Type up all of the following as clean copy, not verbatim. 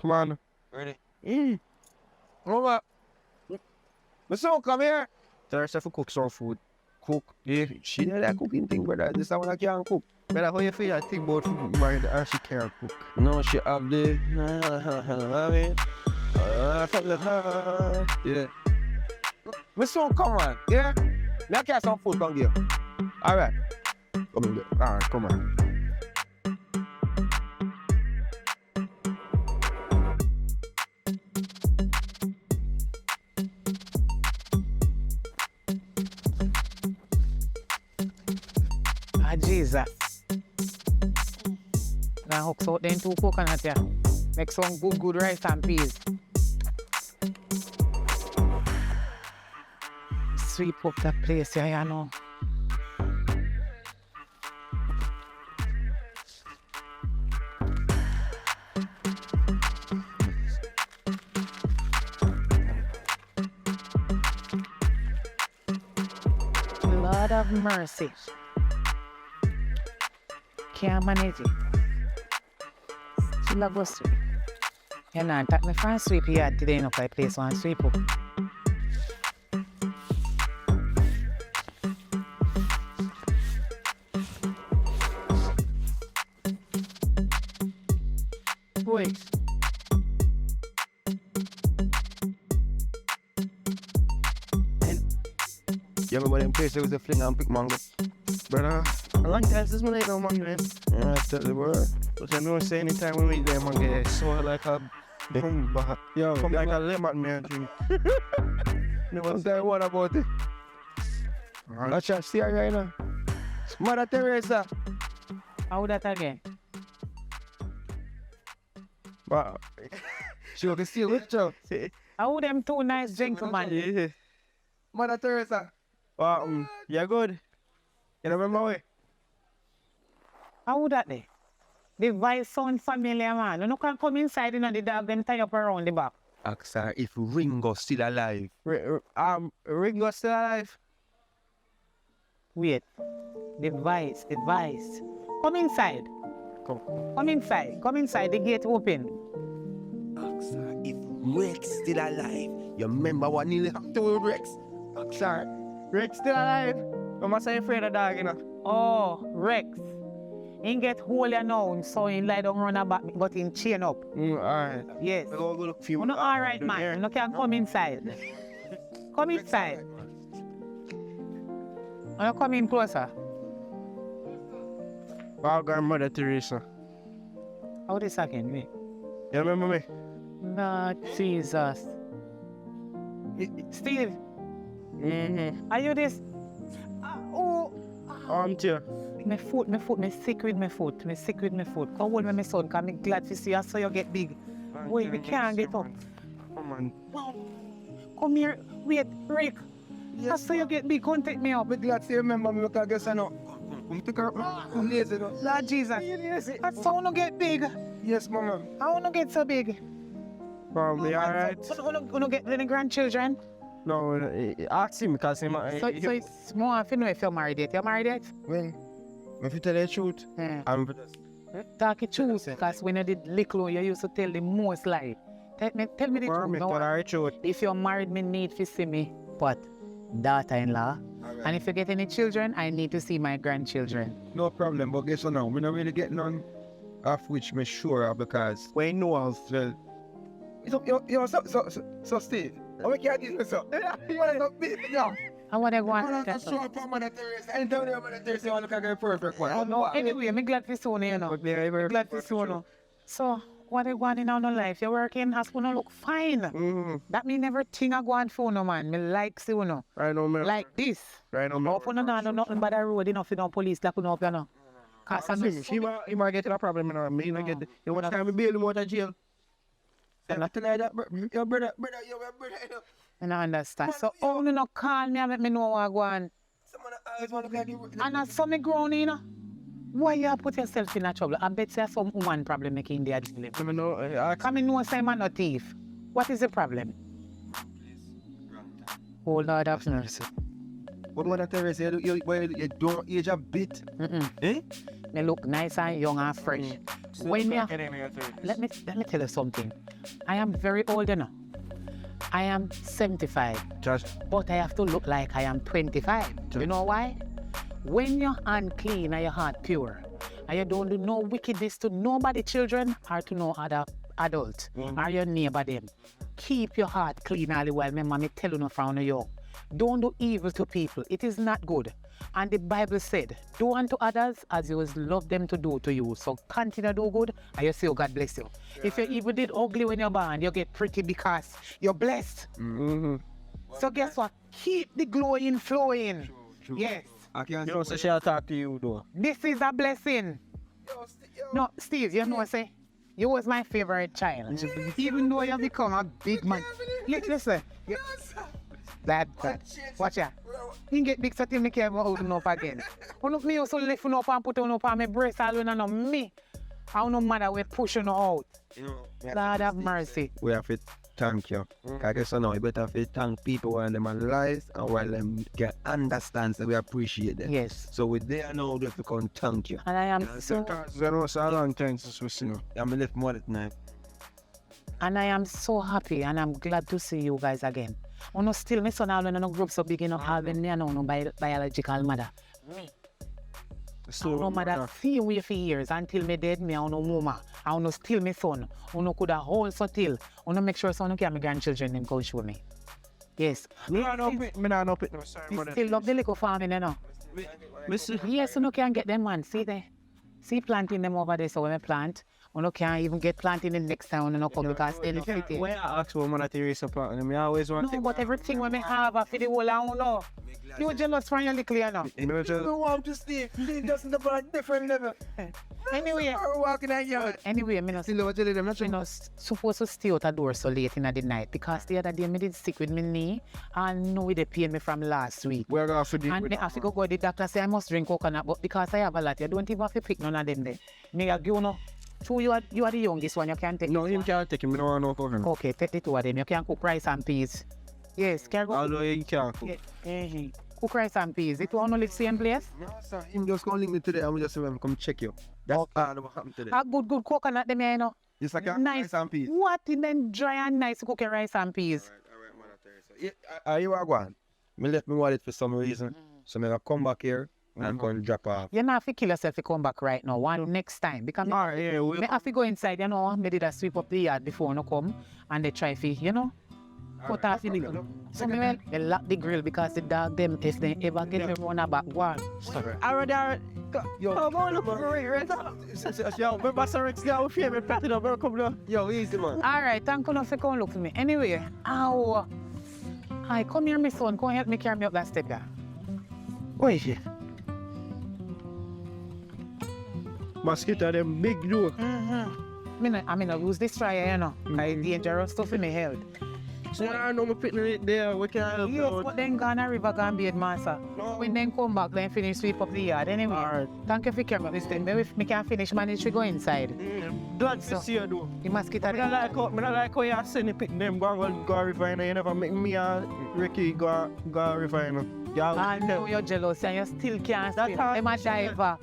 Come on. Ready? Over. My son, come here. Tell herself to cook some food. Cook. Yeah, she know that cooking thing, brother. This is one I can't cook. Brother, how you feel? I think about food married and she can't cook. No, she have the... Yeah. My son, come on. Yeah? Now get some food down here. Alright. Come in there. Alright, come on. Jesus. Now hooks out them 2 coconuts here. Make some good rice and peas. Sweep up that place here, you know. Lord of mercy. Can't manage it. Still a go sweep. You know, take me for a sweep here today, enough I place one sweep up. Wait. You remember them place there was a fling and pick mango? Brother, a long time since when I don't mango, man. Yeah, I tell the word. But I know say anytime we meet them mango, it's so like a boom, but yo, come like a lemon man drink. You want to say what about it? Let's just see her right now. Mother Teresa. How that again? Wow. She can see with you. How them 2 nice gentlemen? Yeah. Mother Teresa. You're good. You remember way? How that there? The voice sound familiar, man. You no can come inside, you know, the dog them tie up around the back. Ask her if Ringo still alive. Ringo still alive? Wait. The voice. Come inside. Come inside, the gate open. Ask her if Rex still alive. You remember what nearly happened to Rex? Ask her. Rex still alive? I'm not so afraid of dog, you know. Oh, Rex. He get holier now, so he lie down run back, but he chain up. Alright. Yes. We're going to look for you. You know, alright, man. You can come inside. Come inside. You come in closer. Our grandmother Teresa. How this again, me? You remember me? No, Jesus. Steve. Are you this? I'm here. Me sick with my foot. Come hold me, my son, because I'm glad to see you so you get big. Wait, we can't get up. Come on. Come here. Wait, Rick. Yes, so you get big, come take me up. I'm glad to remember me because I guess I know. I'm take her up. I'm lazy though. Lord Jesus. That's how you get big. Yes, mama. How you get so big? Probably alright. So you get any grandchildren? No, ask him because he might. So it's more if you know if you're married yet. You're married yet? Well, if you tell the truth, I'm talk the truth, because when you did little, you used to tell the most lie. Tell me the truth. No, truth. If you're married, me need to see me, but daughter-in-law. Right. And if you get any children, I need to see my grandchildren. No problem, but guess what now? We're not really getting none of which me sure of, because we know us. So Steve, how we can't do this, so? You want to look big now? I want to go on. I'm sure for Mother Teresa. And tell me Mother Teresa, you want to look at the perfect one. Oh, no, anyway, I'm glad to see you, you know. I'm glad to see you. So, what you want in our life? You're working, has to look fine. That mean everything I go on for, no man. Me like see, you know. Right on, man. Like this. Right on, man. Open on nothing but the road, enough for no police that could open, you know. Because he might get a problem, you know. Me, I get you know what time we bail him out of jail? Nothing like that, your brother, you know. I don't understand. So, how you not call me and let me know what I go on? Someone always want to get you. And I saw me grown, you know. Why you put yourself in a trouble? I bet there's some woman problem making the deal. I know. Come in, no say man no thief. What is the problem? Oh Lord have mercy. What Mother Teresa, you don't age a bit. Eh? me look nice and young and fresh. When you, Get in your 30s. let me tell you something. I am very old, you know. I am 75, Just but I have to look like I am 25. You know why? When your hand clean and your heart pure, and you don't do no wickedness to nobody, children, or to no other adult, or your neighbor them, keep your heart clean all the while. Remember me tell you no from you. Don't do evil to people. It is not good. And the Bible said, do unto others as you love them to do to you. So continue to do good and you see God bless you. If you even did ugly when you're born, you get pretty because you're blessed. So guess what? Keep the glowing flowing. True. Yes. I can't. You know, so she'll talk to you though. This is a blessing. No, Steve, you know what I say? You was my favorite child. Even though you have become a big man. Listen. That. Watch out. You get big so till me care about holding up again. When look me also lift up and put on up on my breast all when I know me. I no matter we pushing out. You know, Lord have mercy. we have to thank you. I guess now you better have to thank people while them alive and while them get understands that we appreciate them. Yes. So with there now we have to come thank you. And I am so a long time since we see you. I'm left more than so happy and I'm glad to see you guys again. No still my son all when I no grow up so big enough having me and no biological mother. Me. No mother see me for years until me dead me and no mama. I no still my son. No could a hold so till. No make sure so no care my grandchildren them come show me. Yes. Me not know it no sorry Me mother. still love the little farming, you know. Yes, you can get them man. See there. See planting them over there so when I plant. You can't even get planting in the next town and come because they live it. When I ask for Mother Teresa plant, I always want No, but everything when I have for the whole I don't know. You jealous from your little, you know. you know just want to Steve. Steve just on a different level. Anyway, Walking that yard. anyway, me not supposed to stay out the door so late in the night because the other day me did sick with my knee and know they pain me from last week. we're going to And me have to go to the doctor say I must drink coconut, but because I have a lot, you don't even have to pick none of them there. Me a give no. So you are the youngest one, you can take No, this him one. can't take him, no one no coconut. Okay, take the two of them. You can cook rice and peas. Yes, can you go? Although he can't cook. Yeah. Cook rice and peas. It won't only same place. No, sir, him just gonna link me today and we just come check you. That's all what happened today. A good coconut them here, you know. It's like a Nice. rice and peas. What in them dry and nice cooking rice and peas. Alright, Mother Teresa. Are you are going? Me left me wallet for some reason. So me gonna come back here and I'm going to drop off. You not have to kill yourself to come back right now. One next time. Because Alright, yeah, we'll me have to go inside, you know. Me did a sweep up the yard before no come. And they try to, you know. Put off the grill. So me well, they lock the grill because the dog them, if they ever get me run a back one. Alright. Yo, come on, look for it, right? Yo, remember Sir Rex, yeah, we favorite pattern of her come down. Yo, easy man. Alright, thank you for coming look for me. Anyway, ow. Hi, come here, my son. Come help me carry me up that step there. What is it? Mosquito, them big though. I mean, I use this dryer, you know. It's dangerous stuff in my health. So I know me picking it there, we can't help Yes, you. but then gone a river gone bathe, master. No. When then come back, then finish sweep up the yard. Anyway, Alright. thank you for coming up this time. Maybe if me can finish, manage to go inside. Glad So- to see you though. The mosquito. I don't like how you send me pick them go refiner. You never make me and Ricky go refiner. I know you're jealous and you still can't swim. I'm a diver.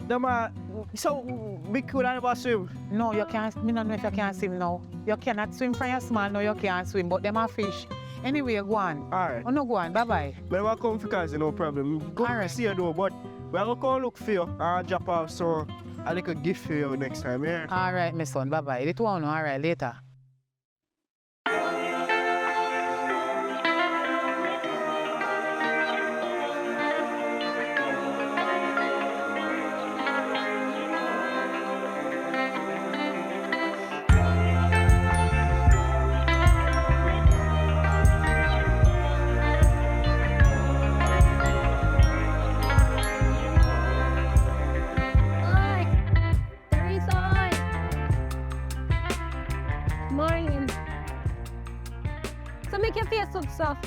So we could never swim. No, you can't. Me don't know if you can swim now. You cannot swim from your small. No, you can't swim. But them are fish. Anyway, go on. Alright. Oh no, go on. Bye bye. But I come because no problem. Good Alright. to see you though, but we're gonna come look for you and drop off so a little gift for you next time, yeah? All right, my son. Bye bye. It won't. All right, later. Hi, Teresa. Morning. So make your face look soft.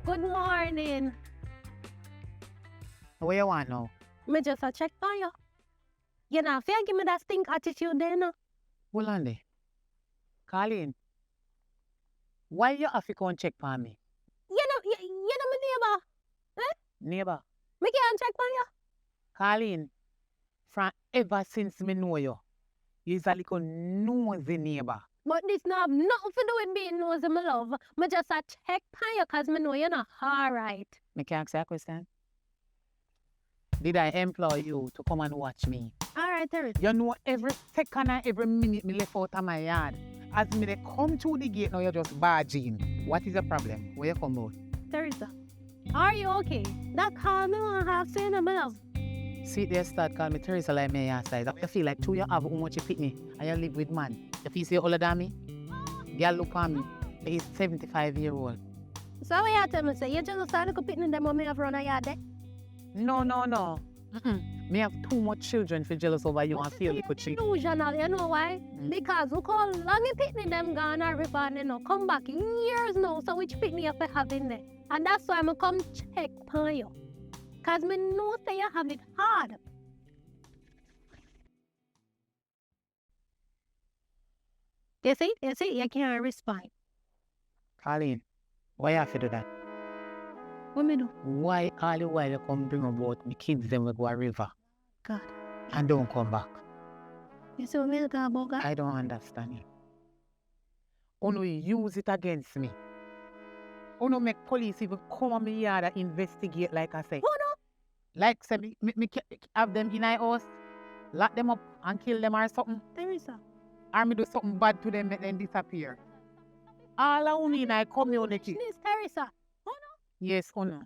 Good morning. What you want now? Me just a check on you. You know, fear give me that stink attitude there, no? Hold on there. Colleen. Why you have to go and check for me? You know my neighbor. Neighbor. Me can't check on you. Colleen, from ever since me know you, you's a little nosy neighbor. But this not have nothing to do with being nosy, my love. Me just a check on you because me know you're not alright. Me can ask you a question? Did I employ you to come and watch me? Alright, Teresa. You know every second and every minute me left out of my yard. As me they come through the gate now you're just barging. What is the problem? Where you come out? Teresa, are you okay? That call me one half saying my love. See there start call me Teresa like me outside. You feel like you have how much you pitney and you live with man. You feel say older than me? Girl look on me. He's 75-year-old. So what you tell me say? You just started to pitting them when me have run a yard there? No. Me have too much children for jealous over you and feel like cheat. Delusional, you know why? Because look how long you pitney them gone a river and they no come back years now. So which pitney you have in there? And that's why I'm come check on you. Because me know say you have it hard. You see, you can't respond. Colleen, why you have to do that? What me do? Why all the while you come bring about the kids them will go a river God. and don't come back? You see what me talk about, God? I don't understand you. Uno use it against me. Uno make police even come on me yard and investigate like I say. Oh no. Like say me have them in my house, lock them up and kill them or something. Teresa. Or me do something bad to them make them disappear. All of uno in my community. Miss Teresa. Yes, Uno.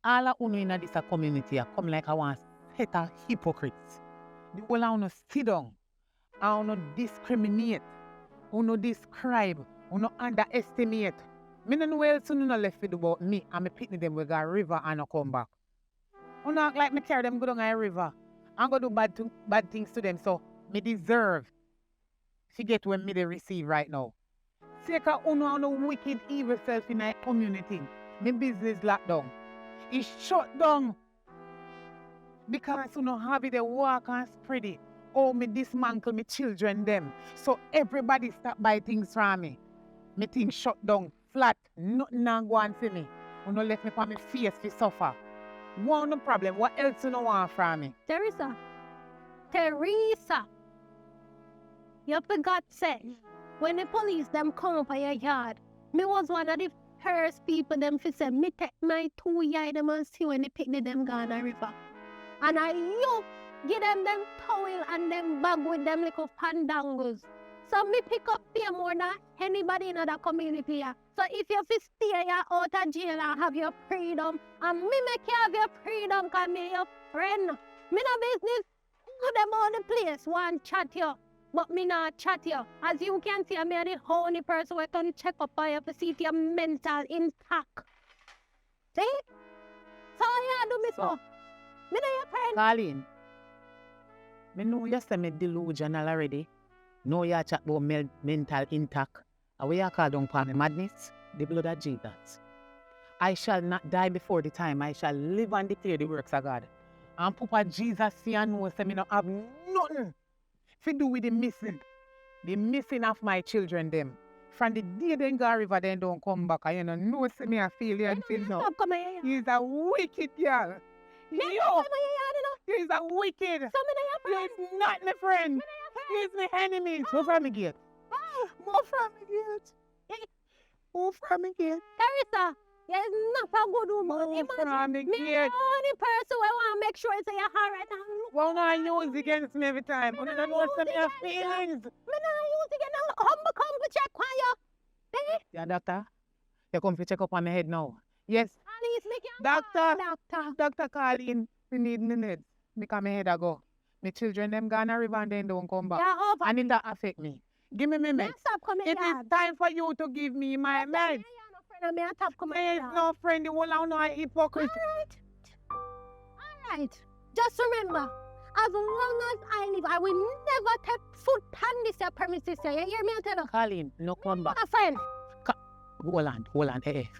All of Uno in this community are come like I want set of hypocrites. The whole of Uno sit down and Uno discriminate, Uno describe, Uno underestimate. Me no know what else Uno left with about me and me picnic them with a river and no come back. Uno act like me carry them go down a river and go do bad things to them, so me deserve to get what me they receive right now. Take a Uno wicked evil self in our community. My business locked down. It's shut down. Because you know how they walk and spread it. Oh, me dismantle my children them. So everybody stop buy things from me. Me things shut down, flat, nothing now go on for me. You know let me put my face to suffer. One no problem. What else you know want from me? Teresa. You forgot say, when the police them come up at your yard, me was one of the first people them fi say me take my 2 years them and see when they pick them gone a river. And you give them towel and them bag with them little pandangos. So me pick up here more than anybody in that community here. So if you fi stay here out of jail and have your freedom, and me make you have your freedom cause me your friend. Me no business put them on the place one chat you. But me not chat you. As you can see, I'm the only person who can check up on you to see if you're mental intact. See? So you do me so. Me know your friend. Colleen, me know you say me delusional already. Know you chat about mental intact. And we are called on for me madness, the blood of Jesus. I shall not die before the time. I shall live and declare the works of God. And Papa Jesus see and know say me no have nothing to do with the missing of my children them. From the day they go river, they don't come back. I know see me a failure until now. He's a wicked girl. Yo, he's a wicked. He's not my friend. He's my enemy. Move from me gate. Move from me gate. Move from me gate. Teresa, you're not a good woman. Move from me Me the gate. only person who want to make sure say you're alright now. Well, now you use against me every time. You don't know some of your feelings. Me not use again. Come to check on you. See? Yeah, doctor. You come to check up on my head now. Yes. Alice, me can't Doctor. Doctor Colleen, we need minutes. Because my head a go. My children them gone a river and then don't come back. Yeah, over. And it that affect me. Give me my meds. Stop coming It here. is time for you to give me my meds. Me a top coming There is here. no friend. The whole of no hypocrite. Alright. Just remember, as long as I live, I will never take foot on this premises here. You hear me? I tell you. Colleen, no come back. A friend. Hold on.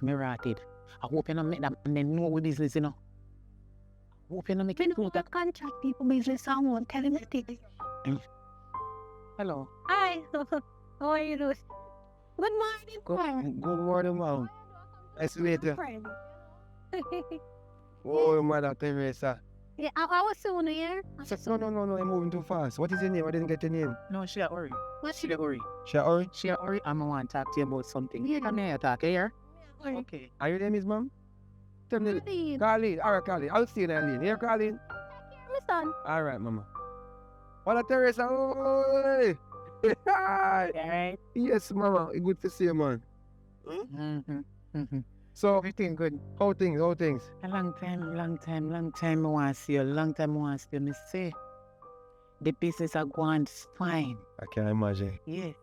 Me rotted. I hope you don't make that and then know what business, you know. I hope you don't make Me it know know that that. contract people business I won't tell him anything. Hello. Hi. How are you doing? Good morning, Good morning, mom. I see you later. friend. Oh, Mother Teresa. Yeah, I was soon here. No, you're moving too fast. What is your name? I didn't get your name. No, she a hurry. What's She a hurry. Shaori? She a hurry. I'm want to talk to you about something. Yeah, come here, talk here. your Okay. Are your name is ma'am? Tell me. Colleen? Carlene. All right, Carlene. I'll see you then, Lean. Here, Carlene. My son. All right, mama. Hola, Teresa. Oi. Hi. Alright. Yes, mama. Good to see you, man. So, Everything good. how things? A long time I want to see you. Long time I want to see you. Me say, the business are going fine. I can't imagine. Yes.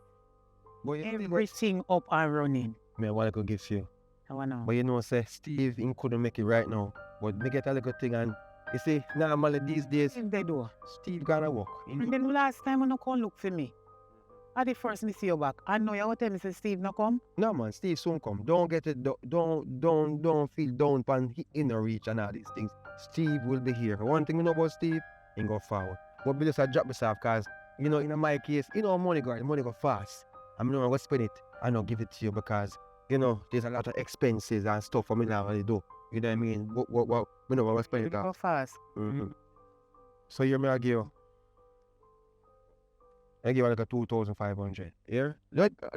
But you still got- Everything up and running. Me, I want to go give you. I want to But you know, say, Steve, he couldn't make it right now. But me get a little thing and, you see, normally these days, they do. Steve gotta work. And then last time when you come look for me, at the first me see you back, I know you want to tell me say Steve no come. No man, Steve soon come. Don't get it. Don't feel down pan inner reach and all these things. Steve will be here. One thing we know about Steve, he go forward. But we just drop myself because you know in my case, you know money go fast. I'm not gonna spend it. I don't give it to you because you know there's a lot of expenses and stuff for me now to do. You know what I mean? What we know what spend it Go on. fast. So you're me I give you. I give you like a 2,500. Yeah?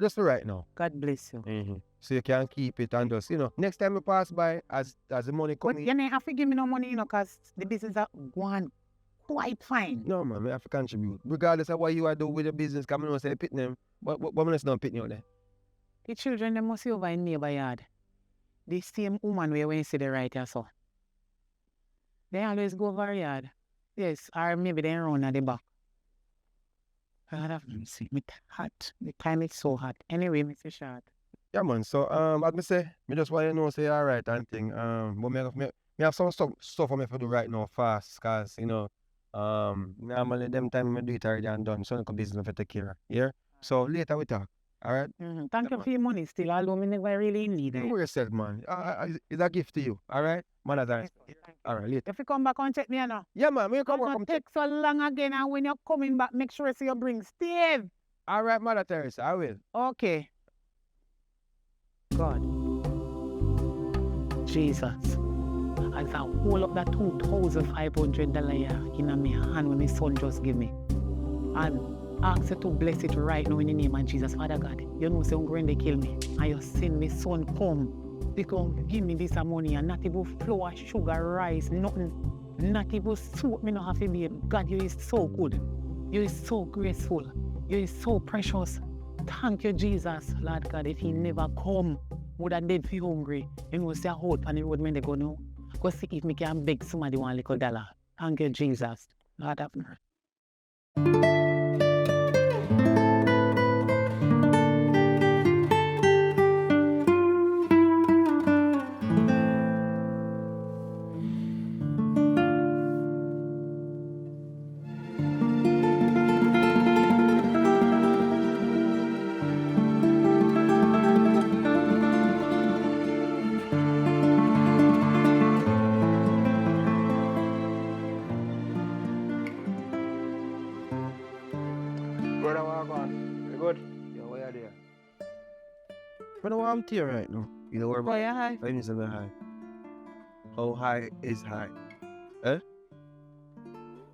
Just for right now. God bless you. So you can keep it and just, you know, next time you pass by, as the money But comes you don't have to give me no money, you know, because the business are going quite fine. no man, I have to contribute. Regardless of what you are doing with your business, come on, say pit them. But I'm not pitting you there. The children, they must be over in neighbor yard. The same woman where when you see the right here, so. They always go over yard. Yes, or maybe they run at the back. God have mercy. Me hot. The time is so hot. Anyway, Mr. Short. Yeah man, so as me say, me just want you to know say alright and thing. But me have some stuff for me to do right now fast, cause you know, normally them time me do it already and done, so I can business for take care of. Yeah? So later we talk. Alright? Thank you for your money still, although me never really need Don't it. worry yourself, man. It's a gift to you, alright? Man, that's alright, later. If you come back and check me, you know. Yeah man, me come Don't come take so long again, and when you're coming back, make sure you bring Steve. Alright, Mother Teresa, I will. Okay. God. Jesus. As I hold up that $2,500 in my hand when my son just give me. And ask you to bless it right now in the name of Jesus. Father God, you know say going to kill me. And you send me son come. They come give me this money and not even flour, sugar, rice, nothing. Not even soup me not have to be. God, you is so good. You is so graceful. You is so precious. Thank you, Jesus. Lord God, if he never come, would have dead feel hungry. You know, say a hold on the road when they go now. Go see if me can beg somebody $1 little dollar. Thank you, Jesus. Lord have mercy. Brother, what on? You good? Yeah, where are there? Brother, what I'm here right now? You know where Oh, yeah, hi. I need something high. How high is high? Eh?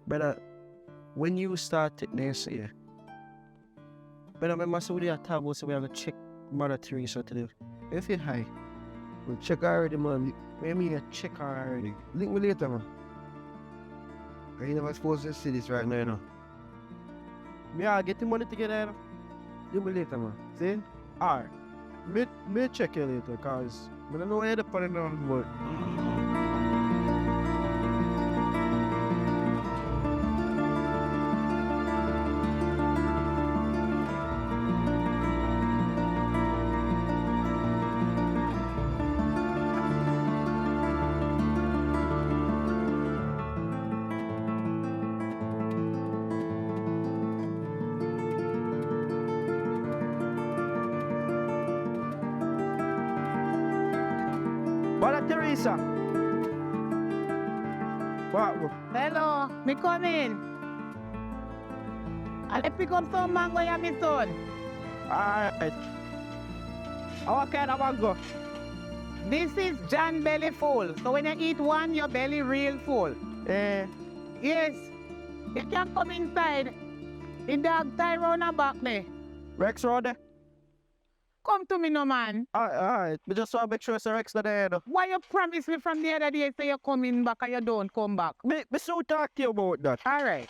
Brother, when you start it next year, brother, remember so we are talking about so we have to check Mother Teresa to do. If you're high, we'll check her already, man. Maybe you check her already. Link me later, man. I ain't never supposed to see this right now, you know. Me, I'll get the money together, you know. Give me later, man. See? Alright. Me check you later, cause I don't know where to put it on, but. Mother Teresa! What? Hello, me come in. I'll pick up some mango, yeah, my son. Alright. What kind of mango? This is John belly full. So when you eat one, your belly real full. Eh, Yes. You can come inside. The dog tie round the back there. Rex round there? Come to me, no man. Alright. We just want to make sure it's Rex not there, though. Why you promise me from the other day say you're coming back and you don't come back? Me so talk to you about that. All right.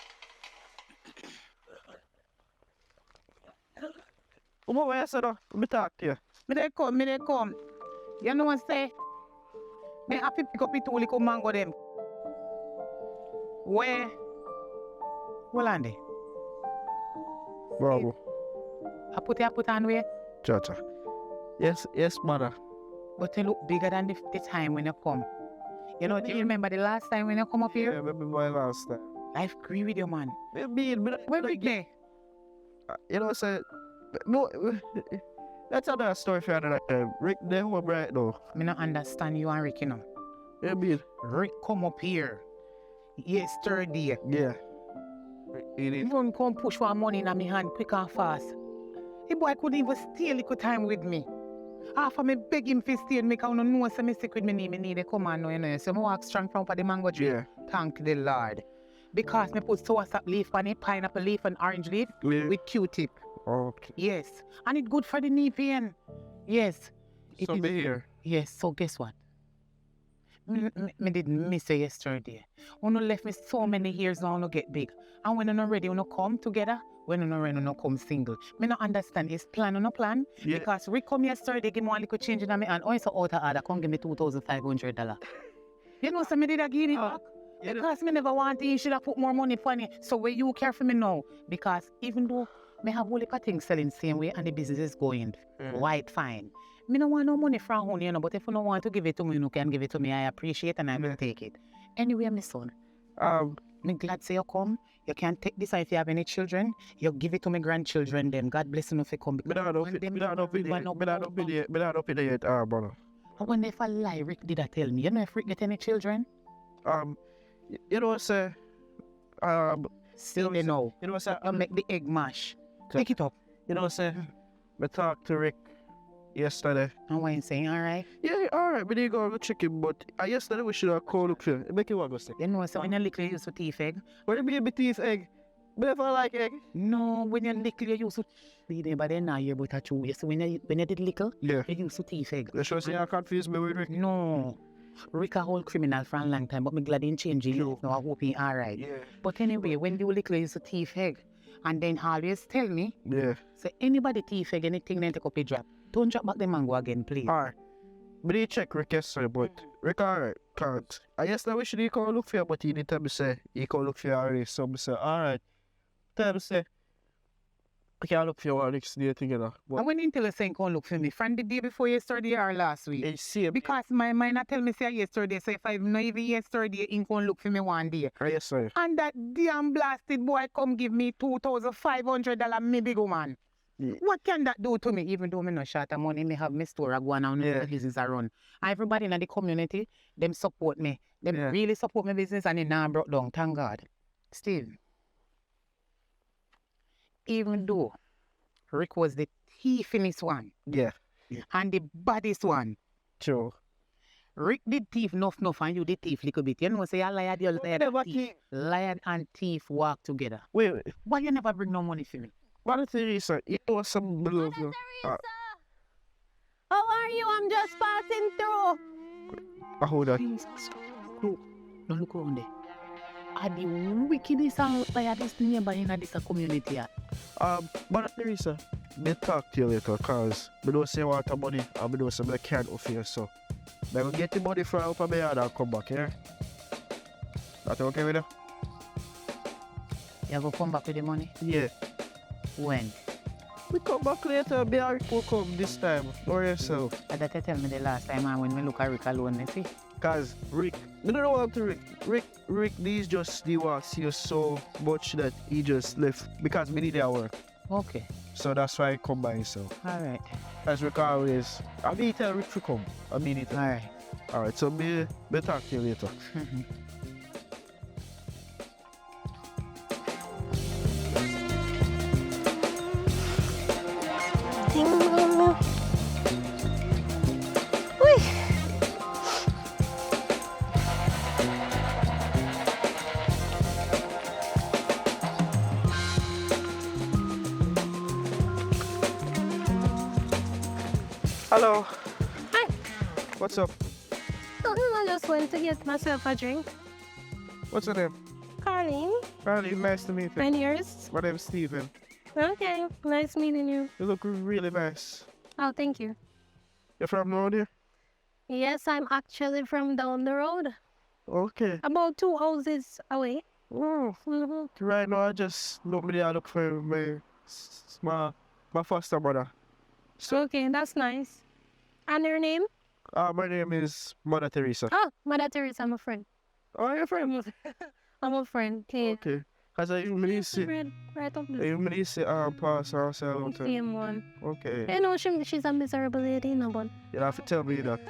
What way I said, me talk to you. Me they come. You know what say? Me have to pick up the two little mango them. Where? Hold on there. Bravo. I put on where? Chacha. Yes, mother. But you look bigger than the time when you come. You know, do you remember the last time when you come up Yeah, here? maybe my last time. I agree with you, man. Where Like, we there? you know, say, no, that's another story for another time. Rick, they home right now. Me not understand you and Rick, you know. You mean? Rick come up here yesterday. Yeah. It He is. won't come push one money in my hand quick and fast. The boy couldn't even stay a little time with me. After me beg him to stay, make I know some mistake with me need to come on now, you know. So I walk strong from the mango tree. Yeah. Thank the Lord. Because me put soursop leaf on it, pineapple leaf and orange leaf Yeah. with Q-tip. Okay. Yes. And it's good for the knee pain. Yes. It So is- be here. Yes, so guess what? Me did miss you yesterday. When you left me so many years now, you get big. And when you're not ready, you come together. When you're not ready, you come single. Me not understand. Is plan or no plan? Yeah. Because Rick come yesterday, give me one little change in my hand. Oh, it's an auto order. Come give me $2,500. You know, so me did I give it back? Yeah. Because me never want it. You should have put more money for me. So where you care for me now? Because even though me have all the things selling same way and the business is going white fine. Me no want no money from home, you know, but if you don't want to give it to me, you can give it to me. I appreciate and I will take it. Anyway, my son, me glad say you come. You can take this and if you have any children, you give it to my grandchildren then. God bless you if you come. Me not know if it yet, brother. And when they fall lie, Rick did I tell me. You know if Rick get any children? You know, say, Still they know. you know, say, You make the egg mash. Take it up. you know, say, me talk to Rick yesterday. And what you saying, all right? Yeah, alright, we need to go check him, but yesterday we should have called up here. Make it what go say. You know, so when you little you use to teeth egg. What do you mean, teeth egg? But if I like egg? No, when you little you use to be there, but then now you're about to chew. You see, when you did little, Yeah. you use to teeth egg. You sure say you confuse me with Rick? No. Rick a whole criminal for a long time, but me glad he change his life. Now I hope he alright. Yeah. But anyway, when you little you use to teeth egg, and then always tell me, Yeah. say anybody teeth egg, anything then take up a drop. Don't drop back the mango again, please. Alright. But he check Rick yesterday, but Rick alright, can't. I yesterday we should call look for you, but he didn't tell me say he call look for you already. So I say, alright. Tell me say, I can't look for you all next day together. But And when you tell us saying come look for me, from the day before yesterday or last week? he see him. Because my mind not tell me say yesterday, so if I not even yesterday, he come look for me one day. Yesterday. And that damn blasted boy come give me $2,500, me big woman. Yeah. What can that do to me? Even though me no short of money, me have my store I go on and Yeah. the business I run. And everybody in the community, them support me. Them Yeah. really support my business and it now brought down, thank God. Steve, even though Rick was the thiefinest one Yeah. and the baddest one, True. Rick did thief enough and you did thief little bit. You know, say liar Never and thief. Liar and thief walk together. Wait. Why you never bring no money for me? Mother Teresa, you know some love you. Teresa! How are you? I'm just passing through. Hold on. Jesus. Look, no look around there. Are the wickedest and liarest neighbor in this community here? Mother Teresa, me talk to you later, cause me don't say I want the money and me don't say I can't offer you, so me go get the money from out of my yard and come back, yeah? That okay with you? You go come back with the money? Yeah. When? We come back later, me and Rick will come this time. For yourself. I that you tell me the last time and when me look at Rick alone, you see? Cause Rick, me don't know what to Rick, these just the want see you so much that he just left because me need their work. Okay. So that's why I come by himself. Alright. As Rick always, I mean tell Rick to come. I mean it. Alright. Alright, so me talk to you later. Hello. Hi. What's up? I just went to get myself a drink. What's your name? Carlene, Riley, nice to meet you. and yours? My name's Steven. Okay, nice meeting you. You look really nice. Oh, thank you. You're from around here? Yes, I'm actually from down the road, Okay. about 2 houses away. Oh, Mm-hmm. right now I just look for my foster brother. So, Okay, that's nice. And your name? my name is Mother Teresa. Oh, Mother Teresa, I'm a friend. Oh, you're friend? I'm a friend. Okay. Okay. Cause I usually see, Right up I there. usually see pass or say hello to. Same one. Okay. You know, she's a miserable lady, no one. You have to tell me that.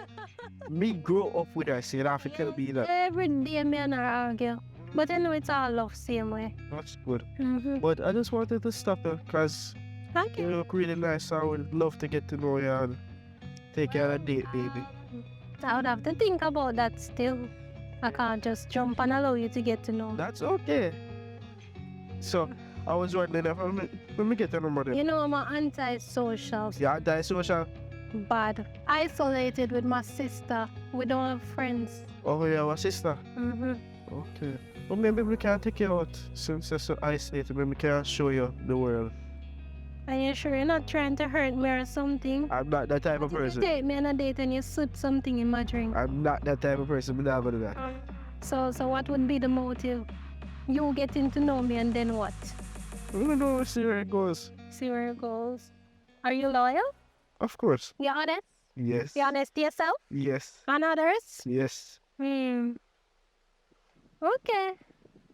Me grow up with her, so you have to tell me that. Every day, me and her argue. But I know it's all love, same way. That's good. Mm-hmm. But I just wanted to stop you because you Okay. look really nice. So I would love to get to know you and take you on a date, baby. I would have to think about that still. I can't just jump and allow you to get to know. That's okay. So I was wondering if let me get your number then. You know, I'm an antisocial, Yeah, anti-social. bad, isolated with my sister. We don't have friends. Oh, yeah, our sister. Mm-hmm. Okay. Well, maybe we can take you out since you're so isolated. Maybe we can show you the world. Are you sure you're not trying to hurt me or something? I'm not that type of What if person. you take me on a date and you slip something in my drink? I'm not that type of person. I'm not gonna do that. So what would be the motive? You getting to know me and then what? We don't know. See where it goes. See where it goes. Are you loyal? Of course. You honest? Yes. You honest to yourself Yes. and others? Yes. Okay.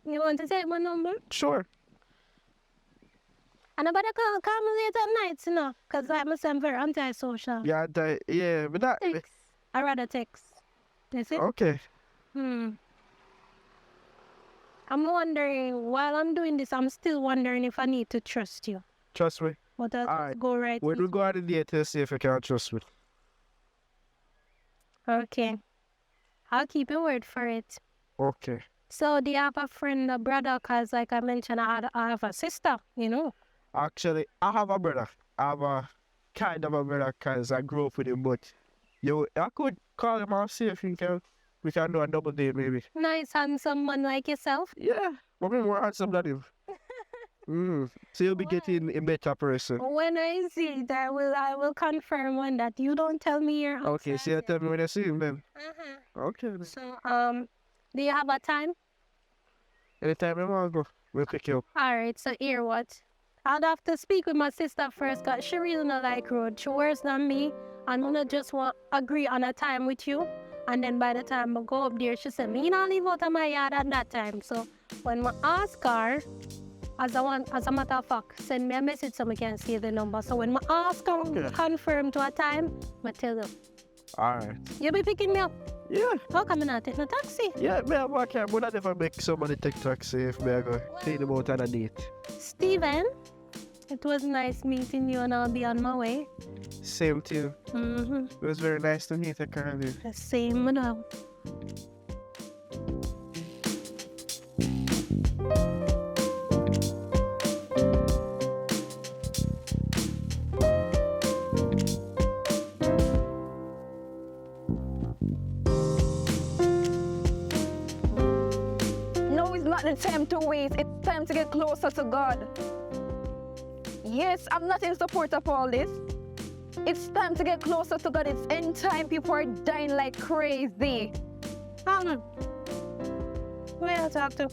You want to take my number? Sure. And I better call me late at night, you know, because I'm very antisocial. Yeah, but that. Text. I rather text. That's it? Okay. I'm wondering, while I'm doing this, I'm still wondering if I need to trust you. Trust me. But I'll Alright. go right When we go on the date, to see if you can trust me. Okay. I'll keep your word for it. Okay. So do you have a friend, a brother? Because like I mentioned, I have a sister, you know. Actually, I have a brother. I have a kind of a brother because I grew up with him, but I could call him and see if we can do a double date maybe. Nice, handsome man like yourself. Yeah, but me more handsome than him. So you'll be getting a better person. When I see it, I will confirm on that. You don't tell me you're Okay, so you tell me when you see him then. Okay. Then. So, do you have a time? Anytime you want to go, we'll pick you up. Alright, so here what? I'd have to speak with my sister first because she really not like road. She worse than me. And I'm gonna just want agree on a time with you. And then by the time I go up there, she said, me not leave out of my yard at that time. So when I ask her, as a matter of fact, send me a message so I can save the number. So when I ask her confirm to a time, I tell you. Alright. You be picking me up? Yeah. How come I not take no taxi? Yeah, me I work here, but I never make somebody take taxi if me I go clean them out on a date. Steven, it was nice meeting you and I'll be on my way. Same to you. It was very nice to meet you, Caroline. The same now. No, it's not the time to waste. It's time to get closer to God. Yes, I'm not in support of all this. It's time to get closer to God. It's end time. People are dying like crazy. Hang on. Who you talk to?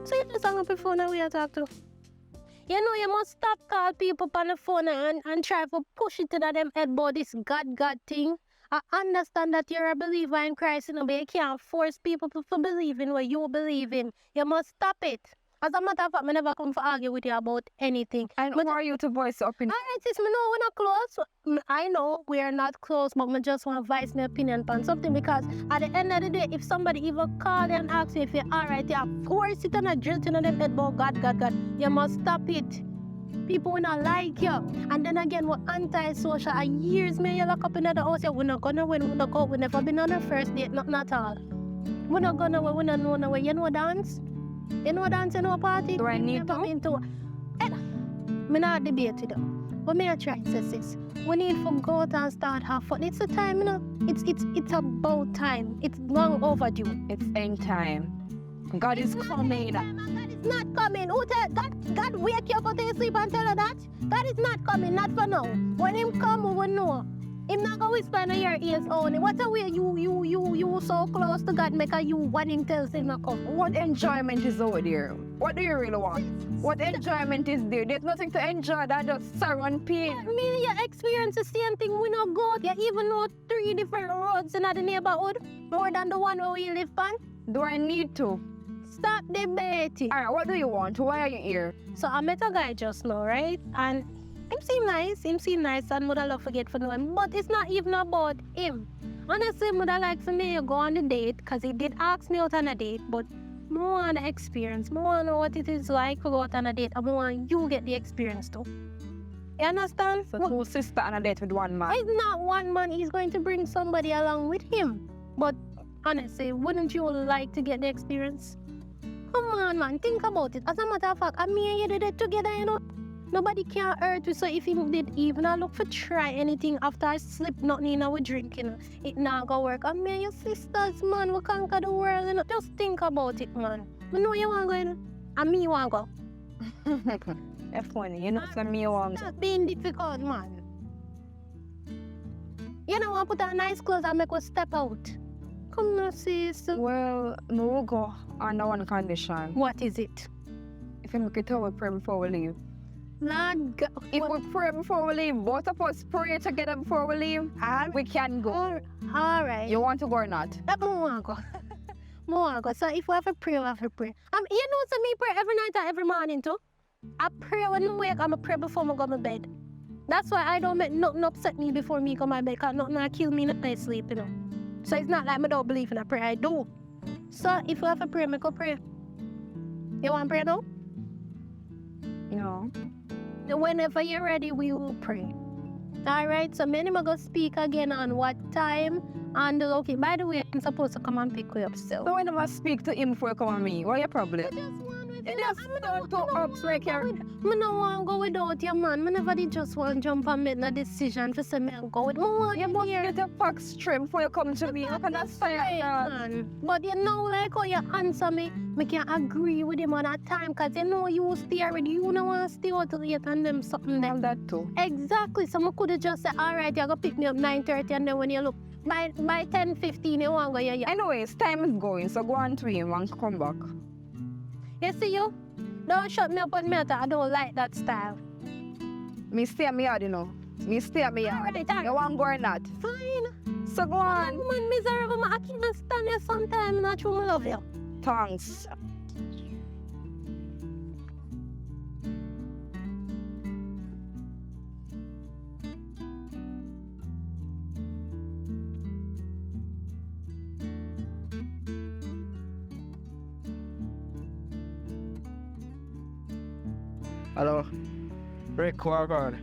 So you just hang up your phone and we talk to? You know, you must stop call people on the phone and try to push it to them head about this God thing. I understand that you're a believer in Christ, you know, but you can't force people to believe in what you believe in. You must stop it. As a matter of fact, I never come to argue with you about anything. And who are you to voice your opinion? Alright, sis, me know we're not close. I know we are not close, but I just want to voice my opinion on something because at the end of the day, if somebody even call you and ask you if you're alright, you force it and drill it in the head about God, you must stop it. People will not like you. And then again, we're anti-social. And years me you lock up in the house, we're not gonna win, we're not go, we never been on a first date, nothing at all. We're not gonna win, we don't know no way. You know dance? You know dance, you know party? Do I need to? Me not debate with them. But me I try to say this. We need to go out and start have fun. It's the time, you know. It's about time. It's long overdue. It's end time. God is coming. God is not coming. Who tell God wake you up out of your sleep and tell her that? God is not coming, not for now. When him come, we will know. Him not gonna whisper in your ears only. What a way you so close to God make a you when him tells him to come. What enjoyment is out there? What do you really want? What enjoyment is there? There's nothing to enjoy than just sorrow and pain. Me, you experience the same thing we not go. You even know 3 different roads in the neighborhood more than the one where we live on. Do I need to? Stop debating. Alright, what do you want? Why are you here? So I met a guy just now, right? And him seem nice and would I love to get for him. But it's not even about him. Honestly, would I like for me to go on the date because he did ask me out on a date, but I want the experience. I want to know what it is like to go out on a date. I want you get the experience too. You understand? So two sisters on a date with one man. It's not one man, he's going to bring somebody along with him. But honestly, wouldn't you like to get the experience? Come on, man, think about it. As a matter of fact, I mean, you did it together, you know. Nobody can hurt you, so if he did even look for try anything after I slip nothing in our drinking, it not gonna work. I mean, your sisters, man, we conquer the world, you know. Just think about it, man. I know you want to go, you know. And me want to go. That's funny, you know, so me want. Stop being difficult, man. You know, I put on nice clothes and make us step out. Come on, sis. Well, we will go under one condition. What is it? If you make it over, pray before we leave. Lord God. If we pray before we leave, both of us pray together before we leave, we can go. All right. You want to go or not? I want to go. I want to go. So if we have to pray, we have to pray. You know, so me pray every night and every morning too. I pray when I wake, I'm pray before I go to bed. That's why I don't make nothing upset me before me go to my bed, because nothing kill me in my sleep, you know. So it's not like I don't believe in a prayer, I do. So if we have to pray, I go pray. You want to pray now? No. Whenever you're ready, we will pray. All right, so me going to speak again on what time and the location. By the way, I'm supposed to come and pick you up still. So when I speak to him before you come on me, what your problem? It just start to upbreak here. I don't want to go without you, man. I never did just want to jump and make a decision to say me go with you. You must get your facts straight before you come to me. I cannot say that. But you know, like how you answer me, I can agree with him on that time, because you know you stay already. You don't want to stay out late and them something Tell them. that too. Exactly. So I could have just said, all right, you're going to pick me up 9:30, and then when you look, by 10:15, you want to go, yeah. Anyways, time is going, so go on to him and come back. You see you? Don't shut me up on me. I don't like that style. Me stay at me yard, you know. Me stay at me yard. Alright. You want to go or not? Fine. So go on. Man, miserable. I can't stand you sometimes. Not true, I love you. Thanks. Hello. Rick, what on?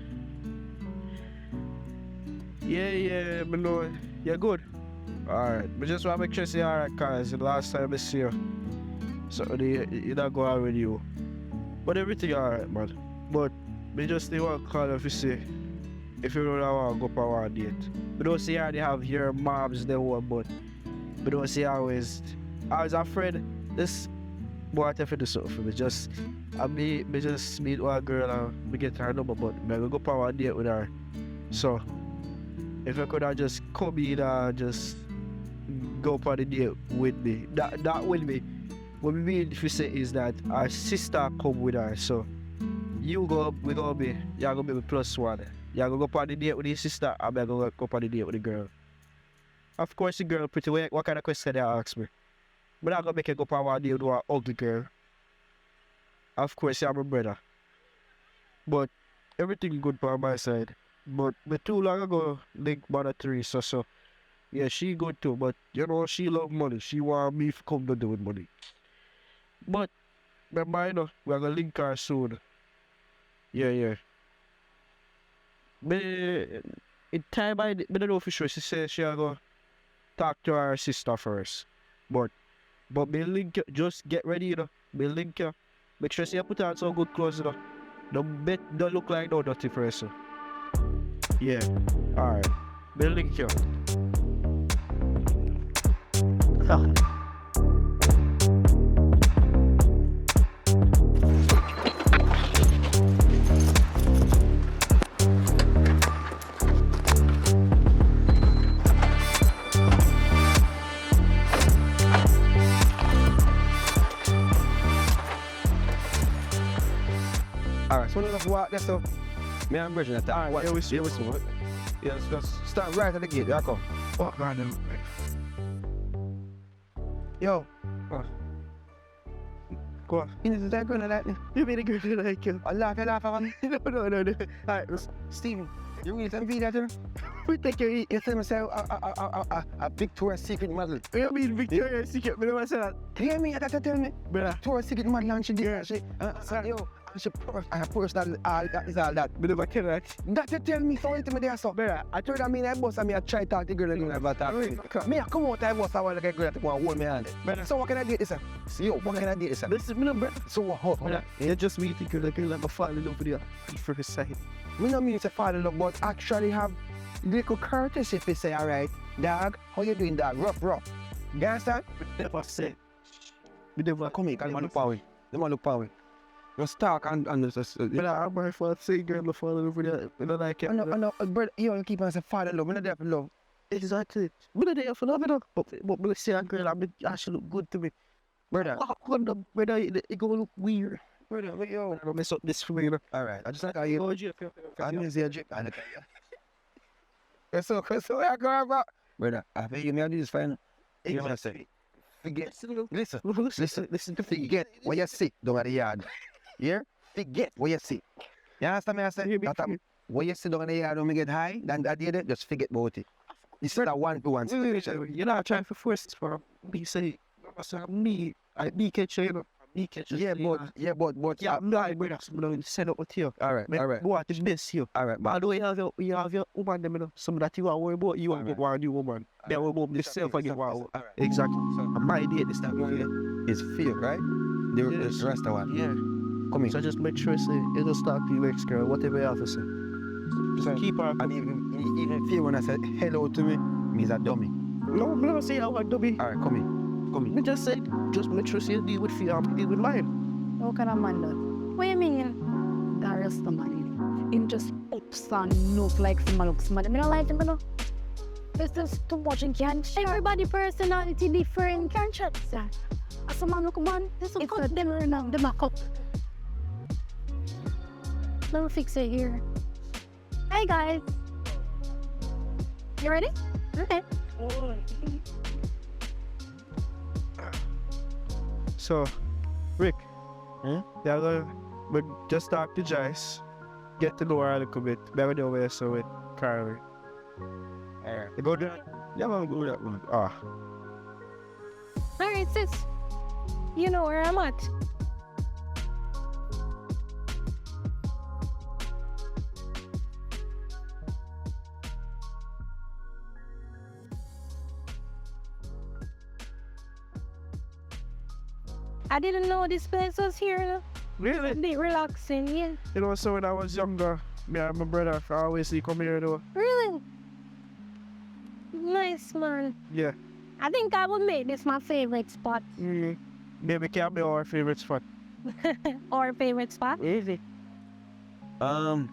Yeah, me know. You're good? Alright. Me just want to make sure you're alright, cause the last time I see you, so you don't go out with you. But everything alright, man. But me just need one call if you see, if you don't want to go for one date. We don't see how they have your moms, they want, but we don't see always. I was afraid this boy have to do something for me. Just, me just meet one girl and me get her number, but me go for one date with her. So, if I could have just come in and just go for the date with me. That with me. What we mean if you say is that our sister come with her. So, you're gonna be my plus one. You're gonna go for the date with your sister, and I'm gonna go for the date with the girl. Of course, the girl pretty well. What kind of question they ask me? But I'm gonna make her go for one date with an ugly girl. Of course, you're my brother. But everything good for my side. But me too long ago, link mother three, so yeah, she good too. But you know, she love money. She want me to come to do with money. But remember, you know, we're gonna link her soon. Yeah. Me in time I don't know for sure. She said she gonna talk to her sister first. But me link you, just get ready, you know. Me link you. Make sure you put on some good clothes, you know. Don't look like no dirty person. Yeah. Alright. Building here. Alright, so let's walk this up. Me and Bridget at that. Alright, here we see. Yeah, let's start right at the gate. Yeah, come. Walk around them. Yo. Go on. You know that girl like me? You made a girl like you. I laugh at me. No. Alright, Steven, you really tell me that, you know? We think you tell me say a Victoria's Secret model. You mean Victoria's Secret? But I said, tell me that, tell me. Victoria's Secret model and she did. Yo. She post that is all that. But if I tell her that you tell me so me there so better. I told her me I boss and me I try to talk to girl and about that. Me I come out I boss I want to get girl to go and hold me hand. So what can I do this? See yo, what can I do this? This is me number. So what? You just meet the girl like a fall in love with you for a second. Me not mean to fall in love, but actually have little courtesy if you say alright, dog. How you doing, dog? Rough. You understand? Never say. We never come here. Cause they look power. They look power. Just talk and just. But I'm my fault. Say girl, the fall in love with you. You don't like it. I know, brother. You keep on saying fall in love. I'm not there for love. Exactly. I'm not there for love, you know. But when I say a girl, she look good to me. Brother. Brother, it gonna look weird. Brother, yo. I'm gonna mess up this for me, you know. Alright. I just like how you. I'm gonna say a drip. I look at you. So I go about. Brother, I feel you. Me, I do this fine. You know what I say? Forget. Listen. Forget what you see down at the yard. Yeah? Forget what you see. You understand me? I say, what you see down at the yard when we get high, then at the end, just forget about it. It's not a 1-to-1 situation. You're not trying to force this for me. Say, me catch you. Me catch you. Yeah, but. Yeah, I'm not brother. I'm going to set up with you. Alright. What is this here? Alright. But although you have your woman, them, you know, some that you are worried about, you want to get one new woman. They will move yourself and get one. Exactly. So, my idea this time is fear, right? The restaurant. Yeah. Come in. So just make sure it'll start to you next girl, whatever you have to say. So keep her. And even fear when I say hello to me, means a dummy. No, I'm not saying I'm a dummy. Alright, come in. Me just say, just make sure you deal with fear and deal with mine. How can a man do? What you mean? That is the man. Him just ups and look like someone looks mad. I don't like him, you know. It's just too much and can't share. Everybody personality different. Can't shut that. As a man look man, it's a them now, the back up. Let me fix it here. Hey guys. You ready? Okay. So, Rick, we just talk to Joyce, get to know her a little bit. Maybe know where so with Carly. You go there? Yeah, man, go that one. Alright, sis. You know where I'm at. I didn't know this place was here. Really? A bit relaxing, yeah. You know, so when I was younger, me and my brother always come here though. Really? Nice, man. Yeah. I think I would make this my favorite spot. Maybe can be our favorite spot. Our favorite spot? Easy. You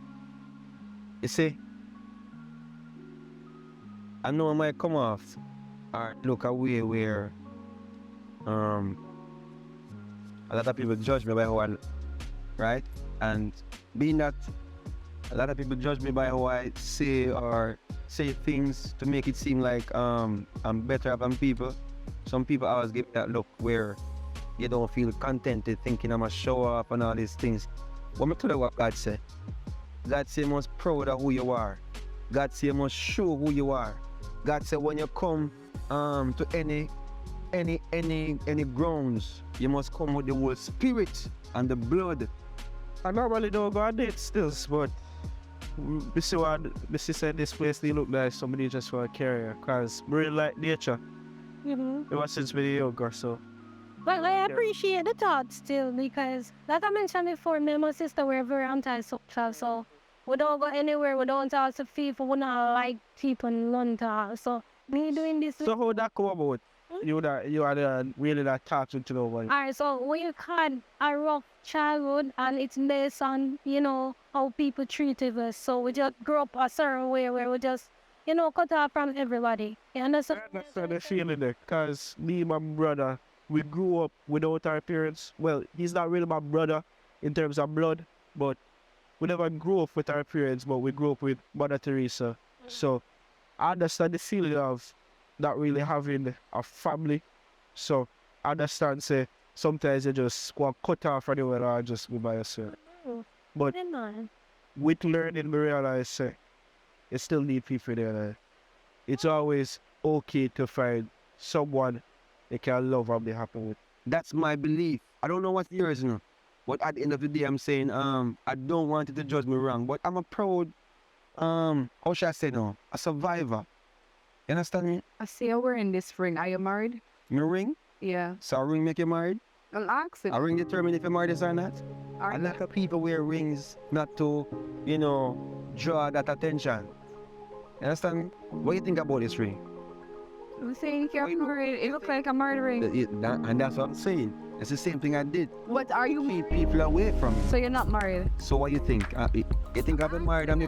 see, I know I might come off or look away where a lot of people judge me by how I, right? And being that a lot of people judge me by how I say or say things to make it seem like I'm better than people. Some people always give that look where you don't feel contented thinking I'm a show off and all these things. But me tell you what God said. God said you must proud of who you are. God said you must show who you are. God said when you come to any grounds, you must come with the whole spirit and the blood. I normally don't go on dates still, but this said this place they look like somebody just for a carrier, cause we really like nature. Ever since we were younger, so Well, I appreciate the thought still because, like I mentioned before, me and my sister were very antisocial. So we don't go anywhere. We don't talk to people. We not like people in London. So me doing this. So how that come about? You are the really that talking to nobody. Alright, so we had a rough childhood and it's based on, how people treated us. So we just grew up a certain way where we just, cut off from everybody. You understand? I understand the feeling there, because me and my brother, we grew up without our parents. Well, he's not really my brother in terms of blood, but we never grew up with our parents, but we grew up with Mother Teresa. So I understand the feeling of not really having a family. So I understand, say, sometimes you just want to cut off anywhere or just be by yourself. But with learning, we realize, say, you still need people there. It's always okay to find someone you can love and be happy with. That's my belief. I don't know what's yours, but at the end of the day, I'm saying, I don't want you to judge me wrong, but I'm a proud, how should I say now, a survivor. You understand me? I see you're wearing this ring. Are you married? My ring? Yeah. So a ring make you married? I'll ask it. A ring determine if you're married or not? Are A you? lot of people wear rings not to, draw that attention. You understand me? What do you think about this ring? I'm saying you're married. It looks like a married ring. And that's what I'm saying. It's the same thing I did. But are you? Keep people away from me. So you're not married? So what you think? You think I've been married? I'm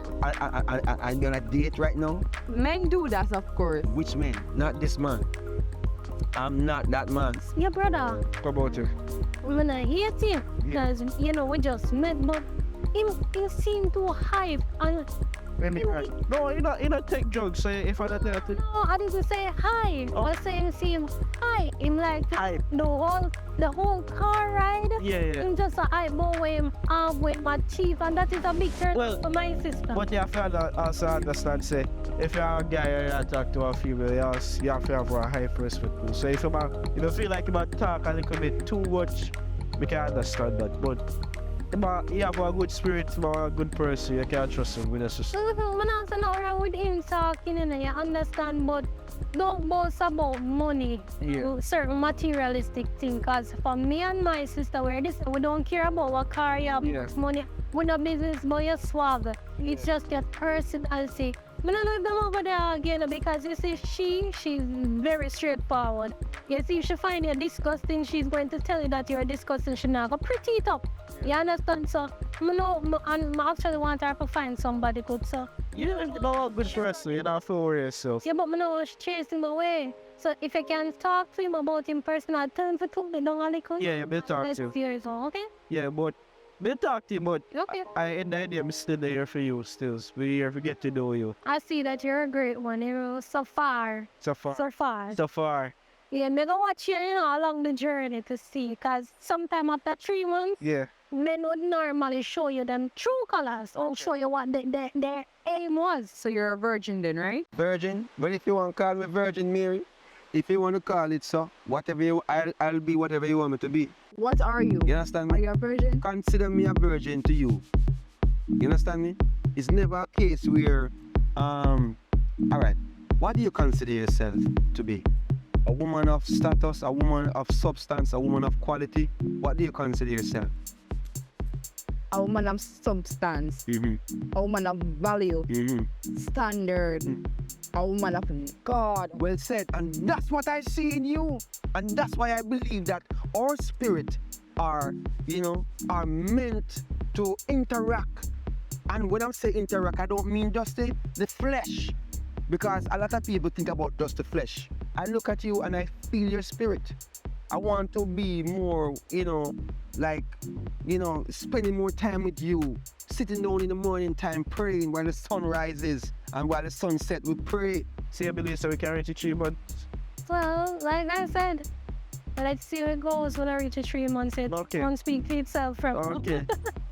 gonna date right now? Men do that, of course. Which man? Not this man. I'm not that man. Yeah, brother. What about you? I'm gonna hate him because, we just met, but he seemed too hype. And No, you don't take drugs, so if I don't take no, I didn't say hi. I was saying seem hi. Him like Hype. the whole car ride. Yeah. Him just a hype boy with my chief, and that is a big turn Well, for my sister. But you have to also understand, say, if you're a guy and you talk to a female, you have to have a high respect. So if you don't feel like you might talk a little bit too much, we can understand that. But you have a good spirit, a good person, you can trust him with a sister. I'm not saying nothing wrong with him talking, you understand, but don't boast about money, certain materialistic things. Because for me and my sister, we don't care about what car you have, money. We're not business about your swag. It's just your personality. I don't know them over there again because you see, she's very straightforward. You see, if she find you disgusting, she's going to tell you that you're disgusting. She's not going to pretty it up. You understand? So, I actually want her to find somebody good. So, You know a good person, you don't have to worry yourself. yeah, but I know she's chasing him away. So, if you can talk to him about him personally, tell him to talk to me down a little. Yeah, you better talk Let's to him. hear it all, okay? Yeah, but we talk to him, but Okay. in the end, I'm still there for you still. We're here to get to know you. I see that you're a great one, so far. So far. So far. So far. Yeah, me go watch you, along the journey to see. Because sometime after 3 months, Yeah. men would normally show you them true colors or show you what their aim was. So you're a virgin then, right? Virgin? But if you want to call me Virgin Mary, if you want to call it so, I'll be whatever you want me to be. What are you? You understand Are me? you a virgin? Consider me a virgin to you. You understand me? It's never a case where, alright, what do you consider yourself to be? A woman of status, a woman of substance, a woman of quality? What do you consider yourself? A woman of substance. A woman of value. Standard. A woman of God. Well said, and that's what I see in you. And that's why I believe that our spirit are meant to interact. And when I say interact, I don't mean just the flesh. Because a lot of people think about just the flesh. I look at you and I feel your spirit. I want to be more, spending more time with you. Sitting down in the morning time praying while the sun rises and while the sun sets, we pray. See, I believe so we can reach 3 months. Well, like I said, let's see how it goes when I reach 3 months. It Okay. won't speak for itself. From. Okay.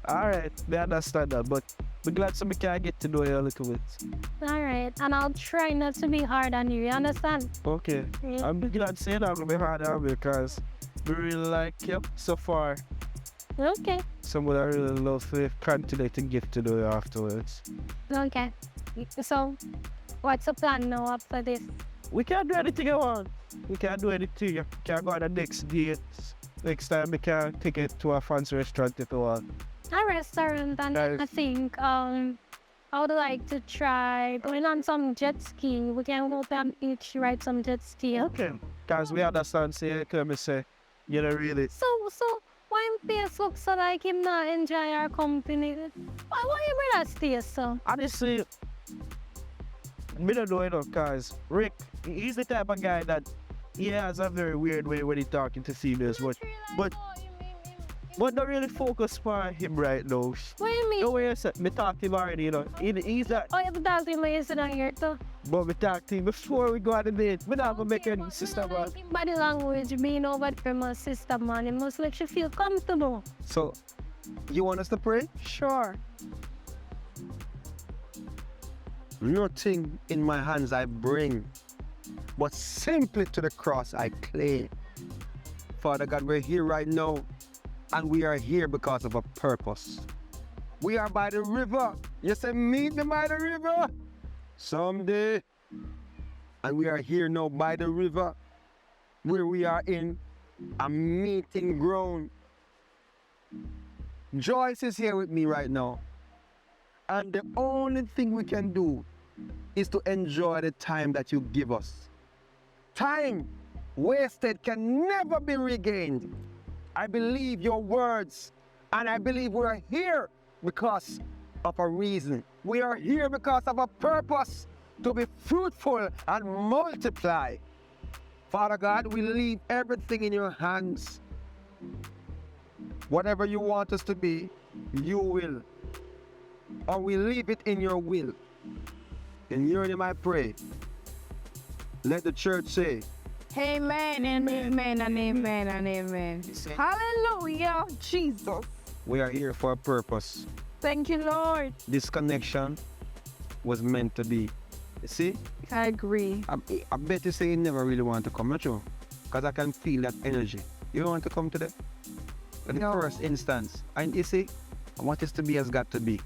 Alright, we understand that, but we're glad somebody can get to know you a little bit. All right, and I'll try not to be hard on you. You understand? Okay. Yeah. I'm glad to say that I'm going to be hard on you because we really like you so far. Okay. Someone I really love to continue to get to know you afterwards. Okay. So, what's the plan now after this? we can't do anything you want. We can't do anything. You can't go on the next date. Next time we can take it to a fancy restaurant if you want. A restaurant, and Guys. I think I would like to try going on some jet ski. We can go to the beach, ride some jet ski. Okay. Because we understand, say, come and say, you know, really. So why him face look so like him not enjoy our company? Why you brother stay so? Honestly, me don't know enough because Rick, he's the type of guy that he has a very weird way when he's talking to females, but not really focus for him right now. What do you mean? No way I said, me talk to him already, you know. He's that, Oh, you have to talk to him when you sit down here too. but me talk to him before we go on the date. Me not gonna make any sister, man. Like him body language being over there, my sister, man. It must make you feel comfortable. So, you want us to pray? Sure. Nothing in my hands I bring, but simply to the cross I cling. Father God, we're here right now, and we are here because of a purpose. We are by the river. You said, meet me by the river someday. And we are here now by the river, where we are in a meeting ground. Joyce is here with me right now. And the only thing we can do is to enjoy the time that you give us. Time wasted can never be regained. I believe your words, and I believe we are here because of a reason. We are here because of a purpose, to be fruitful and multiply. Father God, we leave everything in your hands. Whatever you want us to be, you will. Or we leave it in your will. In your name I pray. Let the church say, Amen and amen and amen and amen. Hallelujah, Jesus. we are here for a purpose. Thank you, Lord. This connection was meant to be. You see? I agree. I bet you say you never really want to come, not true? Because I can feel that energy. You want to come today? In the first instance. And you see, I want this to be as got to be.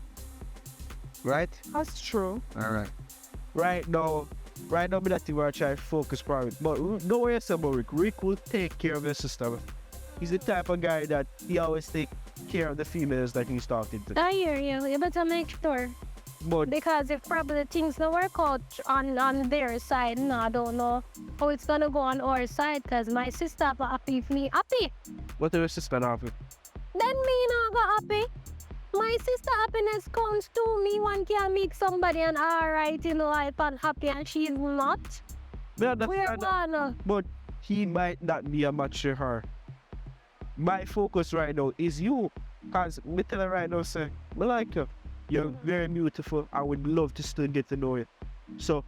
Right? That's true. All right. Right now, me that you are trying to focus on it. But don't worry about Rick. Rick will take care of your sister. He's the type of guy that he always take care of the females that he's talking to. I hear you. You better make sure. But Because if probably things don't work out on their side, no, I don't know how it's gonna go on our side. Because my sister happy if me happy. what is your sister now? Then me not go happy. My sister happiness comes to me. One can meet somebody and alright in life and happy, and she's not. Yeah, that's We're gonna. but he might not be a match to her. My focus right now is you. Because me tell her right now, say, I like you. You're very beautiful. I would love to still get to know you. So,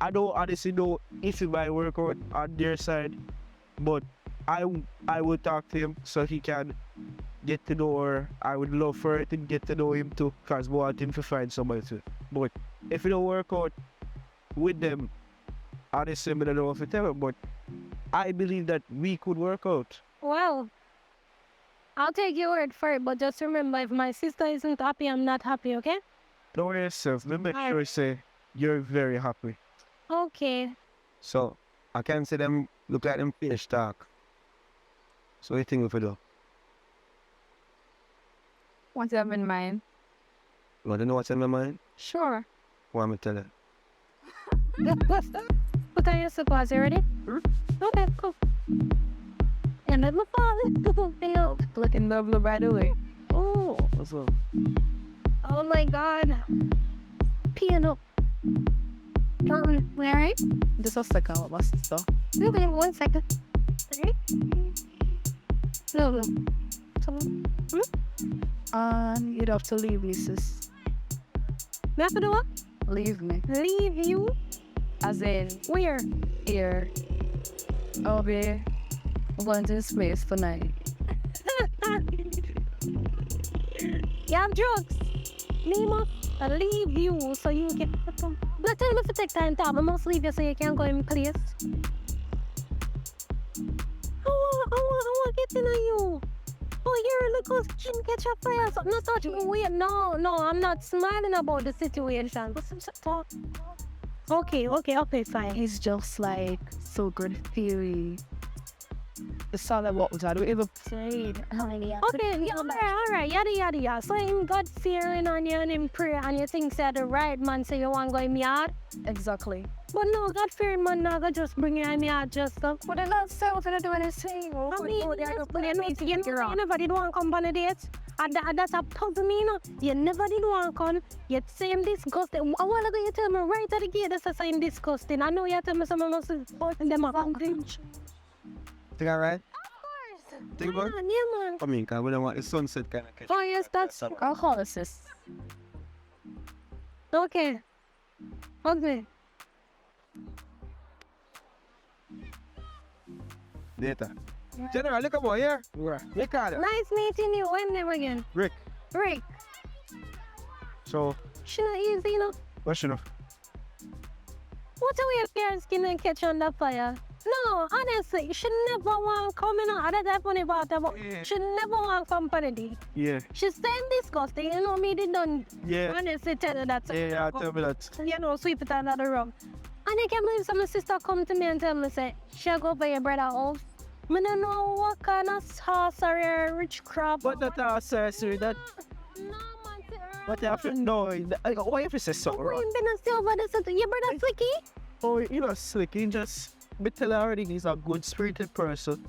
I don't honestly know if it might work out on their side, but I will talk to him so he can get to know her. I would love for her to get to know him too, because I want him to find somebody too. But if it don't work out with them, honestly, I don't know if it's ever, but I believe that we could work out. Well, I'll take your word for it, but just remember, if my sister isn't happy, I'm not happy, okay? Don't worry yourself. Let me make sure you say you're very happy. Okay. So, I can see them look like them finished talk. So, what do you think we do? What do you have in mind? You want to know what's in my mind? Sure. What am I tell you? Put on your slippers, you ready? Okay, cool. And let me fall. Looking lovely, by the way. Oh, what's up? Oh my god. Piano. We alright? Just a second with my sister. Okay, 1 second. Okay. No. And you'd have to leave me, sis. We have to do what? Leave me. Leave you? As in, Where? here. I'll be going to this place tonight. You have drugs. Nima, I leave you so you can. But tell me if it take time to. I must leave you so you can go in place. I want to get in on you. Oh, you're like a chin catch up fire. So not touch me weird. No, I'm not smiling about the situation. Okay, fine. It's just like so good feeling. It's all about what I do ever played. Okay, yeah, alright, yada. So him God fearing on you and him pray and you think say the right man say you want to go in yard. Exactly. But no, God fearing man not gonna just bring you in yard just so. But they're not self and do anything. I mean, you never did want to come on a date. And that's a puzzle me, you know. You never did want to come. You say him disgusting. A while ago you tell me right at the gate that's a sign disgusting. I know you tell me someone else is and them are hungry. Think alright? Think about? Yeah, man. I mean, cause we don't want the sunset kind of catch. Oh yes, that's Alcoholics. okay. Okay. Later. General, look about here. Look at it. Nice meeting you. When name again? Rick. Rick. So, She not easy, you know. what's enough? What are your parents gonna catch on the fire? No, honestly, she never want coming on. I don't funny about her, but she never want company. Yeah. She's saying disgusting, you know me, they done. Yeah. Honestly, tell her that. Yeah, tell me that. You know, sweep it under the rug. And I can't believe some sister come to me and tell me, say, she'll go for your brother house. I don't know what kind of sorcery or witchcraft. But that sorcery, that. No, man, see, What you have to know? Why you have to say so? why you been a silver this? Your brother Slicky? Oh, you know, slick. He just. But tell her already he's a good spirited person.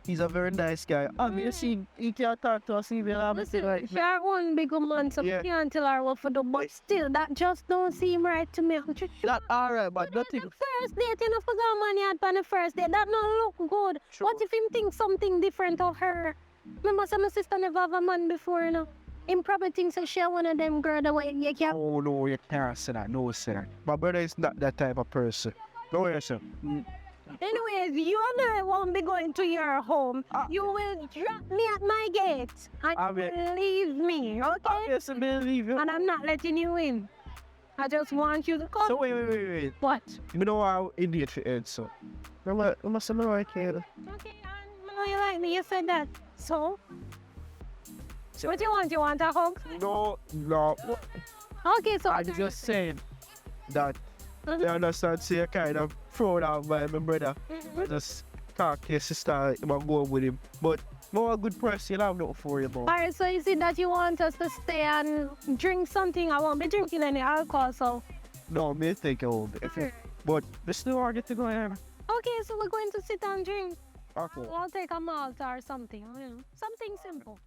He's a very nice guy. Obviously, he can't talk to us even. Obviously, Listen, right? she are one big man, so Yeah. can't tell her what for the but still, that just don't seem right to me. That alright, but nothing. First date, you know, for some man you had on the first date, that don't look good. Sure. What if him think something different of her? Remember, say my sister never have a man before, you know. Him probably thinks that she one of them girl that way you can't. Oh no, you can't say that. No, say that. My brother is not that type of person. Go ahead, sir. Anyways, you and I won't be going to your home. You will drop me at my gate and leave me, okay? Yes, I believe you. And I'm not letting you in. I just want you to come. So wait. What? You know how idiot for Ed, so. I must have right here. Okay, and I know you like me, you said that. So? What you want? You want a hug? No. Okay, so. I just saying that you understand, say, kind of thrown out by my brother. Just talk to your sister, I'm go with him. But more a good person, you have nothing for you, bro. Alright, so is it that you want us to stay and drink something? I won't be drinking any alcohol, so. No, me think you will. But we still are get to go here. Okay, so we're going to sit and drink. Okay. I'll take a malt or something, you know. Something simple.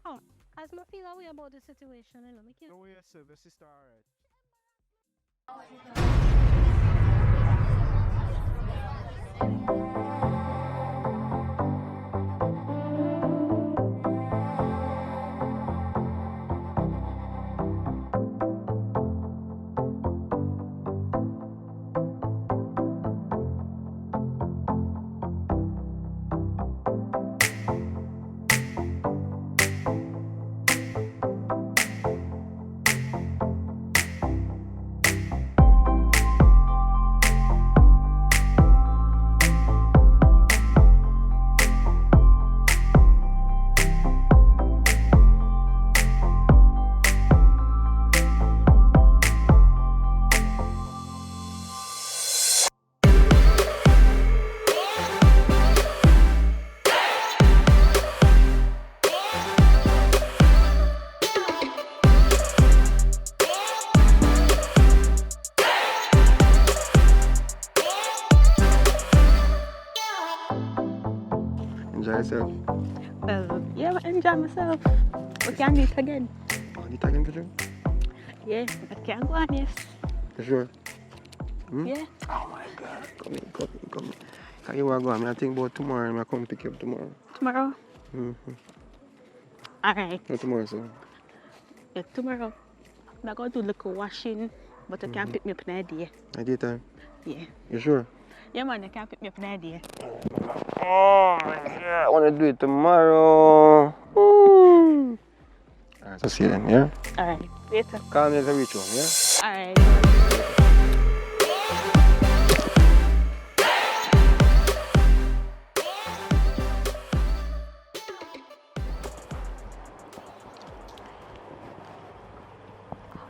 Oh, as I feel away about the situation, you know. We can't. No, yes, sir. The sister, alright. Enjoy yourself. Well, yeah, I enjoy myself. We can meet again. Oh, you talking to drink? Yeah, I can go on, yes. You sure? Yeah. Oh my God. Come in. How you want to go? I think about tomorrow and I come pick you up tomorrow. Tomorrow? Mm-hmm. Alright. No, tomorrow, sir. Yeah, tomorrow. I'm going to do little washing, but you can pick me up in a day. At daytime? Yeah. You sure? Yeah, man, you can pick me up in a day. Oh my God. I want to do it tomorrow. Alright, so see you then, yeah? Alright, later. Call me as I reach home, yeah? Alright.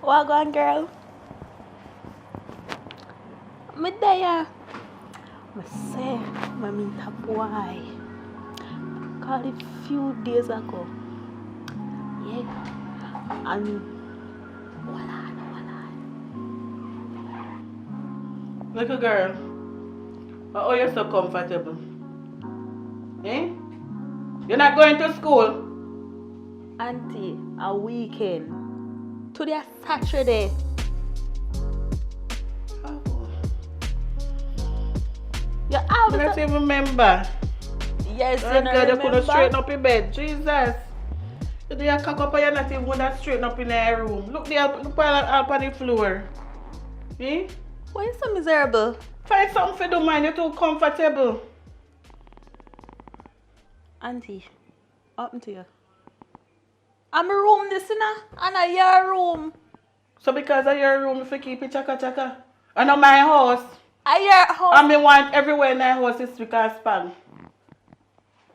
Well gone, girl. Me there. Me say, me meet a boy. Called it few days ago. Yeah. And voila. Little girl, why are you so comfortable? Eh? You're not going to school? Auntie, a weekend. Today Saturday. You I have don't to... even remember. Yes, Oh you God, you couldn't remember? straighten up your bed. Jesus. You do your cock up and you're not even going to straighten up in your room. Look there, look up on the floor. Eh? Why you so miserable? Find something for do, man. You're too comfortable. Auntie, what happened to you? I'm a room this, and a your room. So because of your room, if you keep it chaka. And on my house. A your house. And me want everywhere in my house is speak and span.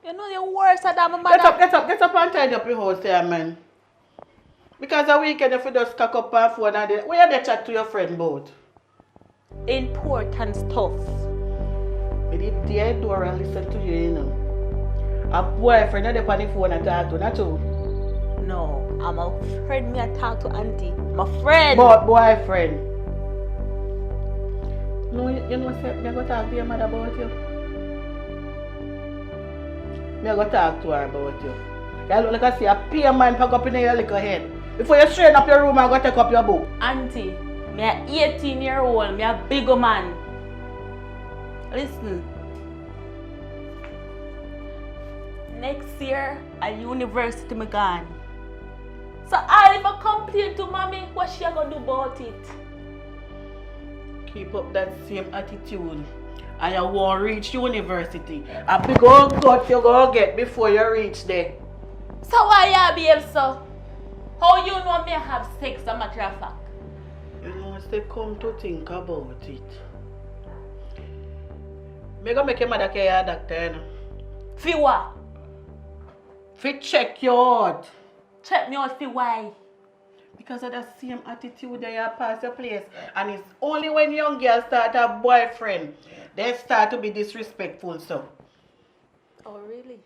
You know you're worse than my mother. Get up and tidy up your house there, man. Because a weekend if you just cock up and phone and then, where you chat to your friend about? Important stuff. Me did dear door and listen to you, you know. A boyfriend on the phone and talk to, not you. No, I'm a friend. Me I talk to auntie. My friend. But boyfriend. No, you know say me go talk to your mother about you. Me go talk to her about you. You look like I see a peer man pack up in your little head. Before you straighten up your room and go take up your book. Auntie, me a 18-year-old. Me a big man. Listen. Next year, a university me gone. So I if I complain to mommy, what she gonna do about it? Keep up that same attitude. And you won't reach university. A big old gut you gonna get before you reach there. So why you behave so? How you know me have sex, a matter of fact? You know, they come to think about it. Me gonna make your mother carry a doctor, you know. For what? Fi check your heart. Check me out for why? Because of the same attitude that you pass your place. And it's only when young girls start a boyfriend, they start to be disrespectful, so. Oh, really?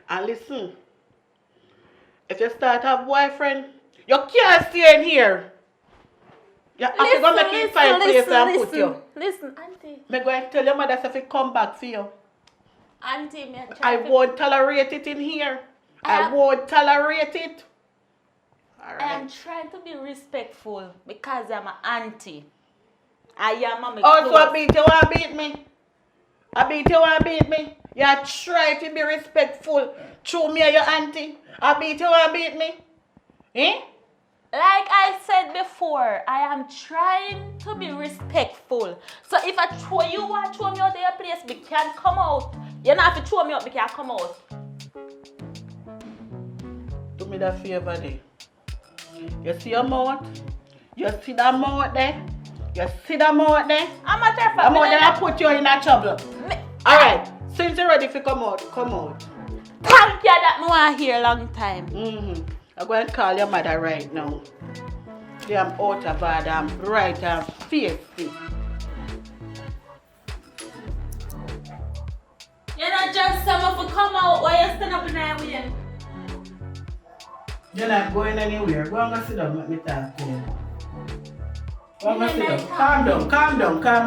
And listen, if you start a boyfriend, you can't stay in here. You have to go make it find place and put you. Listen, auntie. I'm going to tell your mother if it come back for you. Auntie, me I won't tolerate it in here. I won't tolerate it. All right. I am trying to be respectful because I'm an auntie. I am a Oh, so I beat you and beat me? I beat you and beat me? You try to be respectful through me and your auntie? I beat you and beat me? Eh? Like I said before, I am trying to be respectful. So if I throw you and throw me out of your place, we can't come out. You don't have to throw me out, we can't come out. Do me that favor there. You see your mouth? You see that mouth there? You see that mouth there? I'm a terrified. I'm gonna put you in a trouble. Alright, since you're ready to come out, come out. Thank you that I want to hear a long time. I'm going to call your mother right now. I'm out of order, I'm bright and feisty. You're not just someone to come out while you stand up in there with him. You're not going anywhere. Go and sit down, let me talk to you. Go and sit down. Calm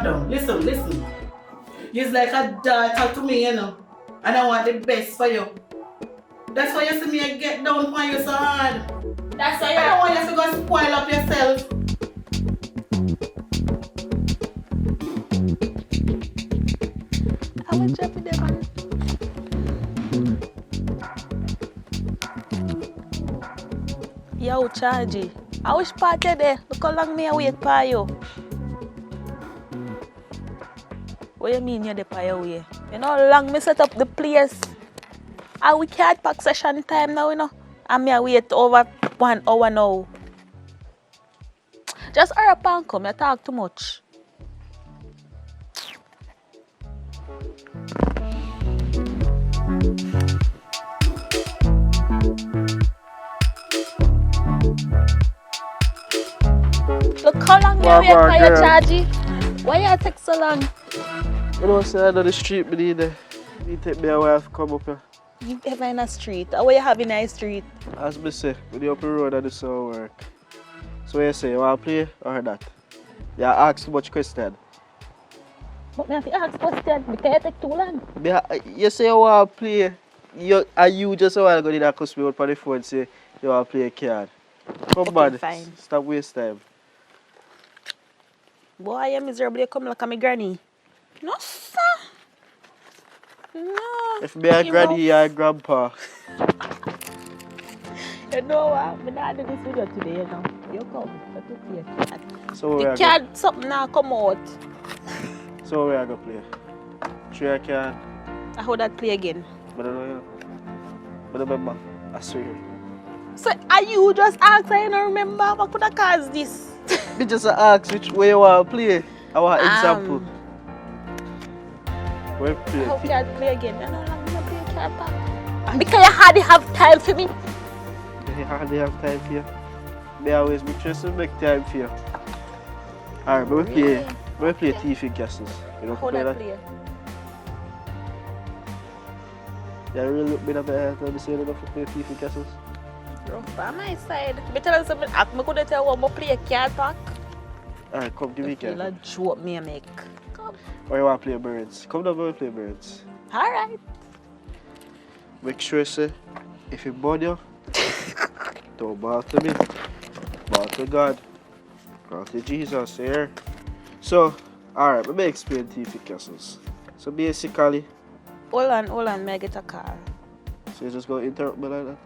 down. Listen. You're like a daughter to me, you know. And I want the best for you. That's why you see me get down on you so hard. That's why I don't want you to go spoil up yourself. I will jump in there, man. Yo, Chargy. I wish party there. Look how long me wait for you. What you mean you're there for your way? You know how long me set up the place? And we can't pack session time now, you know. And me wait over 1 hour now. Just hurry up and come. You talk too much. Look how long you wait for your Chargy. Why you take so long? You know, say I know the street, but need take me a while to come up here. You ever in a street? Or what you have in a street? As me say, when you up the road, I do some work. So what you say, you want to play or that? You ask too much question. But me have to ask question because you take too long. You say you want to play, you just a while ago did that cuss me out on the phone and say you want to play a card. Come Okay, on, fine. stop waste time. Boy, I am miserable. You come like my granny. No, sir. No. If me a granny, you a grandpa. You know what? I'm not doing this video today, you know. You come. Let me play a card. So The card, something now come out. So where I go play? Three I can. I hold that play again. But I don't know. But I remember. I swear. So, are you just ask? I don't remember. What could I cause this? Me just ask which way you want to play. I want example. Where play? I hope you had play again. I don't know play card back. Because you hardly have time for me. You hardly have time for you. They always be trying to make time for you. Alright, but we play TV castles. You know, How play that that? play? You really look me up at the same enough to play TV castles? Rough by my side. Me tell you something. I could tell you what play a card back. Alright, come give me a You'll card. joke me and make. Come. Or you want to play birds? Come down and play birds. Alright. Make sure, say, if you burn you, don't bow to me. Bow to God. Bow to Jesus here. So, alright, let me explain TV castles. So basically, Hold on, may I get a call? so you just go interrupt me like that.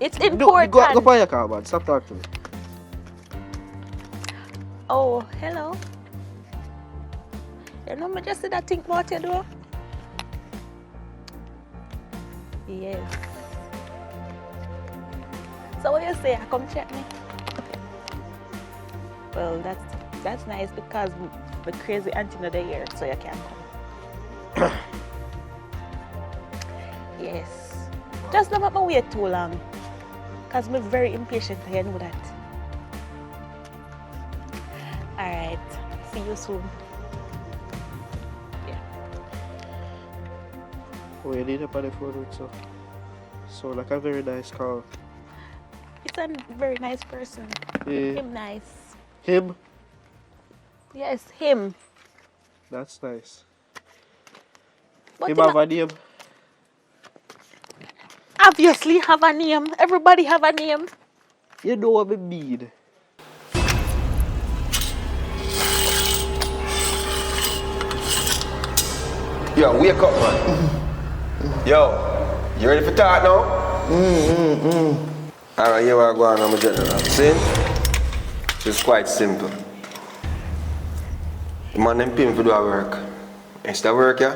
It's Go important. on your call, man. Stop talking to me. Oh, hello. You know me just did that think about you do? Yes. So what you say? Come check me. Well, that's nice because the crazy auntie not there, so you can't come. Yes. Just don't make me wait too long. Because I'm very impatient, I know that. Alright. See you soon. Yeah. Oh, you need up on the phone with so. So like a very nice call. It's a very nice person. Yeah. Him nice. Him? Yes, him. That's nice. But Him you have know, a name? obviously have a name. Everybody have a name. You know what I mean. Yo, wake up, man. Yo, you ready for talk now? Alright, here I go on, I'm a general. See? It's quite simple. The man them pay me to do a work. Instead of work, yeah,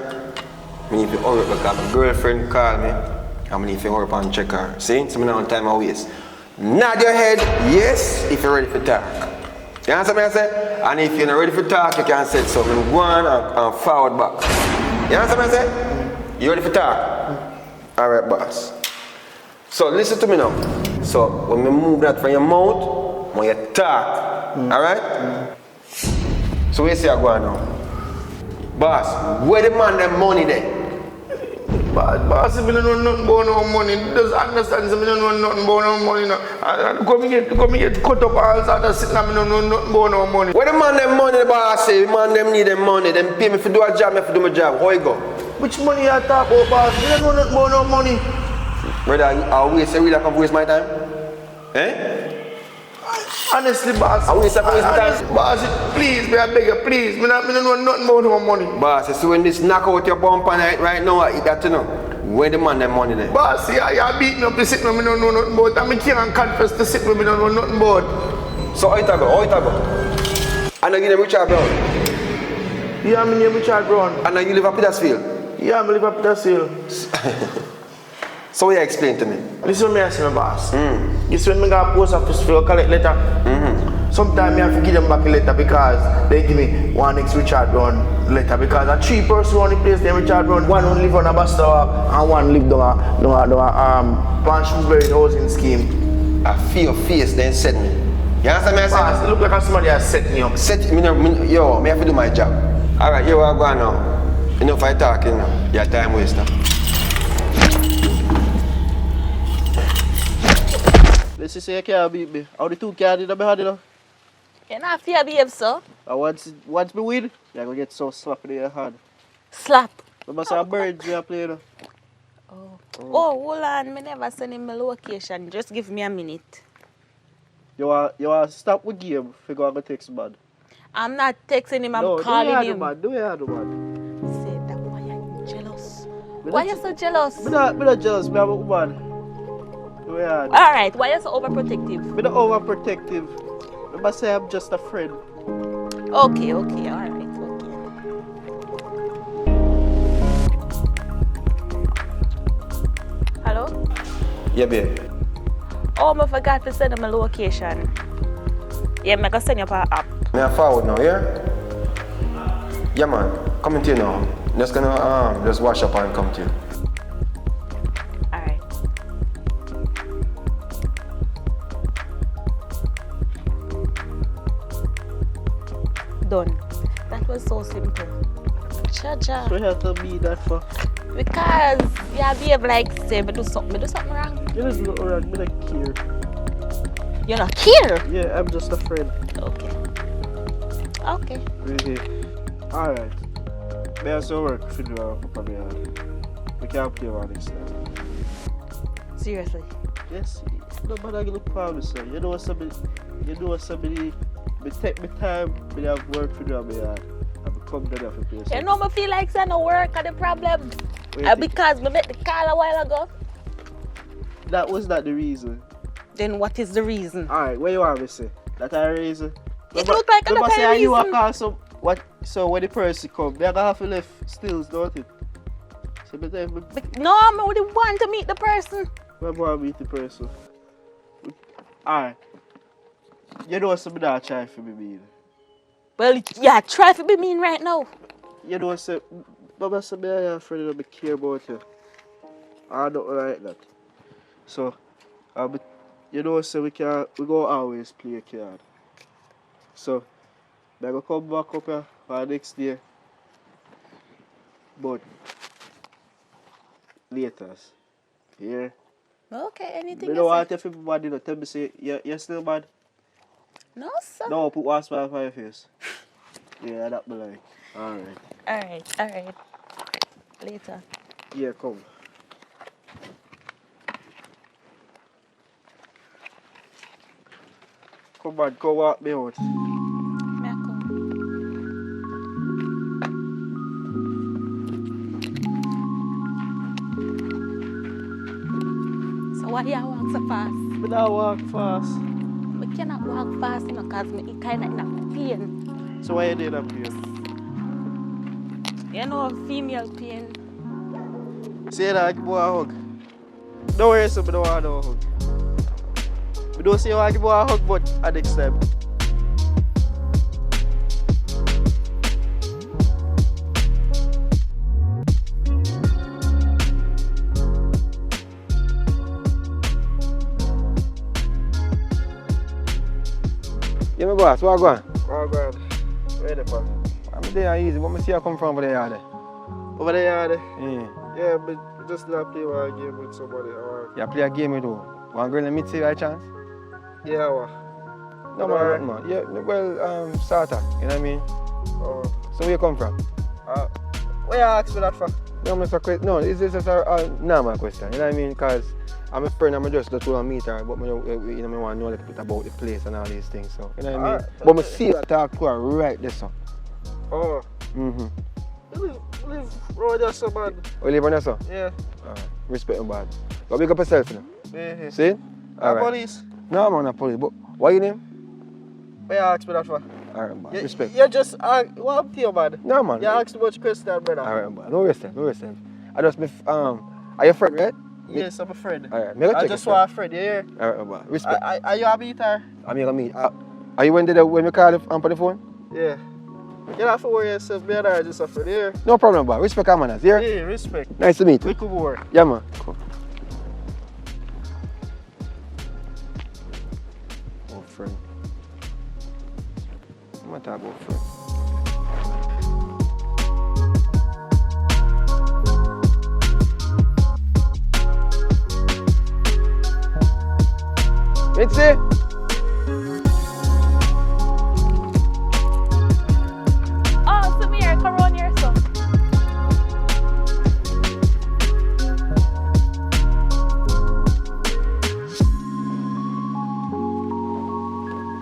I need to hurry up because my girlfriend called me. I need to hurry up and check her. See? So I don't have time to waste. Nod your head, yes, if you're ready for talk. You understand what I say? And if you're not ready for talk, you can say something. Go on and forward back. You understand what I say? You ready for talk? Alright, boss. So listen to me now. So when we move that from your mouth, when you talk, alright? So where you say I go on now? Boss, where the man them money there? Boss, if you don't know nothing about no money, just understand, if you don't know nothing about no money, no. Come get cut up all sorts of shit, and I don't know nothing about no money. Where the man them money, the boss say, the man them need them money, them pay me for do a job, me for do my job. How you go? Which money you talk about, boss? You don't know nothing about no money. Brother, I waste, really come waste my time? Eh? Honestly, boss. I waste my time? Honestly, boss, please, me I beg you, please. Me don't know nothing about no money. Boss, you see when this knock out your bumper right now, I got to know. Where the man them money there? Boss, you beat me up to sit me don't know nothing about. And me can't confess to sit me don't know nothing about. So how it go? How it go? And you name Richard Brown? Yeah, my name Richard Brown. And you live at Petersfield? Yeah, I live at Petersfield. So what you explain to me? Listen to me, I say, my boss. You see when I go to post office for collect letter, sometimes I have to give them back a letter because they give me one ex Richard Brown letter because a 3 person on the place named Richard Brown. One who live on a bus stop and one live down a Pan Shrewsbury housing scheme. I feel your face then send me. You understand me? I Boss, say? it look like somebody has set me up. Yo, me have to do my job. Alright, you are going now. Enough I talk, you know. Your time waster. Let's say you can't beat me. How the two can't do behind you know? You not fear behave, sir. And once me win, you're gonna get so slapped in your hand. Slap. Remember some birds we are playing now? Oh, hold on. Me never send him my location. Just give me a minute. You want to stop with game if you go and text man. I'm not texting him, I'm No, calling him. Do you have the man? Say that why you jealous? Why you so jealous? Me not jealous, me have a woman. Do you have? Alright, why you so overprotective? Me not overprotective. Remember say I'm just a friend. Okay, alright, okay. Hello? Yeah, babe. Oh, I forgot to send him a location. Yeah, I'm gonna send you an app. Me a forward now, yeah? Yeah, man. Coming to you now. Just gonna just wash up and come to you. Alright. Done. That was so simple. Cha-cha. So you have to be that for. Because you behave like say me do something wrong. You don't do nothing wrong, me not care. You not care? Yeah, I'm just a friend. Okay. Really. Alright. Me have some work to do up on the yard. We can't play one next time. Seriously? Yes, nobody look for me, sir. You know somebody, me take my time, me have work to do on my yard. I become better for place. You know me feel like saying no work are the problem. Because me met the call a while ago. That was not the reason. Then what is the reason? Alright, what you want me to say? That a reason? It look like another say you reason. call some what so when the person come, they have to left stills, don't it? So me tell me No, I would want to meet the person. when I meet the person. Alright. You know something that try for me mean. Well, yeah, try to be mean right now. You know say Mama said me I have a friend that me care about you. I don't like that. So you know say we go always play a card. So I go come back up here for the next day. But later. Yeah. Okay, anything You you know say. what if everybody don't tell me say you're still mad? No, sir. No, put one smile on your face. Yeah, that be like. Alright. Later. Yeah, come. Come on, go walk me out. May I come? So why you walk so fast? But I walk fast. We cannot walk fast because me kind of in a pain. So why you did up here? You know, female pain. Say that, I give you a hug. Don't worry, so I don't want no hug. We don't say I give you a hug, but at next time. Yeah, my boss, what going? Oh, God. Where the fuck? I'm there easy, but I see you come from over there. Over there, Yeah. yeah, but just not play one game with somebody. You play a game with who? One girl in the mid by chance? Yeah, what? No, man. Yeah, well, starter, you know what I mean? Oh. So where you come from? Where you ask me that for? No, it's just a normal question, you know what I mean? Because I'm a friend, I'm just want to meet her, but I want to know a little bit about the place and all these things, so, you know what I mean? But I see her talk to her right there, so. Oh. Mm-hmm. You live round there, so man. Oh, you live on there, so? Yeah. Respect me, bad. But big up yourself, you know? Yeah. See? All right. Police? No, I'm not police, but what your name? Where you ask me that for? Alright, man. Respect. You just what up to you, man? No, man. You ask too much question, brother. Alright, man. No yourself. I just, are you a friend, right? Yes, I'm a friend. Alright, I just want a friend, you hear? Alright, man. Respect. Are you a meter? I'm here to meet. Are you when we call on the phone? Yeah. You don't have to worry yourself, me and I are just a friend, here. No problem, man. Respect our manners, here? Yeah, respect. Nice to meet you. We could work. Yeah, man. Cool. Oh, friend. I'm gonna talk about friend. Mitzi! Oh, Samir, come on here, son.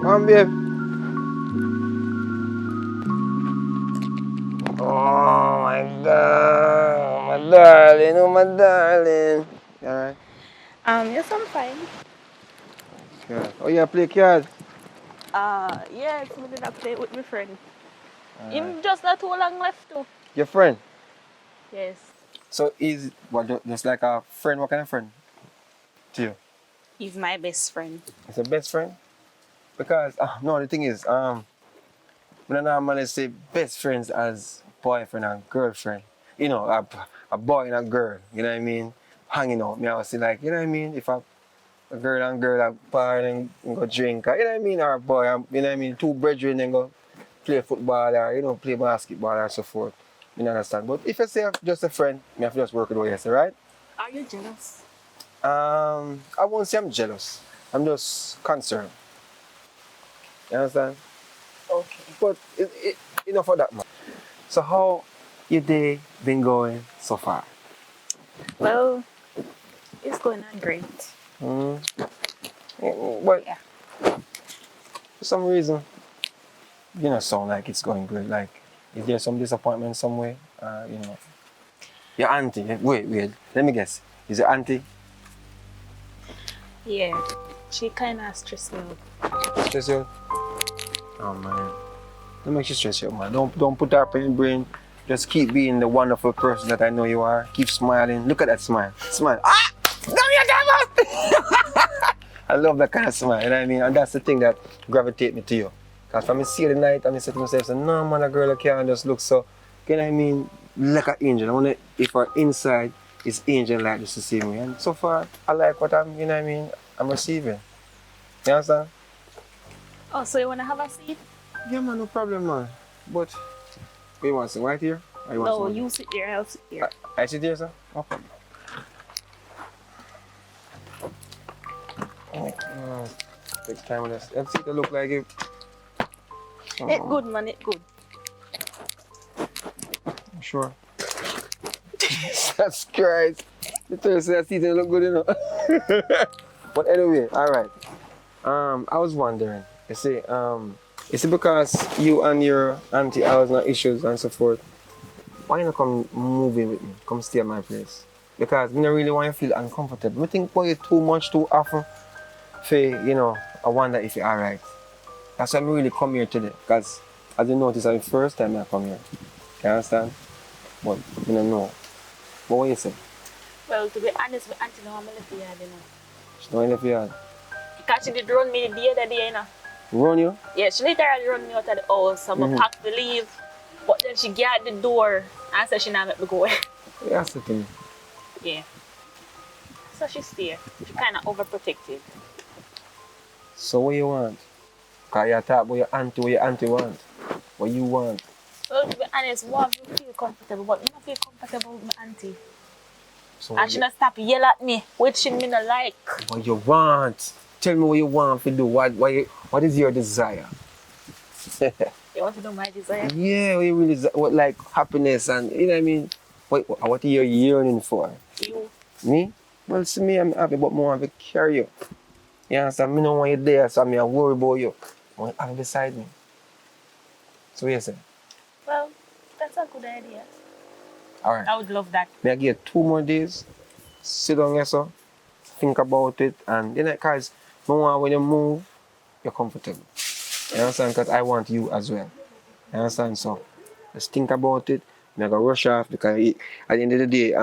Come on, babe. Oh my God, my darling, oh my darling. You alright? Yes, I'm fine. Yeah. Oh, you play card? Yes, we did a play with my friend. Him just not too long left too. Your friend? Yes. So is what just like a friend? What kind of friend? To you? He's my best friend. It's a best friend? Because no, the thing is, we don't normally say best friends as boyfriend and girlfriend. You know, a boy and a girl. You know what I mean? Hanging out. Me I was say like, you know what I mean? If a girl and girl are bar and go drink, you know what I mean? Or a boy, you know what I mean? Two brethren and go play football or, you know, play basketball or so forth. You understand? But if you say just a friend, me have to just work with you, right? Are you jealous? I won't say I'm jealous. I'm just concerned. You understand? Okay. But enough of that, man. So how your day been going so far? Well, it's going on great. But Yeah. for some reason, you know, sound like it's going great. Like, is there some disappointment somewhere? You know, your auntie. Wait. Let me guess. Is your auntie? Yeah. She kind of stressed me out. Stress you? Oh man, don't make you stress you, man. Don't put that up in your brain. Just keep being the wonderful person that I know you are. Keep smiling. Look at that smile. Smile. Ah! No, you devil! I love that kind of smile. You know what I mean? And that's the thing that gravitate me to you. Cause when I see you the night, I say to myself, no man, a girl can't just look so. You know what I mean? Like an angel. I wonder if her inside is angel like this to see me. And so far, I like what I'm. You know what I mean? I'm receiving. You understand? Oh, so you wanna have a seat? Yeah, man, no problem, man. But, you want to sit right here? Or you want No, to you sit there, I'll sit there. I sit here, sir? No problem. Take time with this. Let's see if it look like it. It's good, man, it's good. Sure. Jesus Christ. The Thursday season look good, you know. But anyway, alright. I was wondering, you see, is it because you and your auntie always have issues and so forth? Why you not come move in with me? Come stay at my place? Because I don't really want you to feel uncomfortable. I think about you too much, too often. For, you know, I wonder if you're alright. That's why I really come here today. Because as you notice, it's the first time I come here. You understand? But you don't know. But what you say? Well, to be honest, my auntie know I'm left here, you know. She don't left yard. Because she did run me the other day, you know. Run you? Yeah, she literally run me out of the house. So I packed to leave. But then she got the door and said she not let me go. Yeah, that's the thing. Yeah. So she's there. She kind of overprotective. So what you want? Because you talk about what your auntie want. What you want? Well, to be honest, what I feel comfortable, but I don't feel comfortable with my auntie. So And she not stop yell at me, which she me not like. what you want? Tell me what you want to do. What is your desire? You want to know my desire? Yeah, what you really what like happiness and you know what I mean? What are you yearning for? You. Me? Well, see me, I'm happy, but more I want to carry you. You understand? I don't want you there, so I'm worry about you. I want you have beside me. So what you say? Well, that's a good idea. Alright. I would love that. May I give you 2 more days? Sit down here, so think about it, and you know, because when you move, you're comfortable. You understand? Because I want you as well. You understand? So just think about it. I'm gonna rush off because at the end of the day,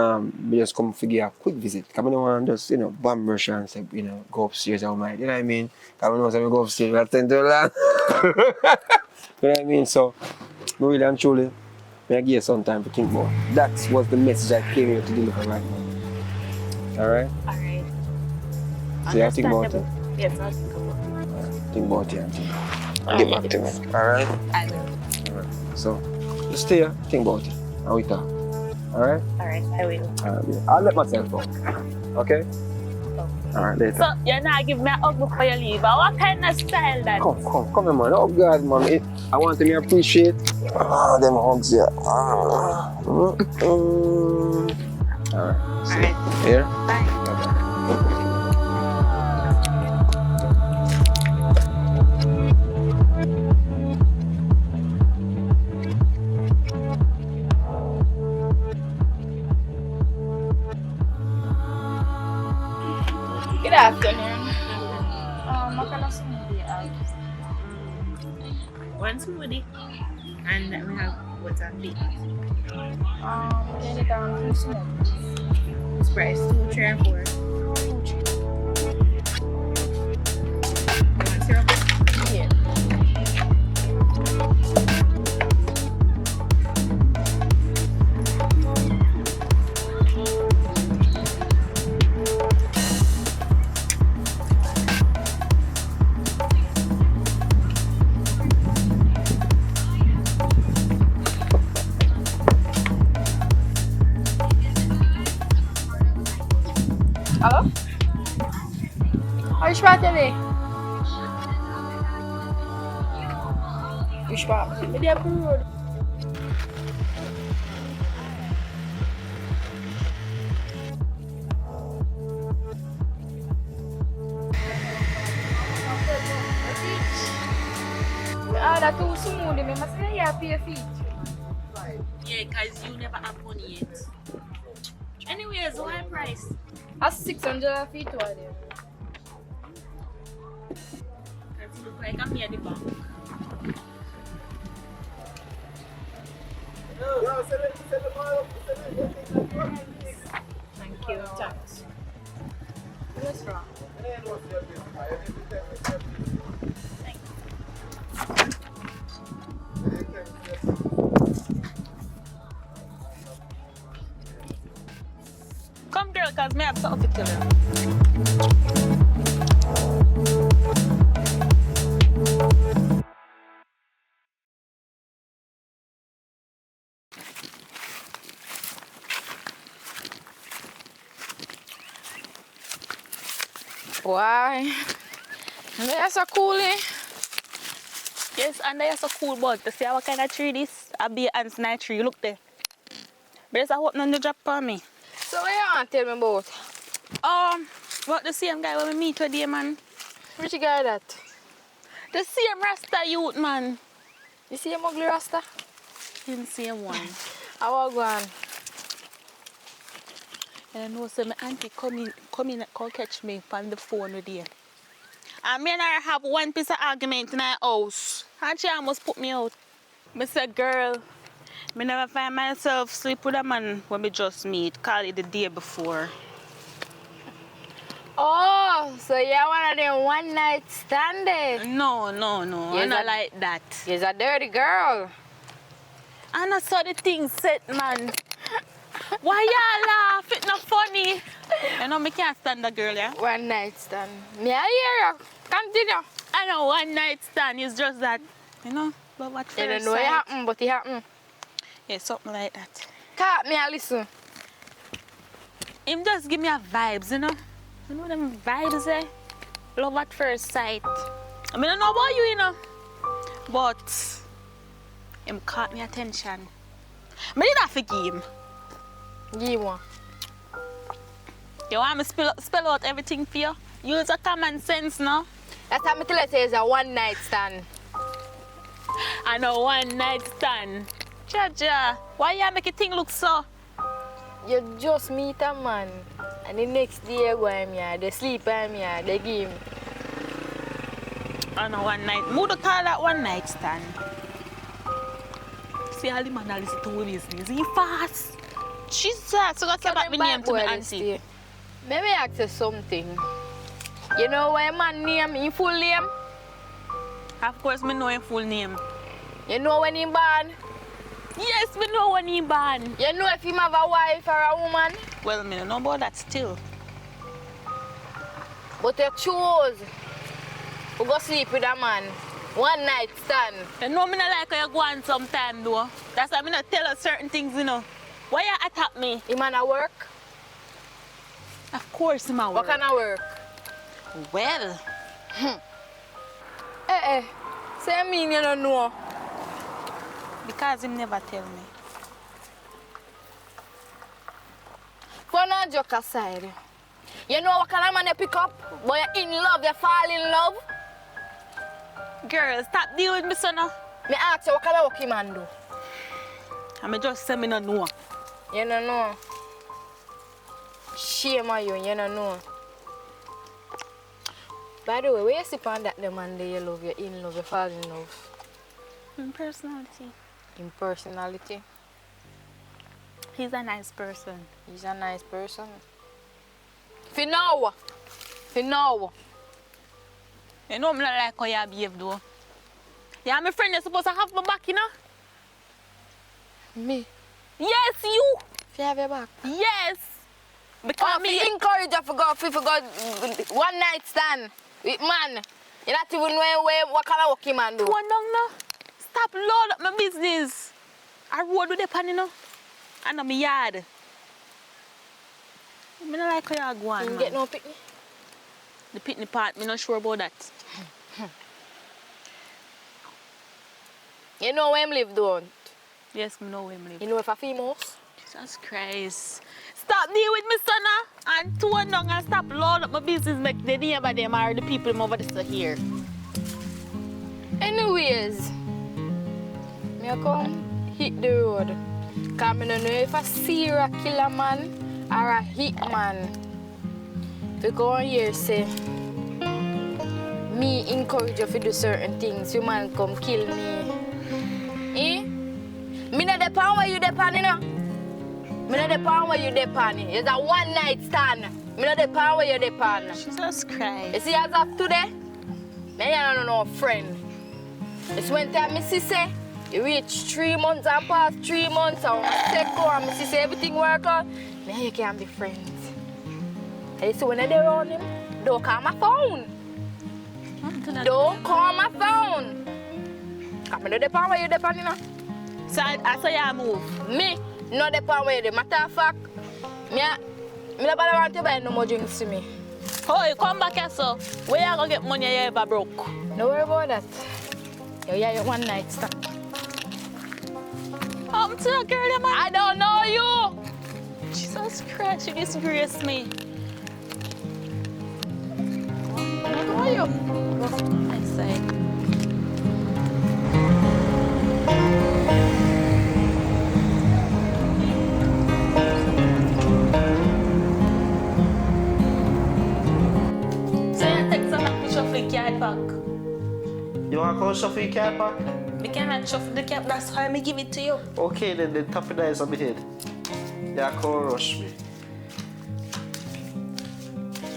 we just come figure a quick visit. Because I don't want to just, bomb rush and say, go upstairs all night. You know what I mean? Because I know when we go upstairs, we attend to land. You know what I mean? So, really and truly, I give you some time to think more. That was the message I came here to deliver right now. Alright? Alright. So you have to think about it? Yes, I'll think about it. Think about it. I'll get back to you. Alright? I will. Alright. So, just stay here, think about it. And we talk. Alright? Alright, I will. Alright, yeah. I'll let myself go. Okay? Alright, later. So, you're not giving me a hug before you leave. But what kind of style that? Come here, man. Oh, God, man. I want to appreciate them hugs, yeah. Alright. Alright. Here? Bye. Good afternoon. What kind of smoothie have? One smoothie. And then we have what's on the Get it down to smoothies. It's price 2, 3, and 4. 2, 3. You want syrup? Yeah. Halo? Which part tadi? Which part? Dia perlu. Ada tu semua dia memang saya pay fee. Yeah, because you never have money yet. Anyways, why price? As 600 feet to there. Because you look like I'm here at the bank. Thank you. Thanks. What's wrong? Come girl, cause me have something to tell you. Why? That's so cool, eh? Yes, and there's a cool bud. To see what kind of tree this? A be ants night tree. Look there. But I hope none of drop on me. So what you want to tell me about? About the same guy when we meet today, man. Which guy that? The same Rasta youth, man. The same ugly Rasta? The same one. I will go on. And I know so my auntie come catch me on the phone with you. And me and her have one piece of argument in our house. And she almost put me out. I said, girl, I never find myself sleep with a man when we just meet. Call it the day before. Oh, so you're one of them one night standers? No. I'm not like that. You're a dirty girl. And I saw the thing set, man. Why y'all laugh? It's not funny. You know, me can't stand a girl, yeah? One night stand. Me, I hear you. Continue. I know one night stand is just that, you know, but what first You don't know sight. it happened, but it happened. Yeah, something like that. Cut me and listen. Him just give me a vibes, you know? You know them vibes, eh? Love at first sight. I mean, I don't know about you, you know? But him caught me attention. I did not forgive him. Give one. You want me to spell out everything for you? Use a common sense, no? That's how me tell you it's a one night stand. I know one night stand. Jaja, why you make it thing look so? You just meet a man and the next day you go him here, they sleep him here, they give him. I know one night. Who do call that one night stand? See all the man that listen to him business. He fast. Jesus, so that's about my name to my auntie. Maybe ask you something. You know what man name, his full name? Of course, me know his full name. You know when he born? Yes, we know when he born. You know if he have a wife or a woman? Well, me don't know about that still. But you chose to go sleep with a man. One night stand. You know me not like how you go on sometime though. That's why I not tell us certain things, you know. Why you attack me? Him man a work? Of course him a work. What kind of work? Well. Say I mean you don't know. Because him never tell me. For no joke aside. You know what kind of man you pick up? But you're in love, you fall in love. Girl, stop dealing with me, son. Me ask you what kind of work him man do? I just say me no know. You don't know. Shame on you, you don't know. By the way, where you see on that the man that you love, you're in love, you fall in love? In personality. In personality? He's a nice person. He's a nice person. For now. For now. You know me not like how you behave though. Yeah, my friend, you're supposed to have my back, you know? Me? Yes, you! If you have your back? Yes! Because me encourage you to go one night stand with man. You not even know what kind of work you man do. Go on down now. Stop load up my business. I road with the pan, you know? And my yard. I don't like how you go on, You man. get no picnic? The picnic part, I'm not sure about that. You know where him live, don't? Yes, I know where I live. You know if a female? Jesus Christ. Stop dealing with me, son, and tone down and stop load up my business, make the neighbor them or the people over there here. Anyways, me come hit the road. Because I don't know if a serial killer man or a hit man. If you go on here say, me encourage you to do certain things, you man come kill me. Eh? Me not depend where you depend, you know? Me not depend where you depend. It's a one night stand. Me not depend where you depend. Jesus Christ. You see, as of today, me don't know no friend. It's when time me see say, you reach 3 months and past 3 months or second and me see say everything work out, then you can be friends. And you see when they're around him, don't call my phone. Don't call my phone. Because me not depend where you depend, you know? So I saw you move. Me, not depend where you. Matter of fact, me don't want to buy no more drinks to me. Oh, you come back here, so where you going to get money you ever broke? Don't worry about that. Yeah, you one night stand. I'm to a girl, man. I don't know you. Jesus Christ, you disgrace me. I don't know you. Go from my side. So you take some back to shuffle the card back. You want to go shuffle your car back? We cannot shuffle the cap, that's why I give it to you. Okay, then the top of that is on my head. Yeah, come rush me.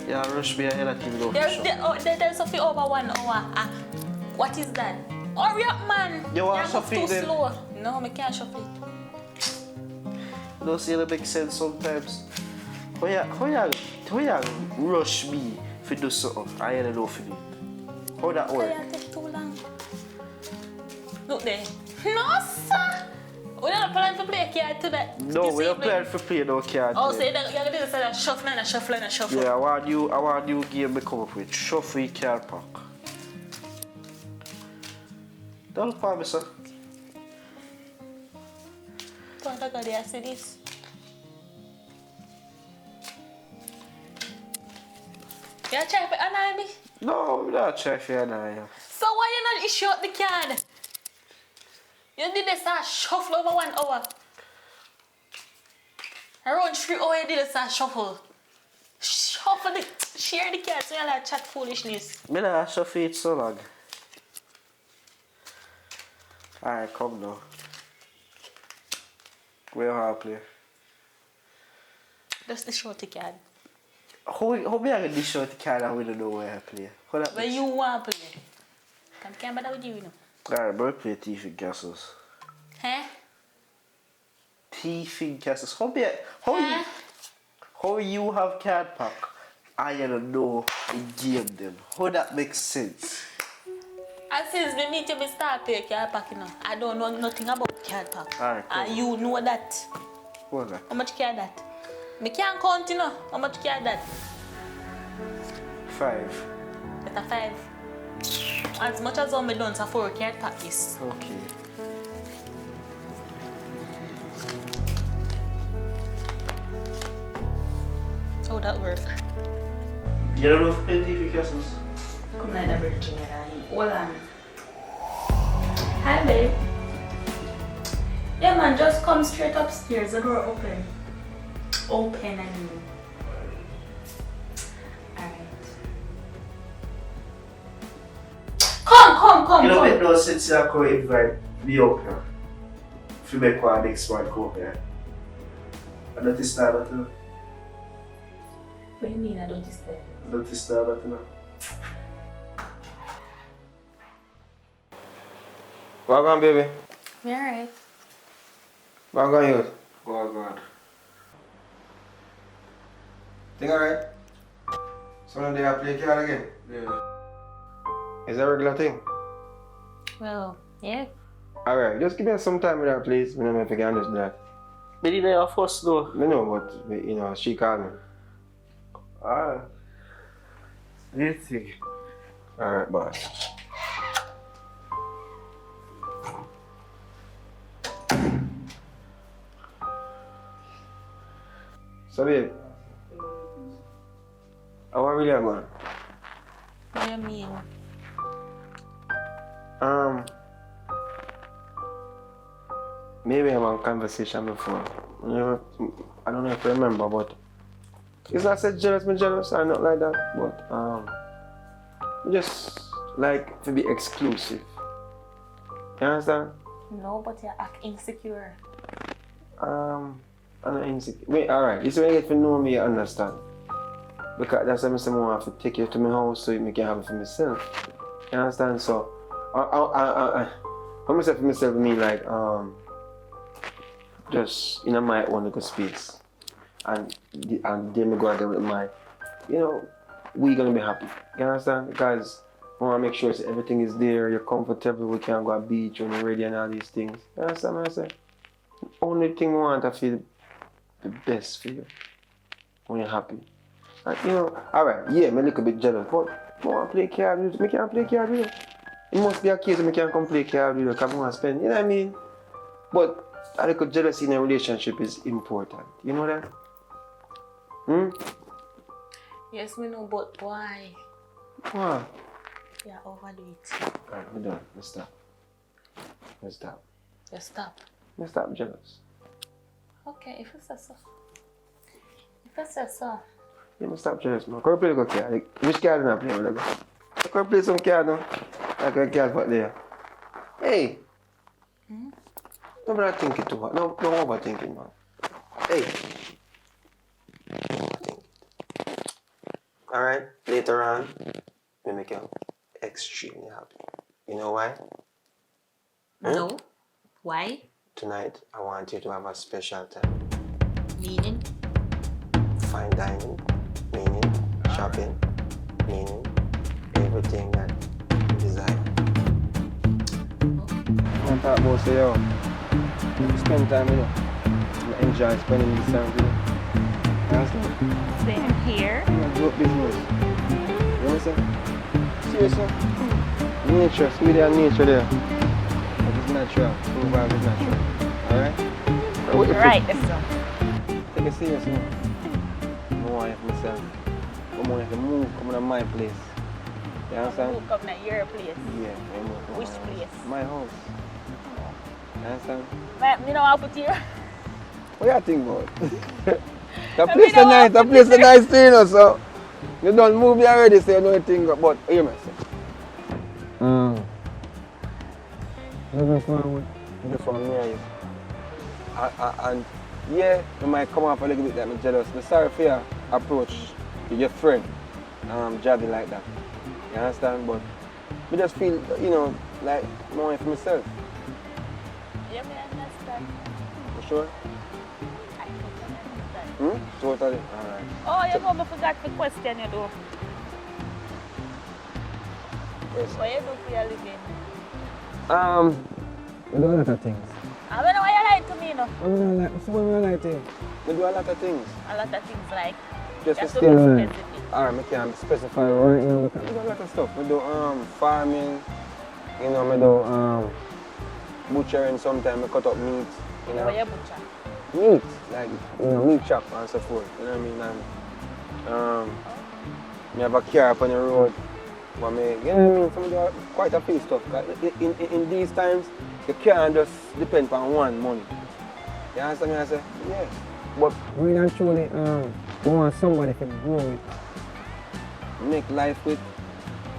Yeah, rush me ahead of you though. There's something over 1 hour. What is that? Hurry up, man. You want You're shuffle too it then? slow. No, I can't shuffle it. You don't see it make sense sometimes. How you rush me if you do something? I don't know for me. How that work? It take too long. Look there. No, sir. We're not planning to play a card today. No, we're not planning to play no card. Oh, so you're going to do this shuffle and shuffle and shuffle. Yeah, I want new game to come up with. Shuffle your card pack. Don't look for me, sir. Don't look at the see this. You try to annoy me? No, I'm not trying to annoy you. So why you not issue out the card? You did this shuffle over 1 hour. Around 3 hours you did this shuffle. Shuffle the, share the card so you like chat foolishness. Me not shuffle it so long. Alright, come now. Where you want to play? That's the shorty card. How me I get this short card and we don't know where I play? Where you want to play? I can't bother with you, you know. Alright, but play Thief in Castles. Huh? Thief in Castles. How you have card pack? I don't know the game then. How that makes sense? I And since we meet you, we start pay car park, you know. I don't know nothing about car park. Alright, And you know that. What that? How much car that? Me can't count, you know. How much car that? 5. Better 5. As much as all me done, so 4 car park this. Okay. How that work? You don't know plenty for castles? Come like that, Virginia. Hold on. Hi, babe. Yeah, man, just come straight upstairs. The door open. Open, I mean. Alright. Come. You know, make no sense to go invite me up here. If you make one next one come up here. I don't start that, you know. What do you mean I don't stay? I don't start that, you know. Walk on, baby. Me alright. Walk on, youth. Go on. Think alright? So they are play card again? Yeah. Is that a regular thing? Well, yeah. Alright, just give me some time with her, please. I don't know if you can understand that. But you know, first though. I know, but you know, she called me. Ah. You think? Alright, boss. So babe, how are we really going? What do you mean? Maybe I had a conversation before. I don't know if you remember, but it's not said jealous, me jealous or not like that. But I just like to be exclusive. You understand? No, but you act insecure. I'm not insecure. Wait, alright. This is when you get to know me, you understand. Because that's why I want to take you to my house so you can have it for myself. You understand? So, I myself for myself, I mean like, just in my own little space. And then I go out there with my, you know, we gonna be happy. You understand? Because I want to make sure so everything is there, you're comfortable, we can go to the beach when you're ready and all these things. You understand what I say? Only thing I want to feel the best for you when you're happy. And, you know, alright, yeah, I'm a little bit jealous, but I want to play card with you. I can't play card with you. It must be a case that I can't come play card with you because I want to spend, you know what I mean? But a little jealousy in a relationship is important. You know that? Yes, we know, but why? Why? Yeah, overdo it. Alright, we're done. Let's stop. Just stop. Let's stop jealous. Okay, if you say so. Yeah, let's stop jealous, man. Come play a card. Like, which card do I play? Like, come play some card now. Like a card back there. Hey! Don't bother thinking too hard. No overthinking, man. Hey! Alright, later on, we make you extremely happy. You know why? No. Why? Tonight, I want you to have a special time. Meaning? Fine dining, meaning shopping, meaning everything that you desire. I'm talking about say, yo, you spend time with you. Enjoy spending this time with you. You understand? Same here. Do business. You understand? Seriously? Nature, see there nature there. That is natural. True vibe is natural. Alright? Right, that's so. Take it serious, man. I want it for myself. I want to move, come to my place. You understand? Who come to your place? Yeah, I move. Which place? My house. You understand? You know, I'll put you. What you think about? The place is nice, the place is nice to you know, so you don't move there already, so you know anything about, hear me say. Looking forward. Looking for me. And yeah, you might come off a little bit that I'm jealous. I'm sorry for your approach to your friend, Jabby like that. You understand? But I just feel, you know, like more for myself. Yeah, me understand. You sure? I totally understand. Totally? Alright. Oh, you know, I forgot the question you do. Yes. What you do for your living? We do a lot of things. I don't know why you lie to me, no? What like to you? We do a lot of things. A lot of things like. Just you to have stay be alive. specific. Alright, I can't specify right now because we do a lot of stuff. We do farming, you know, we do butchering sometimes, we cut up meat, you know. What you butcher? Meat, like, you know, meat chop and so forth, you know what I mean? And I have a car up on the road. But me, you know what I mean? So we do quite a few stuff. In these times, you can't just depend on one money. You understand me? I say, yeah. But really and truly, we want somebody to grow with, make life with,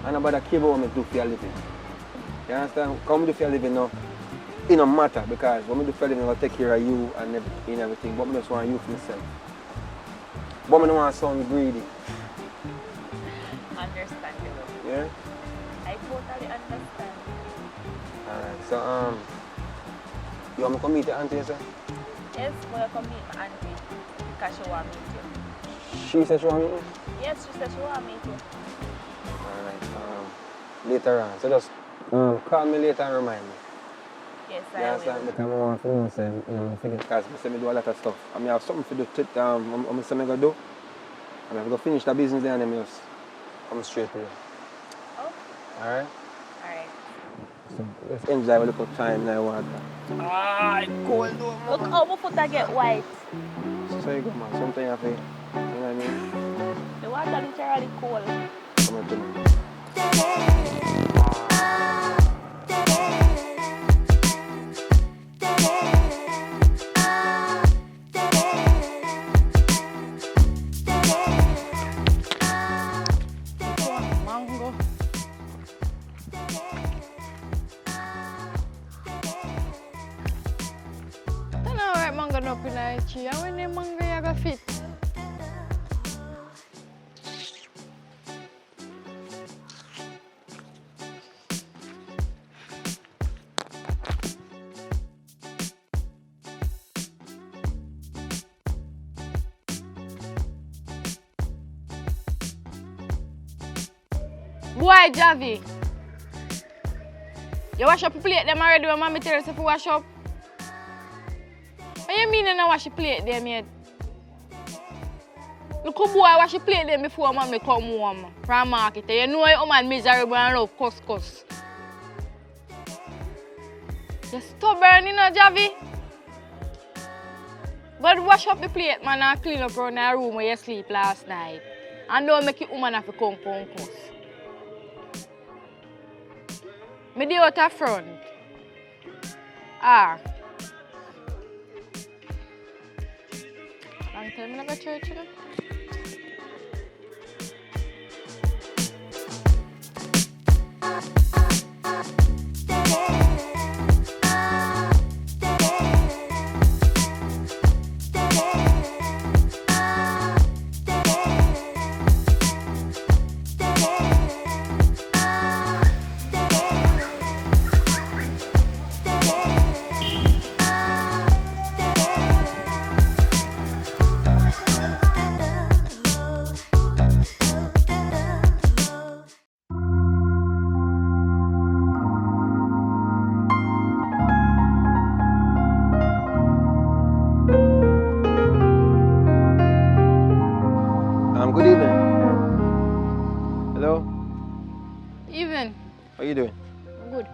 and nobody care about what we do for a living. You understand? Come we do for a living now, it don't matter because when we do for a living, I take care of you and everything, but I just want you for myself. But I don't want to sound greedy. Understandable. Yeah? I totally understand. Alright, so you want me to come meet your auntie, sir? Yes, we'll come meet my auntie because she want me to. She said she want me to? Yes, she said she want me to. Alright, later on. So just call me later and remind me. Yes, You I understand? will. Because I want to know, say, you know, because I do a lot of stuff. I have something to do. I'm going to do. I'm going to finish the business there and then just come straight to you. Oh. Alright? Alright. So let's enjoy a little time now. Water. Ah, it's cold though. Look how my foot get white. So you go, man. Sometimes you have to, you know what I mean? The water literally cold. Come on to me. Mango. I don't know where mango no pin a tree. How many mango you go fit? Boy, Javi. You wash up your plate them already when mommy tell you to wash up? What you mean you not wash your plate them yet? Look how boy wash your plate them before mommy come home from market. You know your man miserable and love cuss. You stubborn, you know, Javi? But wash up the plate, man, and clean up around the room where you sleep last night. And don't make your woman have to come cuss. Me dey out front. Ah. Long time I go to church, you know? Good evening. Hello? Even. How you doing? Good.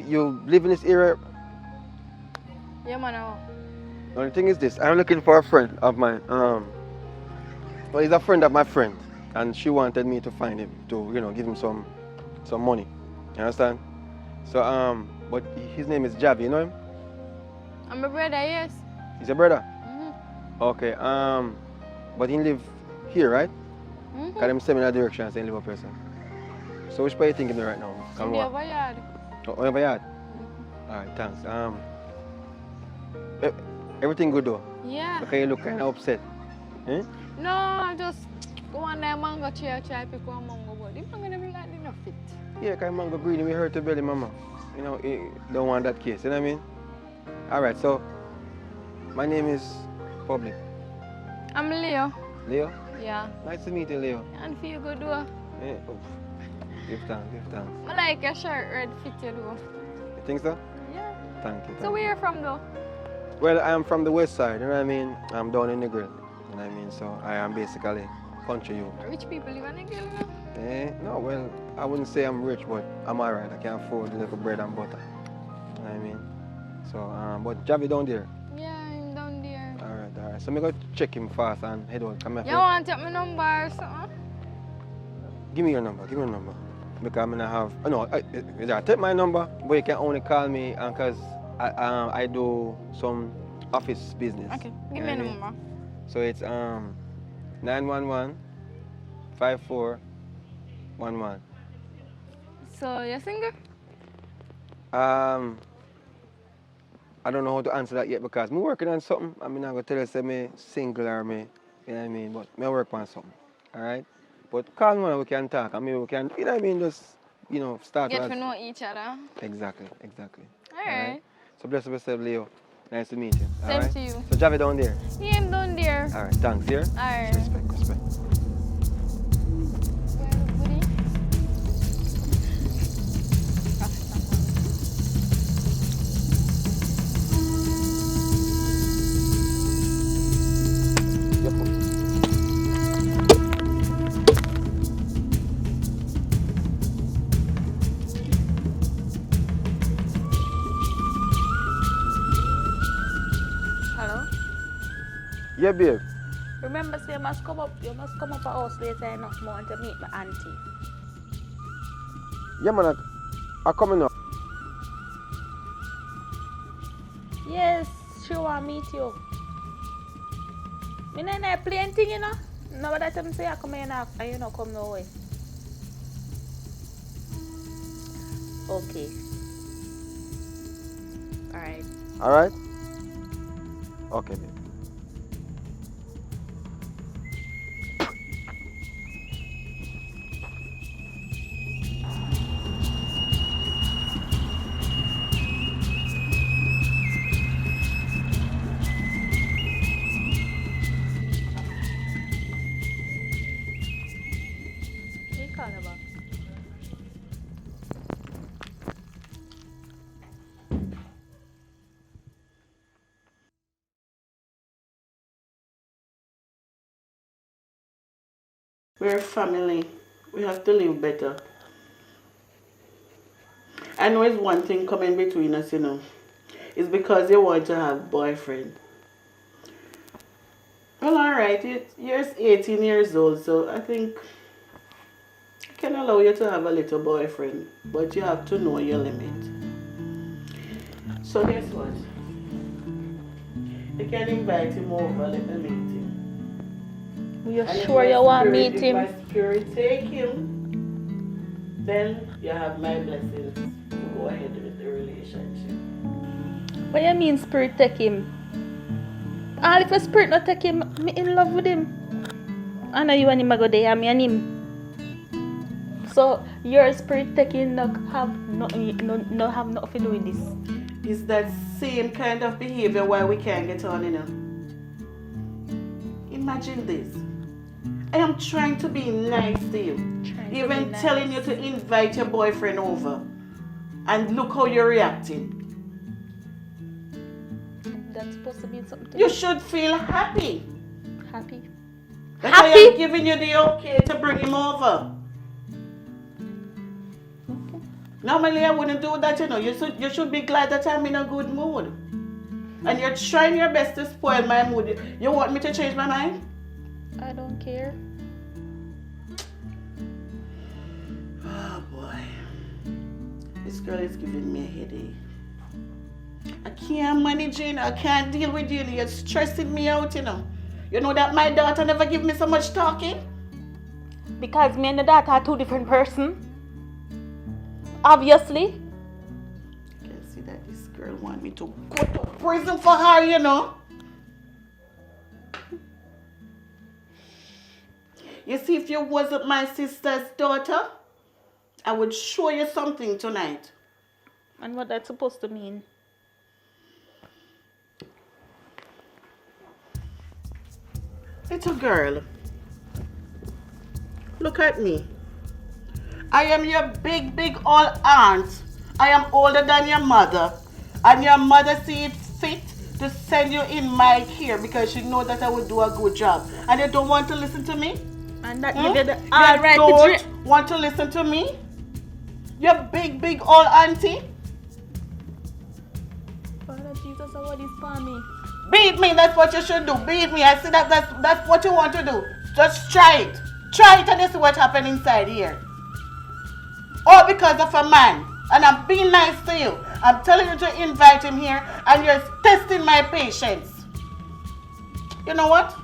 You live in this area? Yeah, man. The only thing is this, I'm looking for a friend of mine. Well, he's a friend of my friend, and she wanted me to find him to, you know, give him some money. You understand? So, but his name is Javi, you know him? I'm a brother, yes. He's a brother? Mm-hmm. Okay, but he live here, right? Mm-hmm. Because I'm sending in that direction and saying live up here, sir. So which part you thinking of right now? In the other yard. Oh, over yard? Alright, thanks. Everything good though? Yeah. Okay, you look kind of upset. Eh? No, I just go on there mango try pick one mango, but the mango never like enough fit. Yeah, because mango greedy, we hurt the belly, mama. You know, don't want that case, you know what I mean? Alright, so my name is Publik. I'm Leo. Leo? Yeah. Nice to meet you, Leo. And feel good, though. Yeah. Give thanks, give thanks. I like your shirt, red fit you though. You think so? Yeah. Thank you. So where you from though? Well, I am from the west side, you know what I mean? I'm down in the grill, you know what I mean? So I am basically country youth. Rich people live in the girl now. No, well, I wouldn't say I'm rich, but I'm alright. I can afford a little bread and butter. You know what I mean? So, but Javi down there. Yeah, I'm down there. Alright. So I'm going to check him fast and head on. Come here. You want to take my number or something? Give me your number. Because I'm going to have... Oh, no, I take my number, but you can only call me because I do some office business. Okay, give me a number. So it's 911 5411. So you're single? I don't know how to answer that yet because I'm working on something. I'm not going to tell you say me single or me, you know what I mean, but I work on something, all right? But call me when we can talk. I mean, we can, you know what I mean, just, start. Get to know each other. Exactly. All right. So bless yourself, Leo. Nice to meet you. Same right? to you. So Javi down there. Yeah, I'm down there. All right, thanks, here. All right. Respect. Hello? Yeah, babe. Remember, say you must come up a house later enough more to meet my auntie. Yeah, man, I coming up. Yes, she want meet you. Me nah play anything, you know. No, but that time say I come here and you know come no way. Okay. Alright. Alright? Okay, babe. We're family. We have to live better. I know it's one thing coming between us, you know. It's because you want to have boyfriend. Well, alright, you're 18 years old, so I think I can allow you to have a little boyfriend, but you have to know your limit. So guess what? You can invite him over, let me meet him. You're sure you want to meet him? If my spirit take him, then you have my blessings to go ahead with the relationship. What you mean spirit take him? All if a spirit not take him, me in love with him. I know you and him go there, and me and him. So your spirit taking no have nothing to do with this. It's that same kind of behavior why we can't get on, you know. Imagine this. I am trying to be nice to you. Even telling you to invite your boyfriend over. And look how you're reacting. That's supposed to be something to You should feel happy. Happy? That I am giving you the okay to bring him over. Okay. Normally I wouldn't do that, you know. You should be glad that I'm in a good mood. And you're trying your best to spoil my mood. You want me to change my mind? I don't care. Oh boy. This girl is giving me a headache. I can't manage it. I can't deal with you. You're stressing me out, you know. You know that my daughter never give me so much talking? Because me and the daughter are two different persons. Obviously. I can see that this girl want me to go to prison for her, you know. You see, if you wasn't my sister's daughter, I would show you something tonight. And what that's supposed to mean? It's a girl. Look at me. I am your big, big old aunt. I am older than your mother. And your mother see it fit to send you in my care because she know that I will do a good job. And you don't want to listen to me? And that Hmm? give you the You all right to don't drink. want to listen to me? You big, big old auntie? Father Jesus, what is for me? Beat me, that's what you should do. Beat me. I see that's what you want to do. Just try it. Try it and you see what happens inside here. All because of a man. And I'm being nice to you. I'm telling you to invite him here and you're testing my patience. You know what?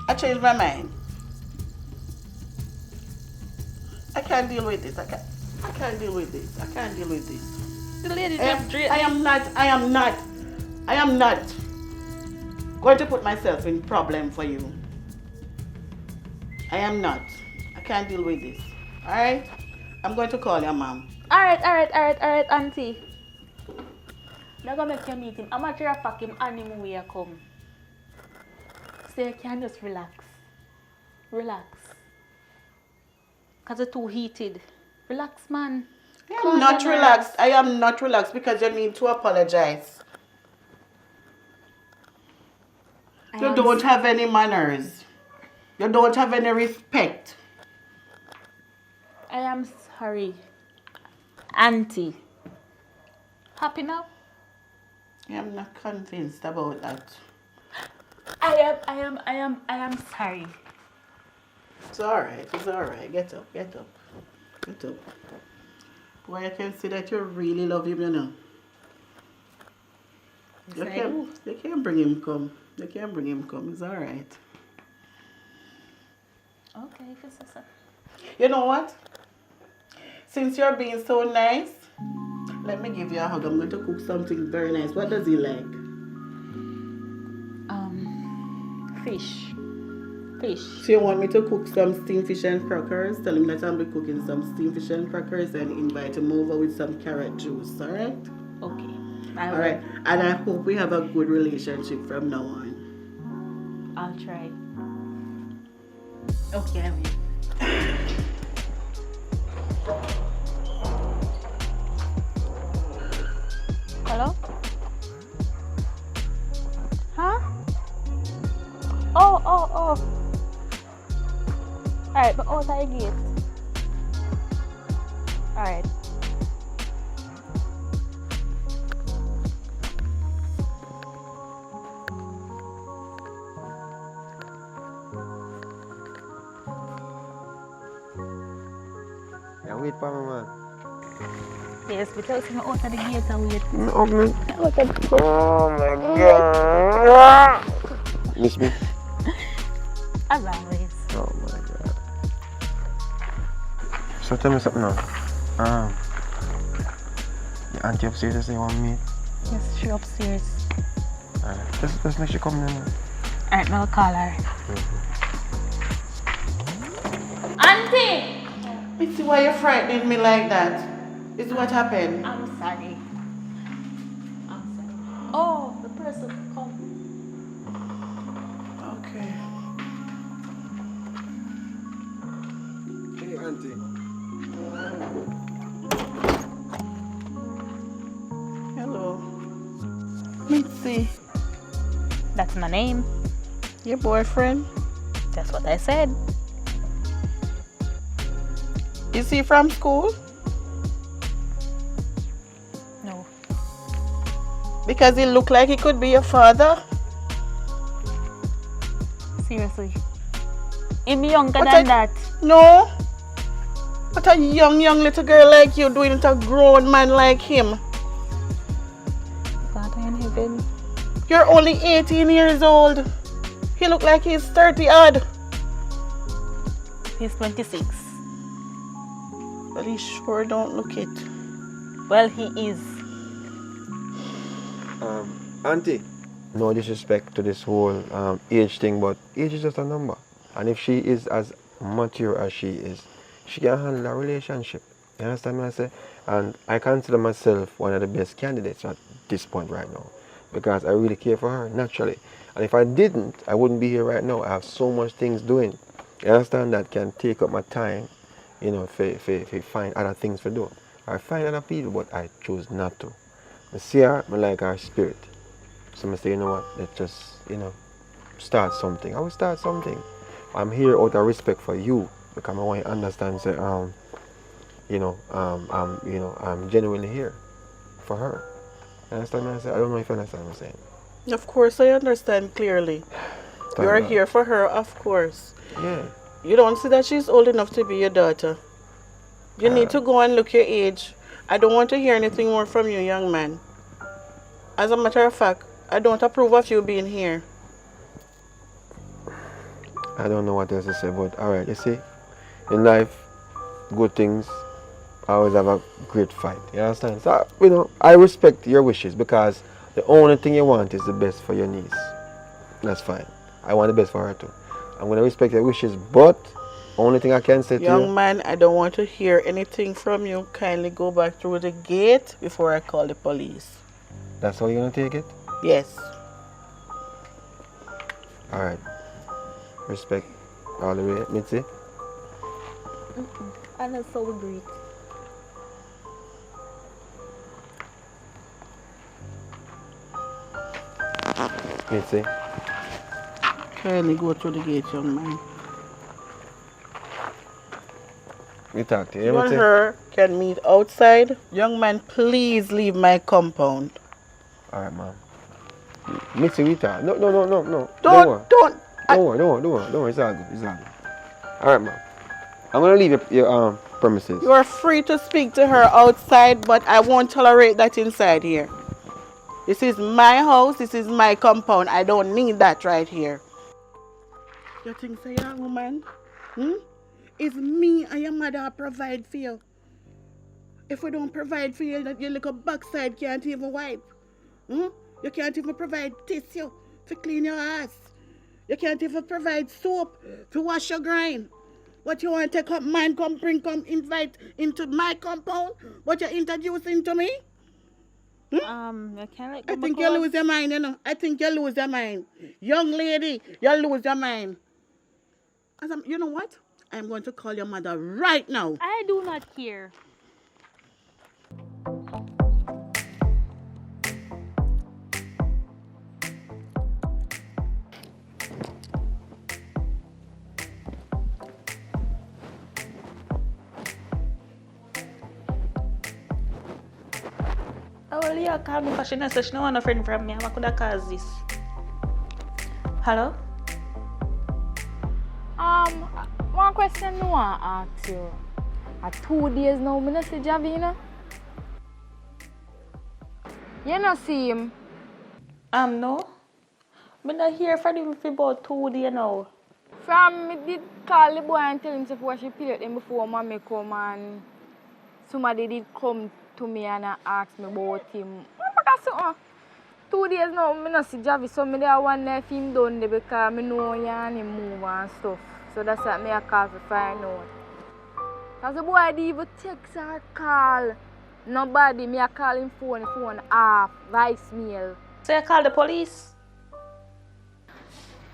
I changed my mind. I can't deal with this. I can't deal with this. I can't deal with this. The lady just drink. I am not going to put myself in problem for you. I am not. I can't deal with this. Alright? I'm going to call your mom. Alright, auntie. Now go make your meeting. I'm not sure if him and him will come. So you can just relax. Relax. Because it's too heated. Relax, man. I am not relaxed. I am not relaxed because you need to apologize. You don't have any manners. You don't have any respect. I am sorry. Auntie. Happy now? I am not convinced about that. I am sorry. It's alright. It's alright. Get up. Get up. Get up. Boy, I can see that you really love him, you know. You can't bring him come. You can't bring him come. It's alright. Okay, if it's so. You know what? Since you're being so nice, let me give you a hug. I'm going to cook something very nice. What does he like? Fish. So you want me to cook some steamed fish and crackers? Tell him that I'll be cooking some steamed fish and crackers and invite him over with some carrot juice, alright? Okay. Alright. And I hope we have a good relationship from now on. I'll try. Okay, I will. Hello? Huh? Oh. Alright, but outside the gate. Alright. Yeah, wait for me, man. Yes, because I'm out of the gate and wait. Oh my god. Miss me? As always. Oh my god. So tell me something now. Your auntie upstairs just say you want me? Yes, she upstairs. Alright, just make sure come in. Alright, now I'll call her. Auntie! Missy, why you frightening me like that? Is what happened? I'm sorry. Oh, the person come. Okay. Hey, auntie. Hello. Mitzi. That's my name. Your boyfriend? That's what I said. Is he from school? No. Because he looked like he could be your father? Seriously. Him younger than that. No. What a young little girl like you doing with a grown man like him? Father in heaven. You're only 18 years old. He look like he's 30 odd. He's 26. But he sure don't look it. Well, he is. Auntie, no disrespect to this whole age thing, but age is just a number. And if she is as mature as she is, she can handle a relationship. You understand what I say? And I consider myself one of the best candidates at this point right now, because I really care for her, naturally. And if I didn't, I wouldn't be here right now. I have so much things doing. You understand, that can take up my time you know, if find other things to do. I find other people, but I choose not to. I see her, I like her spirit. So I say, you know what, let's just, you know, start something. I will start something. I'm here out of respect for you because I want you to understand, say, I'm genuinely here for her. You understand what I'm saying? I don't know if you understand what I'm saying. Of course, I understand clearly. Thank You're God. here for her, of course. Yeah. You don't see that she's old enough to be your daughter. You need to go and look your age. I don't want to hear anything more from you, young man. As a matter of fact, I don't approve of you being here. I don't know what else to say, but alright, you see, in life, good things always have a great fight. You understand? So, you know, I respect your wishes because the only thing you want is the best for your niece. That's fine. I want the best for her too. I'm going to respect your wishes, but only thing I can say to you... Young man, I don't want to hear anything from you. Kindly go back through the gate before I call the police. That's how you're going to take it? Yes. Alright. Respect all the way, Mitzi. And that's so great. Mitzi. Kindly go through the gate, young man. We talk to you, You and Mitzi. her can meet outside. Young man, please leave my compound. Alright, mom. Mitzi, we talk. No. Don't worry. Don't. Don't worry. It's all good. Alright, mom. I'm going to leave your premises. You are free to speak to her outside, but I won't tolerate that inside here. This is my house. This is my compound. I don't need that right here. You think so, young woman? It's me and your mother provide for you. If we don't provide for you, your little backside can't even wipe. You can't even provide tissue to clean your ass. You can't even provide soap to wash your grind. What you want to take up mine, come invite into my compound? What you introducing to me? I can't let go I think you lose your mind, you know. I think you lose your mind. Young lady, you lose your mind. You know what? I'm going to call your mother right now. I do not care. Oh, well, yeah, call me because she knows she don't want a friend from me. I could have caused this. Hello? One question I want to ask you. 2 days now, I don't see Javina. You don't see him? No. I'm not here for him for about 2 days now. From me did call the boy and tell him before she played him before mommy come and somebody did come to me and ask me about him. So, 2 days now, I don't see Javi, so I wonder if him done there because I know he and him move and stuff. So that's what I call to find out. Because the boy didn't even text or call. Nobody, I call him phone off, voicemail. So you call the police?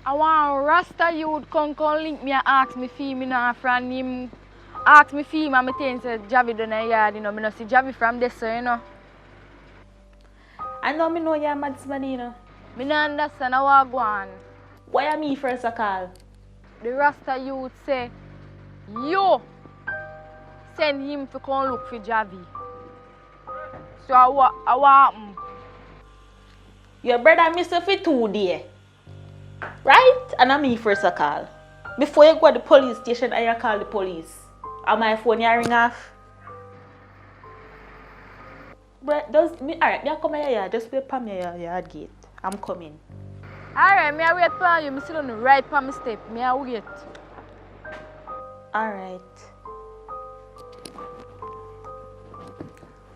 I want Rasta youth come link me and ask me for him, you know, from him. Ask me for him and I think Javi done a yard, you know. I don't see Javi from this, you know. I know you're mad, you know. I don't understand how I go on. Why am I first a call? The Rasta youth say, you send him to come look for Javi. So I want him. Your brother miss you for 2 days. Right? And I'm me first a call. Before you go to the police station, I call the police. And my phone you ring off. But alright, I come here, just wait for me at your gate. I'm coming. Alright, I wait for you. I'm still on the right for my step. I wait. Alright.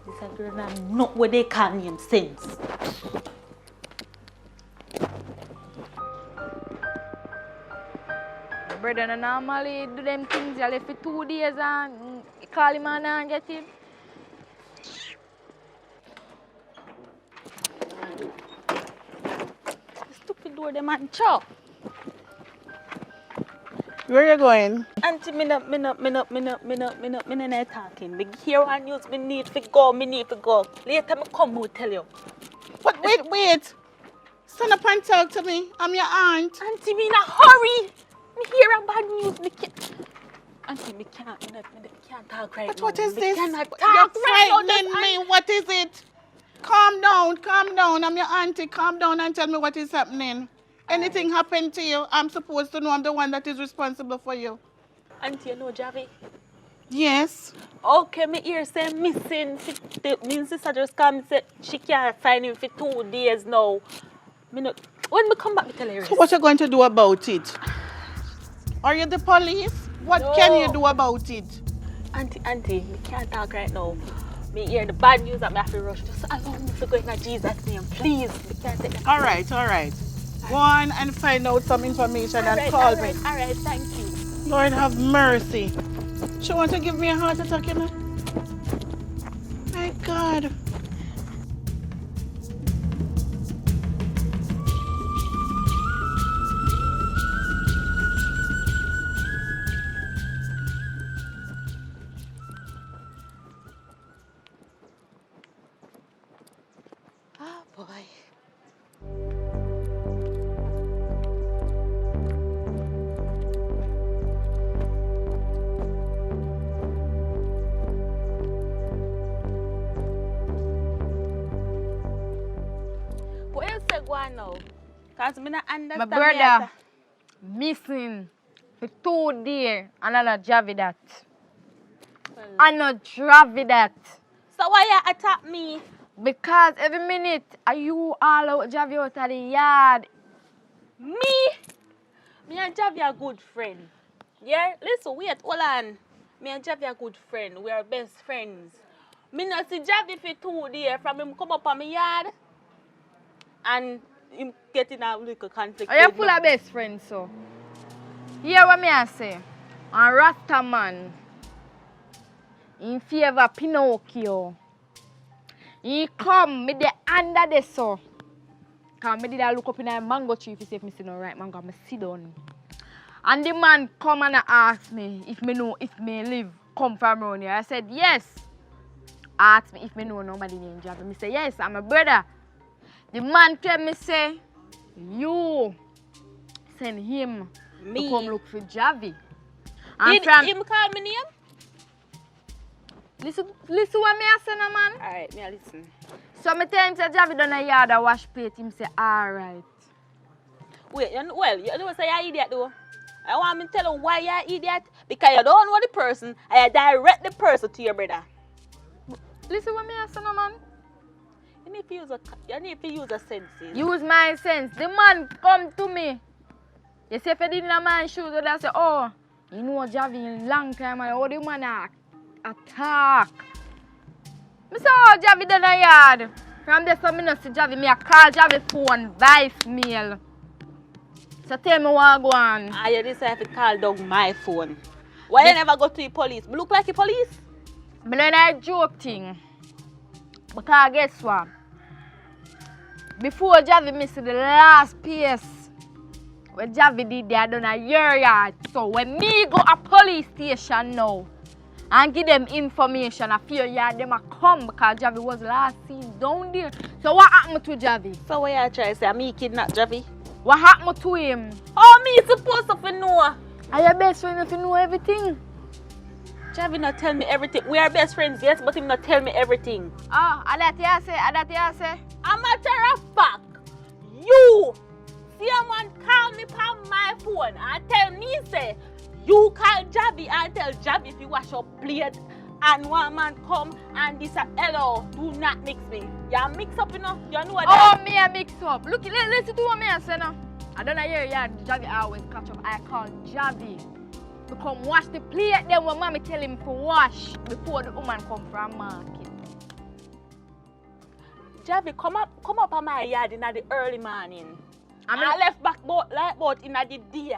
This a girl not what they call me in sense. Brother, normally do them things you left for 2 days and call him and get him. Stupid door, the man chop. Where you going? Auntie, me not talking. Me hear one news, me need to go. Later me come, will tell you. But wait. Stand up and talk to me. I'm your aunt. Auntie, me in a hurry. Me hear a bad news. Me can't. Auntie, me can't talk right But now. what is me this? Cannot You're talk right now. frightening me. What is it? Calm down. I'm your auntie. Calm down and tell me what is happening. Anything happened to you, I'm supposed to know. I'm the one that is responsible for you. Auntie, you know Javi? Yes. Okay, me hear say missing. Me sister just come say she can't find him for 2 days now. When me come back, me tell her. So what you going to do about it? Are you the police? What can you do about it? Auntie, me can't talk right now. Me hear the bad news that me have to rush. Just allow me to go in Jesus' name, please. Me can't take that. All right. Go on and find out some information and call me. All right, thank you. Lord have mercy. She want to give me a heart attack, you know? My God. Oh boy. What you say go on now? Because I don't understand. My brother missing for 2 days and I not Javi that. I not Javi that. So why you attack me? Because every minute are you all out Javi out of the yard. Me and Javi are good friend. Yeah? Listen, wait, hold on. Me and Javi are good friend. We are best friends. Me not see Javi for 2 days from him come up on my yard and him getting a little conflict. Are you full of best friends so? Hear what me I say? A Rasta man in favor of Pinocchio. He come me the under the so. Cause me did I look up in a mango tree if you say if me see no right mango, me sit down. And the man come and ask me if me know if me live come from around here. I said yes. Ask me if me know nobody named Javi. Me say yes, I'm a brother. The man tell me say you send him to come look for Javi. Did him call me name? Listen what me I say now, man. Alright, me a listen. So me tell him say Javi done a yard a wash plate. Him say alright. Wait, you know say you're an idiot though. I want me to tell you why you're an idiot. Because you don't know the person and you direct the person to your brother. Listen what me I say now, man. You need to use a senses. Use my sense. The man come to me. You say if you didn't have my shoes, I say, oh, you know Javi in long time and all the man attack. I say, oh, Javi done a yard. From there, so I don't see Javi. I call Javi phone, voicemail. So tell me what go on. You decide to call down my phone. Why you never go to the police? Me look like the police? I learn a joke thing. Because guess what? Before Javi missed the last piece, when Javi did that done a yard. So when me go a police station now and give them information, a few yard them a come because Javi was last seen down there. So what happened to Javi? So what you try to say? Me kidnap Javi? What happened to him? How me supposed to know? Are your best friend if you know everything? Javi not tell me everything. We are best friends, yes, but him not tell me everything. Ah, that you say. A matter of fact, you see a man call me on my phone and tell me say you call Javi and tell Javi if you wash up plate and one man come and this a hello, do not mix me. You mix up, you know? You know what that? Oh, me a mix up. Look, listen to what me I say now. I don't hear Javi always catch up. I call Javi to come wash the plate. Then when mommy tell him to wash before the woman come from market. Javi, come up on my yard in the early morning. I left back boat in the day.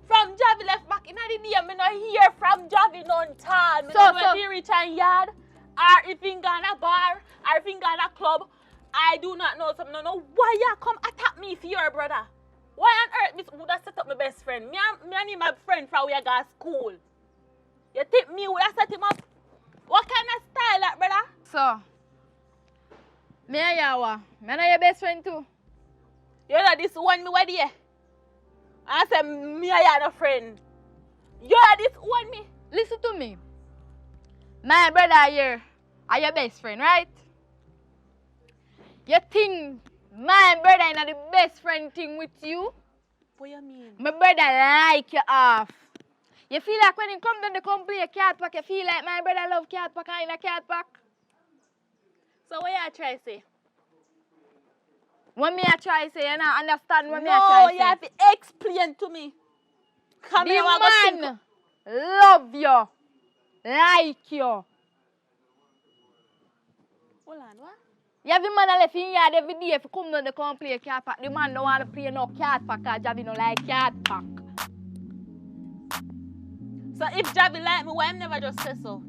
From Javi left back in the day, I not hear from Javi none time. So when he reach a yard, or if he gone a bar, or if he gone a club, I do not know something. No, why you come attack me for your brother? Why on earth this would have set up my best friend? Me and him my friend from we go to school. You think me would have set him up? What kind of style that, brother? So, me and Yawa, me and your best friend too. You know this one me with you. I said me and you no friend. You know this one me. Listen to me. My brother here are your best friend, right? You think my brother is the best friend thing with you? What you mean? My brother like you off. You feel like when he come down to come play a cat pack, you feel like my brother love cat pack and in a cat pack? So what you try to say? What me I try to say, you don't understand what me I try to say? No, you have to explain to me. Come the here, I go man love you, like you. Hold on, what? You have the man that left in yard every day if you come down to come play a cat pack. The man don't want to play no cat pack because Javi don't like cat pack. So if Javi like me, why him never just say so?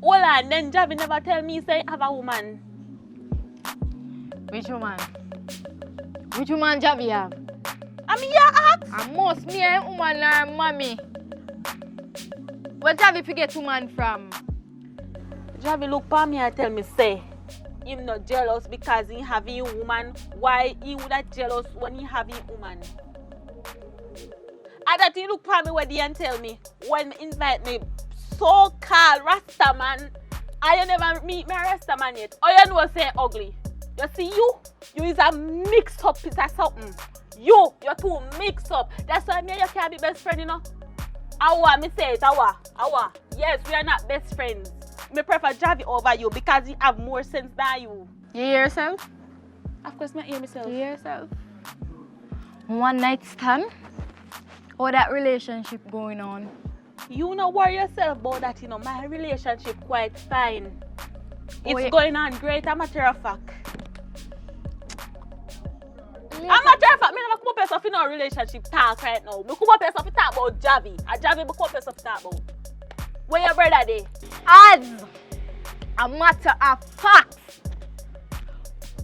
Hold on, then Javi never tell me say have a woman. Which woman? Which woman Javi have? I mean, you ask. And most me and woman are mommy. Where Javi forget woman from? Javi look for me and tell me say him not jealous because he having a woman. Why he would have jealous when he having a woman? And that he look for me where and tell me when he invite me so-called Rasta man, I never meet my Rasta man yet. All you know say ugly. You see you is a mixed up piece of something. You're too mixed up. That's why me and you can't be best friends, you know. Awa, me say it, awa. Yes, we are not best friends. Me prefer Javi over you because he have more sense than you. You hear yourself? Of course, me hear myself. You hear yourself? One night stand? Or that relationship going on? You know worry yourself about that, you know. My relationship quite fine. It's going on great, a matter of fact. A matter of fact, me never come up with stuff in our relationship talk right now. Me come up with stuff to talk about Javi. And Javi me come up with stuff to talk about. Where your brother there? As a matter of fact,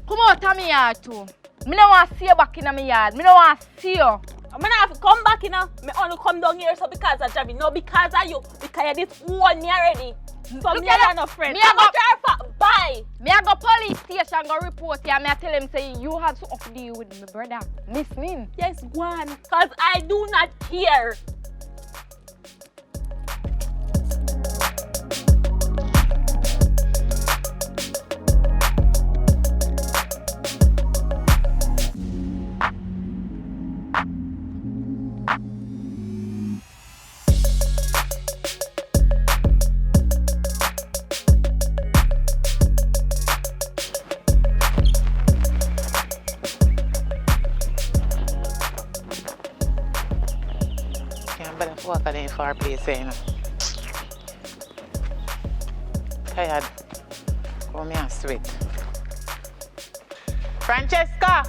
come out of my yard too. Me don't want to see you back in my yard. Me don't want to see you. I'm gonna have to come back, you know. Me only come down here so because of Javi. No, because of you. Because you're this one me already. So me and no friend. Me a matter of fact, bye. Me a go police station go report you and me a tell him say you have something to deal with my brother. Listening. Yes, go on. Because I do not care. Walk in far place, you know. Tired. Come here, sweet. Francesca!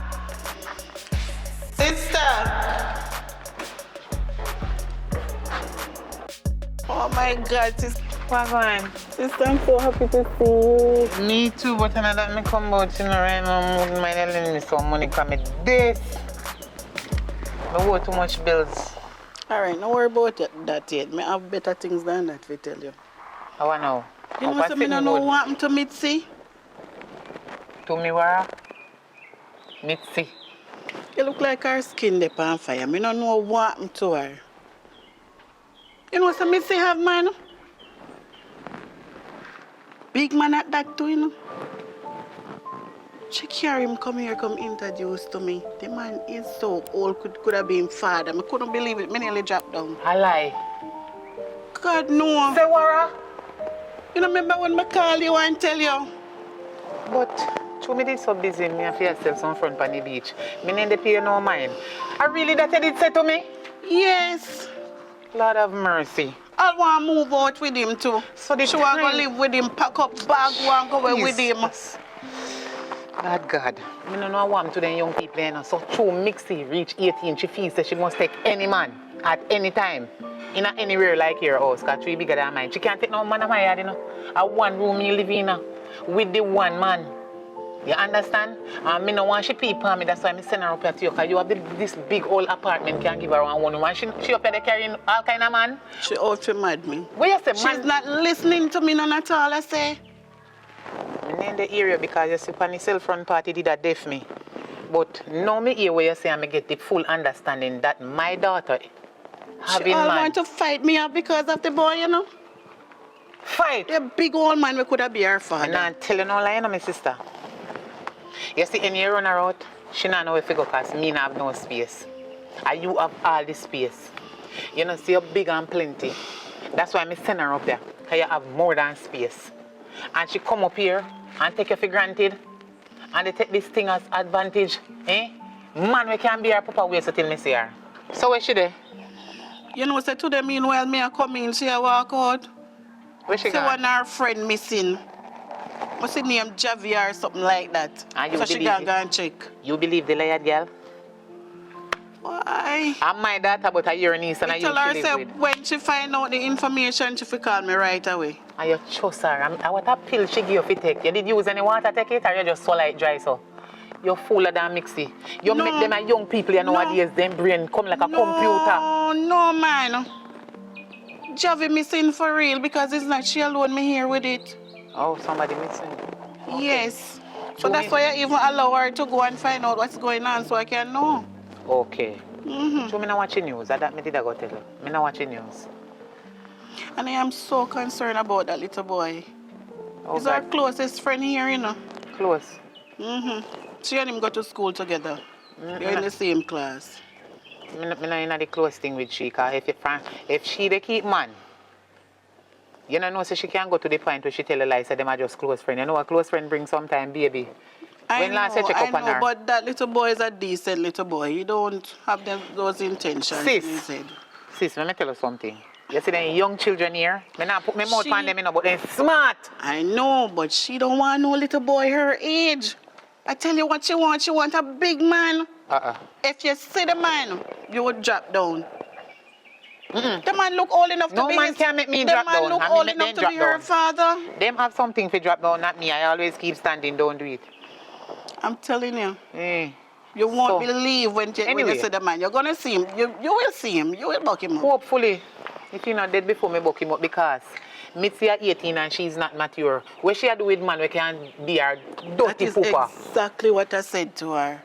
Sister! Oh my God, sister. What's going on? Sister, I'm so happy to see you. Me too, but I don't me come out, you know, right now. I'm mind lending me some money because me this. I owe too much bills. Alright, don't worry about that yet. I have better things than that, I tell you. How I know? You know what I don't know what happened to Mitzi? To me, Wara? Mitzi. You look like her skin there on fire. I don't know what happened to her. You know what Mitzi have, man? Big man at that too, you know. She carry him come here, come introduce to me. The man is so old, could have been father. I couldn't believe it. I nearly dropped down. I lie. God, no. Say, Wara? You know, remember when I call you and tell you? But, to me, this so busy, me and yourself some front on the beach. Me need to pay no mind. I really that you did say to me? Yes. Lord have mercy. I want to move out with him too. So the she want to live with him, pack up bag, want to go away with him. God. I don't know what to them young people, you know. So true, Mixie reach 18, she feels that she must take any man at any time. In anywhere like your house, because she bigger than mine. She can't take no man at my yard, you know. A one room you live in with the one man. You understand? And me no want she pee for me, that's why I send her up here to you, because you have this big old apartment can give her one woman. She up there carrying all kind of man. She out to mad me. What you say, man? She's not listening to me none at all, I say. I'm in the area because you see, on the cell front party did that deaf me. But now me hear what you say and me get the full understanding that my daughter having She all man. want to fight me up because of the boy, you know. Fight? The big old man we could have be her father. I'm not telling no lie, you know, my sister. You see, any run her out, she not know where to go because me not have no space. And you have all the space. You know, see, you're big and plenty. That's why I send her up there, because you have more than space. And she come up here and take you for granted. And they take this thing as advantage. Eh? Man, we can't be her papa waste until me see her. So where she there? You know, say to them, meanwhile, me a come in, she a walk out. Where she see gone? one her friend missing. What's her name, Javier or something like that. And you so she believe can it? go and check. You believe the liar girl? Why? I'm my daughter, but I your niece and I I you tell she her, live say, with. when she find out the information, she will call me right away. And you trust her. And what a pill she give you to take? You did use any water to take it or you just swallow it dry so? You're fuller than Mixie. You make them a young people you nowadays, them brain come like a computer. No, man. Javi missing for real because it's not she alone me here with it. Oh, somebody missing? Okay. Yes. So that's why I even allow her to go and find out what's going on so I can know. Okay. So me not watching news. That me did I go tell you. Me not watching news. And I am so concerned about that little boy. Oh, He's our closest friend here, you know. Close? She and him go to school together. They're in the same class. Me not in the close thing with she, because if she they keep man, you know, so she can't go to the point where she tell a lie, say them are just close friend. You know a close friend brings sometime, baby. I When last you check up on her? but that little boy is a decent little boy. He don't have those intentions in his head. Sis, let me tell you something. You see them young children here, me not put my mouth on them, you know, but they're smart. I know, but she don't want no little boy her age. I tell you what she wants. She want a big man. If you see the man, you would drop down. The man look old enough to be No man can make me drop down. The man look old enough to be her father. Them have something for drop down, not me. I always keep standing, don't do it. I'm telling you. You won't believe when you see the man. You're going to see him. You will see him. You will buck him up. Hopefully. If you're not dead before me buck him up, because Mitzi is 18 and she's not mature. What she do with man, we can be her dirty pooper. That is exactly what I said to her.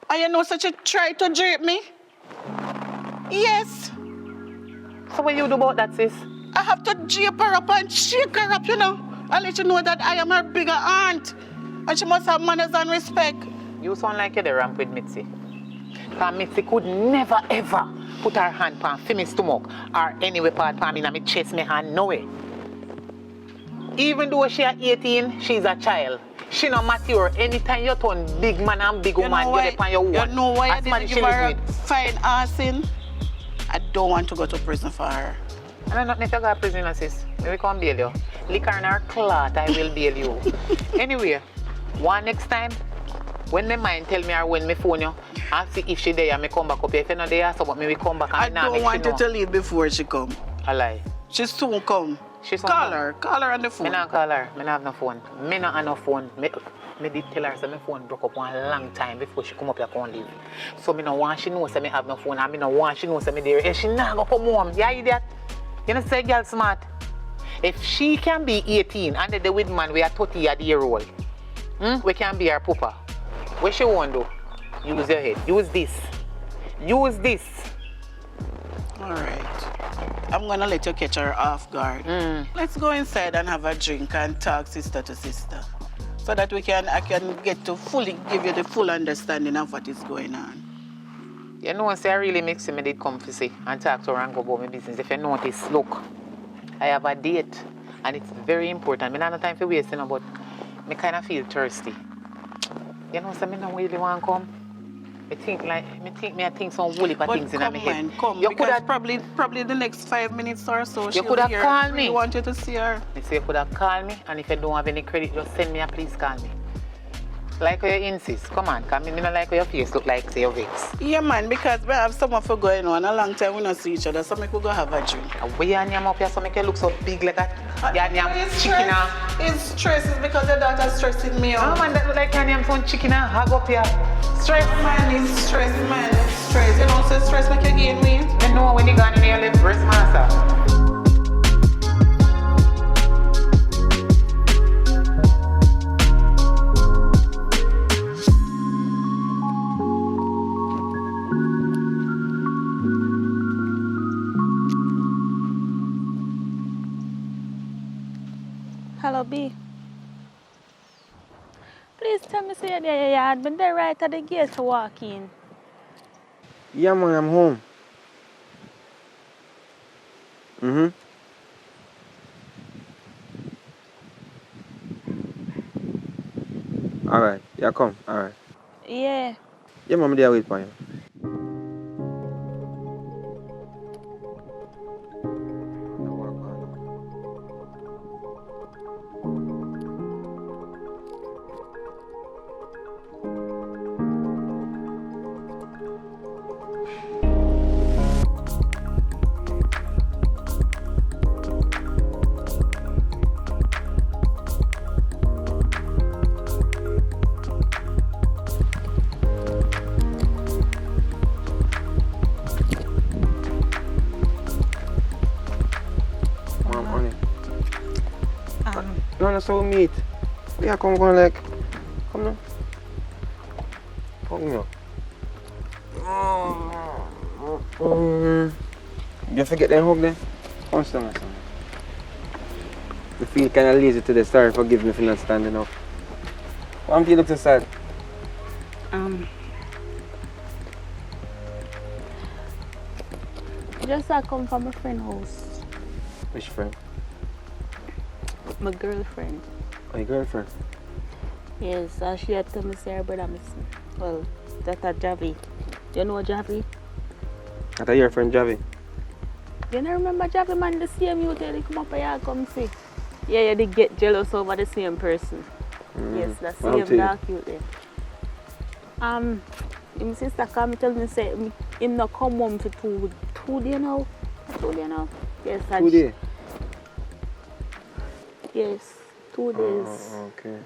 And you know such a try to drape me? Yes. So what you do about that, sis? I have to drape her up and shake her up, you know. And let you know that I am her bigger aunt. And she must have manners and respect. You sound like you're the ramp with Mitzi. Because Mitzi could never ever put her hand on my stomach or anywhere part on me in my chest, my hand, no way. Even though she is 18, she's a child. She not mature. Anytime you turn big man and big woman, you're upon your own. You know why I As man didn't she give her live a with. fine ass in? I don't want to go to prison for her. And I'm not never go to prison, sis. We can't bail you. Liquor in her clot, I will bail you. Anyway, one next time, when my mind tell me or when me phone you, I'll see if she there and me come back up here. If you're not there, so me will come back and I don't want you to leave before she come. A lie. She soon come. Call her on the phone. Me not call her. Me not have no phone. Me not have no phone. Me did tell her say my phone broke up one long time before she come up here and leave. So me no want she know say me have no phone and me no want she know say me there. And she not go come home. You idiot. You know say girl smart. If she can be 18 and the with man we are 30 at the year old, we can be her papa. What she want do? Use your head. Use this. Use this. All right. I'm going to let you catch her off guard. Let's go inside and have a drink and talk sister to sister. So that I can get to fully give you the full understanding of what is going on. You know, say I really makes me did come to see and talk to her and go about my business. If you notice, look, I have a date and it's very important. I don't have no time for wasting, but I kind of feel thirsty. You know, so I don't really want to come. I think some woolly things in my head. Come, you because probably the next 5 minutes or so you could have called me. I want you to see her. You say you could have called me, and if you don't have any credit, just send me a please call me. Like how you insist. Come on, come in. Me not like how your face look like say your vex. Yeah, man, because we have something for going on. A long time we not see each other, so we could go have a drink. Where you and up here so make you look so big like a chicken. It's stress is because your daughter's stressing me Oh out. man, that look like you some chicken and hug up here. Stress. Man, it's stress, man. It's stress. You know, so stress make you gain weight. You know when you gone in your left breast master. Hello, B. Please tell me say you're there, you had been there right at the gate to walk in. Yeah, man, I'm home. Alright, yeah, come. Alright. Yeah. Yeah, mom, there wait for you. No, no, so we meet. We are come like, come now. Come here. You forget that hug then? Come stand my son. You feel kind of lazy today. Sorry, forgive me for not standing up. Why do you look so sad? Just I come from a friend's house. Which friend? My girlfriend. My girlfriend? Yes, and she had told me say her brother missing. Well, that's a Javi. Do you know Javi? That's your friend Javi? You don't remember Javi, man? The same youth they come up here come see. Yeah, they get jealous over the same person. Yes, the same dark youth there. His sister come tell me say him not come home for 2 days now. 2 days now. Yes, 2 days? Yes, 2 days. Okay.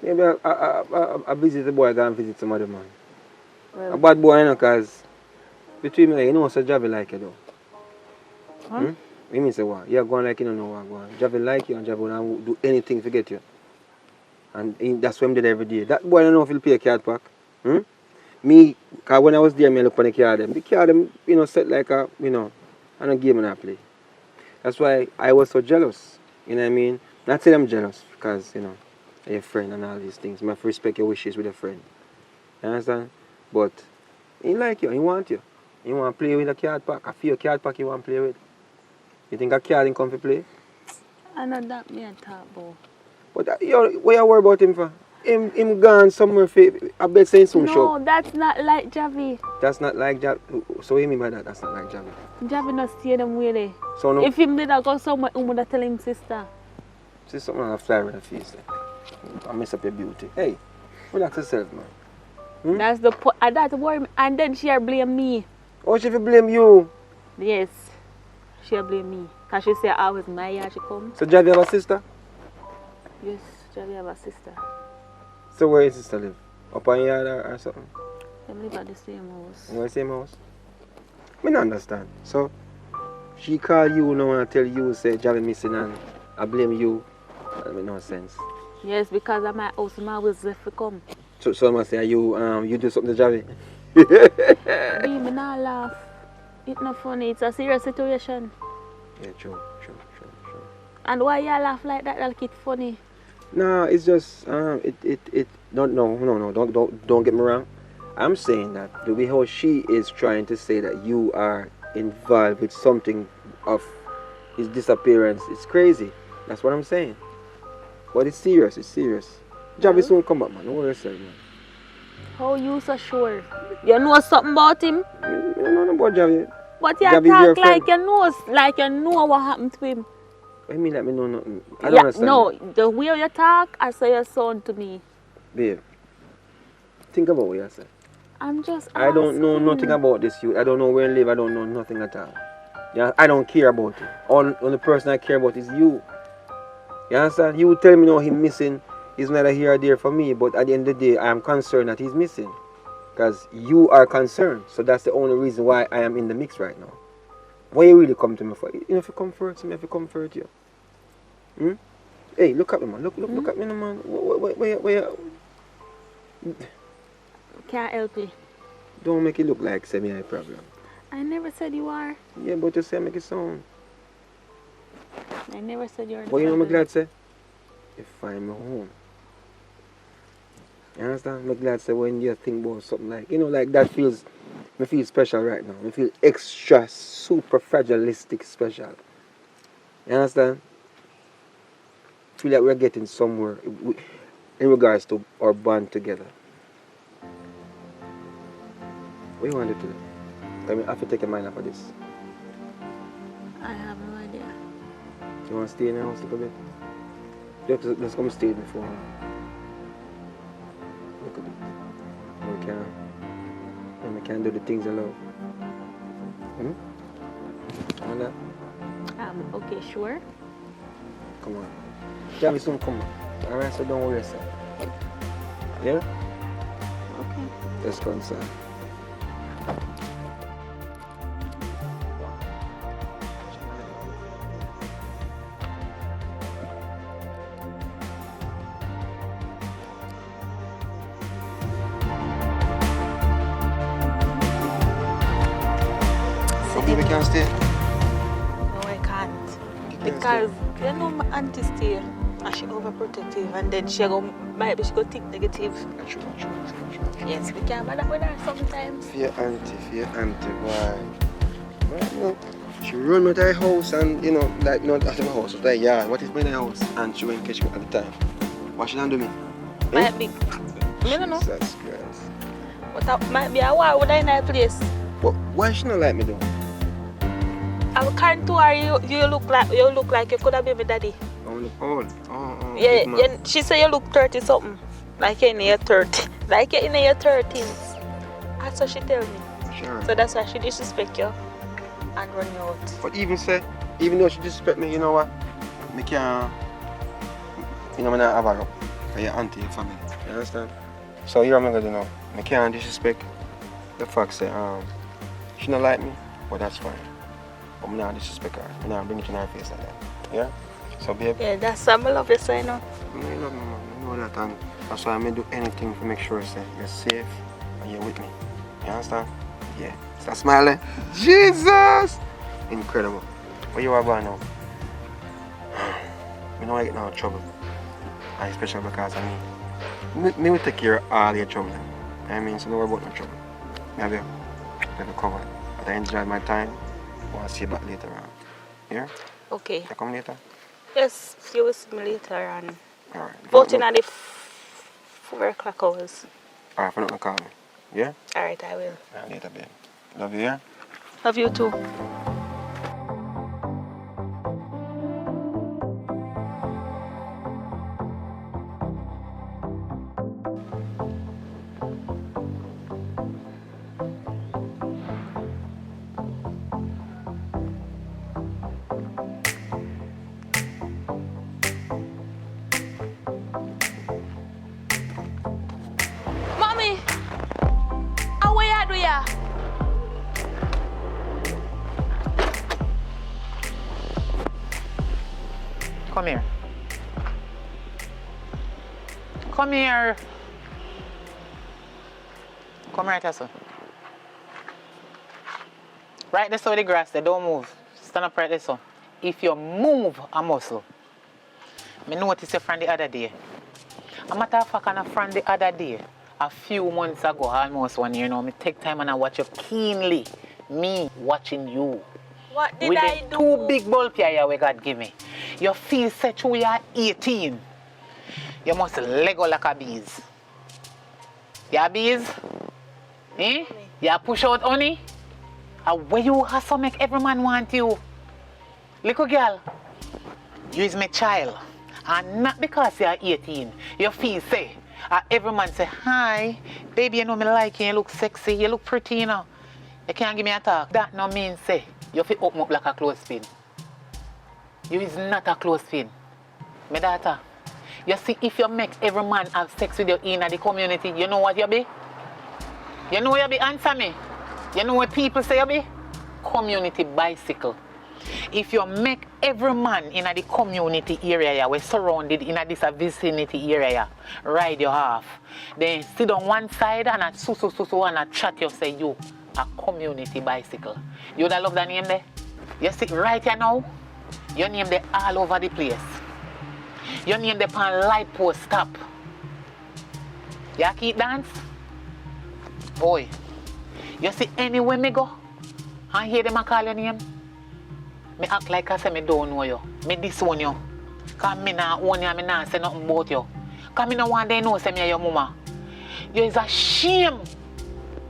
Maybe I visit the boy, I go and visit some other man. Well, A bad boy, you know, because between me, you know, so Javi like you though. huh? You mean say what? You're going like you don't know what going. Javi like you and Javi will do anything to get you. And that's what I did every day. That boy I don't know if he'll pay a card pack. Me, because when I was there, I look on the card them. The card them, you know, set like a, you know, I don't game and I play. That's why I was so jealous. You know what I mean? Not say I'm jealous because, you know, you're your friend and all these things. I have to respect your wishes with a friend. You understand? But he like you, he want you. He want to play with a card pack. I feel a card pack he want to play with. You think a card didn't come to play? I know that me and talk about. But what you worry about him for? Him gone somewhere for, I bet saying soon show. No, that's not like Javi. That's not like Javi. So what you mean by that? That's not like Javi. Javi not stay them way there. So no. If him did I go somewhere, who would tell him sister? See something on a fly with a face like. I mess up your beauty. Hey, relax yourself, man. That's the point. That's worry me. And then she blame me. Oh, she blame you? Yes. She blame me. Because she say I was my yard she come. So Javi have a sister? Yes, Javi have a sister. So where your sister live? Up on yard or something? They live at the same house. In the same house? I don't understand. So she call you now and tell you say Javi missing and I blame you. That make no sense. Yes, because at my house, my always left to come. So someone say you do something to Javi? Me not laugh. It's not funny. It's a serious situation. Yeah, true. And why you laugh like that? Like it's funny. No, it's just no, don't get me wrong. I'm saying that the way how she is trying to say that you are involved with something of his disappearance, it's crazy. That's what I'm saying. But it's serious. Javi soon come back, man. Don't worry yourself, man. How you so sure? You know something about him? You don't know about Javi. But you Javi's talk like you know what happened to him. What do you mean let me know nothing? I don't understand. No, the way you talk, I say your son to me. Babe, think about what you say? I'm just I don't know nothing about this youth. I don't know where you live. I don't know nothing at all. Yeah, I don't care about it. Only person I care about is you. You understand? You tell me now him missing. He's neither here or there for me. But at the end of the day, I am concerned that he's missing. Because you are concerned. So that's the only reason why I am in the mix right now. What you really come to me for? You know, if you comfort me, if you comfort you. Hmm? Hey, look at me, man. Look at me, man. Where? Can't help it. Don't make it look like semi-high problem. I never said you are. Yeah, but you say make it sound. I never said you're. But you know what I'm glad say? You find me home. You understand? I'm glad say when you think about something like, you know, like that feels, me feel special right now. Me feel extra, super fragilistic special. You understand? Feel like we're getting somewhere in regards to our bond together. What do you want to do? I mean, I have to take your mind off of this. I have no idea. You want to stay in the house a little bit? Let's come stay before. Look at it. We can do the things I love. Hmm? Want that? Okay, sure. Come on. Tell me soon, come on. Alright, so don't worry yourself. Yeah? Okay. Let's go inside. We can stay. No, I can't. Because you know my auntie stay and she overprotective and then she maybe she go think negative. True. Yes, we can bother with her sometimes. Fear auntie, why? Well, you know, she run me to her house and, you know, like, not after my house, like, yeah, what if my house? And she went catch me at the time. What should I do me? Might be, I don't know. Jesus Christ. But that might be a war with her in her place. But why she not like me though? I can't to her, you look like you could have been my daddy. I look old. Yeah, she say you look 30 something. Like you're in your 30. Like you're in your 13s. That's what she tell me. Sure. So that's why she disrespect you and run you out. But even though she disrespect me, you know what? Me can't, you know, I not have her up for your auntie and family. You understand? So here I'm gonna do now. I can't disrespect the fact that she not like me, but that's fine. But I'm not disrespect her. I'm not bring it in her face like that. Yeah? So babe. Yeah, that's why I love you so you know. I love you, man. You know that, and that's why I'm gonna do anything to make sure say you're safe and you're with me. You understand? Yeah. Start smiling. Jesus! Incredible. Where you are going now? You know I get no trouble. And especially because of me. Me will take care of all your trouble. I mean, so don't worry about no trouble. Have you covered. But I enjoy my time. I want to see you back later on. Yeah? Okay. You come later? Yes, you will see me later on. Alright. Voting at the 4 o'clock hours. Alright, for not to call me. Yeah? Alright, I will. Alright, later, babe. Love you, yeah? Love you too. Mommy! How are you doing? Come here. Come here. Come right here, sir. Right there, so the grass there, don't move. Stand up right there, so. If you move a muscle, I noticed you from the other day. A matter of fact, from the other day, a few months ago, almost 1 year now, I take time and I watch you keenly. Me watching you. What did With I the do? 2 big bulb here we God give me. You feel such we are 18. You must Lego like a bees. Yeah, bees? Eh? You push out honey? And where you have to make every man want you? Little girl, you is my child. And not because you are 18. You feel say, every man say, hi, Baby, you know me like you. You look sexy. You look pretty, you know. You can't give me a talk. That no mean say you fit open up like a clothespin. You is not a clothespin. My daughter, you see, if you make every man have sex with you in the community, you know what you be? You know what you be? Answer me. You know what people say you be? Community bicycle. If you make every man in the community area, we're surrounded in this vicinity area, ride your half, then sit on one side and a so and a chat you say you a community bicycle. You da love that name there? You sit right here now, your name there all over the place. Your name there on light post stop. You keep dance? Boy, you see anywhere me go, and hear them a call your name? Me act like I say me don't know you. Me disown you. Because me not own you, me not say nothing about you. Because me no want them know say me your mama. You is a shame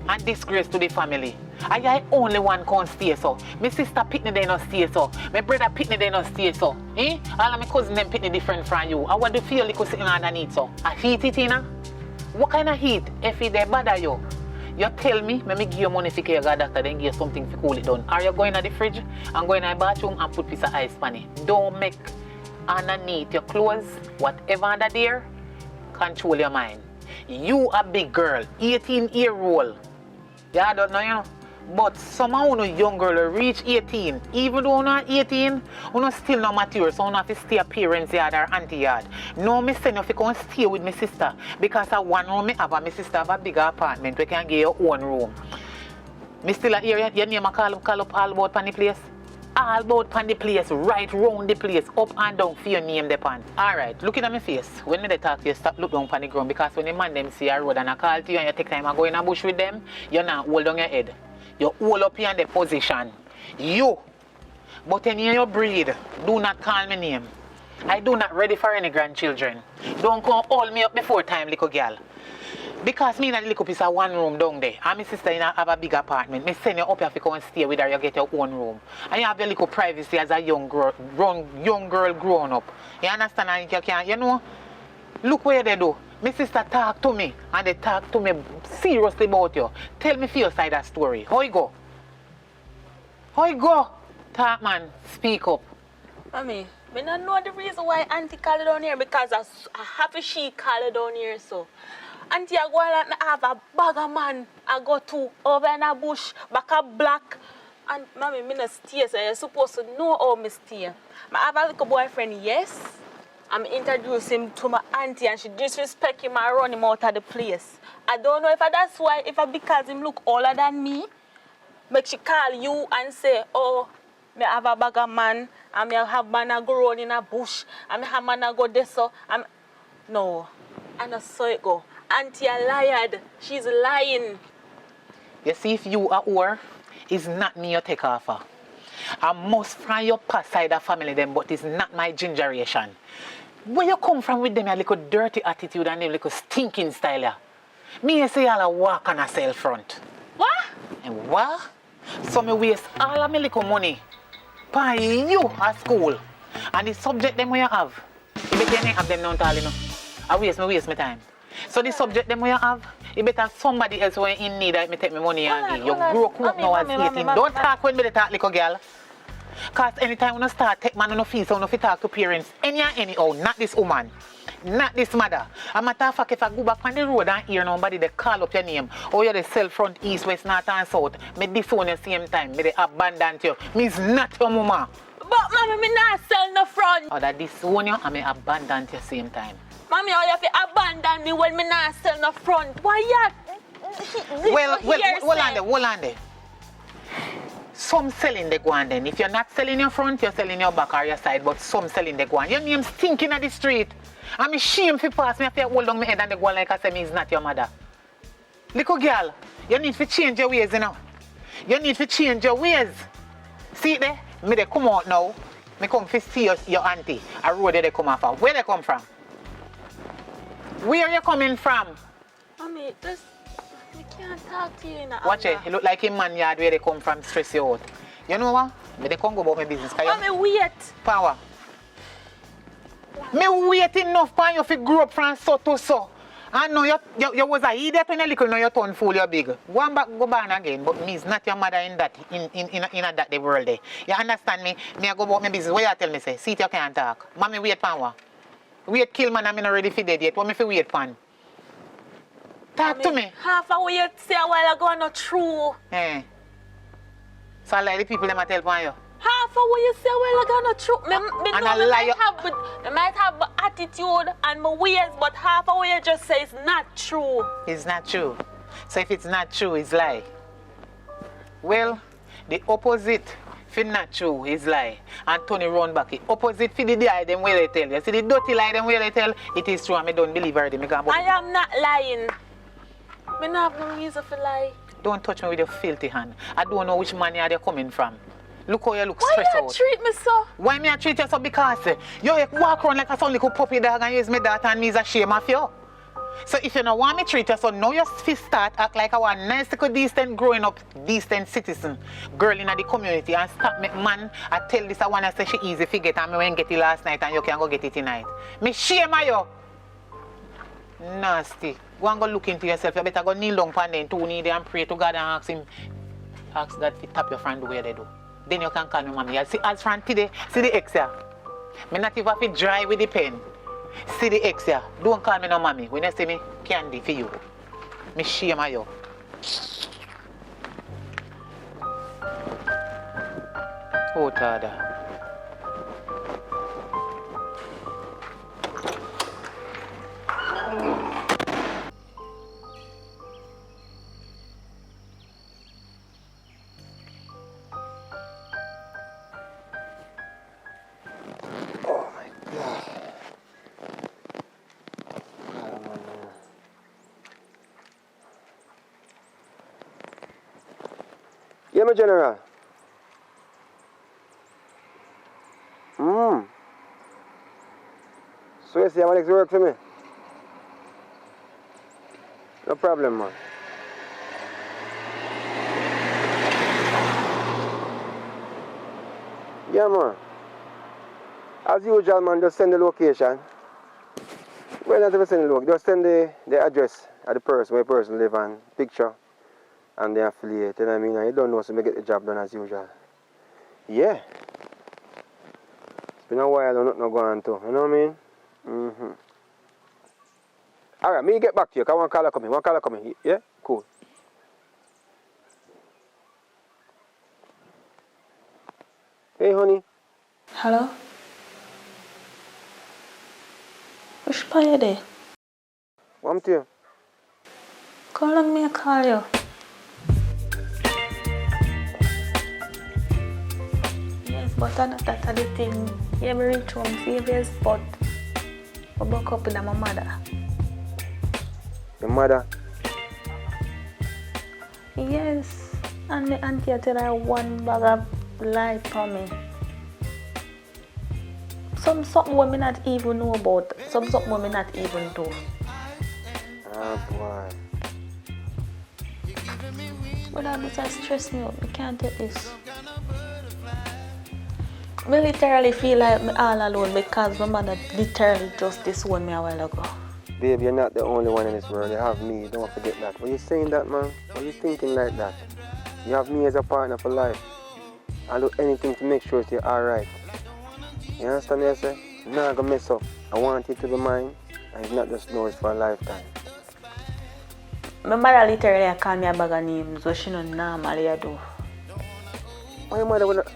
and disgrace to the family. I only one can stay so. My sister Pitney they not stay so. My brother Pitney they not stay so. Eh? All of my cousins them Pitney different from you. I want to feel like sitting underneath so. I heat it in. What kind of heat? If it they bother you? You tell me give you money for your doctor, then give you something to cool it down. Are you going to the fridge and going to the bathroom and put piece of ice on it? Don't make underneath your clothes, whatever under there, control your mind. You a big girl, 18-year-old. Yeah, I don't know, you know. But some of you young girl will reach 18. Even though you're not 18, you're still not mature, so you have to stay at parents' yard or auntie yard. No, me say you have to come stay with my sister. Because at one room, my sister have a bigger apartment. We can get your own room. Me still here, your name I call up all about pan the place? All about pan the place, right round the place, up and down for your name the pan. Alright, looking at my face. When me talk to you, stop look down pan the ground. Because when the man them see a road and I call to you and you take time and go in a bush with them, you're not hold down your head. You hold up here in the position. You. But in your breed, do not call me name. I do not ready for any grandchildren. Don't come hold me up before time, little girl. Because me and the little piece of one room down there. And my sister have a big apartment. Me send you up here to come and stay with her, you get your own room. And you have your little privacy as a young girl grown up. You understand? And you can, you know, look where they do. My sister talk to me, and they talk to me seriously about you. Tell me for your side of the story. How you go? How you go? Talk, man. Speak up. Mommy, I don't know the reason why Auntie called down here because I happy she called down here so. Auntie, I go and have a bag of man. I go to over in a bush, back up black. And mommy, I don't stay, so you're supposed to know how I stay. I have a little boyfriend, yes. I'm introducing him to my auntie and she disrespect him and run him out of the place. I don't know if that's why, because him look older than me, make she call you and say, oh, me have a bag of man, and me have man a go run in a bush, and me have man a go this so. No, I don't saw it go. Auntie a liar, she's lying. You see, if you are whore, it's not me you take off her. I must from your past side of family them, but it's not my generation. Where you come from with them, a little dirty attitude and a little stinking style. Yeah? Me say y'all walk on a cell front. What? And what? So me waste all of my little money by you at school. And the subject them where you have, you better have them not all, you know. I waste my time. So the subject them where you have, you better somebody else when in need that me take my money and give. You broke up now as 18. Don't talk when me talk, little girl. Because anytime you start take man on the feet, so you talk to parents, anyhow, not this woman, not this mother. A matter of fact, if I go back on the road and hear nobody, they call up your name, or you're the cell front, east, west, north, and south, me disown at the same time, me they abandon you. Me's not your mama. But mommy, me not sell no front. Or that disown you and me abandon at the same time. Mommy, how you have to abandon me when me not sell no front? Why you? Hold on there. Some selling the guan then. If you're not selling your front, you're selling your back or your side, but some selling the guan. Your name stinking at the street. I'm ashamed if you pass me if you hold on my head and the guan like I say me is not your mother. Little girl, you need to change your ways, you know. You need to change your ways. See it there? Me they come out now. Me come to see your auntie. A road they come off of. Where they come from? Where you coming from? Mommy, this... I can't talk to you in a Watch it. You look like a man yard where they come from stress you out. You know what? Me they can't go about my business. Mommy, wait. Power. Me wait enough for you to grow up from so to so. I know you was a idiot when you little, now you turn fool, you're big. Go back, go born again, but me is not your mother in that that the world there. You understand me? Me I go about my business. What you tell me say? See it you can't talk. Mommy wait for what? Wait kill man, I'm not ready for dead yet. What me for wait for? Talk to me. Half of what you say a while ago not true. Eh. So I like the people them I tell for you. Half of what you say a while ago not true. Me And know a me liar. might have attitude and my ways, but half of what you just say is not true. It's not true. So if it's not true, it's lie. Well, the opposite for not true is lie. And Tony run back it. Opposite for the lie, them where they tell. You see the dirty lie, them where they tell, it is true and I don't believe her. I am not lying. Me not have no reason for lie. Don't touch me with your filthy hand. I don't know which man you're coming from. Look how you look stressed out. Why you treat me so? Why me I treat you so? Because you walk around like a son little puppy dog and use my daughter and me is ashamed of you. So if you don't want me to treat you so, now you start act like a nice little decent growing up, decent citizen girl in the community and stop me man. I tell this I want to say she easy to get and me went get it last night and you can go get it tonight. Me shame of you. Nasty. Go and go look into yourself. You better go kneel down and then 2 knee there and pray to God and ask God to tap your friend the way they do. Then you can call me mommy. See as friend today, see the X here. Me not even have to dry with the pen. See the X here. Don't call me no mommy. When you see me, candy for you. Me shame of you. Oh, Tada. Yeah, my general. So you see how Alex work for me? No problem, man. Yeah, man. As usual, man, just send the location. Well, not even send the location. Just send the address of the person, where the person live and picture. And the affiliate, you know what I mean? And you don't know, so we get the job done as usual. Yeah. It's been a while, nothing going on too, you know what I mean? Alright, me get back to you, because one caller coming. Yeah? Cool. Hey, honey. Hello? Which part you there? I'm to you. Call on me, I call you. Yes, but I know that's the thing. You ever reach home, see if there's spot. I broke up with my mother. Your mother? Yes. And the auntie tell her one bag of lie for me. Something women not even know about. Something women not even do. Oh boy. But that just stress me out. I can't take this. I literally feel like I'm all alone because my mother literally just disowned me a while ago. Babe, you're not the only one in this world. You have me. Don't forget that. When you're saying that, man, when you're thinking like that, you have me as a partner for life. I'll do anything to make sure you're alright. You understand me, I say? I'm not gonna mess up. I want you to be mine, and it's not just yours for a lifetime. My mother literally called me a bag of names, so she don't normally do. Why your mother would not...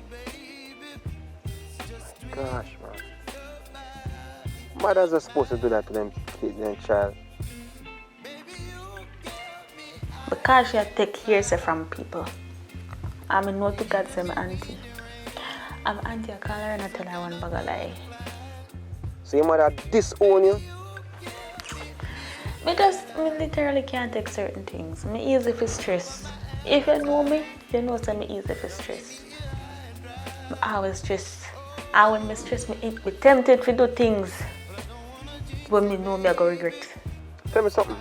Gosh, man. Mothers are supposed to do that to them kids, them child. Because she take hearsay from people. I mean, not because I'm auntie. I'm auntie, I call her and I tell her one bag of lie. So your mother disown you? Me literally can't take certain things. Me easy for stress. If you know me, you know I'm easy for stress. I always stress. And when I stress, me tempted to do things when me know me I go regret. Tell me something.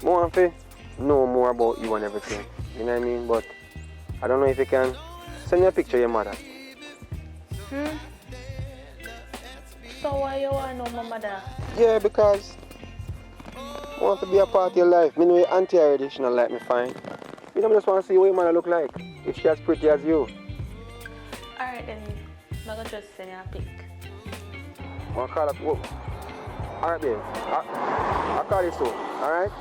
More to know more about you and everything. You know what I mean? But I don't know if you can send me a picture of your mother. So So why you want to know my mother? Yeah, because I want to be a part of your life. Me know your auntie already, she not like me fine. You know, I just want to see what your mother look like. If she as pretty as you. Alright then, I'm going to just send you a pic. I'll call up. Whoa. Alright, babe. I'll call you soon. Alright?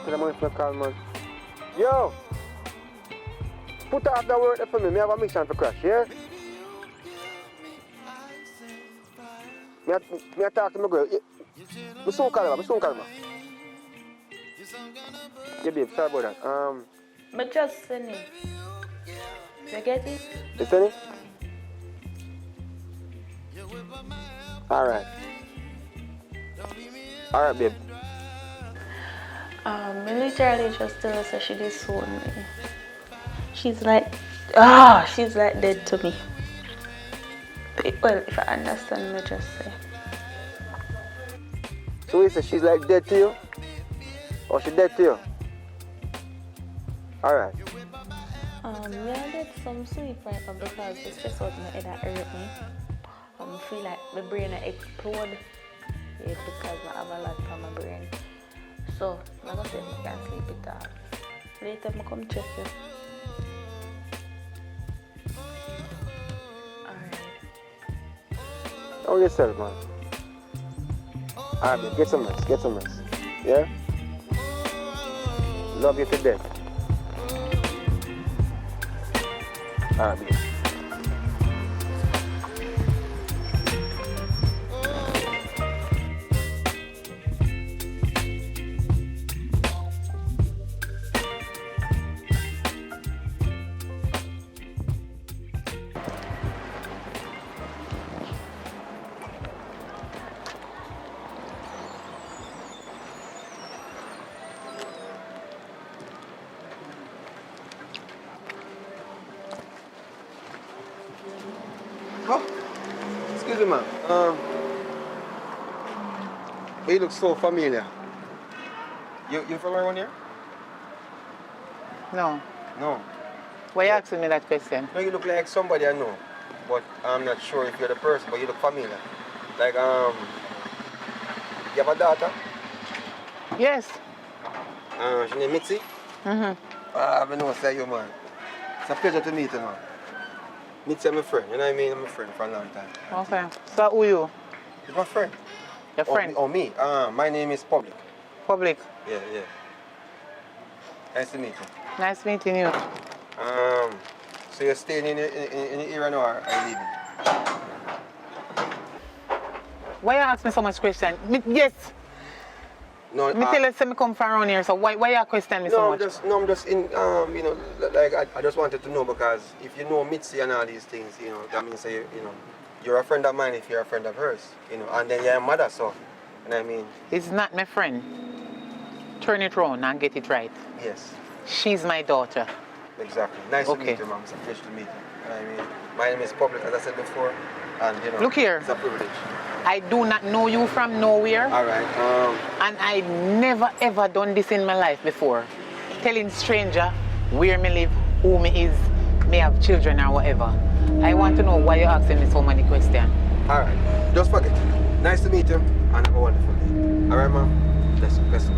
Tell them if you call, man. Yo! Put off the work there for me. Me have a mission for Crash, yeah? Me I talk to my girl. Me soon call her. Yeah, babe, sorry about that. But just send it. You get it? You send it? Alright. Alright, babe. Me literally just tell her so she disowned me. She's like dead to me. Well, if I understand me, just say. So you say she's like dead to you? Or she dead to you? Alright. Me I did some sleep right now because the stress out my head that hurt me. I feel like my brain explode. Yeah, because I have a lot on my brain. So, I'm going to say I can't sleep it off. Later, I come check you. Alright. Know yourself, man. Alright, babe, get some rest. Yeah? Love you to death. Alright, babe. Excuse me, man. You look so familiar. You from around here? No. No. Why are you asking me that question? No, you look like somebody I know, but I'm not sure if you're the person, but you look familiar. Like, you have a daughter? Yes. She named Mitzi? I know say you, man. It's a pleasure to meet you, man. Mitzi, I'm a friend, you know what I mean? I'm a friend for a long time. Okay. So who you? He's my friend. Your friend? Oh, me? My name is Publik. Publik. Yeah. Nice to meet you. Nice meeting you. So you're staying in the area now, or are you leaving? Why you ask me so much question? Yes. No, Me tell you, say me come from around here, so why you question me so much? I'm just in, you know, like I just wanted to know because if you know Mitzi and all these things, you know, that means you know, you're a friend of mine if you're a friend of hers, you know, and then you're a mother, so, you know what I mean? It's not my friend. Turn it round and get it right. Yes. She's my daughter. Exactly. Nice to meet you, ma'am. It's a pleasure to meet you. You know what I mean? My name is Publik, as I said before, and you know, look here. It's a privilege. I do not know you from nowhere. All right. And I never ever done this in my life before. Telling stranger where me live, who me is, may have children or whatever. I want to know why you're asking me so many questions. All right. Just forget it. Nice to meet you, and have a wonderful day. All right, ma'am. Bless you.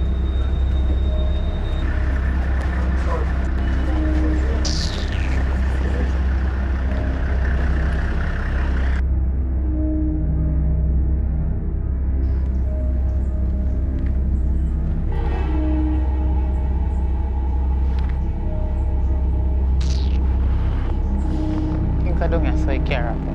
So you care about.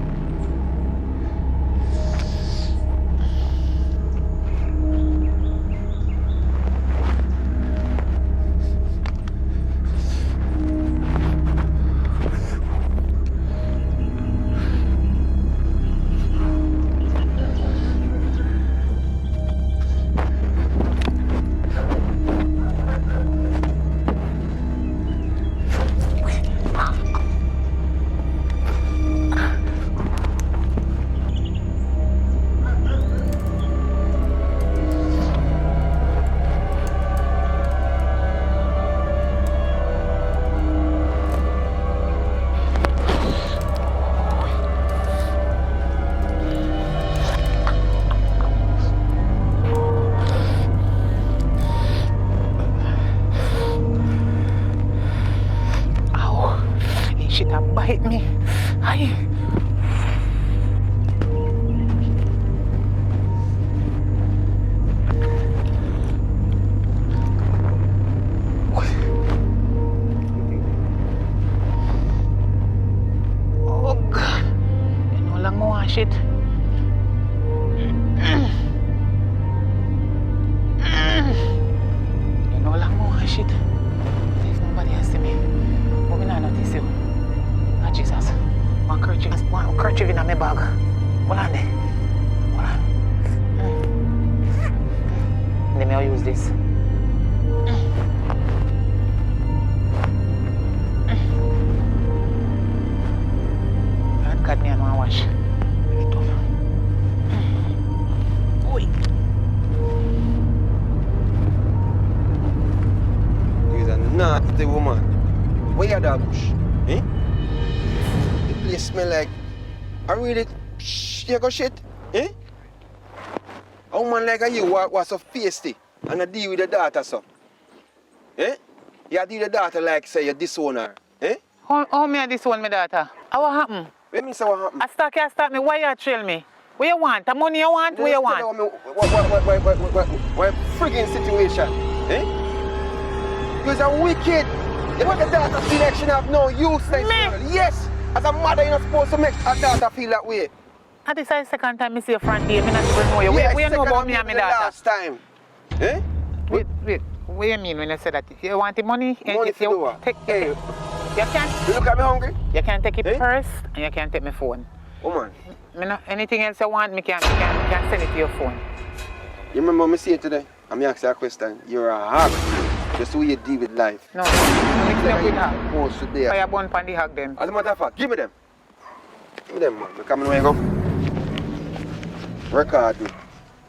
long I wash it. You know how long I wash it. If nobody has to me, but me not notice you. Oh, Jesus. One kerchief in my bag. Hold on there. Hold on. Let me use this. Cut me and one wash. Wait. You're a nasty woman. Where you that bush? Eh? The place smell like you go shit? Eh? A woman like you was so feisty and I deal with the daughter so. Eh? You deal with the daughter like say you disown her. Eh? How me I disown my daughter? What happened? What mean say what happened? I start me. Why you trail me? What you want? The money you want? What you want? What friggin' situation? Eh? You're wicked. You want the daughter feel like she have no use like girl. Yes. As a mother, you're not supposed to make a daughter feel that way. This is the second time I see your friend here. I not even know you. What you know about me and my daughter? Last time. Eh? Wait. What do you mean when you say that? You want the money? Money for do what? Hey. You can. You look at me hungry? You can take your purse and you can take my phone. Woman. Anything else you want, me can send it to your phone. You remember me say today? I'm asking you a question. You're a hog. Just the way you deal with life. No, mix up with hog. Supposed to be. Fire burn pan the hog them. As a matter of fact, give me them. Give me them, man. Because I know where you go. Record me.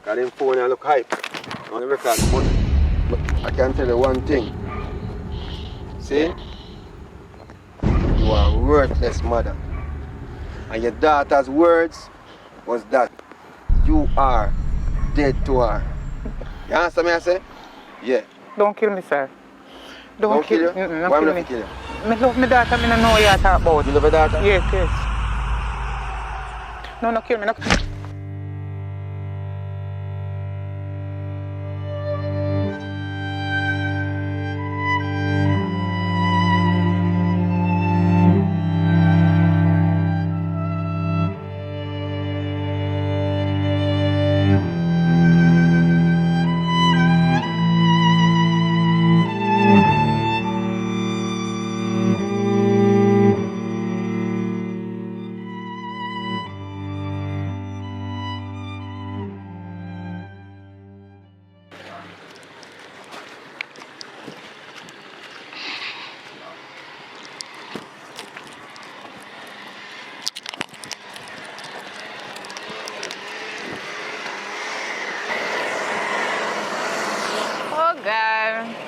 Because them phone I look hype. I want to record money. But I can tell you one thing. See? You are a worthless mother. And your daughter's words was that you are dead to her. You understand me I say? Yeah. Don't kill me, sir. Don't kill you? Don't Why kill am I me. kill you? I love my daughter, I don't know what you talk about. You love your daughter? Yes. No, kill me. No.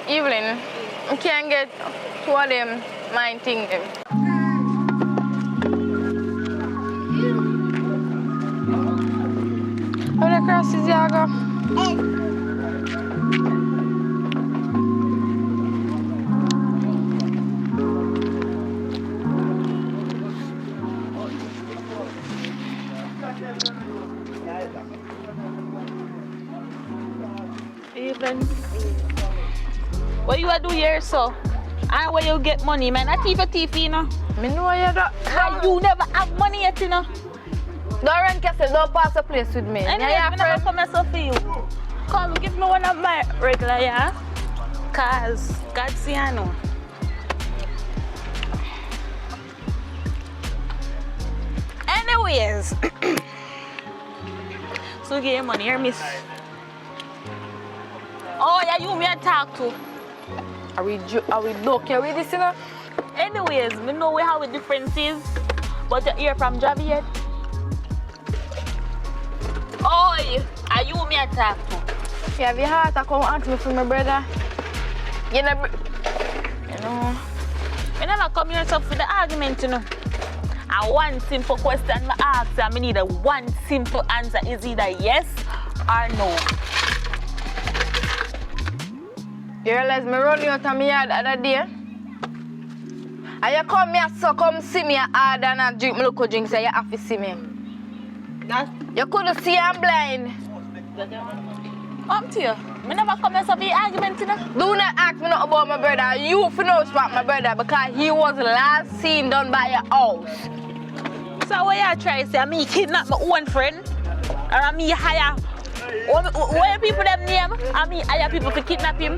Evelyn, I can't get two of them mind thing them. How the crosses you go? Evelyn. What you do here, so? And where you get money, man? I thief, you know. Me know you don't. And you never have money yet, you know. Don't run castle, don't pass a place with me. Anyway, I never come myself for you. Come, give me one of my regular, yeah? Cause God see I know. Anyways. So get your money here, miss. Oh, yeah, you me a talk to. Are we okay with this, you know? Anyways, me know how the difference is. But you hear from Javi yet? Oh, are you me a talk to? You have your heart to come ask me for my brother. You know, I never come here for the argument, you know. And one simple question I ask, and I need a one simple answer. Is either yes or no. You realize me run you out of my yard the other day? And you come here so come see me hard and I drink my local drink so you have to see me. You couldn't see I'm blind. Up to you. I never come here for the argument, you know. Do not ask me nothing about my brother. You know about my brother because he was last seen done by your house. So what you try to say? Me kidnap my own friend? Or me hire? Where people them name? I mean hire people to kidnap him?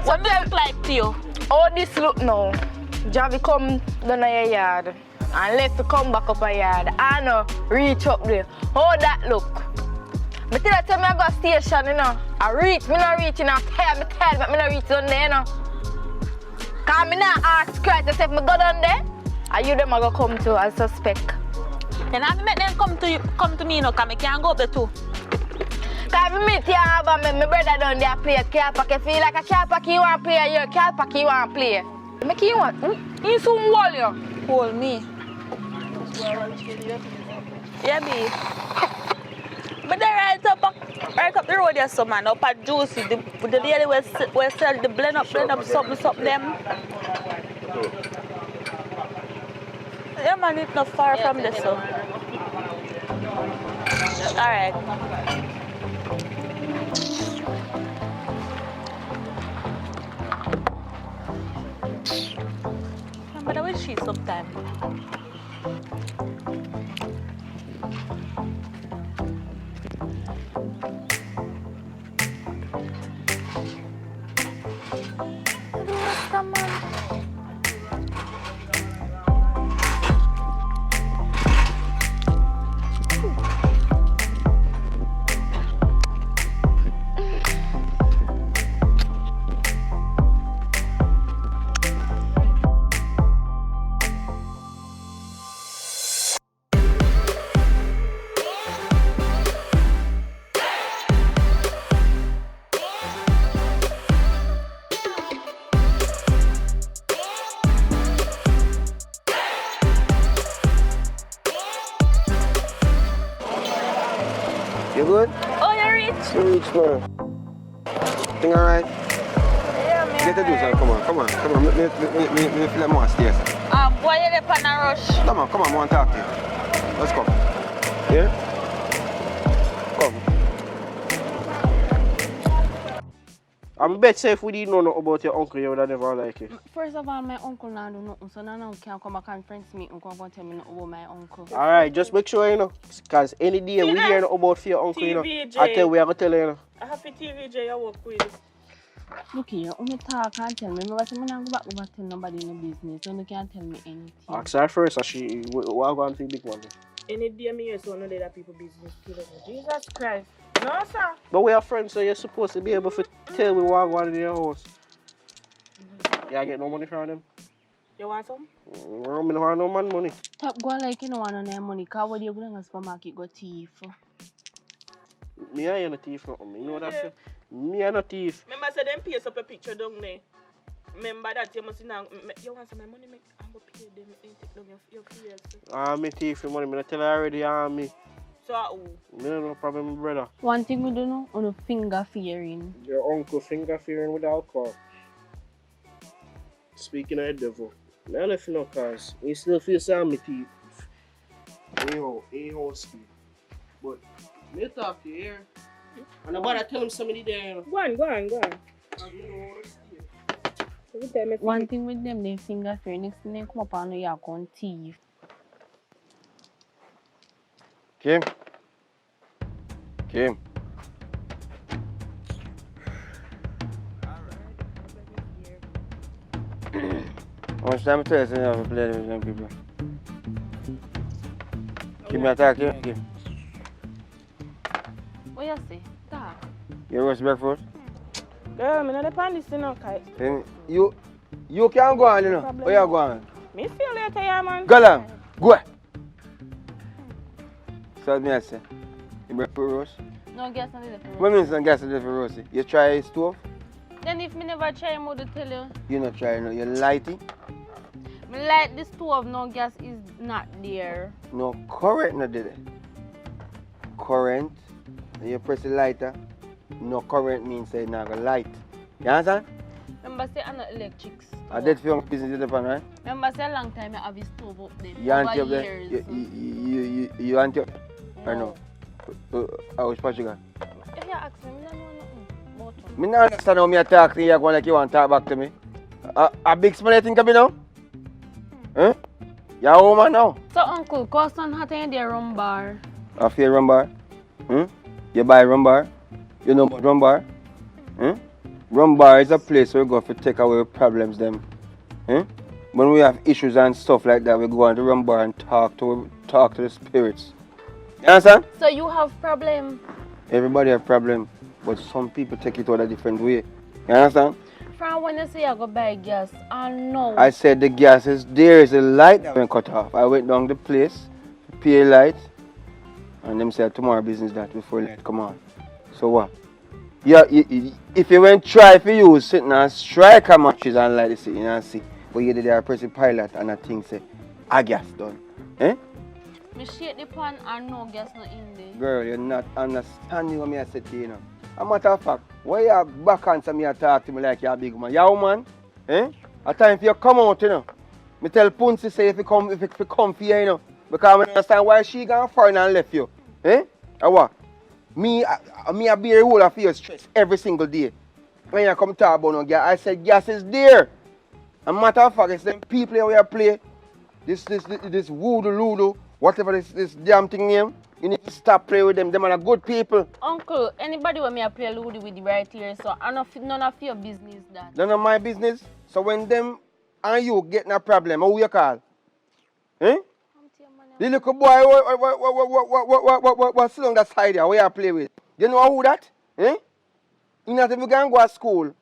What do look like to you? How this look now? Javi come down to your yard and left to come back up a yard. I know, reach up there. How that look? Me tell you, I go station, you know. I reach, me not reaching, I tell me not reach down there, you know. Cause me not ask Christ if me go down there, and you them are gonna come to as suspect. Then I make them come to me, you know, cause I can't go up there too. Cause if me have my brother down there play car park, you feel like a car park you want to play, your car park you want to play. Make you want, you soon hold you. Hold me. Yeah, me. But they right up the road there, so man, up at Juicy, the lady will sell the blend up something them. Yeah man, it's not far from this, so. Alright. But I will see sometime. Come on. You good? Oh, you're rich? You reach, man. Thing alright? Yeah, man. Get to do something. Come on. Me feel like more stairs. Boy, you're up on a rush. Come on, I want to talk to you. Let's come. Yeah? Come. I'm bet say if we didn't know nothing about your uncle, you would have never like it. First of all, my uncle now do nothing, so now I can't come back and friends me and come and tell me nothing about my uncle. Alright, just make sure you know. Because any day we hear nothing about your uncle, you know. I tell we are going to tell you, you know. I have a TVJ I work with. Look here, you talk and tell me. Remember, say, I don't go back over tell nobody in the business, so you can't tell me anything. Ask her first, and she will go and see big one. Any day me hear so no that people business kill us. Jesus Christ. No, sir. But we are friends, so you're supposed to be able to tell me what going in your house. You get no money from them? You want some? I don't want no man money. Stop going like you don't want no money, because when you go to the supermarket, go thief. Me I ain't a thief, nothing. You know that? Yeah. Me ain't a thief. Remember, say them paste up a picture down there. Remember that you must now. You want some money, I'm going to pay them and take down your fears. Me thief your money. I tell you already, me. So who? Me no problem, brother. One thing we do know, on finger fearing. Your uncle finger fearing with alcohol. Speaking of the devil, now if you know cause you still feel some me thief. Ain't ski. But me talk to you here. And nobody tell him somebody there, you know. Go on. One thing with them, they finger fearing. Next thing they come up and you account thief. Kim. How much time it takes you to play with them people? Give me a talk, Kim. What you say? Talk. You roast breakfast? Girl, I'm not on this, you know, Kai. You can't go on, you know. Where you go on? Me see you later, yeah, man. Go along. Go. So me I say, you breakfast roast? No gas on the roast. What means no gas on the roast? You try stove? Then if me never try, I would tell you. You not try, no. You light it? Me light the stove, no gas is not there. No current not there. Current, and you press the lighter, no current means say not gonna light. You understand? Remember say I'm not electrics. I did for your business in the pan, right? Remember say a long time I have a stove up there. You anti up over there? years. You anti up? Or no? How is Portugal? If you ask me, I don't know nothing about it. I don't understand how I talk to you, you're going like you want to talk back to me. A big smile you think of me now? Huh? You're woman now. So, uncle, cause on hot in the rum bar. I feel rum bar. You buy rum bar. You know about rum bar. Rum bar is a place where we go to take away problems them. When we have issues and stuff like that, we go on the rum bar and talk to the spirits. You understand? So you have problem? Everybody have problem, but some people take it out a different way. You understand? From when you say I go buy gas, I know. I said the gas is there, is a light that went cut off. I went down the place, pay a light, and them said tomorrow business that before light come on. So what? Yeah, if you went try for you sitting and strike a matches and light the sitting and see, but you did a pressing pilot and I think say, a gas done. Me shake the pan and no gas not in there. Girl, you're not understanding what I said to you now. A matter of fact, why you back answer me and talk to me like you're a big man? You woman, a time for you come out, you know. Me tell Punsi say if you come for here, you know. Because I understand why she gone foreign and left you. Or what? Me I bear a whole of your stress every single day. When you come talk about no gas, I said gas is there. A matter of fact, it's them people where you play. This voodoo ludo, whatever this damn thing name. You need to stop playing with them. Them are good people. Uncle, anybody when me a play Ludo with the right here, so none of your business that. None of my business. So when them and you getting a problem, who you call? The little boy what sit on that side there, where you play with? You know who that? You not even going to go to school.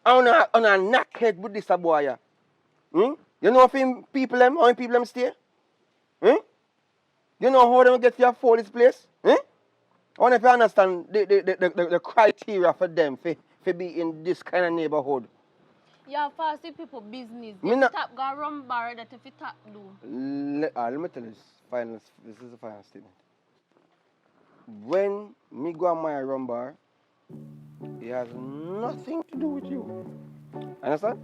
On a knackhead with this boy here. You know if people them, how many people them stay? You know how they get to afford this place? I wonder if you understand the criteria for them for be in this kind of neighborhood. Yeah, fast people business. Me If tap go rum bar that if you tap do. Let me tell you this is the final statement. When me go on my rum bar, it has nothing to do with you. Understand?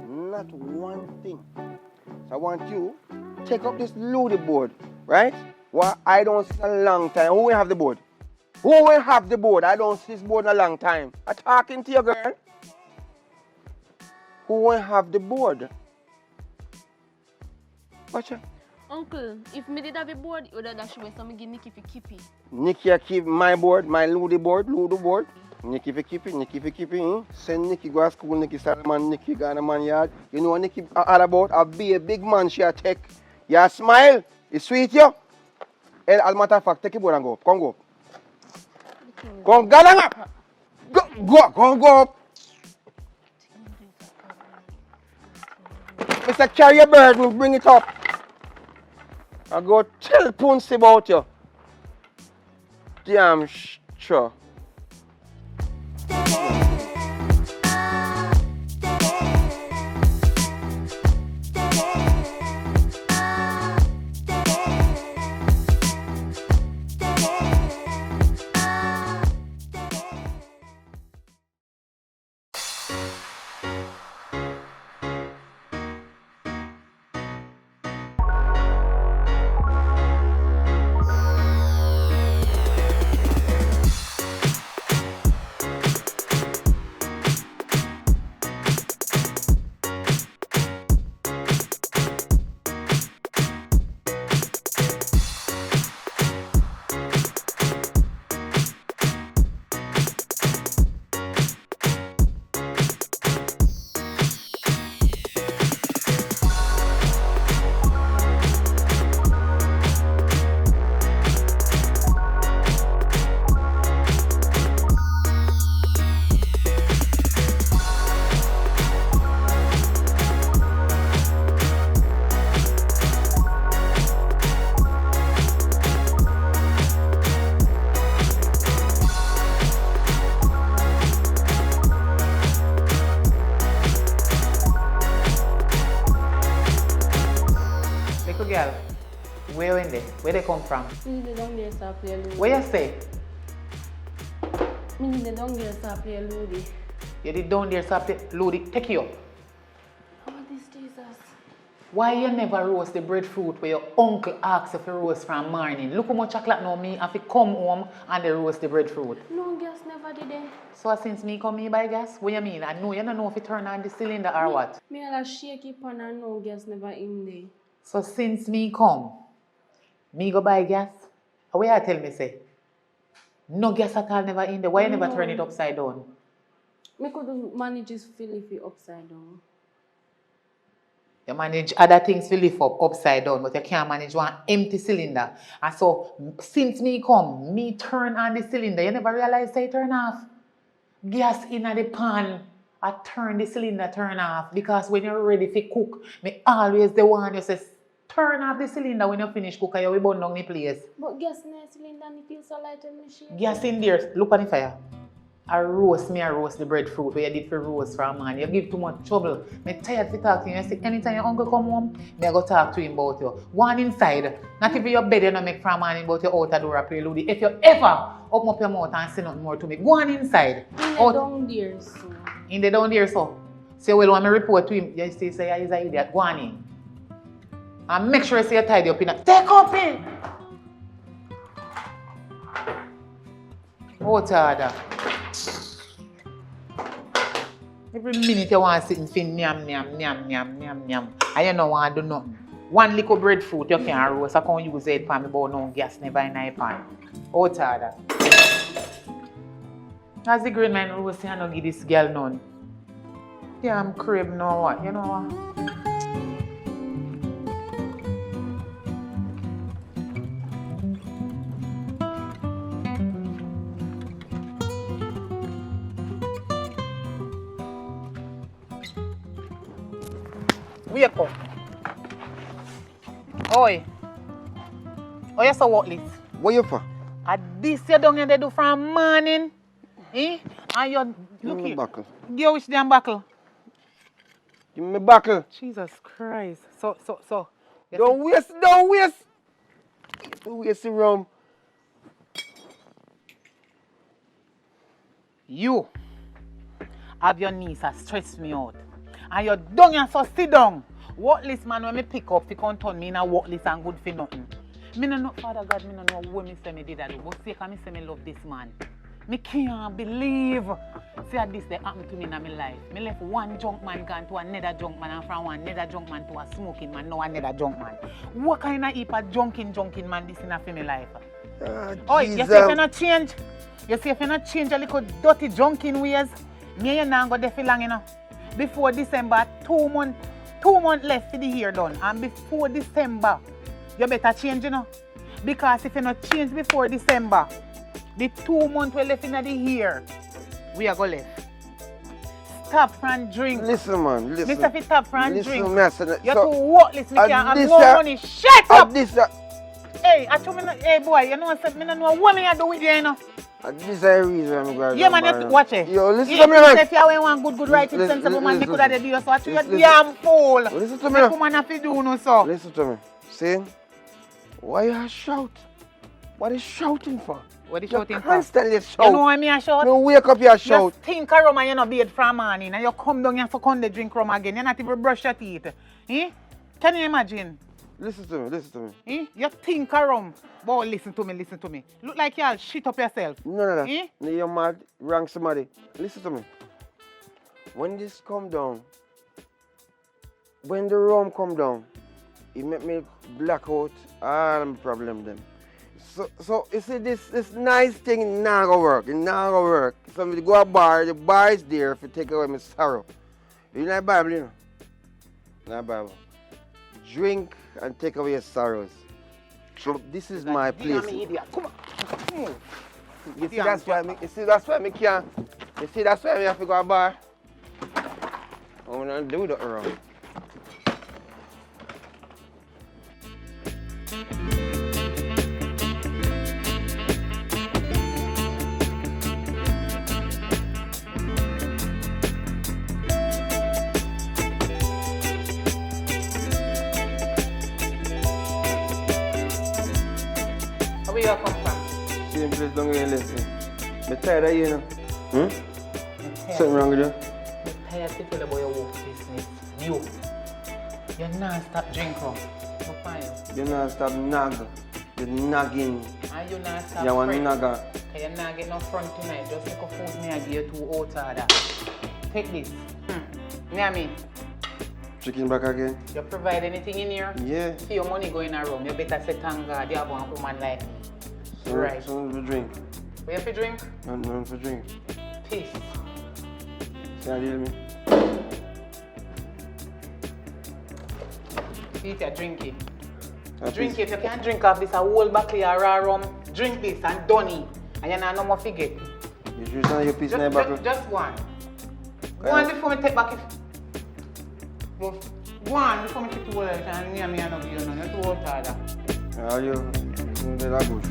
Not one thing. So I want you to take up this loaded board, right? Well, I don't see a long time. Who will have the board? Who will have the board? I don't see this board in a long time. I'm talking to you, girl. Who will have the board? Watch out. Uncle, if me did have a board, you would have dashed away so me give Nikki for keepy. Nikki keep my board, my Ludo board. Nikki for keepy. Send Nikki go to school, Nikki Salman, Nikki go to man yard. You know what Nikki all about? I'll be a big man she a take. You smile, it's sweet you. And as a matter of fact, take your board and go up. Come go up. Come go up. Go up. Mr. Carry your burden, bring it up. I go tell Punsi about you. Damn sure. Girl, where in there? Where they come from? Me down there start play Ludo. Where you stay? Me down there start play Ludo. You did down there start play Ludo. Take you up. Oh, this Jesus. Why you never roast the breadfruit where your uncle asks if you roast from morning? Look how much chocolate now me have to come home and they roast the breadfruit. No gas never did it. So since me come here by gas, what you mean? I know you don't know if you turn on the cylinder or what? Me had a shaky pan and no gas never in there. So since me come, me go buy gas. Where I tell me say, no gas at all never in there. Why you never turn it upside down? Me could manage his fill if it upside down. You manage other things to lift up upside down, but you can't manage one empty cylinder. And so since me come, me turn on the cylinder. You never realize say turn off. Gas in the pan. I turn the cylinder turn off because when you're ready to cook, me always the one you say turn off the cylinder when you finish cooking, you will burn down the place. But gas in the cylinder and it feels so light and machine. Gas in there, look on the fire. I roast the breadfruit where you did for roast for a man. You give too much trouble. Me tired to talk to you. You see, anytime your uncle come home, me go talk to him about you. One inside. Not even your bed you don't make for a man about your outer door prelude. If you ever open up your mouth and say nothing more to me, go on inside. Down there, so. In the down there, so. Say, well, when I report to him, you say he's an idiot. Go on in. And make sure you say you tidy up in that. Take up in! Outer. Every minute you want to sit and say nyam, nyam, nyam, nyam, nyam, nyam. And you don't want to do nothing. One little breadfruit you can roast. I can't use it for me, but no gas never in my pan. Outer. As the green man roast, I don't give this girl none. Damn crib, know what? You know what? Wake up. Oi. Oh, you so what, Liz? What you for? At this you don't get to do from morning. Eh? And you look here. Buckle. Give which damn buckle? Give me buckle. Jesus Christ. So. Don't waste. Don't waste the rum. You have your niece that stress me out. And you're done and so sit down. Worthless man when me pick up, he can't turn me in a worthless and good for nothing. Me no know, Father God, me no know what me say me did that do. But sake of me say me love this man. Me can't believe. See this they happened to me in my life. Me left one junk man gone to another junk man and from one another junk man to a smoking man, now another junk man. What kind of heap of junking man this in a my life? Oh, you see if you not change? You see if you not change a little dirty junking ways? Me and you not go there for long enough. Before December, 2 months left for the year done. And before December, you better change, you know. Because if you not change before December, the 2 months we left in the year, we are going to left. Stop from drink. Listen, man, listen. Mr. Stop from drink. Listen, you're too worthless, me can't have no money. Shut up! Hey, I told me, hey boy, you know what I don't know what me do with you, you know. This is the reason I'm going to yeah, man, you watch it. Yo, listen to me, man. If you have one good, right, sensible man, you could have do so. You're damn fool. Listen to me. Man have to do no so. Listen to me. See, why you shout? What are you shouting for? What are you shouting for? Constantly shout. You know why me a shout? No, wake up, you shout. You think of rum and you not bathe from morning and you come down here for come drink rum again. You not even brush your teeth. Eh? Can you imagine? Listen to me. Eh? You think of rum. Boy, listen to me. Look like you'll shit up yourself. No. Eh? No, you're mad. Wrong somebody. Listen to me. When this come down, when the rum come down, it make me black out all my problem them. So you see this nice thing not gonna work. It not gonna work. So me go to a bar, the bar is there to take away my sorrow. You know Bible, you know? Not Bible. Drink and take away your sorrows. So this is my place. Come on. You see that's why me can't. You see that's why me have to go to a bar. I wanna do that wrong. Where you come from? Same place down here, listen. I'm tired of you, you know. Something wrong with you? I'm tired to tell about your work business. You're not stop drinking. No fine. You're not stop nag. You're nagging. And you're not stop You want to nag. You're not getting no front tonight. Just take a food me and give you 2 out of that. Take this. Me and me. Chicken back again? You provide anything in here? Yeah. For your money going around, you better say thank God you have one woman like me. So, Right. Something to drink. We have to drink? Nothing for drink. Peace. See how you hear me? Peter, drink it. Ah, Drink it. You can't drink off this a whole bottle of raw rum. Drink this and done it. And you no more forget. You sure it's not your piece in the buckle? Just one. Go on before me take back it. Go on before me take the wallet and me and no you know. You're too old for that. Ah, you. De la bush.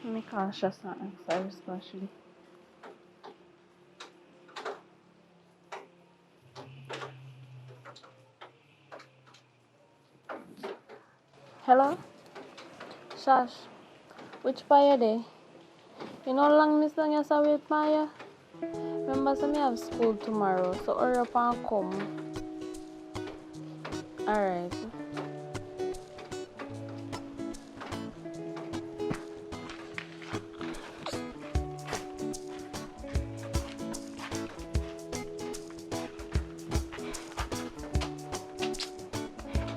Me cautious not answer especially. Hello? Shash, which Paya day? You know long this long as I wait Maya? Remember say me have school tomorrow, so hurry up and come. Alright.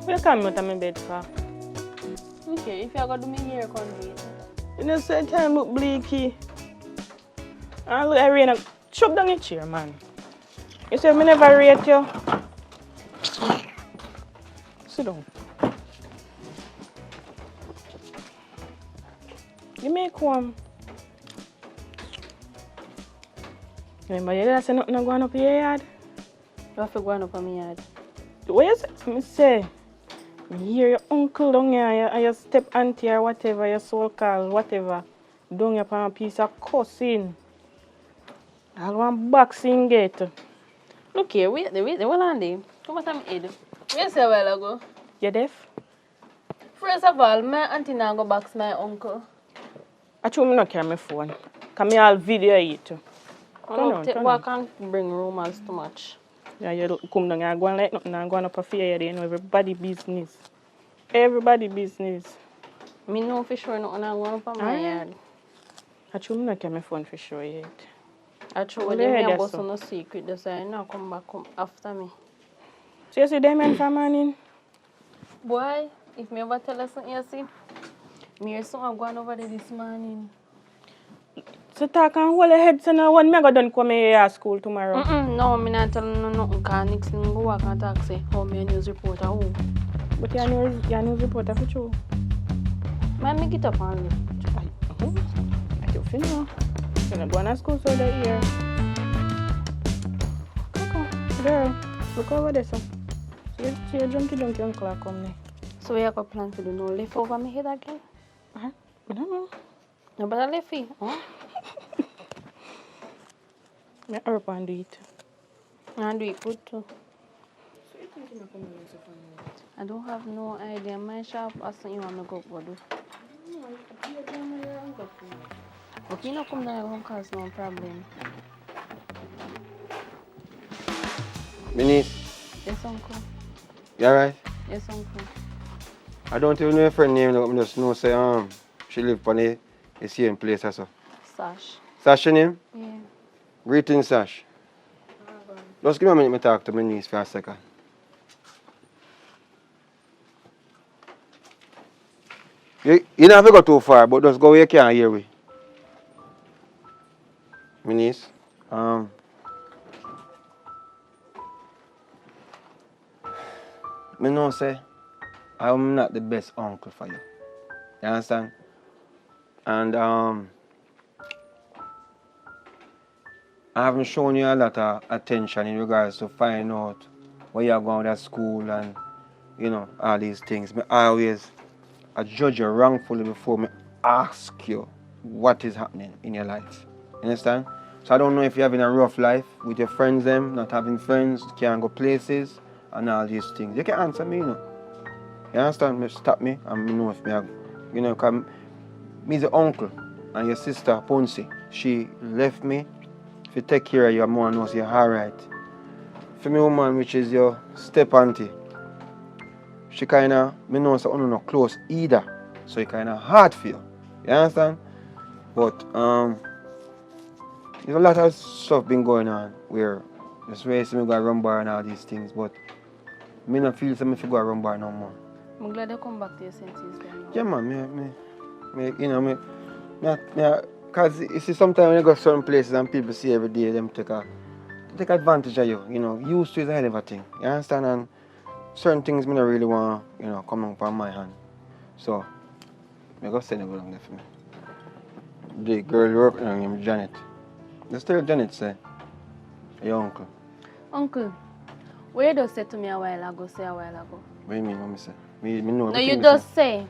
Where come out of my bed for? Okay, if you go do me hair convey. You know, same time look bleaky. And look, I rain. Chop down your chair, man. You say me never rate you. Sit down. You make one. Remember, you didn't say nothing going up your yard? You have to go up on my yard. What you say? Me say, me hear your uncle down here, and your step auntie or whatever, your soul call, whatever, down here on a piece of cussing. I want boxing gate. Look here, wait, what on there? Come on, I'm head. You say a while ago. You deaf? First of all, my auntie now go box my uncle. I told me not carry my phone. Come here, I'll video it. Walk and bring rumors too much. Yeah, you come down here, going like nothing, and going up a fair, you know, everybody business. Everybody business. Me know for sure nothing I'm going up on my yard. I told me not carry my phone for sure yet. I told them me about no secret, they say now come back after me. So you see them men from morning? Boy, if me ever tell you something, you see, me hear something going over there this morning. So talk and hold your head, so now when me go done come here at school tomorrow. No, me not tell you nothing, because next thing go walk and talk say, how me a news reporter, who? But you're a news reporter for sure. Man, me get up and look. I don't feel no. You're not going to school so that year. Come, girl, look over there, so. See your junky uncle come there. So we have a plan to do no lift over my head again? I don't know. No, but I lift it, huh? I hurry up and do it. And do it good too. I don't have no idea. My shop has something you want to go do. But you know come down home cause no problem. Minnie, Yes, uncle. you alright? Yes, uncle. I don't even know your friend name, I just know say she live on the same place also. Sash. Sash your name? Yeah. Greetings, Sash. Just give me a minute to talk to my niece for a second. You never go too far, but just go where you can hear me. My niece, me know say I'm not the best uncle for you. You understand? And I haven't shown you a lot of attention in regards to finding out where you're going to school and, you know, all these things. I judge you wrongfully before me ask you what is happening in your life. You understand? So I don't know if you're having a rough life with your friends, not having friends, can't go places, and all these things. You can answer me, you know. You understand? Me stop me and me know if me, you know, cause me's the uncle and your sister Ponce. She left me to take care of you. More knows you're alright. For me, woman, which is your step auntie, she kinda me know so not close either. So it kinda hard for you. You understand? But there's a lot of stuff been going on where this way me go run bar and all these things, but me not feel so me go run bar no more. I'm glad you come back to your senses then. Yeah man, me you know cause you see sometimes when you go certain places and people see every day them take advantage of you, you know, used to is a hell of a thing. You understand? And certain things me don't really want, you know, come up on my hand. So I go send it along there for me. The girl working on him, Janet. Let's tell Janet say, your uncle. Uncle, what you just said to me a while ago, What do you mean, what me say? Me know no, you just say.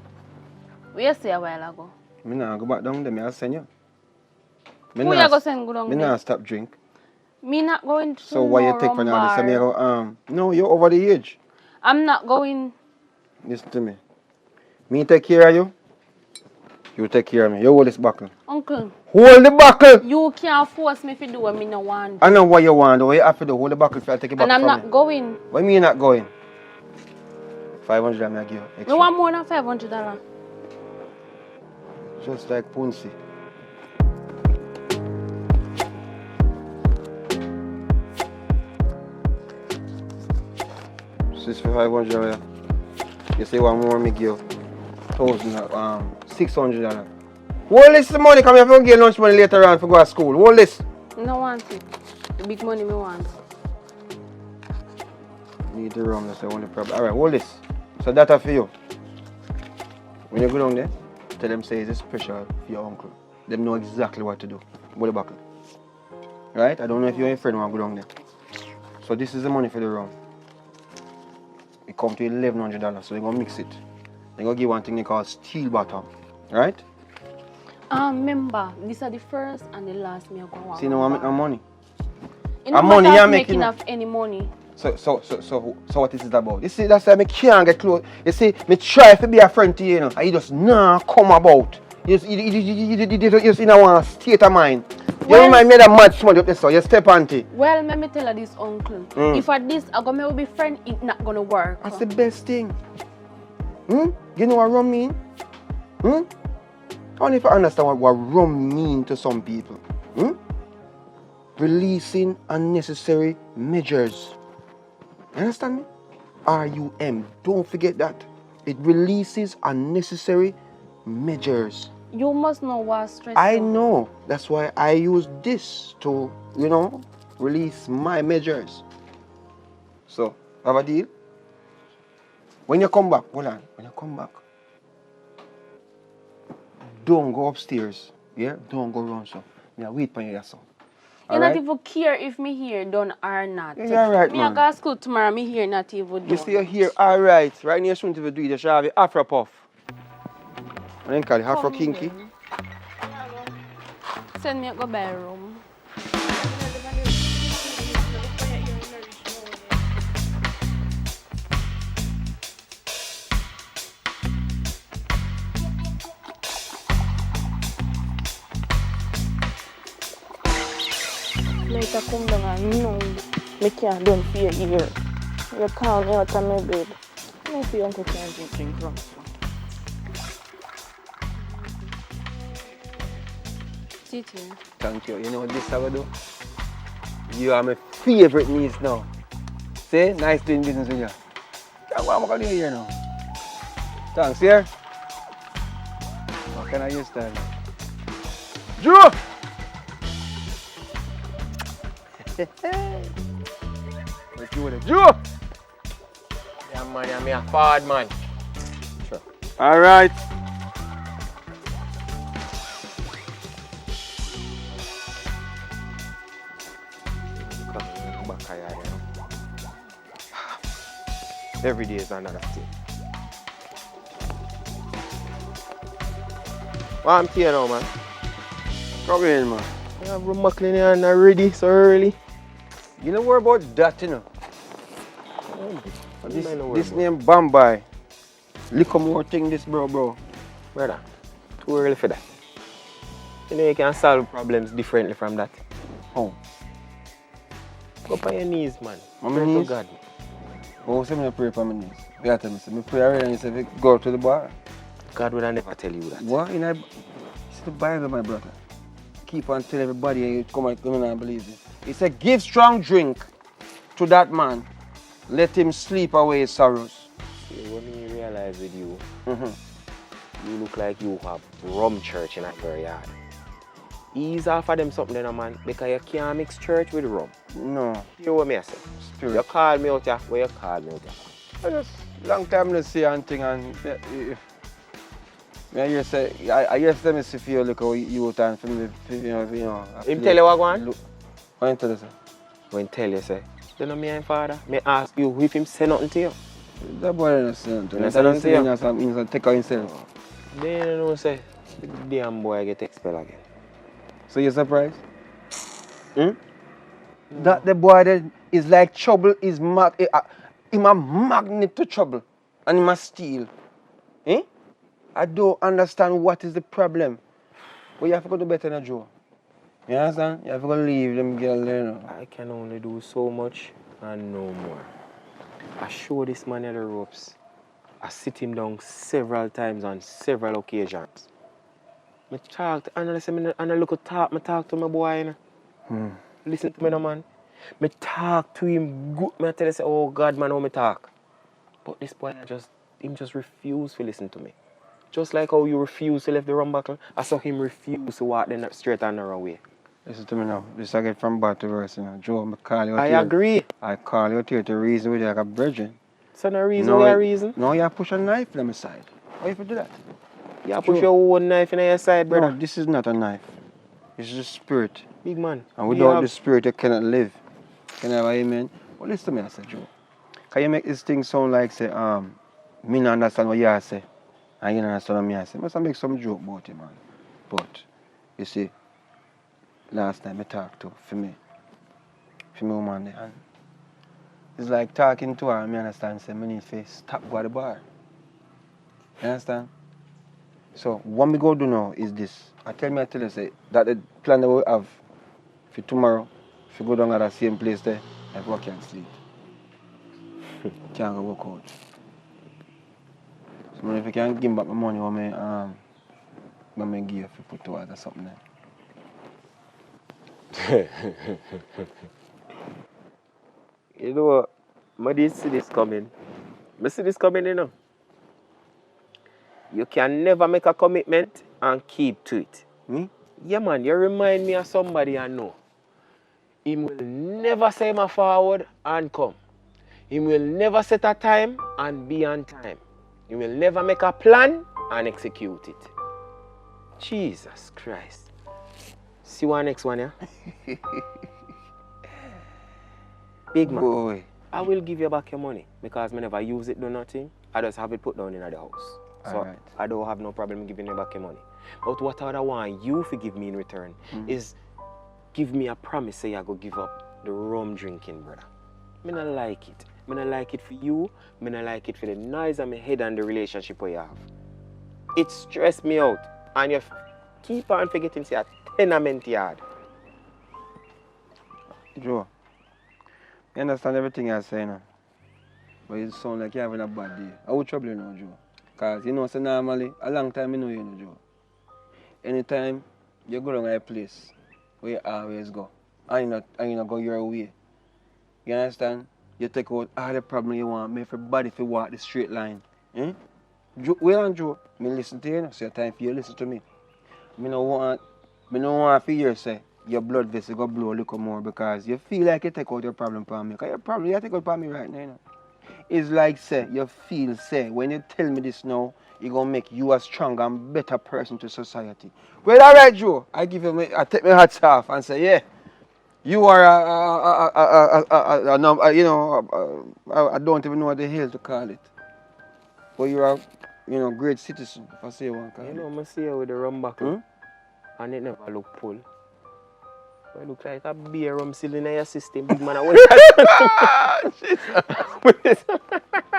What you say a while ago? Me nah go back down there, I'll send you. Who you go send go down there? Me there? nah stop drink. Me not going to So why you take for now? Say me go, no, you're over the age. I'm not going. Listen to me. Me take care of you. You take care of me. You hold this buckle. Uncle. Hold the buckle! You can't force me to do what me no want. I know what you want. What you have to do. Hold the buckle for I take it back and I'm from not me. going. What mean you're not going? 500 I'm going to give you extra. Me want more than $500. Just like Punsi. This for 500. You say one more me give you $600. Hold this money, come here for get lunch money later on for go to school. Hold this. No want it. The big money me want. Need the room, that's the only problem. Alright, hold this. So that's for you. When you go down there, tell them say it's special for your uncle. Them know exactly what to do. Hold the buckle. Right? I don't know if your friend want to go down there. So this is the money for the room. It come to $1,100, so they're going to mix it. They're going to give one thing they call steel bottom. Right? Remember, these are the first and the last me I go See, no one make no money. No money you're making of any money. So what is it about? You see, that's why I can't get close. You see, me try to be a friend to you, you know, and you just nah come about. You just in a state of mind. You remind me of that mad smell up there, so you step auntie. Well, let me tell you this, uncle. If at this I go me be friend, it's not gonna work. That's the best thing. You know what rum mean? I don't know if I understand what rum mean to some people. Releasing unnecessary measures. You understand me? RUM. Don't forget that. It releases unnecessary measures. You must know what's stress. I know. That's why I use this to, you know, release my measures. So, have a deal? When you come back, hold on. When you come back, don't go upstairs. Yeah? Don't go around so. Yeah, wait for you, so. You not even care if me here done or not. Yeah, you're right, me man. I go to school tomorrow, me here not even done. You see you're here, alright. Right now you shouldn't even do it. You should have the Afro Puff. What do you call it? Afro Kinky? Send me a go buy a room. Later come down and no, me can't done for your ear. You call me out of my bed. No see uncle can't drink rum. Sit here. Thank you. You know what this I will do? You are my favorite niece now. See? Nice doing business with you. What am I going to do here now? Thanks, here. What can I use that? Joe! What you with it? Joe! Yeah, man, I'm a forward man. Sure. All right. Every day is another thing. Well, I'm here now, man. Come in, man. I'm buckling here and I'm ready so early. You know what about that, you know? This name Bombay. Little more thing this, bro. Brother, too early for that. You know you can solve problems differently from that. How? Go on your knees, man. On my Pray to knees? God. Oh, say me pray for my knees. You gotta tell me, say me pray already and you say go to the bar. God would never tell you that. What? It's the Bible, my brother. Keep on telling everybody and you come and believe it. He said, give strong drink to that man. Let him sleep away his sorrows. See, when you realize with you, you look like you have rum church in your yard. Ease off of them something then, man, because you can't mix church with rum. No. Hear what me say? Spirit. You call me out here, where you call me out here? I just long time to see anything and I hear say me see for you look how you and for me, you know. Him tell you what going? What him tell you say? When tell you say, you know me and father, me ask you if him say nothing to you. That boy don't say nothing. He say nothing to you? He's take out himself. Then you know say, the damn boy get expelled again. So you surprised? That the boy that is like trouble is him a magnet to trouble and he must steal. I don't understand what is the problem. But you have to go to better than Joe. You understand? You have to go leave them girls there now. I can only do so much and no more. I show this man the ropes. I sit him down several times on several occasions. I talk to analyst and I look at talk, I talk to my boy. You know? Listen to me now, man. I talk to him good. I tell him, say, oh God, man, how I talk. But this boy just refuse to listen to me. Just like how you refuse to leave the rum buckle, I saw him refuse to walk the straight and narrow way. Listen to me now. This I get from bad to worse, you know. Joe, I call you out I here. agree. I call you out here to reason with you like a virgin. So no reason, no reason? No, you push a knife on my side. Why you do that? You push your own knife in your side, brother. No, this is not a knife. It's just spirit. Big man. And without the spirit, you cannot live. Can I have an amen? Well, listen to me, I say, Joe. Can you make this thing sound like, say, me not understand what you say, and you don't understand what me say? Must I make some joke about it, man. But, you see, last time I talked to, for me woman there, and it's like talking to her, and me understand, say, me need to stop go to the bar. You understand? So, what me go do now is this. I tell you, say, that the plan that we have for tomorrow, if you go down at the same place there, I work and sleep. Can't go work out. So if you can give me back my money, what me give you if you put towards or something there. You know what? I did see this coming. I see this coming, you know. You can never make a commitment and keep to it. Yeah, man, you remind me of somebody I know. He will never say my forward and come. He will never set a time and be on time. He will never make a plan and execute it. Jesus Christ. See what next one, yeah? Big man. Boy. I will give you back your money because I never use it, do nothing. I just have it put down in the house. So right. I don't have no problem giving you back your money. But what I want you to give me in return is give me a promise say I go give up the rum drinking, brother. I don't like it. I don't like it for you. I don't like it for the noise on my head and the relationship we have. It stressed me out. And you keep on forgetting say a tenement yard. Joe, you understand everything you're saying now? But it sounds like you're having a bad day. How would trouble you now, Joe? Because you know, so normally, a long time I know you, Joe. Anytime you go down to a place where you always go, and you not go your way. You understand? You take out all the problem you want, make everybody to walk the straight line. Joe, where and Joe? I listen to you, so it's time for you to listen to me. I don't want to hear say your blood vessel go blow a little more because you feel like you take out your problem from me. Because your problem you take out from me right now. You know? It's like say you feel say when you tell me this now, it's gonna make you a stronger and better person to society. Well, all right, Joe. I take my hats off and say, yeah, you are I don't even know what the hell to call it. But you're a great citizen, if I say one. You know, I see you with the rum buckle, and it never look full. It look like a beer rum still in your system, big man.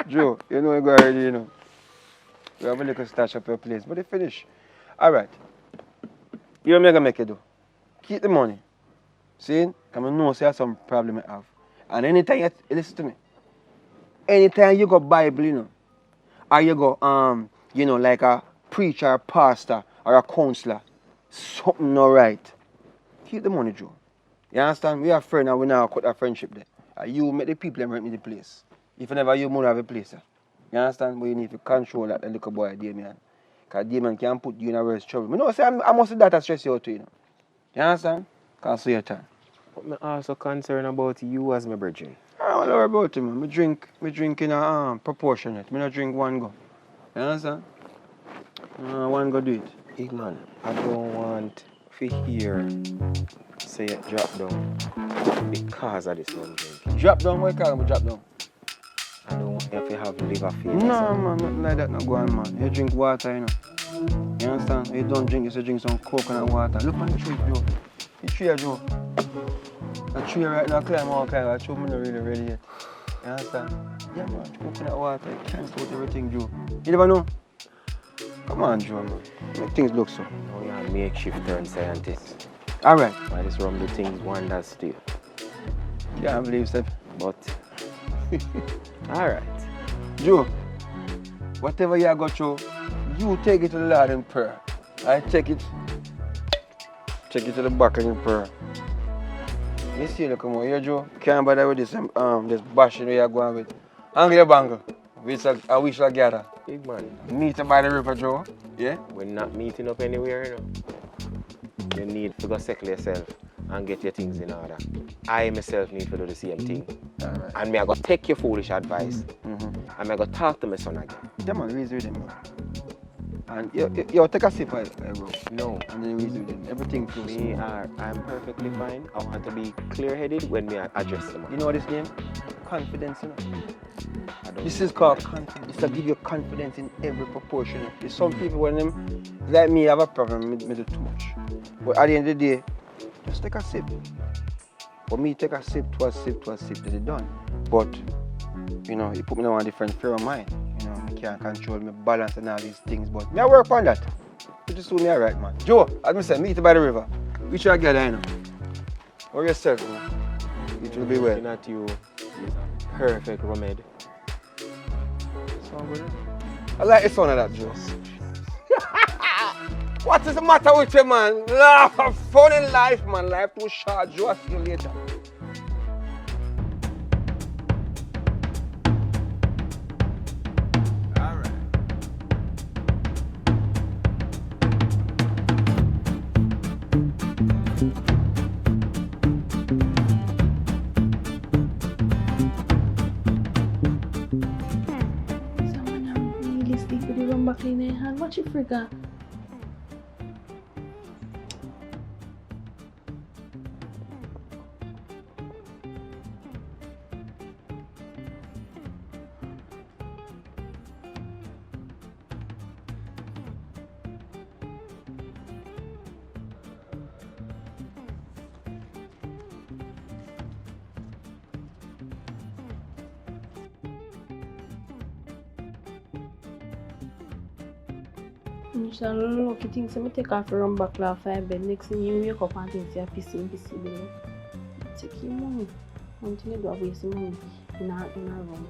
Joe, you know you go already, you know. We have a little stash up your place, but it finish. Alright. You're gonna make it do. Keep the money. See? Because I know say some problem I have. And anytime you listen to me. Anytime you go Bible, you know, or you go you know, like a preacher, pastor, or a counselor, something not right. Keep the money, Joe. You understand? We are friends and we now cut our friendship there. You make the people and rent me the place. If you never you money have a place. You understand? But you need to control that little boy, Damien. Because Damien can put you in a worse trouble. I know say I must that stress you out too, you know. You understand? Can't see your time. But I'm also concerned about you as my brethren. I don't worry about it, man. I drink in a proportionate. I don't drink one go. You understand? One go do it. Big man, I don't want to hear say it drop down because of this one drink. Drop down? What kind of drop down? I don't want you to have liver fever. No, man, nothing like that not go on, man. You drink water, you know. You understand? You don't drink, you drink some coconut water. Look on the tree, Joe. The tree, Joe. The tree right now climb all kind of tree, I'm not really ready yet. You understand? Yeah, man, coconut water, you can't put everything, Joe. You never know? Come on, Joe, man. Make things look so. No, you're a makeshift turn scientist. Alright. Why this rum do things wonders still? Can't believe it. But, alright. Joe, whatever you got through, you take it to the Lord in prayer. I take it to the back in prayer. You see, look, come on here, Joe. Can't bother with this bashing where you're going with. Angle your bangle. I wish I gather. Big man. Meet by the river, Joe. Yeah? We're not meeting up anywhere, you know. You need to go settle yourself and get your things in order. I myself need to do the same thing. Right. And me I go take your foolish advice. And me I go talk to my son again. Yeah, man, reason with him, man. And you take a sip, bro. No. And then reason with him. Everything close. I'm perfectly fine. I want to be clear-headed when we address them. You know what this name? Confidence, you know? This is called confidence. It's to give you confidence in every proportion. There's some people when them, like me, have a problem with do too much. But at the end of the day, just take a sip. For me, take a sip, to a sip, till it's done. But, you know, it put me on a different frame of mind. You know, I can't control my balance and all these things. But me I work on that. Pretty soon, me alright, man. Joe, as I said, meet you by the river. We should get there, you know. Or yourself, man. It will be well. Looking at you, perfect remedy. I like the sound of that, Joe. What is the matter with you, man? Laugh, have fun in life, man. Life too short. Joe, I'll see you later. What you forgot? It's a lucky thing, so I take off run back to 5 bed. Next thing you wake up and think you're pissing, baby. Take your money. Until you do waste money in a room.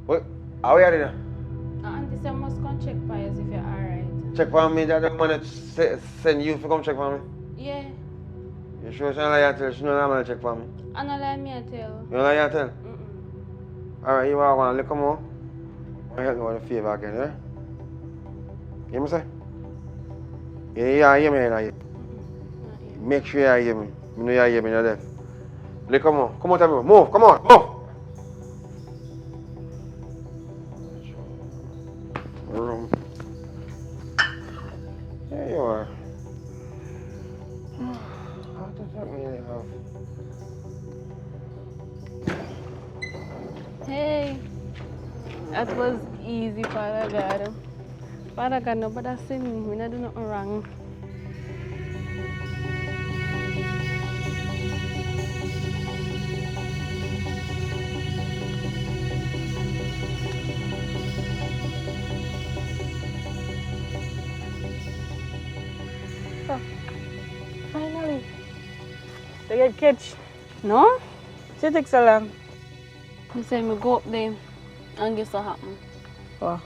What? How are you there? Auntie said I must come check for you if you're alright. Check for me, that the man send you to come check for me? Yeah. You sure she don't lie to tell? She don't normally check for me? I don't let me tell. You don't lie to tell? Alright, you walk on, look come on. I help you with a favor again, yeah? You hear me say? Yeah, you hear me, you make sure you hear me. You know you hear me, you're deaf. Look, come on. Come on, everyone. Move, come on, move! Room. There you are. What the fuck me have? Hey, that was easy, Father God. Father God, nobody seen me. I do nothing wrong. head catch. No? She take so long. You say me go up there and guess what happen? What?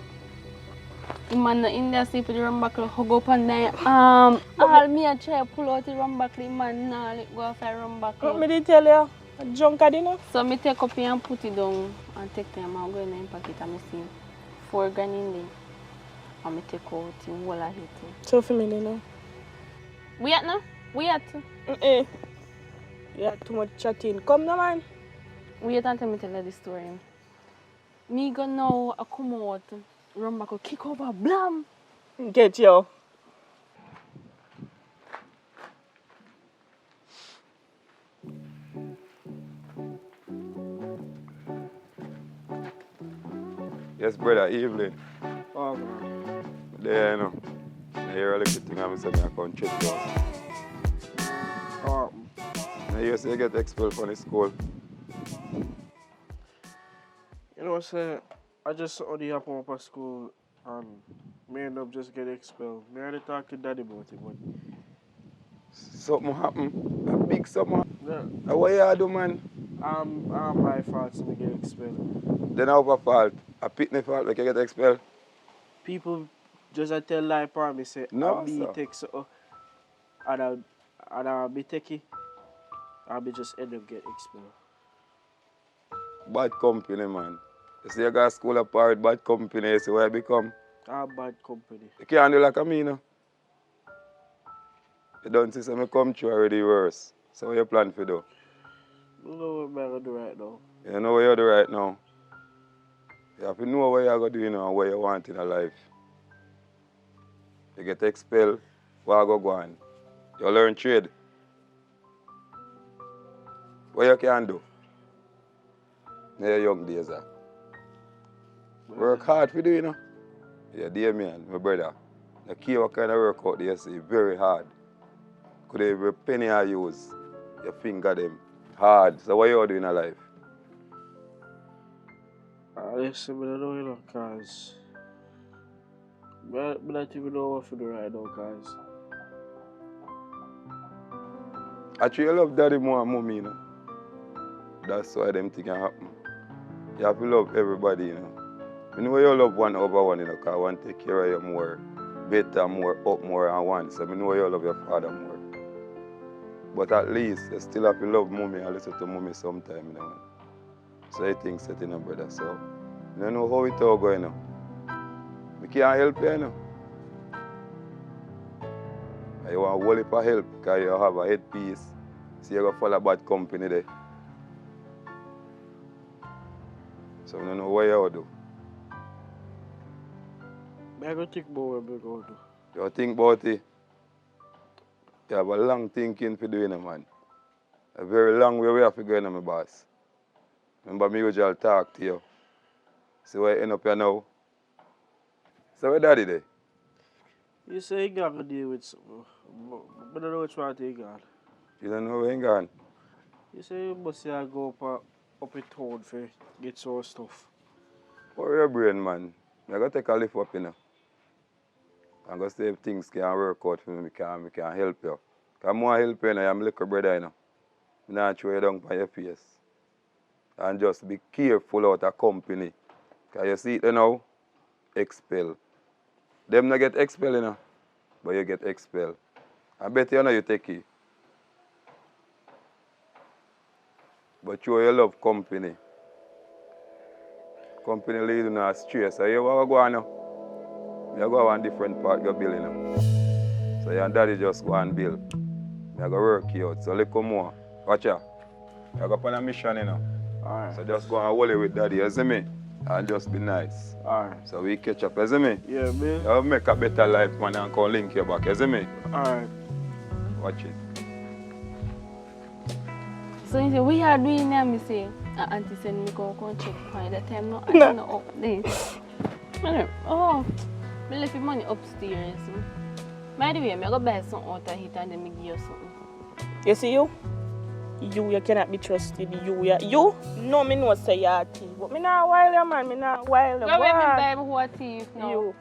The man in there sleep with the rum buckle, hug up on there. All me a try pull out the rum buckle, the man nah let go of the rum buckle. What me did tell you? A junk at dinner? So me take up here and put it down and take time and go in the pocket and me see 4 grand in there. And me take out the whole of it. So for me now. We at now? We at? You had too much chatting. Come now, man. Wait until me tell you the story. Me go now, I come out, run back, kick over, blam. Get you. Yes, brother, evening. Oh, man. There, you know. I hear a little thing I'm saying I come check you out. Oh. Now you say you get expelled from the school. You know what I'm saying? I just only happened up at school and me end up just getting expelled. Me already talk to daddy about it, but something happened. A big something happened. Yeah. What you do, man? I'm my fault, so me get expelled. Then our fault. A pitney fault, like you get expelled. People just a tell lie for me say No, I'll be sir. take so and I'll be techie. I'll be just end up get expelled. Bad company, man. You see you got school apart, bad company, you see what I become. Bad company. You can't do like me, no. You don't see me come through already worse. So what you plan for do? You know what I'm going to do right now. You know what you do right now. You have to know what you're going to do, you know, and what you want in life. You get expelled, what you go on? You learn trade. What you can do? In your young days, work hard for do, you know. Yeah, dear man, my brother. The key what kind of work out there, you see, very hard. Could every penny I use, your finger them hard. So what you do in life? Listen, I don't know, you know, cause I don't even know what to do right now, cause Actually, you love daddy more than mommy, you know. That's why them things can happen. You have to love everybody, you know. You know you love one over one, you know, because one take care of you more, better, more, up more than one. So I know you love your father more. But at least you still have to love mommy and listen to mommy sometime, you know. So I think setting up, brother. So you don't know how it all going, you know. I can't help you, you know. You want a whole heap of help because you have a headpiece. So you're going to follow bad company there. So I don't know what you do. I go think about what I'm going to do. You think about it? You have a long thinking for doing it, man. A very long way we have to go in, my boss. Remember me usually talk to you. See where you end up here now? So where daddy there? You say you got to deal with something, but I don't know which one you got. You don't know where he gone? You say you must go up a town for get some stuff. For your brain, man. I'm going to take a lift up, you know. I'm going to see if things can work out for me, I can help you. Because I'm more help you, you know, I'm a little brother, you know. I'm not throw you down on your face. And just be careful out of company. Because you see it you now, expel. Them not get expelled, you know, but you get expelled. I bet you know you take it. But you love company. Company lead you astray. So you want to go on now. You go on different part of your building now. So your daddy just go and build. You go work you out. So look more. Watch out. You go on a mission, you know. Alright. So just go and hold it with daddy, you see me? And just be nice. Alright. So we catch up, you see me? Yeah, man. You'll make a better life, man, and come link you back, you see me? Alright. Watch it. So you say, what you are doing now, me say? Auntie said me go check by the time no, I don't know up there. Oh, I left your money upstairs. By the way, I go buy something out of it and then I give you something. You see you? You cannot be trusted. You know me know say you're a thief. But me not wild, man. Me not wild. Why would me buy who a thief now? You.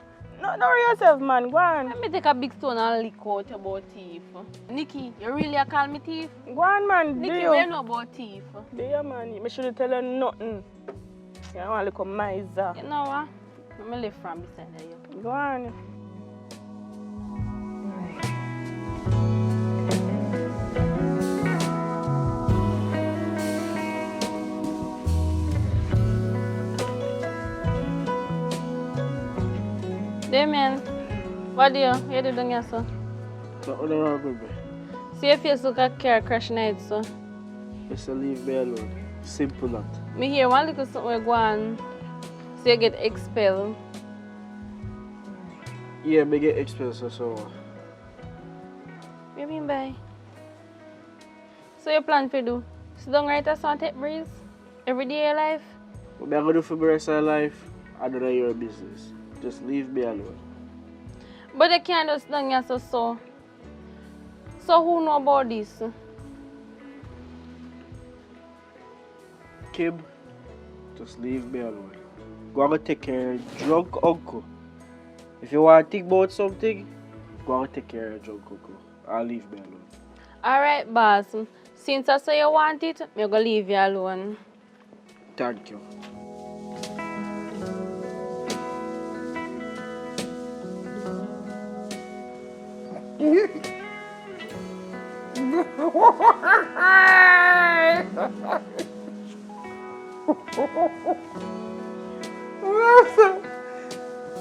No, worry yourself, man. Go on. Let me take a big stone and lick out about thief. Nikki, you really a call me thief? Go on, man. Nikki, do you? what you know about thief? Do you, man? I shouldn't tell you nothing. You want to look at miser. You know what? Let me live from beside you. Go on. Damien, what do you doing here, sir? Nothing wrong with me. See if you look at car crash night, sir. Just leave me alone. Simple that. Me hear one little something we go on, so you get expelled. Yeah, me get expelled, so. What you mean by? So you plan to do? Sit down right as and take breeze? Every day of your life? What I'm going to do for the rest of my life, I don't know your business. Just leave me alone. But you can't just down here so. So who know about this? Kim, just leave me alone. Go and take care of your drunk uncle. If you want to think about something, go and take care of your drunk uncle. I'll leave me alone. Alright, boss. Since I say you want it, I'm going to leave you alone. Thank you.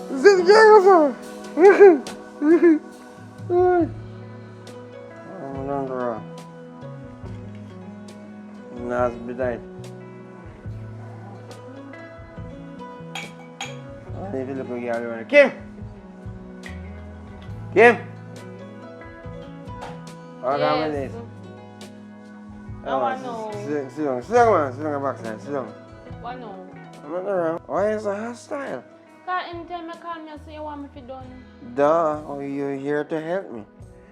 This girl, Nas bedait. If you look at you, Kim! Kim! Oh, Yes. I want to know. Sit down, man. Sit down backside. Sit down. What no? I'm not around. Why is it hostile? Because anytime you call me and say you want me to done. Duh. Oh, you're here to help me.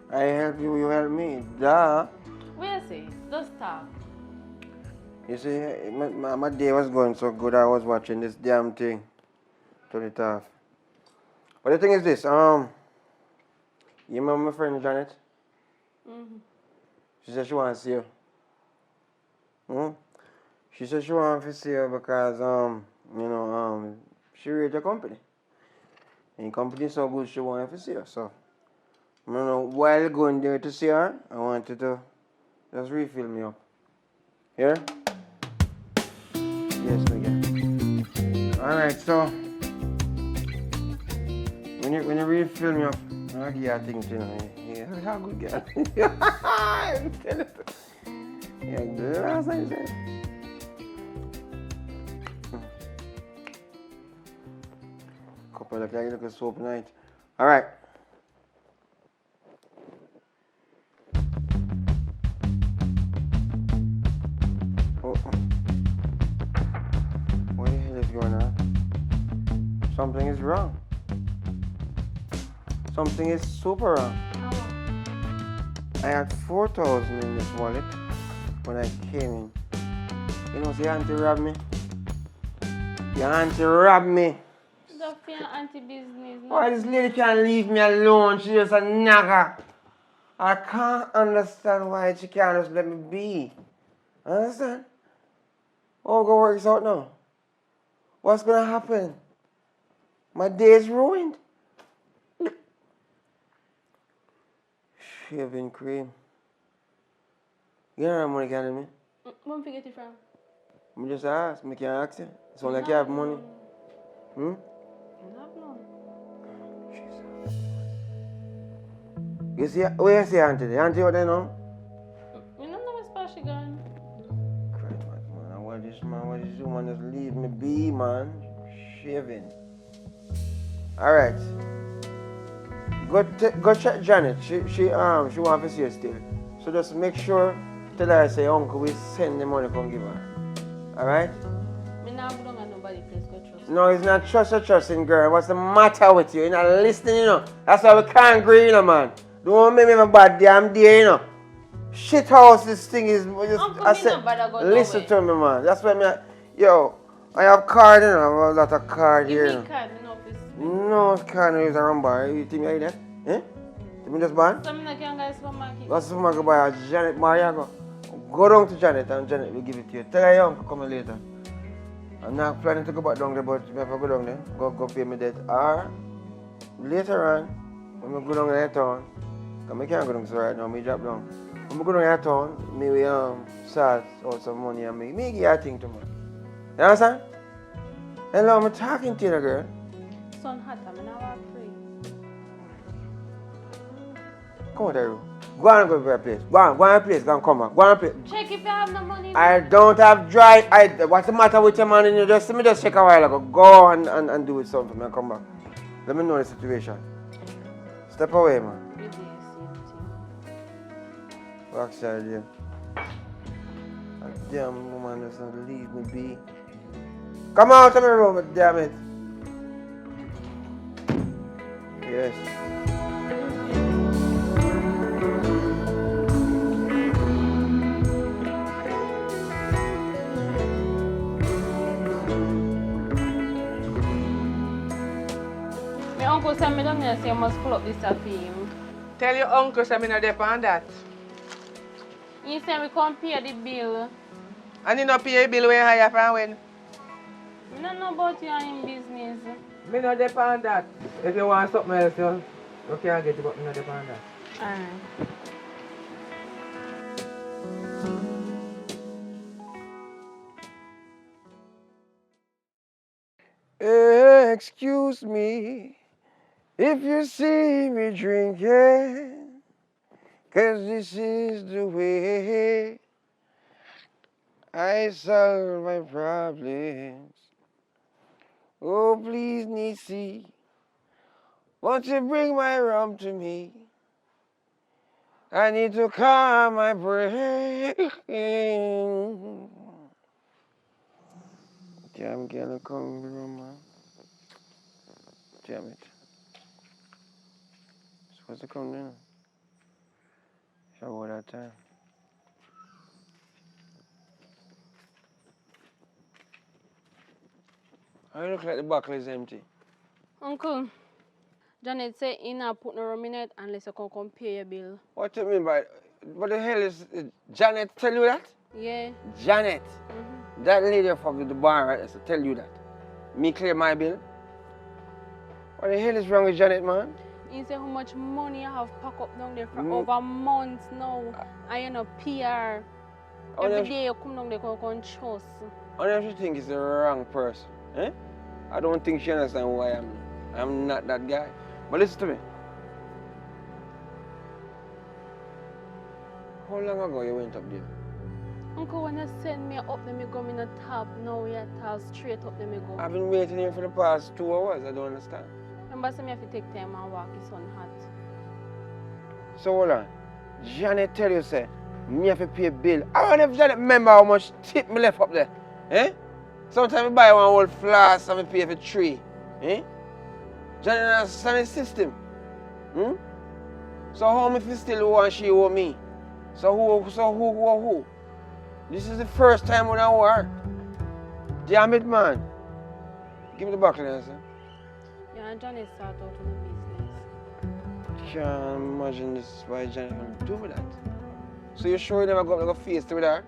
I help you, you help me. Duh. What you say? Just talk. You see, my day was going so good. I was watching this damn thing. Turn it off. But the thing is this. You remember my friend Janet? Mm-hmm. She said she wants to see you. She said she wants to see you because, she rate your company. And your company is so good, she wants to see you. So, while going there to see her, I wanted to just refill me up. Here? Yes, Miguel. Alright, so, when you refill me up, I'll give you a thing, you know. Yeah, good girl. I'm telling you. Yeah, good. That's what you said. Couple of like a soap night. All right. Oh. What the hell is going on? Something is wrong. Something is super wrong. I had 4,000 in this wallet when I came in. You know, see, auntie robbed me. Your auntie robbed me. That's for your auntie business. Why this lady can't leave me alone? She's just a nagger. I can't understand why she can't just let me be. Understand? Oh, go work this out now. What's gonna happen? My day is ruined. Shaving cream. You don't have money, can you? Where did you get it from? I just ask. I can't ask you. It's only like you have money. I have none. You see, where you see auntie? The auntie out there now? You don't know where spot she gone. Man, what this woman just leave me be, man. Shaving. Alright. Go check Janet. She want to see you still. So just make sure, tell her I say uncle we send the money come give her. Alright? Me not go down at nobody place go trust. No, it's not trusting girl. What's the matter with you? You're not listening, you know. That's why we can't agree, you know, man. Don't make me have a bad damn day, you know. Shit house this thing is just I said, listen to me, man. That's why me yo, I have card, you know, I have a lot of card here. You know. No, can't use a rum bar. You think I that? Eh? You just ban? So I can go to the supermarket. Go to the supermarket buy a Janet Maria go. Go down to Janet and Janet will give it to you. Tell your uncle come later. I'm not planning to go back down there, but if I go down there, go pay me debt. Or later on, when I go down there town, because I can't go down so right now, I drop down. When I go down there town, me will sort out some money and me give you a thing to me. You understand? Hello, I'm talking to you, girl. Sun hot, I'm not free. Come on, Daru. Go on go to your place. Go on your place. Go on, come on. Go on your place. Check if you have no money. I don't have dry. What's the matter with your man? You just let me just check a while ago. Go and do it something and come back. Let me know the situation. Step away, man. Walk side here. That damn woman doesn't leave me be. Come out of my room, damn it. Yes. My uncle said me down there say I must pull up this for him. Tell your uncle say me not depend that. He said we come pay the bill. And you not pay a bill when higher from when? I don't know about you and him business. Me not depend that. If you want something else, you can't get it, but me not depend that. Alright. Excuse me if you see me drinking, 'cause this is the way I solve my problems. Oh, please, Nisi, won't you bring my rum to me? I need to calm my brain. Damn, girl, come room, man. Damn it. Supposed to come now. Show that time. I look like the bottle is empty. Uncle, Janet said he not put no rum in it unless you come pay your bill. What do you mean by what the hell is Janet tell you that? Yeah. Janet. That lady from the bar right there tell you that. Me clear my bill? What the hell is wrong with Janet, man? He said how much money I have packed up down there for over months now. I am a PR. Every day you come down there and trust. I don't think it's the wrong person. Eh? I don't think she understands who I am. I'm not that guy. But listen to me. How long ago you went up there? Uncle, when you send me up, then me go in the top. Now you tell straight up, then me go. I've been waiting here for the past 2 hours. I don't understand. Remember, say me have to take time and walk. It's on hot. So hold on. Janet tell you, say, me have to pay a bill. I wonder if Janet remember how much tip me left up there. Eh? Sometimes I buy one whole flask and I pay for 3. Eh? Janet understand the system. Hmm? So how me fi still owe and she owe me? So who? This is the first time when I work. Damn it, man. Give me the buckle there, sir. Yeah, and Janet start out with the business. Can't imagine this is why Janet gonna do with that. So you sure you never go up face with her?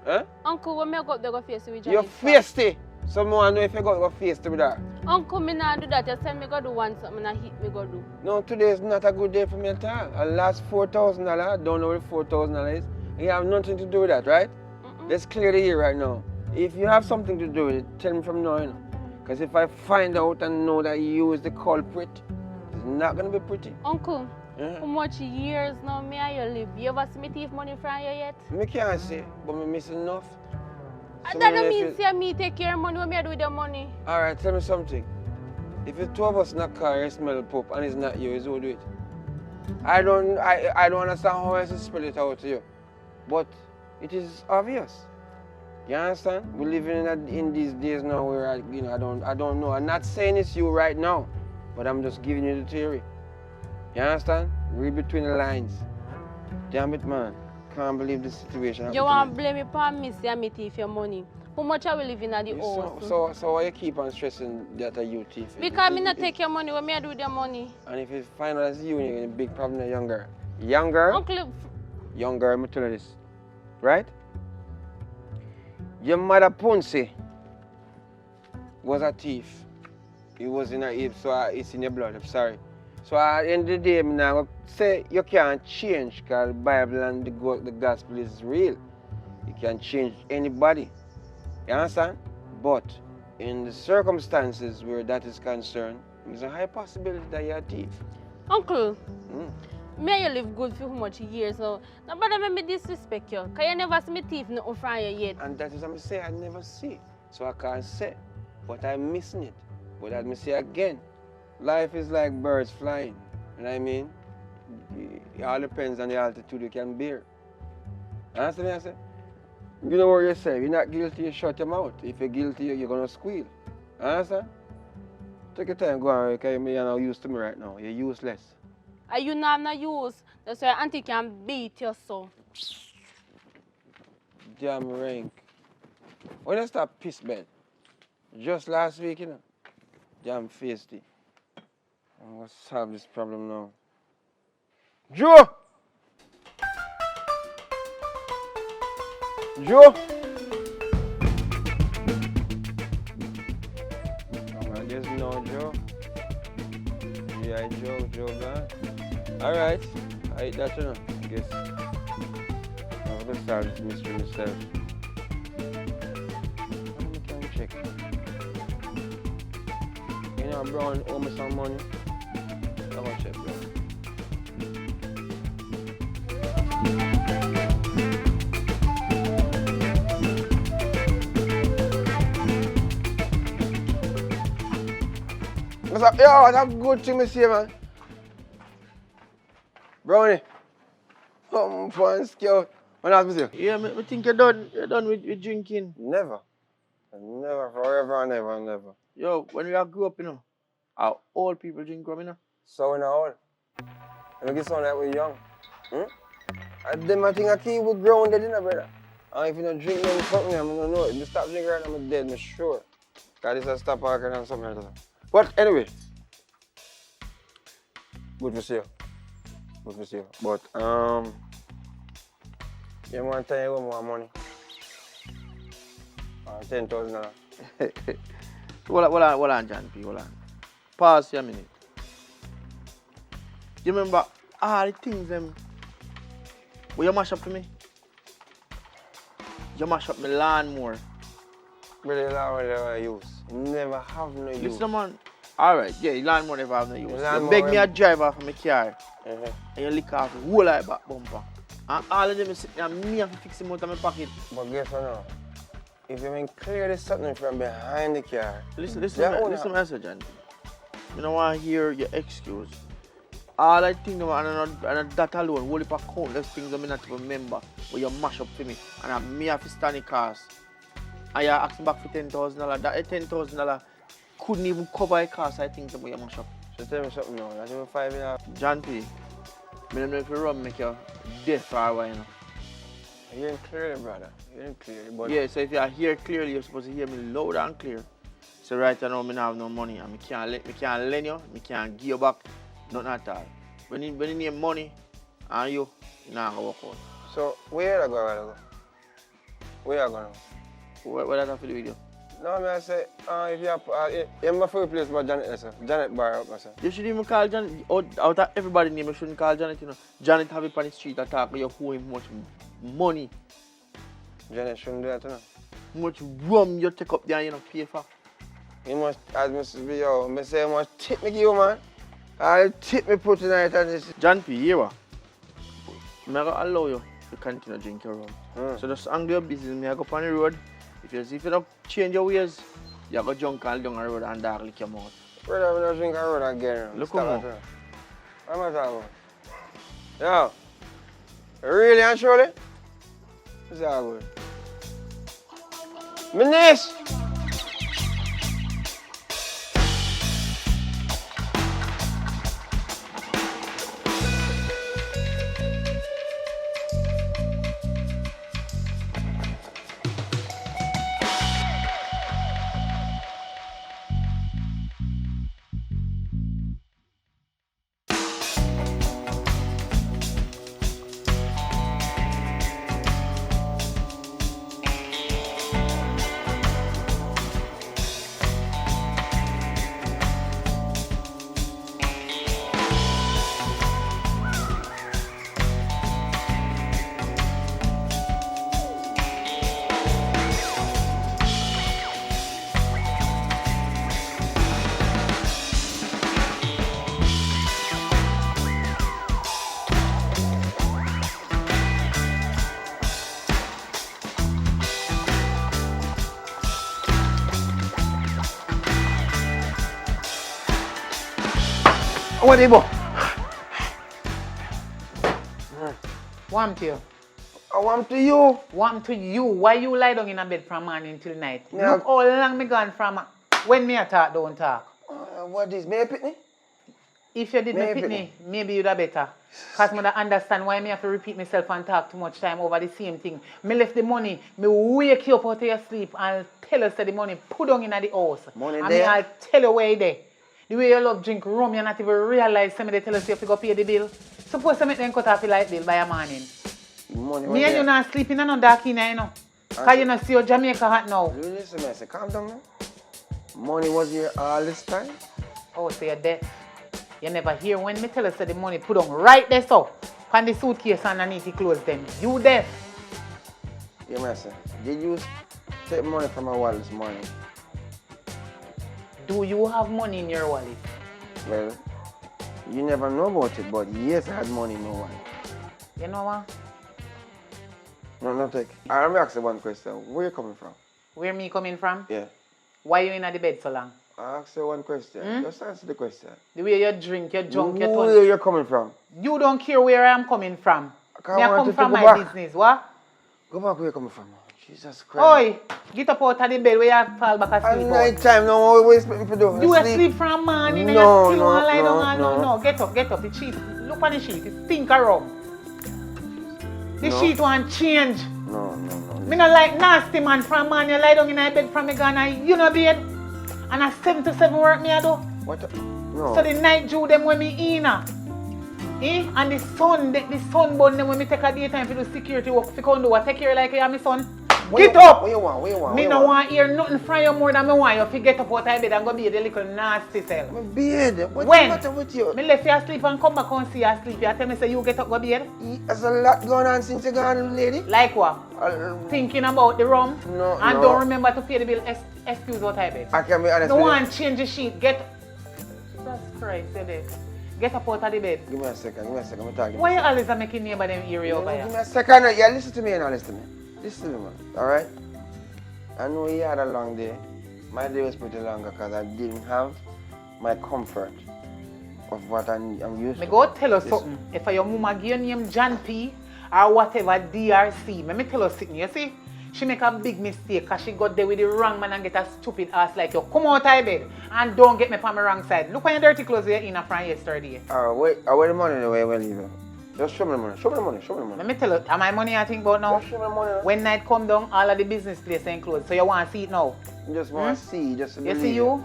Huh? Uncle, when me go up there go face with Janet? You're feisty. So I want to know if you go face with her. Uncle, me not do that. You send me go do one something and hit me go do. No, today is not a good day for me at all. I lost $4,000. I don't know where the $4,000 is. You have nothing to do with that, right? Let's clear the air right now. If you have something to do with it, tell me from now on. Because if I find out and know that you is the culprit, it's not going to be pretty. Uncle, how much years now me and you live? You ever see me thief money from you yet? I can't say, but I miss enough. That don't mean say me take care of money. What me I do with the money? All right, tell me something. If the 2 of us in a car, you smell pop and it's not you, it's who do it. I don't understand how else to spell it out to you. But it is obvious. You understand? We're living in these days now where I don't know. I'm not saying it's you right now, but I'm just giving you the theory. You understand? Read between the lines. Damn it, man. Can't believe this situation. You want to blame me for me say me thief your money. How much I will live in the house? So why you keep on stressing that you thief? Because me not take your money. What me I do with your money? And if you find out it's you, you're in a big problem. Younger. Uncle. Younger, I'm telling you this. Right? Your mother Ponce was a thief. It was in her hip, so it's in your blood. I'm sorry. So at the end of the day, I'm now say you can't change because the Bible and the gospel is real. You can't change anybody. You understand? But in the circumstances where that is concerned, there's a high possibility that you're a thief. Uncle, me and you live good for how much years now. Nobody make me disrespect you. Because you never see me thief nothing from you yet. And that is what I say, I never see. So I can't say. But I'm missing it. But let me say again, life is like birds flying. You know what I mean? It all depends on the altitude you can bear. Understand what I say? You know what you say, you're not guilty, you shut your mouth. If you're guilty, you're going to squeal. Understand? Take your time, go on, because you're not used to me right now. You're useless. And you not have no use. That's why auntie can beat you so. Damn rank. When you stop piss bed? Just last week, you know? Damn feisty. I'm going to solve this problem now. Joe! Joe! I guess no, Joe. Yeah, Joe, man. Alright. I eat that, you know. I guess. I'm going to solve this mystery myself. I can check. You know, Brown owe me some money. I'm going to check, bro. Yo, that's a good thing to say, man. Brownie. Come fun scout. What else me say? Yeah, I think you're done with drinking. Never. Never, forever and ever and never. Yo, when we grew up, you know, our old people drink rum, you know. So we're not old. Make it sound like we're young. And then I think I keep we grounded, you know, brother. And if you don't drink no something, I'm gonna know. If you stop drinking right now, I'm dead, I'm sure. Because this is stop parking and something like that. But anyway, good to see you. Good to see you. But you want to tell you more money? $10,000. Hold on, John P. Hold on. Pause here a minute. You remember all the things them where you mash up for me? You mash up my lawnmower. But the lawnmower I use. Never have no use. Listen, man. Alright, yeah, the lawnmower never have no use. You beg me a driver for my car. And you lick off the whole of the back bumper. And all of them is sitting and me have to fix them out of my pocket. But guess what now? If you mean clear this something from behind the car. Listen, I say, John. I don't want to hear your excuse. All I think about and that alone, whole heap of countless things I not even remember where you mash up for me. And me have to stand in cars. And you ask me back for $10,000. That $10,000 couldn't even cover the cost I think about you mash up. So tell me something now, that's even $5,000. John P. I don't know if you run make you deaf for a while, you know. You hearing clearly, brother. You hearing clearly, but... Yeah, so if you hear clearly, you're supposed to hear me loud and clear. So right now, I don't have no money and I can't lend you, I can't give you back, nothing at all. When you need money, and you're not going to work out. So, where are you going to go? Where are you going to go? What does that have to do with you? No, I say, if you have, you're my favorite place about Janet, sir. Janet bar up, sir. You shouldn't even call Janet, out of everybody's name, you shouldn't call Janet, you know. Janet have it on the street attack, but you owe him much money. Janet shouldn't do that, you know. How much rum you take up there, you know, pay for. You must, as Mr. B.O., I say, you must tip me give you, man. I'll tip me put tonight on this. John P., here what? I'm not going to allow you to continue to drink your rum. So just handle your business, I go up on the road. If you don't change your ways, you go junk all down the road and dark lick your mouth. Brother, I'm not drinking road again. Look at me. What am I talking about? Yo, really and surely? It's all good. My niece! What do you want? Warm to you. I want to you. Warm to you. Why you lie down in a bed from morning till night? Yeah. Look how long me gone from when me a talk, don't talk. What is me pitney? If you did me Maybe. pitney, maybe you'd have better. Because I understand why me have to repeat myself and talk too much time over the same thing. Me left the money, me wake you up out of your sleep and tell us that the money put down in the house. Money and there? me I'll tell you where it there. The way you love drink rum, you not even realize some of they tell us you have to go pay the bill. Suppose to make them cut off the light bill by a morning. Money Me and you not sleeping in no dark in there, you know. Because you not see your Jamaica hot now. Listen, I say, calm down now. Money was here all this time. Oh, so you're deaf. You never hear when me tell us that the money put on right there so. On the suitcase underneath the clothes them. You deaf. Yeah, man, say, did you take money from my wallet this morning? Do you have money in your wallet? Well, you never know about it, but yes, I had money in my wallet. You know what? No, take. Let me ask you one question. Where you coming from? Where me coming from? Yeah. Why you in the bed so long? I ask you one question. Just answer the question. The way you drink, you drunk, you Where turn. you coming from? You don't care where I am coming from. can't Me I want come you to from go my back. business, what? Go back where you coming from. Jesus Christ. Oi, get up out of the bed where you have fall back asleep. At night time, no, what expect me to do? You asleep from morning and No, you still want to lie no, down. no. No, get up. The sheet. Look on the sheet. It stink around. The No. sheet want change. No. Me not like nasty man from man. You lie down in a bed from me gone and you know bed. And a 7 to 7 work me I do. What? No. So the night Jew them when me in. And the sunburn them when me take a daytime for the security work for come do what take care like you and my son. Get up! What you want? Me no want hear nothing from you more than me want you to get up out of bed and go be the little nasty self. Bed? What's When? the matter with you? Me left you asleep and come back and see you asleep. You tell me say you get up go bed? There's a lot going on since you gone, lady. Like what? Thinking about the rum? No, And no. don't remember to pay the bill. Excuse what I bed. I can be honest No with you. one change the sheet. Get. Jesus Christ, you there. Get up out of the bed. Give me a second. I'm talking. Why you always making neighbor them hear you over Give me here? a second. Yeah, listen to me now. Listen to me. Listen to me, man. Alright? I know you had a long day. My day was pretty longer because I didn't have my comfort of what I'm used Me to. go tell you something. If your mama give your name John P or whatever DRC, me tell you something. You see? She make a big mistake because she got there with the wrong man and get a stupid ass like you. Come out of bed and don't get me from the wrong side. Look on your dirty clothes you're in from yesterday. Wait the money the way we're leaving. Just show me the money. Show me the money. Let me tell you, am my money I think about now? Just show me the money. When night come down, all of the business place are closed. So you want to see it now? You just want to see, just to You see believe. you?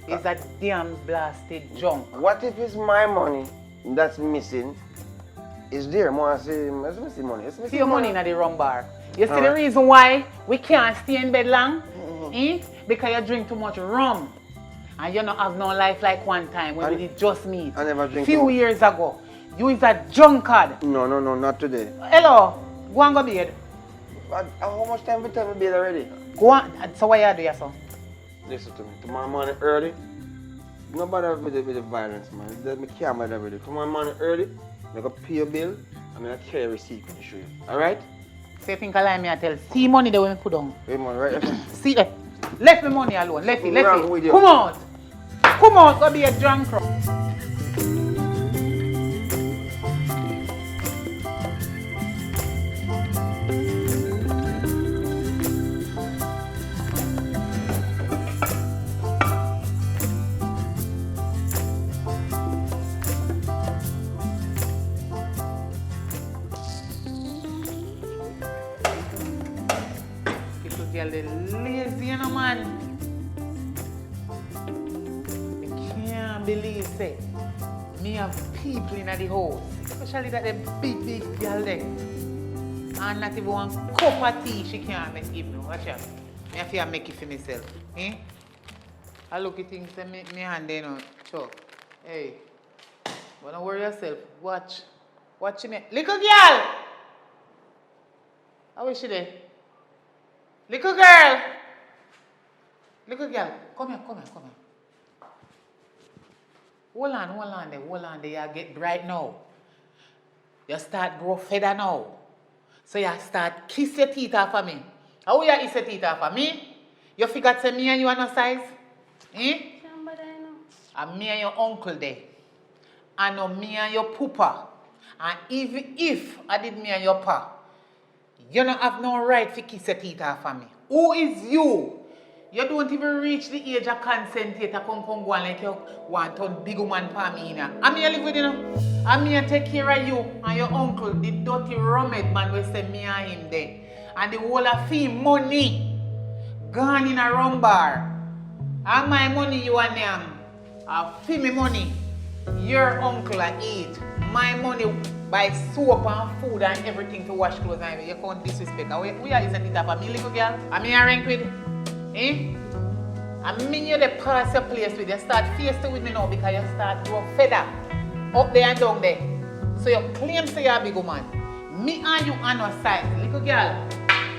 It's a damn blasted junk. What if it's my money that's missing? It's there. More see, it's missing money. It's missing See your money in the wrong bar. You see the Alright. reason why we can't stay in bed long? Because you drink too much rum. And you don't have no life like one time when we did just meet. I never drink Few too much. years ago. You is a drunkard. No, not today. Hello, go and go bed. But how much time we tell me bed already? Go on. So what you do, son? Listen to me. Tomorrow morning early. Nobody with the violence, man. Let me camera everything. Tomorrow morning early. I go pay your bill. I'm gonna carry a receipt to show you. Alright? So you think I lie me I tell? See money that we put on. Wait, man, right? See that? Left me money alone. Left it. Wrong with you. Come out. Come out. Go be a drunk crowd. Little girl, they lazy, you know, man. I can't believe it. Me have people in the house, especially that them big girl there. And not even one cup of tea she can't make give me. Watch out. Me have to make it for myself. I look at things and me hand there now. Chuck. Hey. But don't worry yourself. Watch. Watch me. Little girl! How is she there? Little girl! Little girl, come here. Hold on there. You get bright now. You start grow feather now. So you start kiss your teeth off of me. How you kiss your teeth off of me? You forgot to me and you are no size? And me and your uncle there. I know me and your poopa. And even if I did me and your pa, you don't have no right to kiss your teeth off of me. Who is you? You don't even reach the age of consent yet to come go on like you want to big woman for me. I'm here live with you now. I'm here take care of you and your uncle, the dirty rummet man will send me and him there. And the whole of fee money gone in a rum bar. And my money you and them. Fee me money. Your uncle I eat. My money buy soap and food and everything to wash clothes and you can't disrespect. We are using it up a me little girl. I'm here rank with. Eh? I mean you the pass your place with you start facing with me now because you start grow feather up there and down there. So you claim say you're a big woman. Me and you on our side, little girl.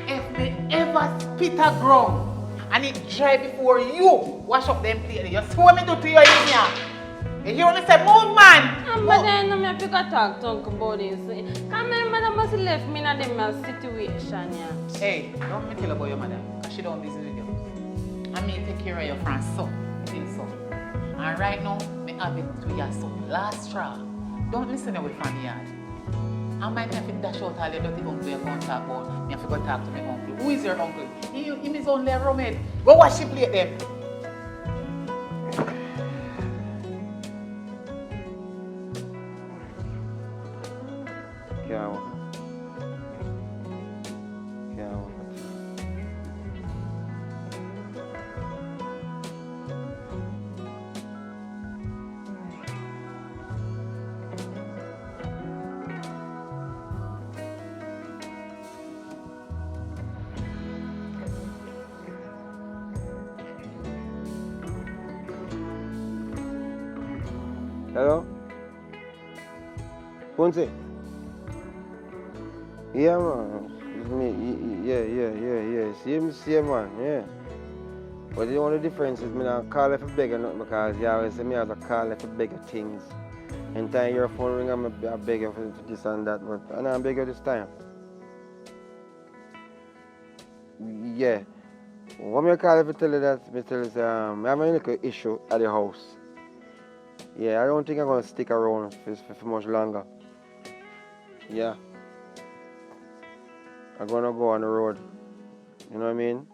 If me ever spit a ground and it dry before you wash up them plate, you see what me do to you in here? You hear me say move man? But then I have to talk to Uncle about this. Come here, mother must left me in a situation. Yeah. Hey, don't me tell about your mother. Because she don't busy with you. I mean take care of your friend's son. Think so. And right now, me have it to your son. Last straw. Don't listen away from the yard. I might have to dash out all your dirty uncle you're going to talk about. Me have to go talk to my uncle. Who is your uncle? Him is only a roommate. Go wash your plate them. Hello? Punzi? Yeah, man. It's me. Yeah. Same man, yeah. But the only difference is me not call if I beg or nothing because you always say me as a call if I beg things. Anytime your phone ring, I beg you for this and that, but I don't beg you this time. Yeah. What me call if I tell you that, me tell you say, I have a little issue at the house. Yeah, I don't think I'm going to stick around for much longer. Yeah. I'm going to go on the road. You know what I mean?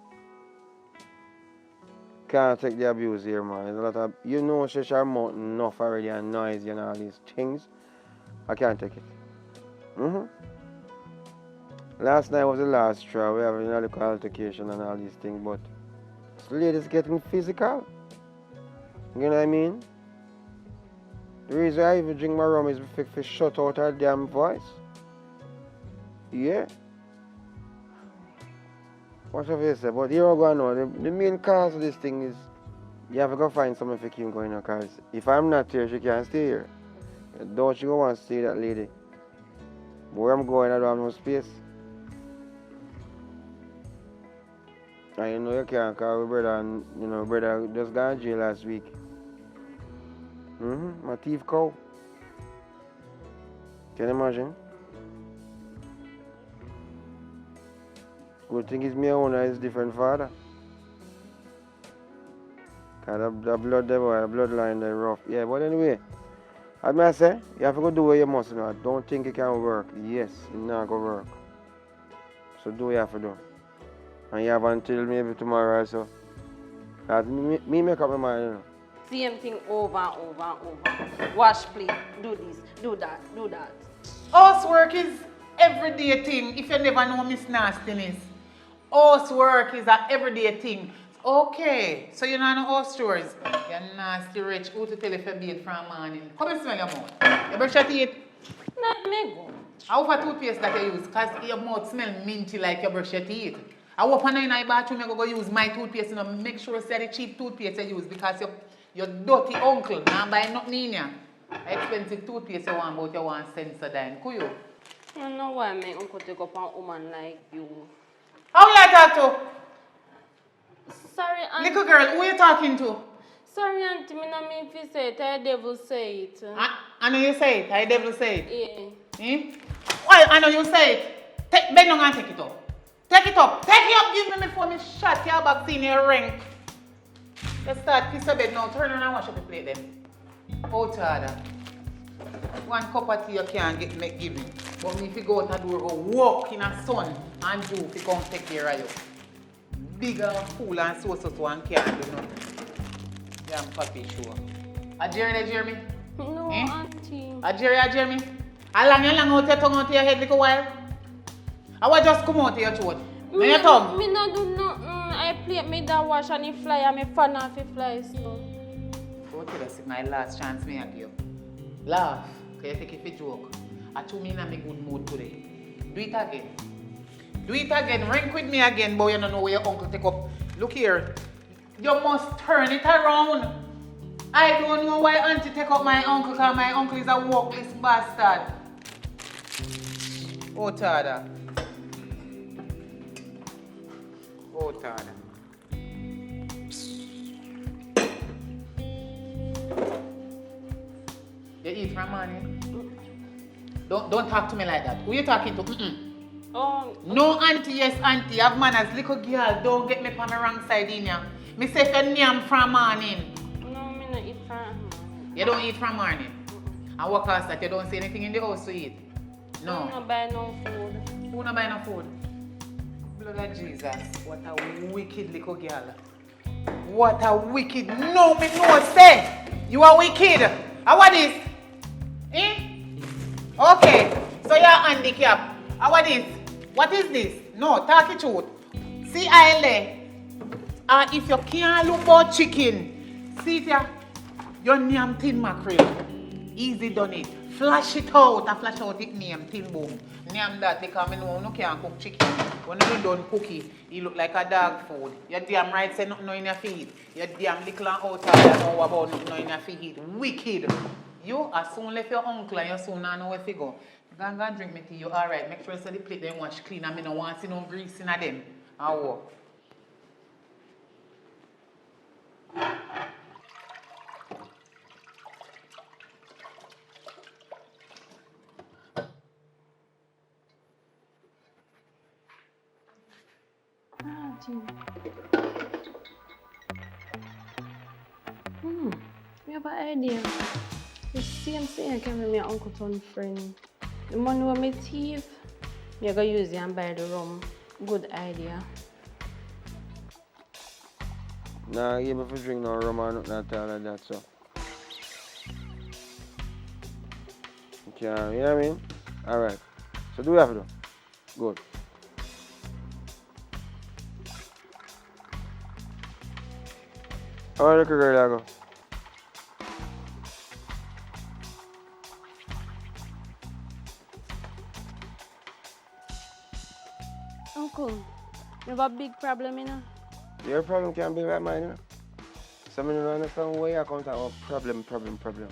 Can't take the abuse here, man. There's a lot of, you know, she's mouth enough already and noisy and all these things. I can't take it. Last night was the last straw. We have a little altercation and all these things, but this lady's getting physical. You know what I mean? The reason I even drink my rum is to shut out her damn voice. Yeah. What have you said? But here I go now. The main cause of this thing is you have to go find someone to keep going on because if I'm not here, she can't stay here. Don't you go and stay that lady. Where I'm going, I don't have no space. And you know you can't call my brother and brother just got in jail last week. My thief cow. Can you imagine? Good thing is me owner is different father. Cause the blood devil, the bloodline they rough. Yeah, but anyway, as I say, you have to go do what you must now. Don't think it can work. Yes, it not gonna work. So do what you have to do. And you have until maybe tomorrow also. Cause me make up my mind, you know. Same thing over and over and over. Wash plate, do this, do that, do that. Housework is everyday thing. If you never know Miss Nastiness, housework is an everyday thing. Okay, so you know house chores. You're nasty rich. Who to tell if you bathe from morning? Come and smell your mouth. You brush your teeth? Let me go. I hope a toothpaste that you use because your mouth smell minty like you brush your teeth. I hope when in the bathroom you go use my toothpaste and make sure it's the cheap toothpaste you use because your dirty uncle now buy nothing in ya. Expensive toothpaste you want but you want Sensodyne. Could you? You know why my uncle take up a woman like you? How you talk to? Sorry, auntie. Little girl, who you talking to? Sorry, auntie, me not mean to say it. I devil say it. I know you say it. I devil say it. Yeah. Well, I know you say it. Bend down and take it up. Take it up. Take it up. Give me before me shot your back in your ring. Let's start piece of bed now. Turn around and wash up the plate then. Out to order. One cup of tea you can't make give me. But me if you go out the door, go walk in the sun and do if you come take care of you. Big and fool and so and can't do nothing. Damn papi sure. A Jeremy? No, auntie. A Jeremy? How long out your tongue out your head little while? I will just come out of your throat. Me your tongue. Me not do nothing. I play me that wash and it fly and me fan off it fly so. Go tell us my last chance me I give you. Laugh. Can you take it for joke? I told me in a good mood today. Do it again. Do it again. Ring with me again, boy. You don't know where your uncle take up. Look here. You must turn it around. I don't know why auntie take up my uncle because my uncle is a workless bastard. Oh, Tada. Oh, Tada. You eat from morning? Don't talk to me like that. Who you talking to? No auntie, yes auntie. Have manners, little girl. Don't get me on the wrong side in ya. Me say if you name from morning. No, me not eat from morning. You don't eat from morning? And what cause that you don't see anything in the house to eat? No. I don't buy no food. Who not buy no food? Blood of Jesus. What a wicked little girl. What a wicked. No, me no say. You are wicked. How what is? Eh? Okay. So you're handicapped. How what is? What is this? No, talk it truth. See I lay. And if you can't look for chicken, see it here. Your name tin mackerel. Easy done it. Flash it out and flash out it name till boom. Name that because I know you can't cook chicken. When you done cook it, it look like a dog food. You damn right say nothing in your feet. You damn little and out of you know about nothing in your feet. Wicked. You as soon left your uncle and you soon know where to go. Go and drink me tea, you alright. Make sure so the plate them wash clean and I don't want to see no grease in them. And walk. We have an idea. The same thing I can be my uncle turn friend. The money when me thief, you go use it and buy the rum. Good idea. Nah, give me for drink no rum or nothing at all like that, so. Okay, you know what I mean? Alright. So do we have to do? Good. How look girl I go? Uncle, you have a big problem, you know? Your problem can't be like mine, you know? So I don't understand why you come to have problem.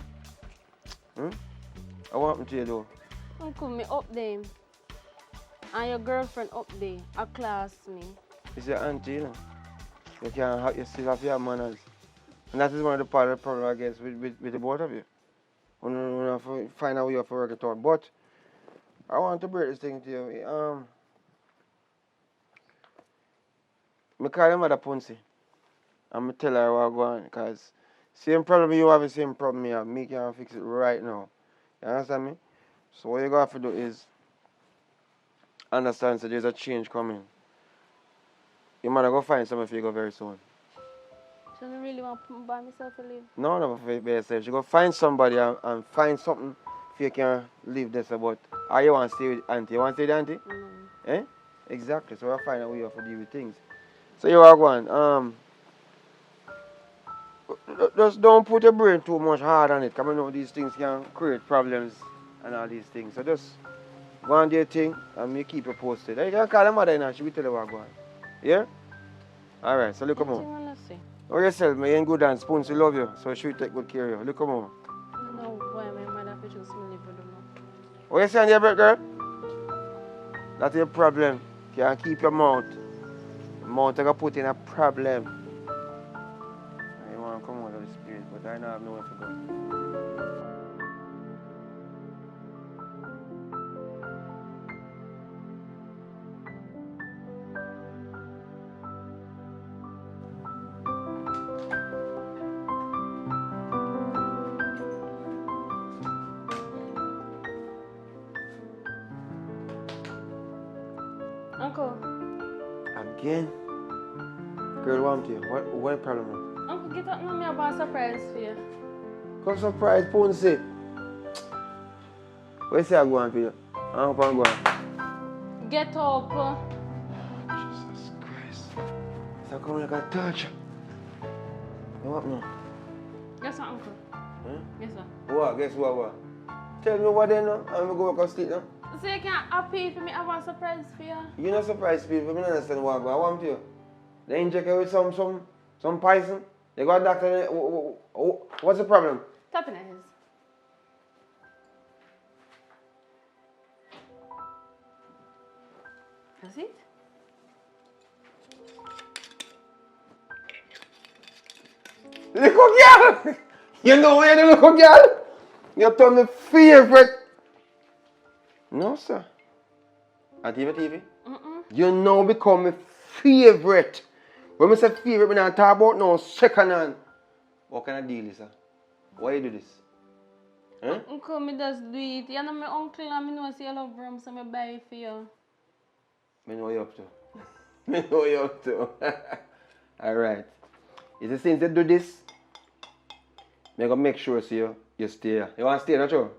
I want me to you though. Uncle, me up there. And your girlfriend up there, a class me. It's your auntie, you know? You still have your manners. And that is one of the part of the problem I guess with the both of you. We have to find out how you have to work it out. But I want to break this thing to you. I call your mother Punsy. And I tell her what go on. Because same problem you have, the same problem you have. Me can fix it right now. You understand me? So what you got to do is understand that there's a change coming. Your mother go find something for you go very soon. So I really want to buy myself a live? No, never for yourself. You go find somebody and find something if you can live this about. Or you want to stay with auntie. You want to stay with auntie? Eh? Exactly. So we'll find a way to deal with things. So you are going. Just don't put your brain too much hard on it. Because I know these things can create problems and all these things. So just go and do your thing and me keep you posted. You can call your mother and she will tell you what's going on. Yeah? Alright, so look come on. Oh, yourself, me ain't good and Spoon, she love you. So she will take good care of you. Look come on. No, why my mother for just me live with them. What you saying there, girl? That's your problem. You can't keep your mouth. Your mouth you put in a problem. I want to come out of the spirit, but I don't have nowhere to go. Uncle. Again? Girl, what am to you? What problem? Uncle, get up now, me have a surprise for you. Come surprise, Ponce. Where say I go on for you? I hope I'm going. Get up. Jesus Christ. It's coming like a torture. What now? Yes, sir, Uncle. Huh? Yes, sir. What? Guess what? Tell me what then now. I'm going to go back and sleep now. So you can't happy for me have a surprise for you? You're not surprised people. I don't understand what I want to you. They inject you with some poison. They got a doctor. What's the problem? Tapping at his. That's it? Little girl! You know where the little girl? You're my favorite. No, sir. At TV? You now become my favorite. When I say favorite, I don't talk about no second hand. What kind of deal is that? Why you do this? Huh? Uncle, me just do it. You know my uncle and me know say you love him, so I buy it for you. I know what you're up to. I know what you're up to. Alright. Is it since you do this, I'm going to make sure so you stay here. You want to stay, not true?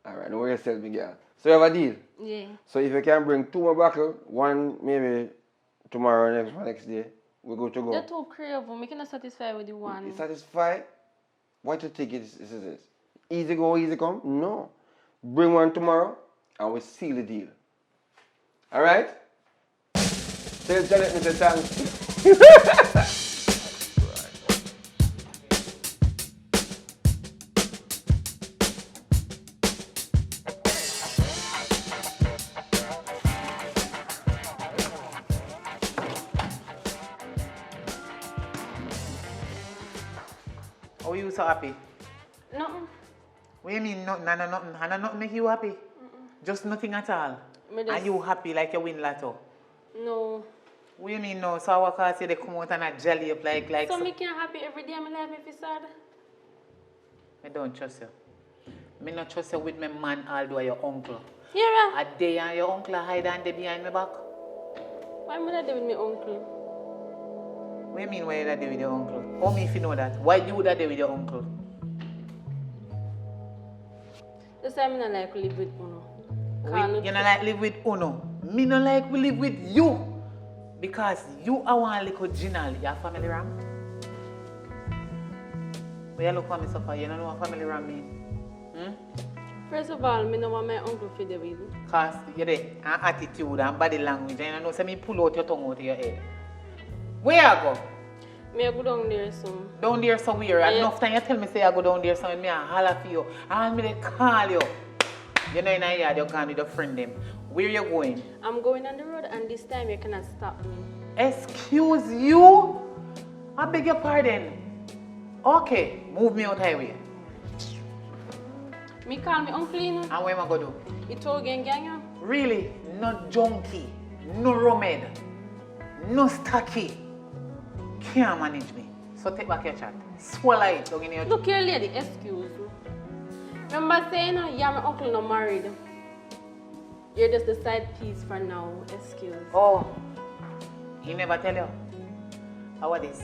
Alright, don't worry yourself, me girl. So you have a deal? Yeah. So if you can bring 2 more bottles, one maybe tomorrow, next day, we're good to go. You're too crazy. Me cannot satisfy with the one. You satisfied? What you think is this? Easy go, easy come? No. Bring one tomorrow and we seal the deal. Alright? Tell Janet Mr. Thanks. How you so happy? Nothing. What do you mean nothing? Nothing make you happy? Just nothing at all? And you happy like you win lotto? No. What do you mean no? So I can't say they come out and I jelly up like so me can't happy every day. My life me sad. I don't trust you. Me not trust you with my man although your uncle. Yeah. A day and your uncle hide and they behind my back. Why am I there with my uncle? What do you mean why you that day with your uncle? How me if you know that? Why you that day with your uncle? This time I don't like to live with Uno. You don't like live with Uno. Me don't like to live with you. Because you are one little original. Your family ram. When you look for me suffer, you don't know what family ram mean. First of all, I don't want my uncle to deal with me. Because you're there, and attitude and body language, and you know, so me pull out your tongue out of your head. Where you go? Me I go down there some. Down there somewhere. And enough time you tell me say I go down there somewhere, me I holler for you. And me they call you. You know in a yard you're gone with your friend them. Where you going? I'm going on the road and this time you cannot stop me. Excuse you? I beg your pardon. Okay, move me out highway. Me call me uncle, you know. And where am I going to do? It's all gang. Really? No junkie, no romed, no stacky. Can't manage me. So take back your chat. Swallow it down in your... Look here, lady, excuse me. Remember saying yeah, my uncle not married. You're just the side piece for now, excuse. Oh, he never tell you? How are this?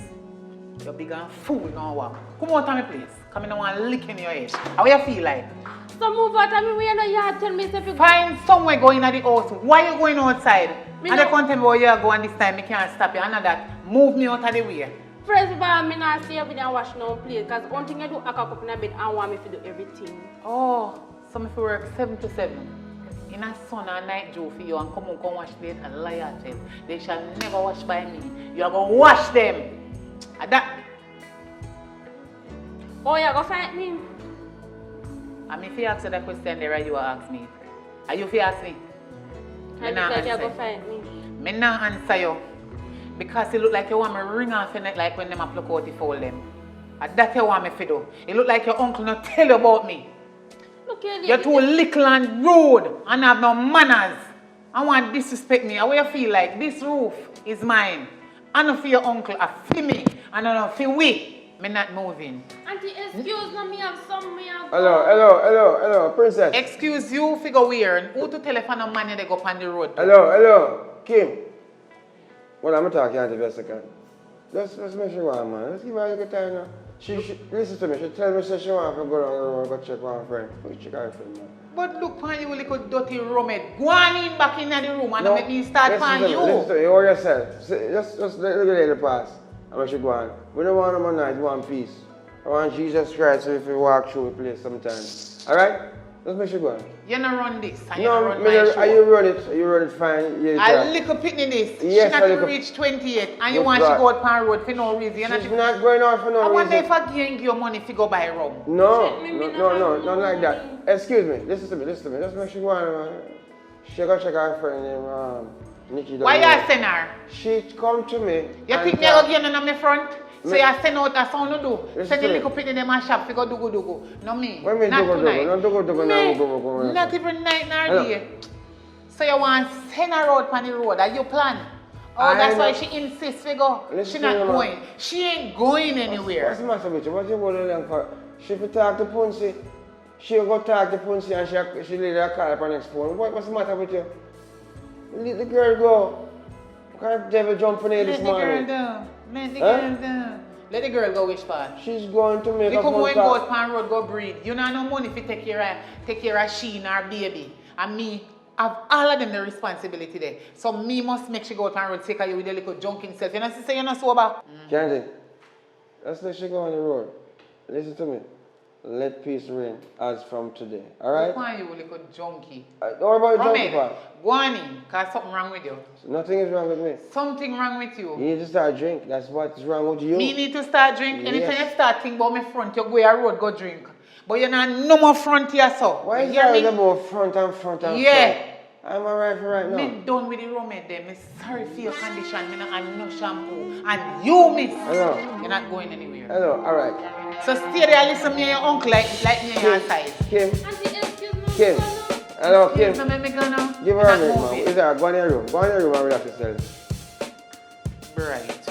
You're big and fool now, what? Come out of my place. Come in and want to lick in your head. How you feel like? So move out of me, where you yard, tell me if you... Find somewhere going at the house. Why you going outside? Me and they can't tell me where you go and this time, me can't stop you. And that, move me out of the way. First of all, I'm not stay up in and wash no plate. Because one thing I do, I can up in a bed and want me to do everything. Oh, so me fi work 7 to 7. In a sun and night job for you and come wash plate and lie at it. They shall never wash by me. You are going to wash them. And that... Oh, you go fight me? And if you ask you that question there, you will ask me. Are you fi ask me? I look like you go fight me. Me not answer you. Because it look like you want me ring off your neck like when them a pluck out the fold them. And that you want me to do. It look like your uncle not tell you about me. Look here, you're too little and rude and have no manners. I want to disrespect me. How you feel like this roof is mine. I don't feel your uncle, I feel me. And I don't feel we. Me not moving. Auntie, excuse me, have some me have... Hello, princess. Excuse you, figure weird. Who to telephone a man they go on the road? Hello, Kim. Well, I'm talking to you for a second. Let's make sure one, man. Let's give her a good time now. She listen to me. She tell me say she want to go down the road go check one friend. Go check her friend, man. But look on you little dirty roommate. Go on in back in the room and make me start on you. Listen to me. You hold yourself. Just let the lady pass. And we should go on. We don't want them night, we want peace. I want Jesus Christ if you walk through the place sometimes. Alright? Let's make sure go on. You don't run this. And No, you don't run my show. you run it. You run it fine. Yeah, A little pitney this. Yes, she not reach 28 and you want she go out on road for no reason. She's not going out for no reason. I wonder if I give you money if you go buy rum. No, not like that. Excuse me, listen to me. Just make sure go on, man. She go check her friend named Nikki. Why you send her? She come to me. You think me go give you on my front? So you send out a sound to do. Send the little pitney them a shop to go do. No me. What mean not do tonight. No do. Not even night nor day. So you want send her out on the road? Are you plan? Oh, that's why she insists we go. She not going. She ain't going anywhere. What's the matter with you? What you going to for? She will talk to Punsi. She will go talk to Punsi and she later call up on next phone. What's the matter with you? Let the girl go. What kind of devil jumping in this morning? Let the girl do. Let the girl go which part? She's going to make a phone go call. out on road, go breathe. You don't have no money to take care of she and her baby. And me, have all of them the responsibility there. So me must make she go out on road, take her you with a little junking self. You know, say you're not sober. Candy, let's let she go on the road. Listen to me. Let peace reign as from today. Alright? Go on you little junkie. Don't worry about the junkie part. Go on in, because something wrong with you. Nothing is wrong with me. Something wrong with you. You need to start drink. That's what's wrong with you. Me need to start drink. Yes. Anytime you start thinking about my front, you go a road, go drink. But you're not no more front here, so. Why is that about front and front? Yeah. I'm alright for right now. Me done with the roommate there. Me sorry for your condition. Me not have no shampoo. And you, miss. Hello. You're not going anywhere. Hello, alright. So stay there and listen to me and your uncle like me on your side. Kim. Hello, Kim. So me gonna give her a minute, man. Is there? Go in your room. Go in your room and relax yourself. Right.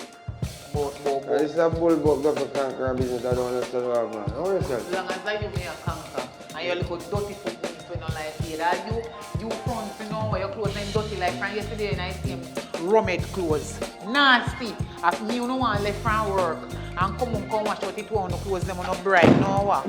This is a bull got to conquer a business. I don't understand what man. How yourself? As long as I you me a conquer and your little dirty foot when you like here. That you front, you know, where your clothes ain't dirty like from yesterday and I see him roommate clothes. Nasty. If me you don't want left from work and come wash out it on the clothes them on no bright, no what.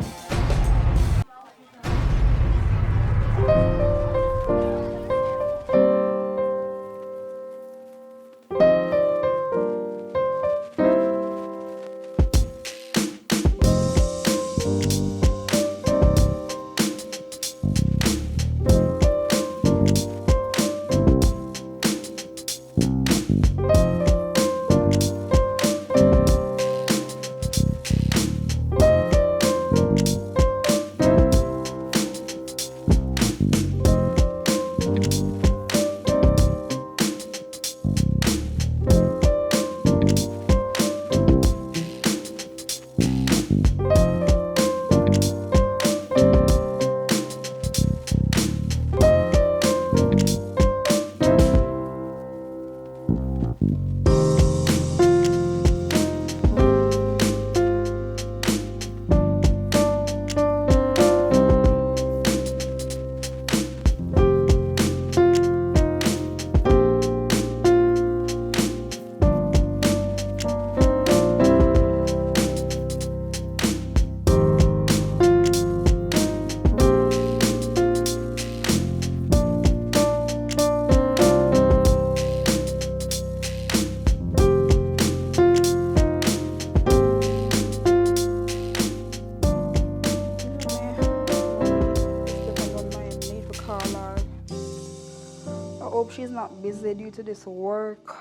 She's not busy due to this work.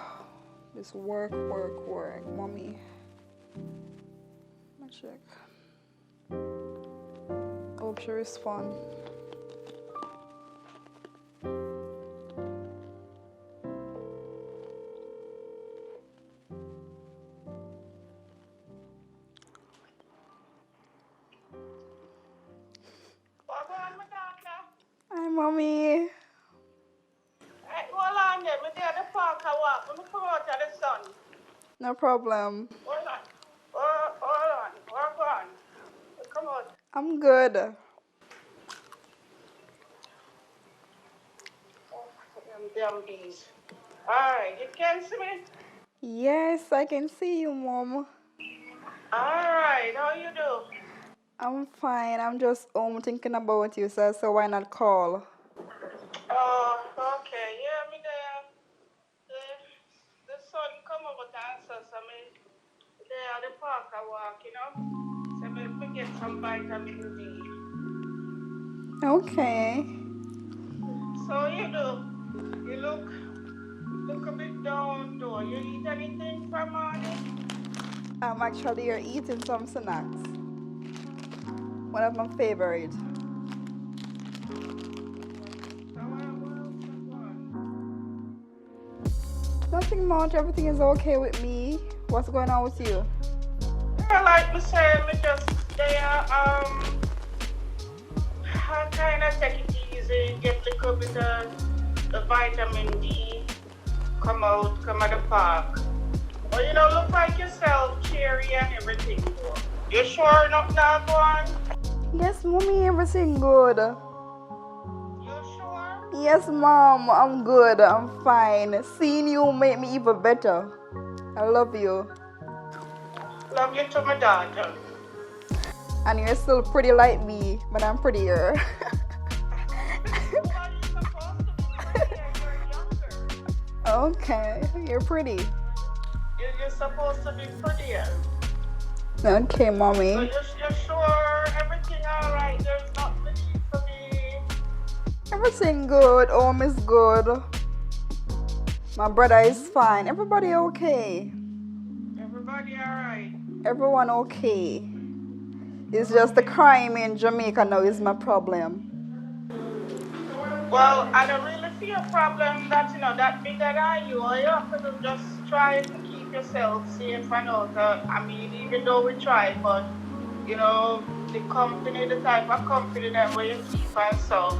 Mommy. Let me check. Hope she responds. Hi, Mommy. Hold on there, we're there at the park I walk. Let me come out of the sun. No problem. Hold on. Hold on. Walk on. Come out. I'm good. Damn bees. Alright, you can see me? Yes, I can see you, Mom. Alright, how you do? I'm fine. I'm just home thinking about you, so why not call? Oh, okay. Yeah, me there. The sun come over to answer, so me there at the park I walk, you know. So me get some vitamin D. Okay. So you look a bit down though. You eat anything for morning? I'm actually here eating some snacks. One of my favorite. Nothing much. Everything is okay with me. What's going on with you? Yeah, like me say, me just there, I kind of take it easy, get a little bit of the vitamin D, come at the park. But you know, look like yourself, cheery and everything. You sure nothing not going? Yes, mommy, everything good. You sure? Yes, mom, I'm good. I'm fine. Seeing you make me even better. I love you. Love you to my daughter. And you're still pretty like me, but I'm prettier. Okay, you're pretty. You're supposed to be prettier. Okay, mommy. So you're sure everything alright? There's nothing for me. Everything good. Home is good. My brother is fine. Everybody okay. Everybody alright? Everyone okay. It's just the crime in Jamaica now is my problem. Well, I don't really see a problem that, that bigger than you. All you have to do just try to keep yourself safe and out. I mean, even though we try, but, the company, the type of company that where you keep and so,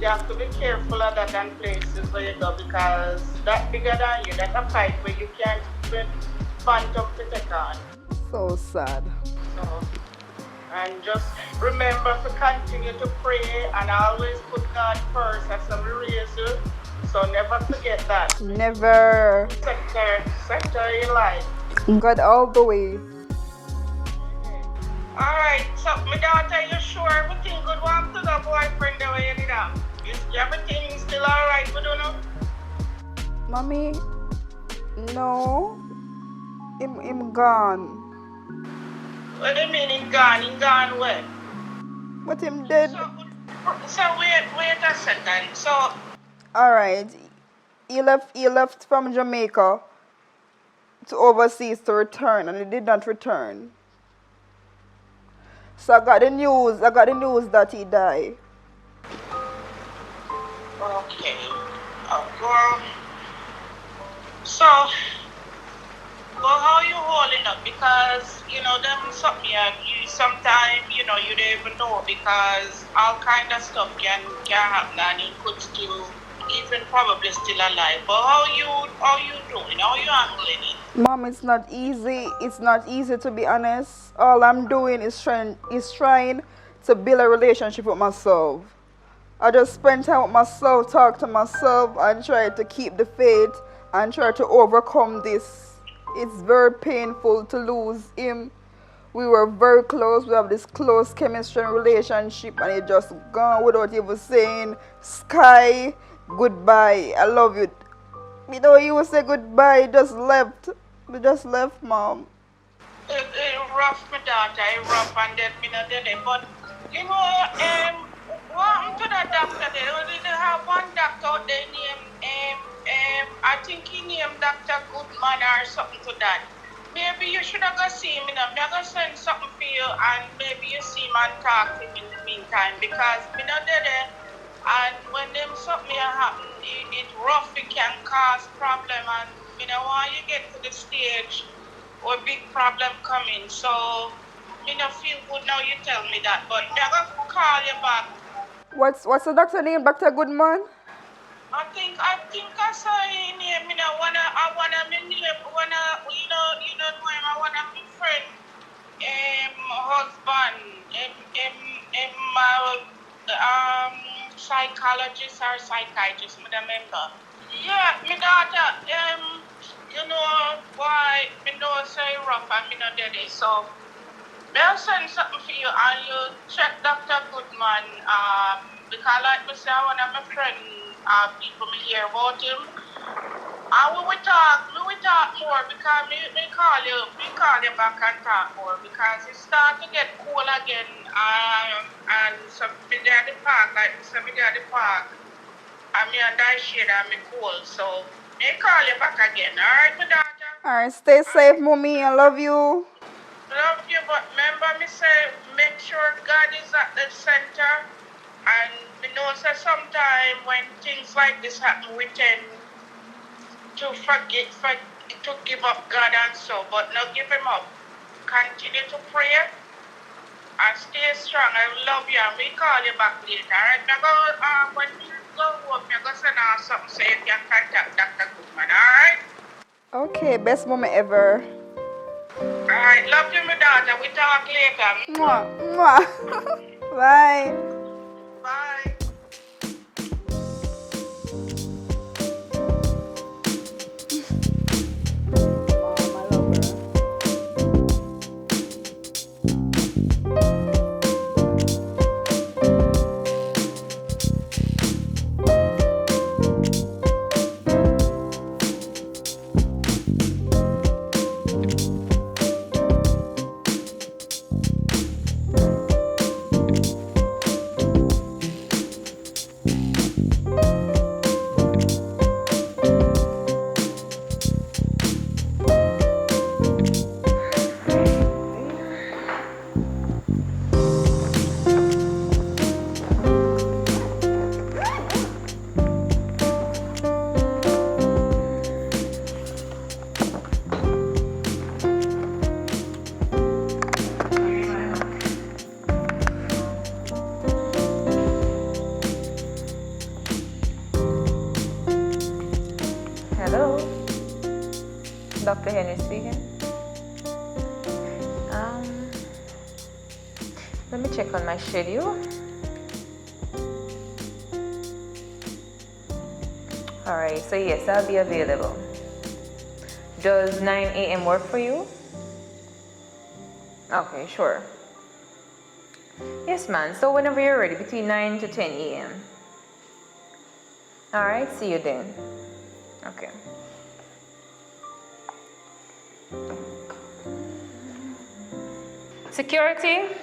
you have to be careful of that and places where you go because that bigger than you, that's a fight where you can't even bunch up to take on. So sad. So, and just remember to continue to pray and always put God first as a reason. So never forget that. Never. Center your life. God all the way. Alright, so my daughter, you sure everything good? What to the boyfriend the way you did that? Is everything still alright with you? Mommy, no. I'm gone. What do you mean in gone? In gone where? But him dead. So wait a second. So alright. He left from Jamaica to overseas to return and he did not return. So I got the news that he died. okay. Well, so well, how you holding up? Because, them something you sometimes, you don't even know because all kind of stuff can happen and you could still, even probably still alive. But how you doing? How you handling it? Mom, it's not easy. It's not easy to be honest. All I'm doing is trying to build a relationship with myself. I just spend time with myself, talk to myself, and try to keep the faith and try to overcome this. It's very painful to lose him. We were very close. We have this close chemistry and relationship, and he just gone without even saying, Sky, goodbye. I love you. You know, he would say goodbye. He just left. We just left, Mom. It's rough, my daughter. It's rough, and then me not there. But what happened to that doctor there? They have one doctor out there named I think he named Dr. Goodman or something to that. Maybe you should have go see him. I'm going to send something for you and maybe you see him and talk to him in the meantime because me not there. And when them something happen, it rough, it can cause problem and want you get to the stage where big problem coming. So me not feel good now you tell me that, but I'm going to call you back. What's the doctor name, Dr. Goodman? I think I saw his name. I wanna my name. You know him. I wanna my friend. Husband. Psychologist or psychiatrist. Me remember. Yeah, my daughter. you know why me know say rough and me not daddy, so I'll send something for you and you check Dr. Goodman, because like me say one of my friend people me hear about him. And we will talk more because me call you back and talk more because it start to get cool again and so me there at the park, like so me there at the park and me and die shade and me cool. So me call you back again, alright my daughter? Alright, stay safe, mommy. I love you. Love you, but remember me say make sure God is at the center and me know say sometime when things like this happen we tend to to give up God and so, but not give him up. Continue to pray and stay strong. I love you and we call you back later. Alright, when you go home, I'm going to send out something so you can contact Dr. Goodman, alright? Okay, best moment ever. Alright, love you my daughter. We talk later. Mwah, mwah. Bye. Bye. Hello, Dr. Henry speaking. Let me check on my schedule. Alright, so yes, I'll be available. Does 9 a.m. work for you? Okay, sure. Yes, man. So whenever you're ready, between 9 to 10 a.m. Alright, see you then. Okay. Security?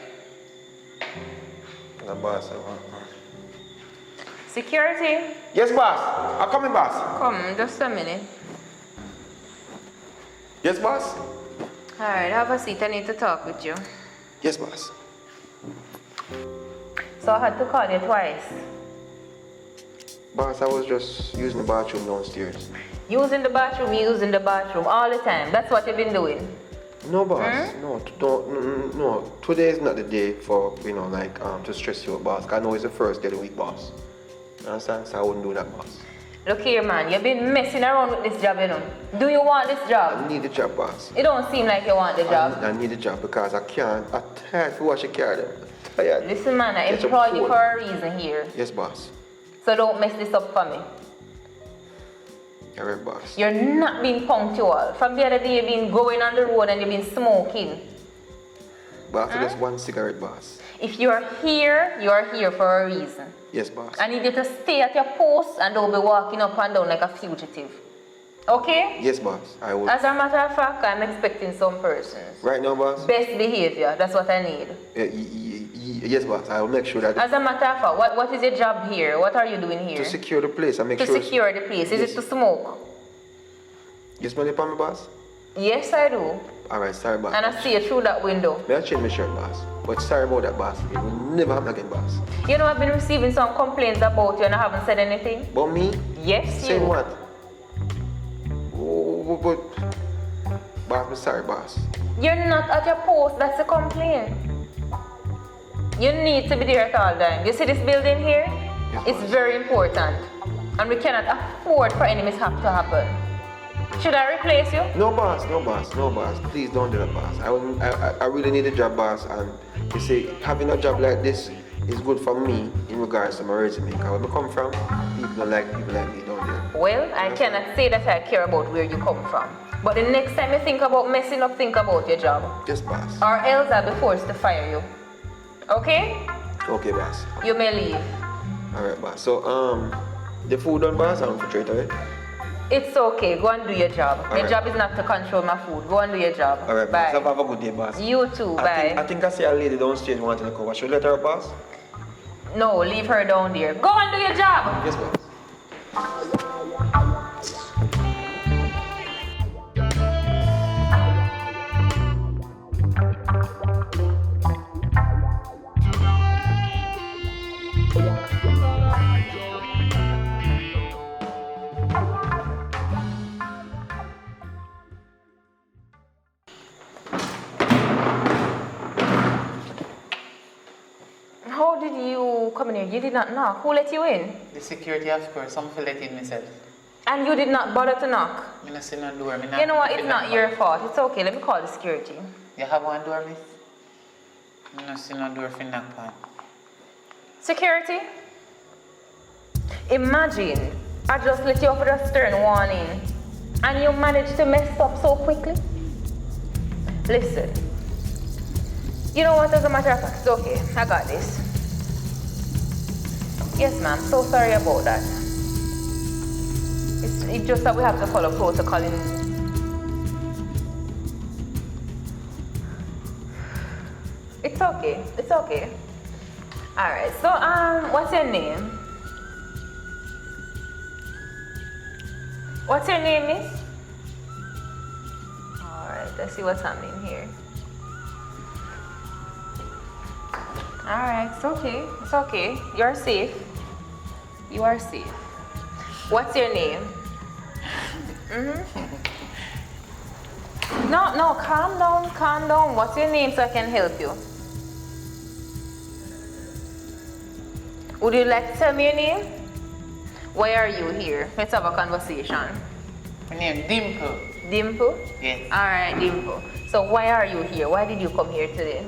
The boss, Security? Yes, boss. I'm coming, boss. Come, just a minute. Yes, boss. Alright, have a seat. I need to talk with you. Yes, boss. So I had to call you twice. Boss, I was just using the bathroom downstairs. Using the bathroom all the time. That's what you've been doing. No, boss. No. Today is not the day for, to stress you, boss. I know it's the first day of the week, boss. You understand? So I wouldn't do that, boss. Look here, man. You've been messing around with this job, you know. Do you want this job? I need the job, boss. It don't seem like you want the job. I need the job because I'm tired to wash the car. Tired. Listen, man, I employed you for a reason here. Yes, boss. So don't mess this up for me. You're right, boss. You're not being punctual. From the other day, you've been going on the road and you've been smoking. Boss, just one cigarette, boss. If you're here for a reason. Yes, boss. I need you to stay at your post and don't be walking up and down like a fugitive. Okay? Yes, boss. I will. As a matter of fact, I'm expecting some persons. Right now, boss? Best behavior. That's what I need. Yes, boss. I will make sure that... As a matter of fact, what is your job here? What are you doing here? To secure the place. I make to sure... To secure the place. Is it to smoke? You smell it on me, boss? Yes, I do. Alright, sorry, boss. And I see you through that window. May I change my shirt, boss? But sorry about that, boss. It will never happen again, boss. You know, I've been receiving some complaints about you and I haven't said anything. About me? Yes, Saying you. what? Oh, but... Boss, I'm sorry, boss. You're not at your post. That's a complaint. You need to be there at all times. You see this building here? Yes, it's boss. very important. And we cannot afford for any mishap to happen. Should I replace you? No, boss. Please don't do that, boss. I really need a job, boss. And you see, having a job like this, is good for me in regards to my resume. Because where I come from, people don't like people like me down there. Well, I cannot say that I care about where you come from. But the next time you think about messing up, think about your job. Yes, boss. Or else I'll be forced to fire you. Okay? Okay, boss. You may leave. Alright, boss. So, the food done, boss? I'm for straight away. It's okay. Go and do your job. All Your right. job is not to control my food. Go and do your job. Alright, Bye. boss. Have a good day, boss. You too. Bye. I think I see a lady downstairs wanting to cover. Should I let her pass? No, leave her down there. Go and do your job. Yes, boss. How did you come in here? You did not knock. Who let you in? The security, of course, some feel let in myself. And you did not bother to knock? I don't see no door. You know what? It's not your fault. It's okay. Let me call the security. You have one door, miss? I don't see no door for knock on. Security? Imagine, I just let you off with a stern warning and you managed to mess up so quickly. Listen, you know what, as a matter of fact, it's okay, I got this. Yes ma'am, so sorry about that. It's just that we have to follow protocol in. It's okay, it's okay. Alright, so what's your name? What's your name, miss? Alright, let's see what's happening here. Alright, it's okay. It's okay. You're safe. You are safe. What's your name? No, calm down, calm down. What's your name so I can help you? Would you like to tell me your name? Why are you here? Let's have a conversation. My name Dimple. Dimple? Yes. Alright, Dimple. So why are you here? Why did you come here today?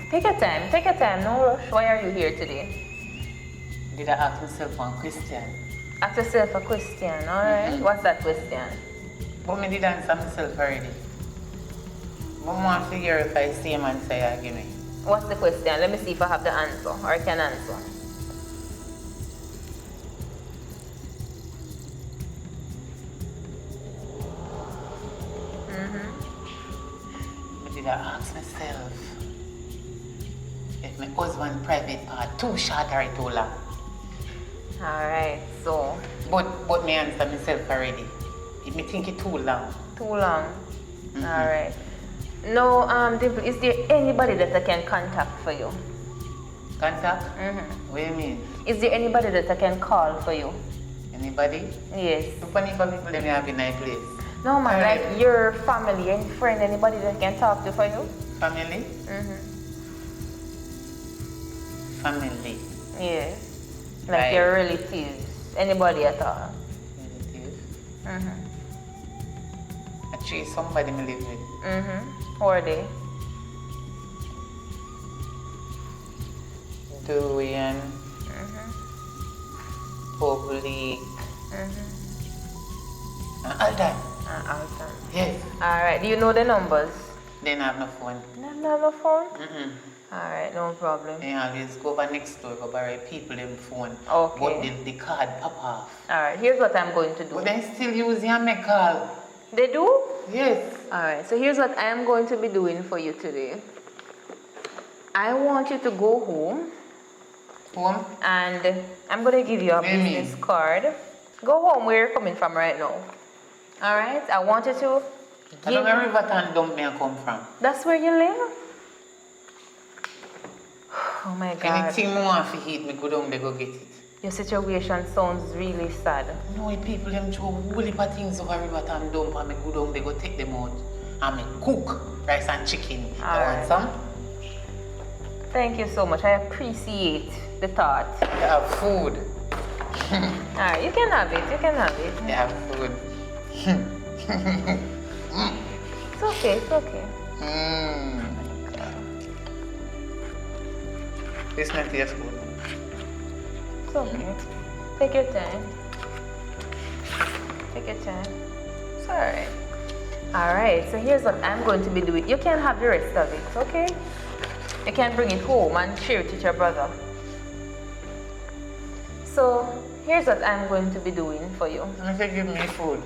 Take your time, no rush. Why are you here today? Did I ask myself one question? Ask yourself a question, alright? What's that question? But I did answer myself already. I want to figure if I see him and say I give me. What's the question? Let me see if I have the answer or I can answer. Did I ask myself if my husband private part too short or too long? Alright, so. But me answer myself already. If me think it too long. Too long. Alright. No, Dimple, is there anybody that I can contact for you? Contact? What do you mean? Is there anybody that I can call for you? Anybody? Yes. So funny for people that may have in my place. No, man, like your family, any friend, anybody that can talk to for you? Family? Family. Yeah. Like your relatives, anybody at all. Relatives? Actually, somebody me live with. Who are they? Durian. Publik. Aldan. Aldan. Yes. Alright, do you know the numbers? They don't have no phone. They don't have no phone? Alright, no problem. They always go over next door, go borrow people them phone. Okay. But the card pop off. Alright, here's what I'm going to do. But they still use your make call. They do? Yes. Alright, so here's what I am going to be doing for you today. I want you to go home. Home? And I'm going to give you a business card. Go home where you're coming from right now. Alright, I want you to I don't know where Riverton dump me come from. That's where you live? Oh my God. Anything more want to eat, me go down there go get it. Your situation sounds really sad. No, people them throw whole heap of things over Riverton dump and me go down there go take them out. And me cook rice and chicken. You want some? Thank you so much. I appreciate the thought. You have food. Alright, you can have it. You can have it. You have food. It's okay. It's okay. This not tastes good. It's okay. Take your time. Take your time. It's alright. Alright, so here's what I'm going to be doing. You can have the rest of it, okay? You can bring it home and share it with your brother. So here's what I'm going to be doing for you. If you give me food.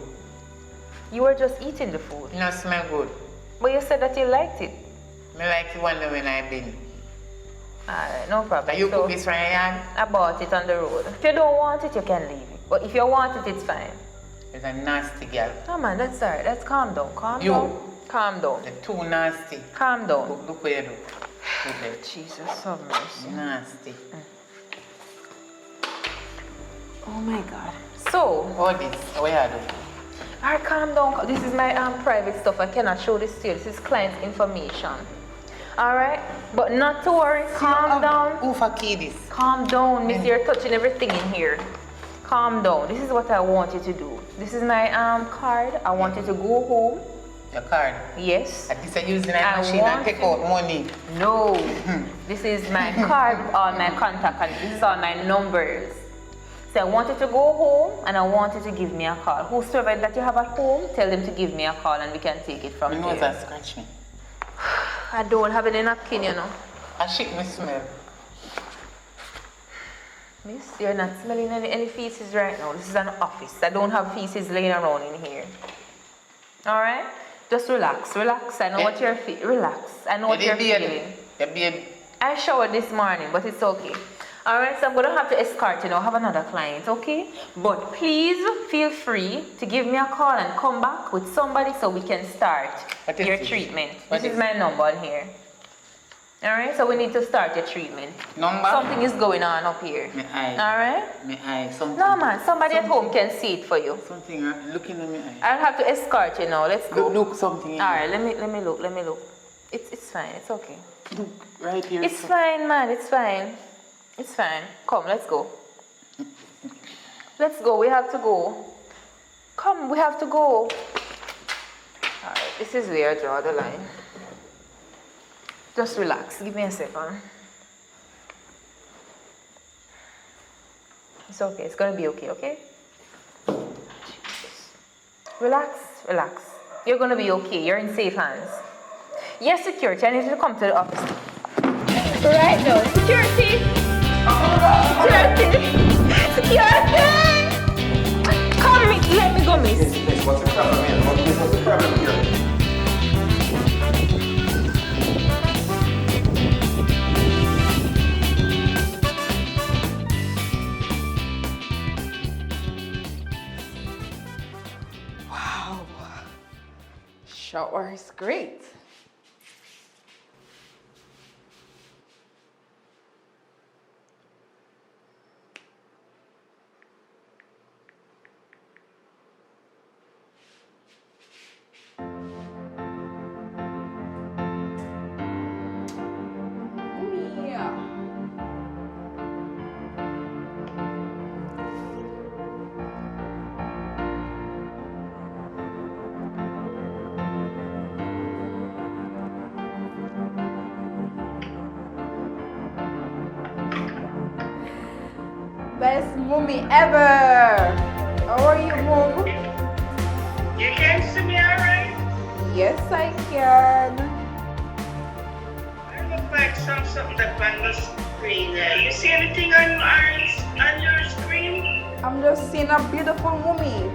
You were just eating the food. It not smell good. But you said that you liked it. I like the one when I been. Alright, no problem. You cook this right here? I bought it on the road. If you don't want it, you can leave it. But if you want it, it's fine. It's a nasty girl. Oh man, that's alright. Let's calm down. Calm You. down. Calm down. They're too nasty. Calm down. Look where you do. Jesus, have mercy. Nasty. Oh my God. So. What this? What you do? Alright, calm down. This is my private stuff. I cannot show this to you. This is client information. Alright? But not to worry. Calm down. Who for key this? Calm down, miss. You're touching everything in here. Calm down. This is what I want you to do. This is my card. I want you to go home. Your card? Yes. At least I use the machine and take out money. No. This is my card, all my contact, and this is all my numbers. So I want you to go home and I want you to give me a call. Whosoever that you have at home, tell them to give me a call and we can take it from there. My nose has scratched me. I don't have any napkin, you know. I shake me smell. Miss, you're not smelling any feces right now. This is an office. I don't have feces laying around in here. Alright? Just relax, relax. I know what you're feeling. Relax. I know what you're feeling. I showered this morning, but it's okay. Alright, so I'm gonna have to escort you now. Have another client, okay? But please feel free to give me a call and come back with somebody so we can start your treatment. This is my number on here. Alright, so we need to start your treatment. Number? Something is going on up here. My eye. Alright? My eye. Something. No man, somebody at home can see it for you. Something looking at my eye. I'll have to escort you now. Let's go. Look something. Alright, let me look. It's fine, it's okay. Look right here. It's fine, man, it's fine. It's fine. Come, let's go. Let's go, we have to go. Come, we have to go. Alright, this is where I draw the line. Just relax, give me a second. It's okay, it's gonna be okay, okay? Relax, relax. You're gonna be okay, you're in safe hands. Yes, security, I need you to come to the office. Right now, security! Security! Come, let me go, miss. Yes, what's the problem here? What's the problem here? Wow. Shower is great. Best mommy ever! How are you, mom? You can see me alright? Yes, I can. I look like something that's on the screen there. You see anything on your screen? I'm just seeing a beautiful mommy.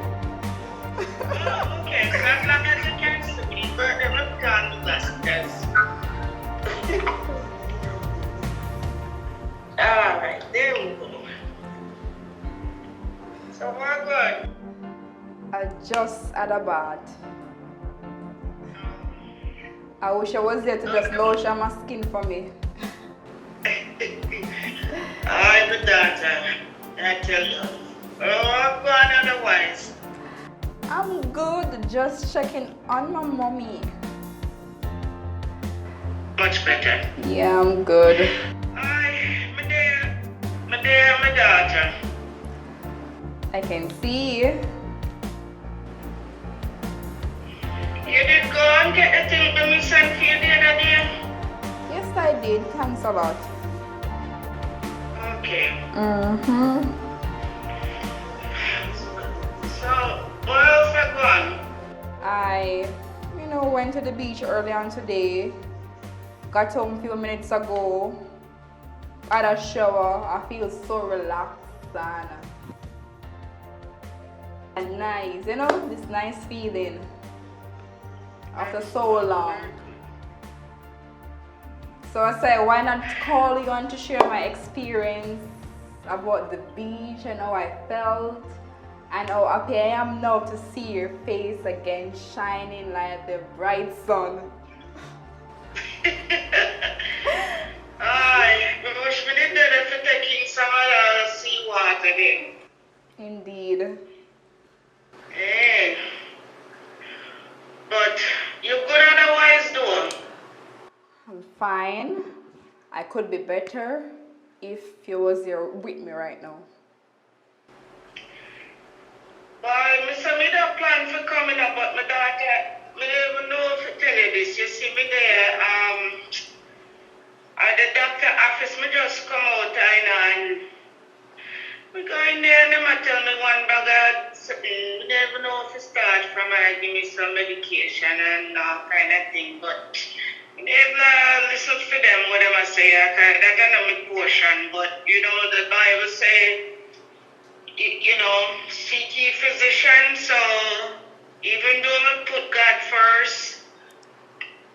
Oh, okay. So as long as you can see me, but never gone to glasses. Alright, there we go. So we're good. I just had a bath. I wish I was there to just lotion my skin for me. I'm the daughter. I tell you. Oh, go on otherwise. I'm good, just checking on my mommy. Much better. Yeah, I'm good. My daughter. I can see. You did go on get the thing that me sent for you the other day? Yes, I did. Thanks a lot. Okay. Mm-hmm. So, what else have gone? I, went to the beach early on today. Got home a few minutes ago. Had a shower. I feel so relaxed and nice. This nice feeling after so long. So I said, why not call you on to share my experience about the beach and how I felt and how happy I am now to see your face again shining like the bright sun. We wish we did that for taking some of the seawater then. Indeed. Hey. But you good otherwise though? I'm fine. I could be better if you was here with me right now. Well, Mr. Me don't plan for coming up, but my daughter, me don't even know if I tell you this. You see me there, at the doctor office, me just come out and we go in there and they tell me one bag of something. We don't even know if it start from give me some medication and kind of thing, but I never listen for them what them I say. That's not my portion, but the Bible say, seek ye physician. So even though I put God first,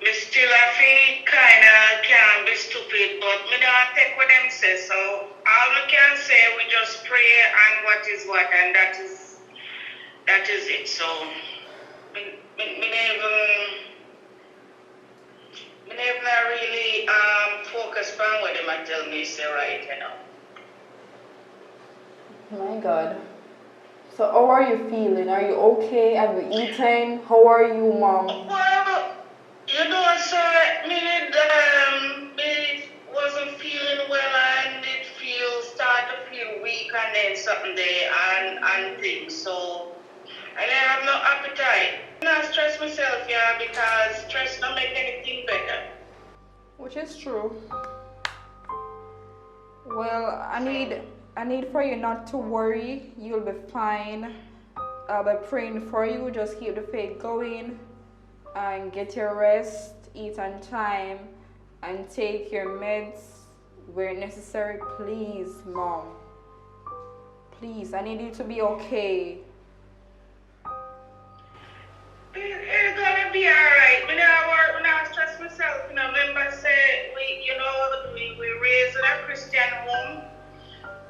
me still I feel kinda can be stupid, but me don't take what them say. So all we can say, we just pray and what is what, and that is it. So me never really focus on what them I tell me say right, My God. So how are you feeling? Are you okay? Have you eaten? How are you, Mom? Well, so me wasn't feeling well and start to feel weak and then something there and things. So I didn't have no appetite. I not stress myself, because stress don't make anything better. Which is true. Well, I need for you not to worry. You'll be fine. I'll be praying for you. Just keep the faith going and get your rest, eat on time, and take your meds where necessary. Please, Mom. Please, I need you to be okay. It's gonna be alright. Me not stress myself. Remember say we raised in a Christian home,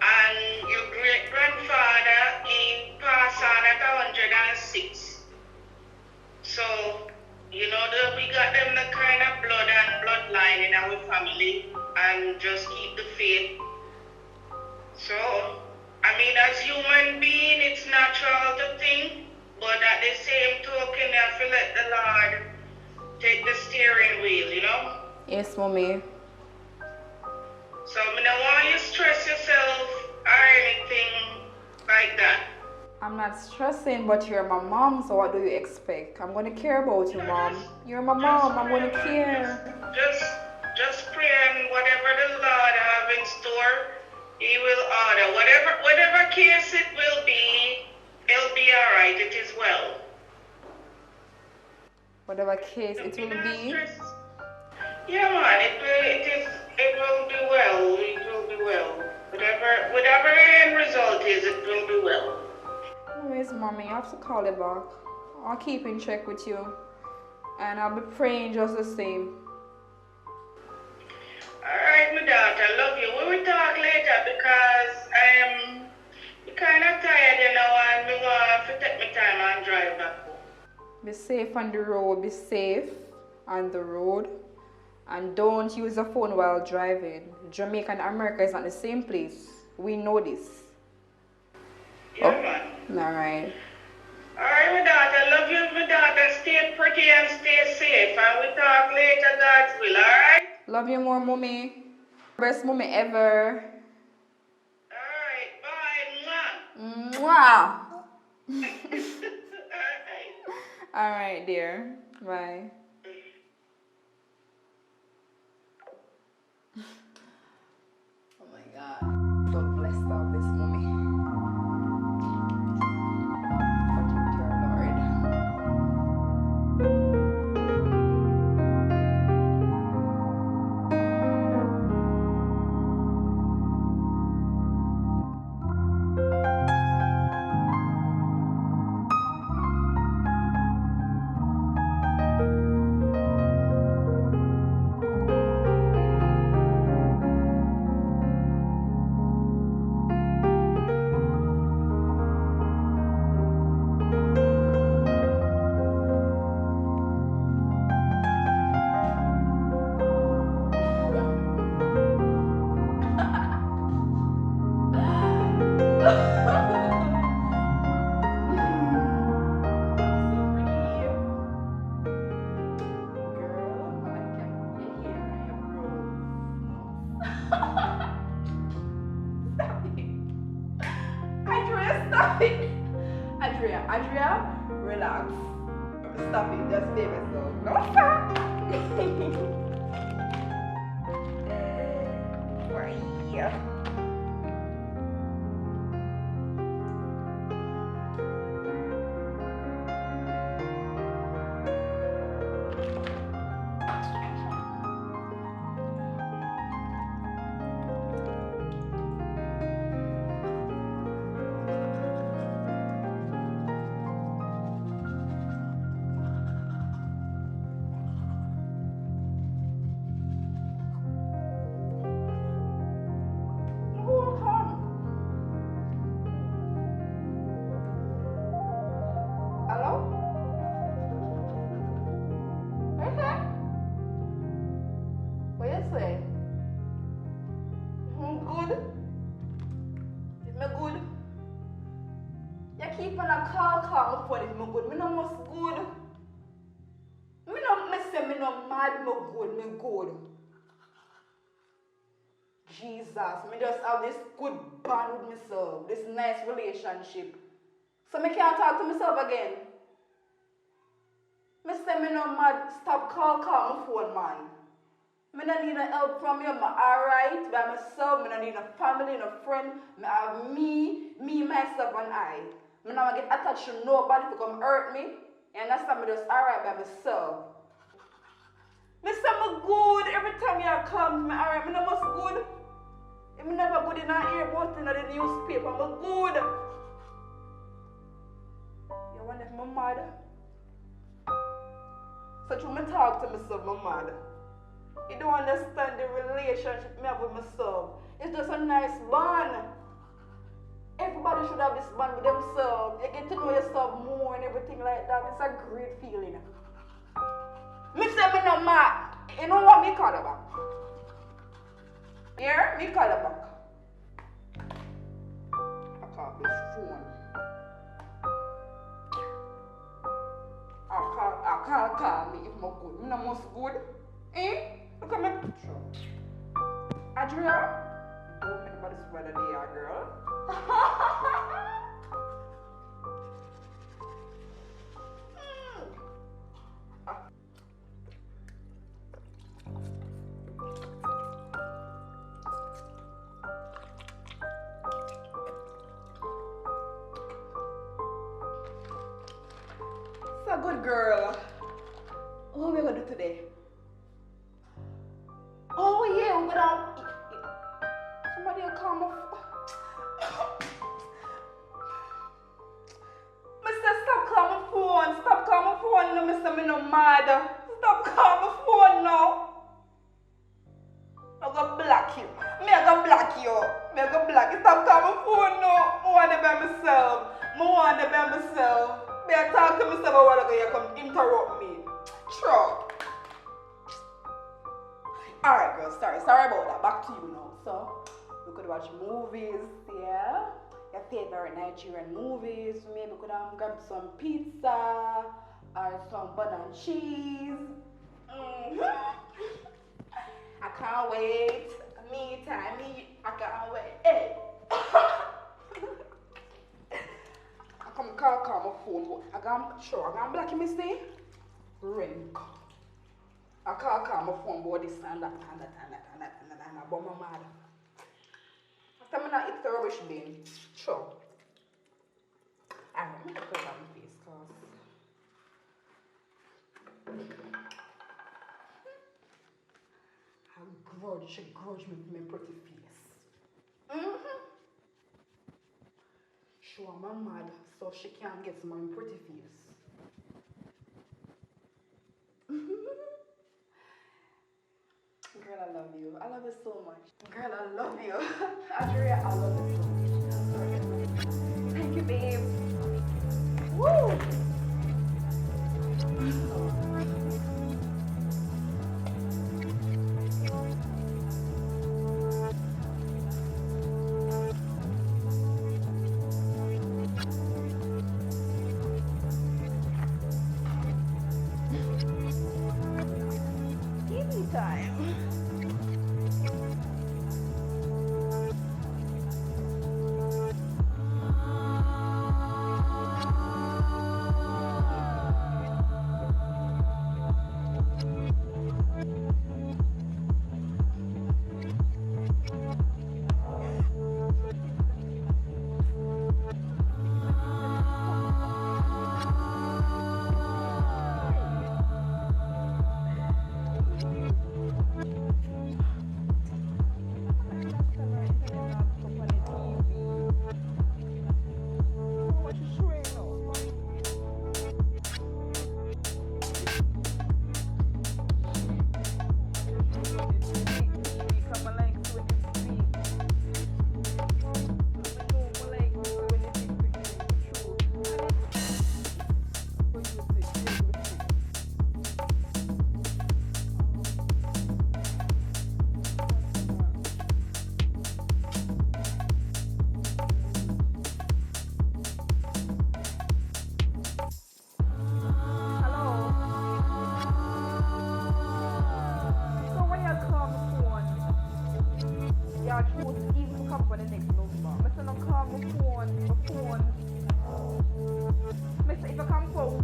and your great grandfather he passed on at 106. So we got them the kind of blood and bloodline in our family, and just keep the faith. So as human being, it's natural to think. But at the same token, you have to let the Lord take the steering wheel, Yes, Mommy. So I don't want you to stress yourself or anything like that. I'm not stressing, but you're my mom, so what do you expect? I'm gonna care about you, Mom. You're my mom, I'm gonna care. Just pray, and whatever the Lord have in store, He will order. Whatever case it will be, it'll be alright, it is well. Whatever case it will be. Yeah, man, it will be well. It will be well. Whatever the end result is, it will be well. Anyways, Mommy, I have to call you back. I'll keep in check with you. And I'll be praying just the same. Alright, my daughter, I love you. We will talk later because I'm kind of tired, and I want to take my time and drive back home. Be safe on the road. Be safe on the road. And don't use a phone while driving. Jamaica and America is not the same place. We know this. Yeah, man. Alright. Alright, my daughter, love you, my daughter. Stay pretty and stay safe. And we talk later, God's will, alright? Love you more, Mommy. Best mommy ever. Alright, bye. Mwah. Alright, dear. Bye. Oh my God. God bless all this mommy. Protect your Lord. Andrea, stop it. Andrea, relax. Stop it, just behave yourself. No, stop. Right. What you say? Good? Is me good? You keep on a call my phone is me good. Me no must good. Me say me no mad, me good. Jesus, me just have this good bond with myself, this nice relationship. So me can't talk to myself again. Me say me no mad, stop call my phone, man. Me no need no help from you, I'm alright by myself, me no need no family, no friend. Me have me, myself and I. Me not get attached to nobody to come hurt me. You understand? Me just alright by myself. Me say me good every time you come, me alright, me no must good. Me never good in our ear, but in the newspaper, me good. You wonder if I'm mad? So through me talk to myself, I'm mad. You don't understand the relationship me have with myself. It's just a nice bond. Everybody should have this bond with themselves. You get to know yourself more and everything like that. It's a great feeling. Me say me no mad. You know what me call it back? Here, me call it back. I call this phone. I call me if I'm good. Me no must good. Eh? Look at my picture. Adria? Don't remember this weather day, girl. So good girl. What are we gonna do today? Oh yeah, we're gonna. Somebody will call my phone. Mister, stop calling my phone. Stop calling my phone. No, Mister, me no mad. Stop calling my phone now. I'm gonna block you. I'm gonna block you. I'm gonna block you. Stop calling my phone now. I want to be myself. I talk to myself a while ago. You come interrupt me. True. Alright girl, sorry about that. Back to you now. So, we could watch movies, yeah? Your favorite Nigerian movies. Maybe we could grab some pizza or some butter and cheese. I can't wait. Me time, I can't wait. Hey. I come call my phone. I got block him, see? Ring. I can't call my phone about this and that and about my mother. After I not eat the rubbish bin, sure. I'm going to put it on my face because she grudge me for my pretty face. Sure, I'm mad, so she can't get my pretty face. Girl, I love you. I love you so much. Girl, I love you. Andrea, I love you so much. Thank you, babe. Woo! TV time.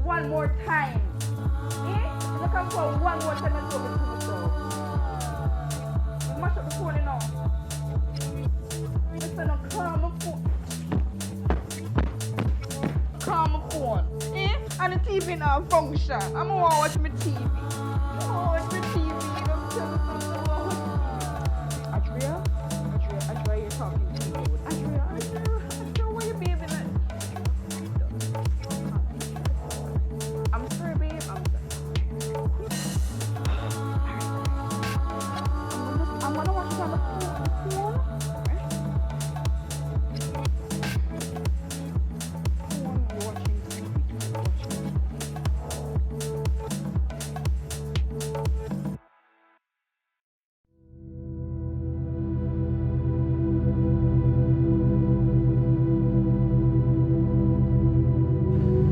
One more time. Eh? If you come for one more time, let's go to myself. Mash up the phone now. Listen, now calm my phone. Calm my phone. Eh? And the TV now function. I'm gonna watch my TV. I'm gonna watch my TV. Don't tell me something about Andrea, you're talking to me. Andrea, why you baby like? I'm sorry, babe. I'm sorry. I'm gonna watch it on the phone.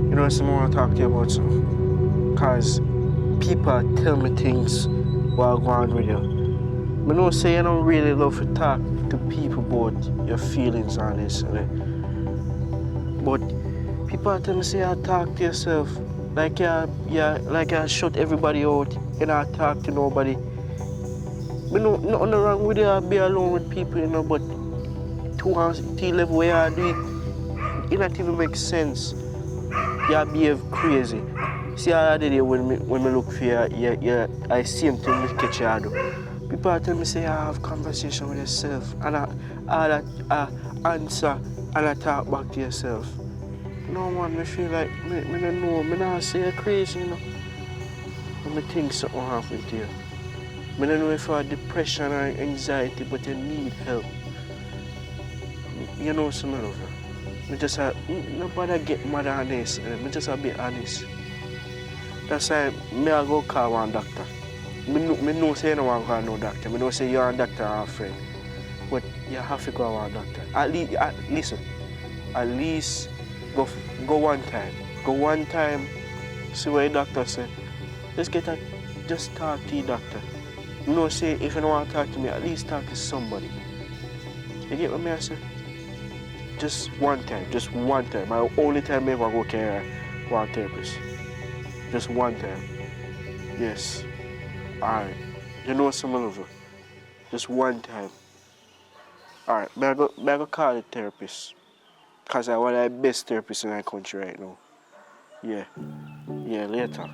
You know, something I want to talk to you about something. Because people tell me things while going with you. I know say you don't really love to talk to people about your feelings and this and that. But people tell me say you talk to yourself. Like you shut everybody out. You don't talk to nobody. I know nothing wrong with you be alone with people, you know, but to the level where you do it not even make sense. You behave crazy. See how the day when me look for you, I see him to me catch you do. People tell me say you have conversation with yourself and I answer and I talk back to yourself. No man, me feel like me don't know, me not say you're crazy, you know. But me think something happened to you. I don't know if you have depression or anxiety, but you need help. You know some of you. I just nobody get mad on this. I just be honest. That's why I go call one doctor. I know say you don't want to call no doctor. I know say you're a doctor or a friend. But you have to go to one doctor. Listen. At least go one time. Go one time, see what the doctor said. Just talk to the doctor. You know, say if you don't want to talk to me, at least talk to somebody. You get what I say? Just one time. My only time I ever go to one therapist. Just one time. Yes. Alright. You know some of you. Just one time. Alright, may I go call the therapist. Because I'm one of the best therapists in our country right now. Yeah. Yeah, later.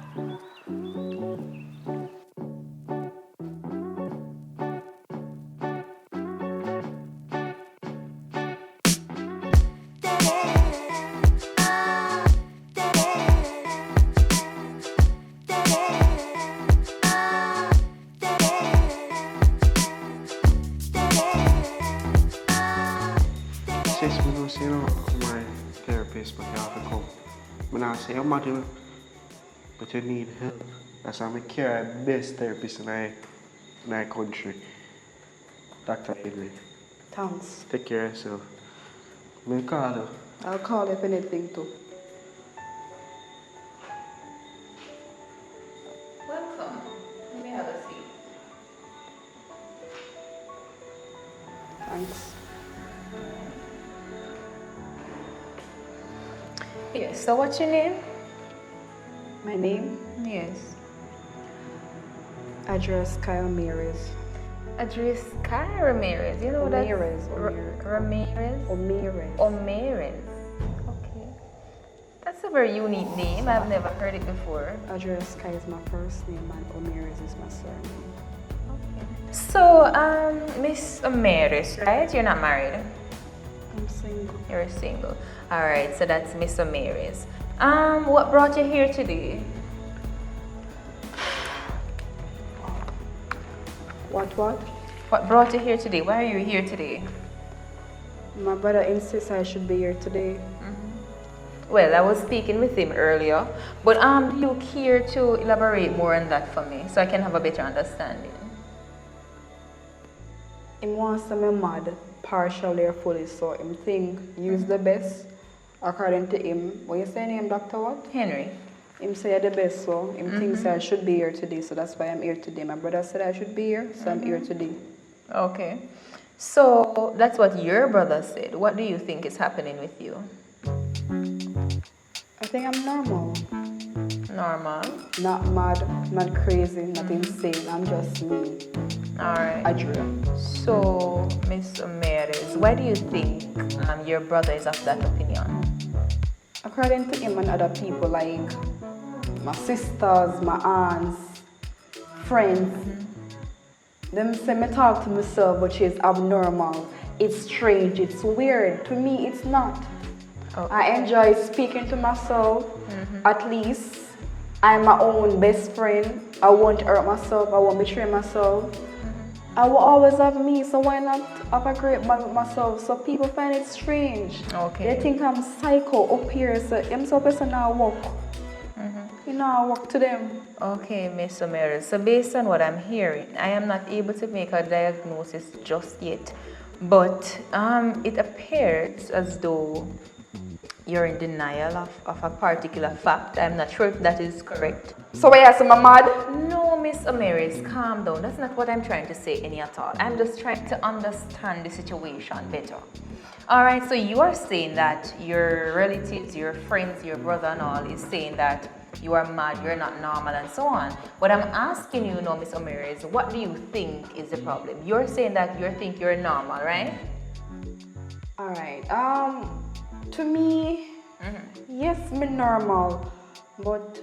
Sis, me don't say no my therapist, but you have to come. When I say I'm not doing, but you need help. That's why I care the best therapist in our country. Dr. Henry. Thanks. Take care of yourself. Me call you. I'll call if anything too. Welcome. Let me have a seat. Thanks. Yes, so what's your name? My name? Yes. Address Kyle Ramirez. Address Kyle Ramirez. You know Ramirez. Ramirez? Ramirez. Okay. That's a very unique name. I've never heard it before. Address Kyle is my first name and Ramirez is my surname. So, Miss Ramirez, right? You're not married? I'm single. You're single. All right, so that's Miss Ramirez. What brought you here today? What? What brought you here today? Why are you here today? My brother insists I should be here today. Well, I was speaking with him earlier, but do you care to elaborate more on that for me so I can have a better understanding? Him wants to me mad, partially or fully, so him think use the best. According to him, what you saying him, Dr. what? Henry. Him say the best, so him thinks I should be here today, so that's why I'm here today. My brother said I should be here, so I'm here today. Okay. So that's what your brother said. What do you think is happening with you? I think I'm normal. Normal? Not mad, not crazy, not insane. I'm just me. Alright. Adria. So, Miss Ramirez, why do you think your brother is of that opinion? According to him and other people, like my sisters, my aunts, friends, them say me talk to myself, but she's abnormal. It's strange, it's weird. To me, it's not. Okay. I enjoy speaking to myself. At least I'm my own best friend. I won't hurt myself. I won't betray myself. I will always have me, so why not have a great bond with myself? So people find it strange. Okay. They think I'm psycho up here, so I'm so person now walk. You know, I walk to them. Okay, Miss Ramirez. So based on what I'm hearing, I am not able to make a diagnosis just yet. But it appears as though you're in denial of a particular fact. I'm not sure if that is correct. So why am I mad? No, Miss Ramirez, calm down. That's not what I'm trying to say any at all. I'm just trying to understand the situation better. All right, so you are saying that your relatives, your friends, your brother and all is saying that you are mad, you're not normal and so on. What I'm asking you now, Miss Ramirez, what do you think is the problem? You're saying that you think you're normal, right? All right. To me, yes, me normal, but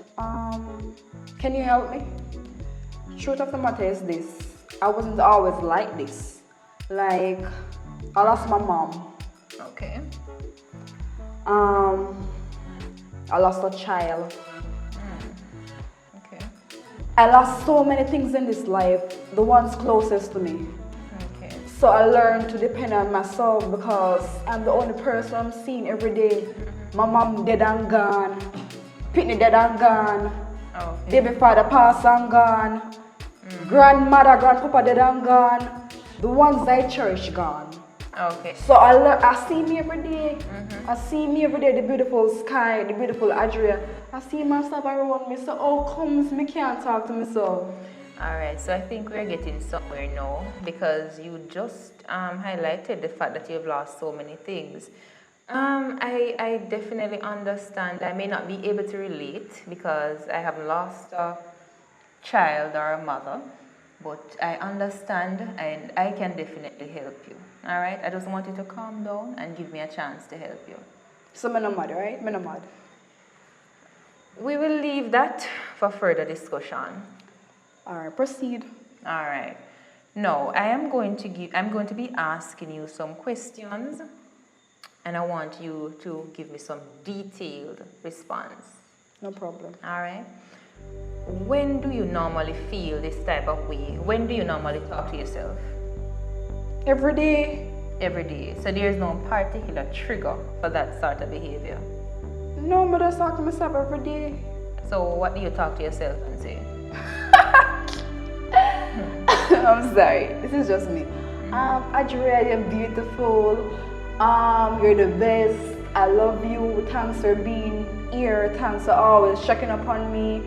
can you help me? Truth of the matter is this: I wasn't always like this. Like, I lost my mom. Okay. I lost a child. Okay. I lost so many things in this life, the ones closest to me. Okay. So I learned to depend on myself because I'm the only person I'm seeing every day. My mom dead and gone. Pitney dead and gone. Okay. Baby father passed and gone. Grandmother, grandpapa dead and gone. The ones I cherish gone. Okay. So I see me every day. I see me every day, the beautiful sky, the beautiful Adria. I see myself around me, so how comes me can't talk to myself? Alright, so I think we're getting somewhere now because you just highlighted the fact that you've lost so many things. I definitely understand. I may not be able to relate because I have lost child or a mother, but I understand and I can definitely help you. All right? I just want you to calm down and give me a chance to help you. So I'm not mad, right? I'm not mad. We will leave that for further discussion. All right, proceed. All right. Now, I'm going to be asking you some questions, and I want you to give me some detailed response. No problem. All right. When do you normally feel this type of way? When do you normally talk to yourself? Every day. Every day. So there's no particular trigger for that sort of behavior? No, but I talk to myself every day. So what do you talk to yourself and say? I'm sorry. This is just me. Adria, you're beautiful. You're the best. I love you. Thanks for being here. Thanks for always checking up on me.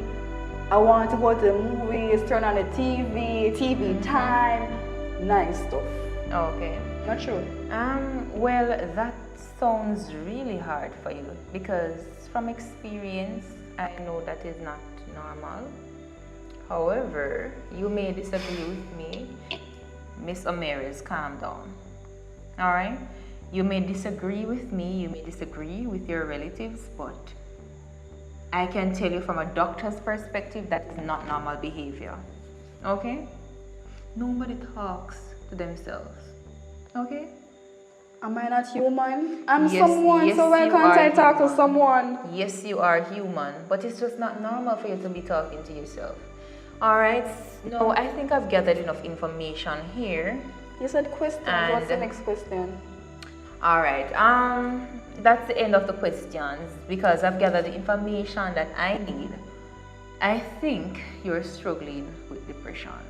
I want to go to the movies, turn on the TV time. Nice stuff. Okay. Not true. Well, that sounds really hard for you because from experience, I know that is not normal. However, you may disagree with me. Miss Omeris, calm down. All right? You may disagree with me, you may disagree with your relatives, but I can tell you from a doctor's perspective that is not normal behavior. Okay? Nobody talks to themselves. Okay? Am I not human? I'm someone, so why can't I talk to someone? Yes, you are human, but it's just not normal for you to be talking to yourself. Alright, no, I think I've gathered enough information here. You said question. What's the next question? Alright, that's the end of the questions because I've gathered the information that I need. I think you're struggling with depression.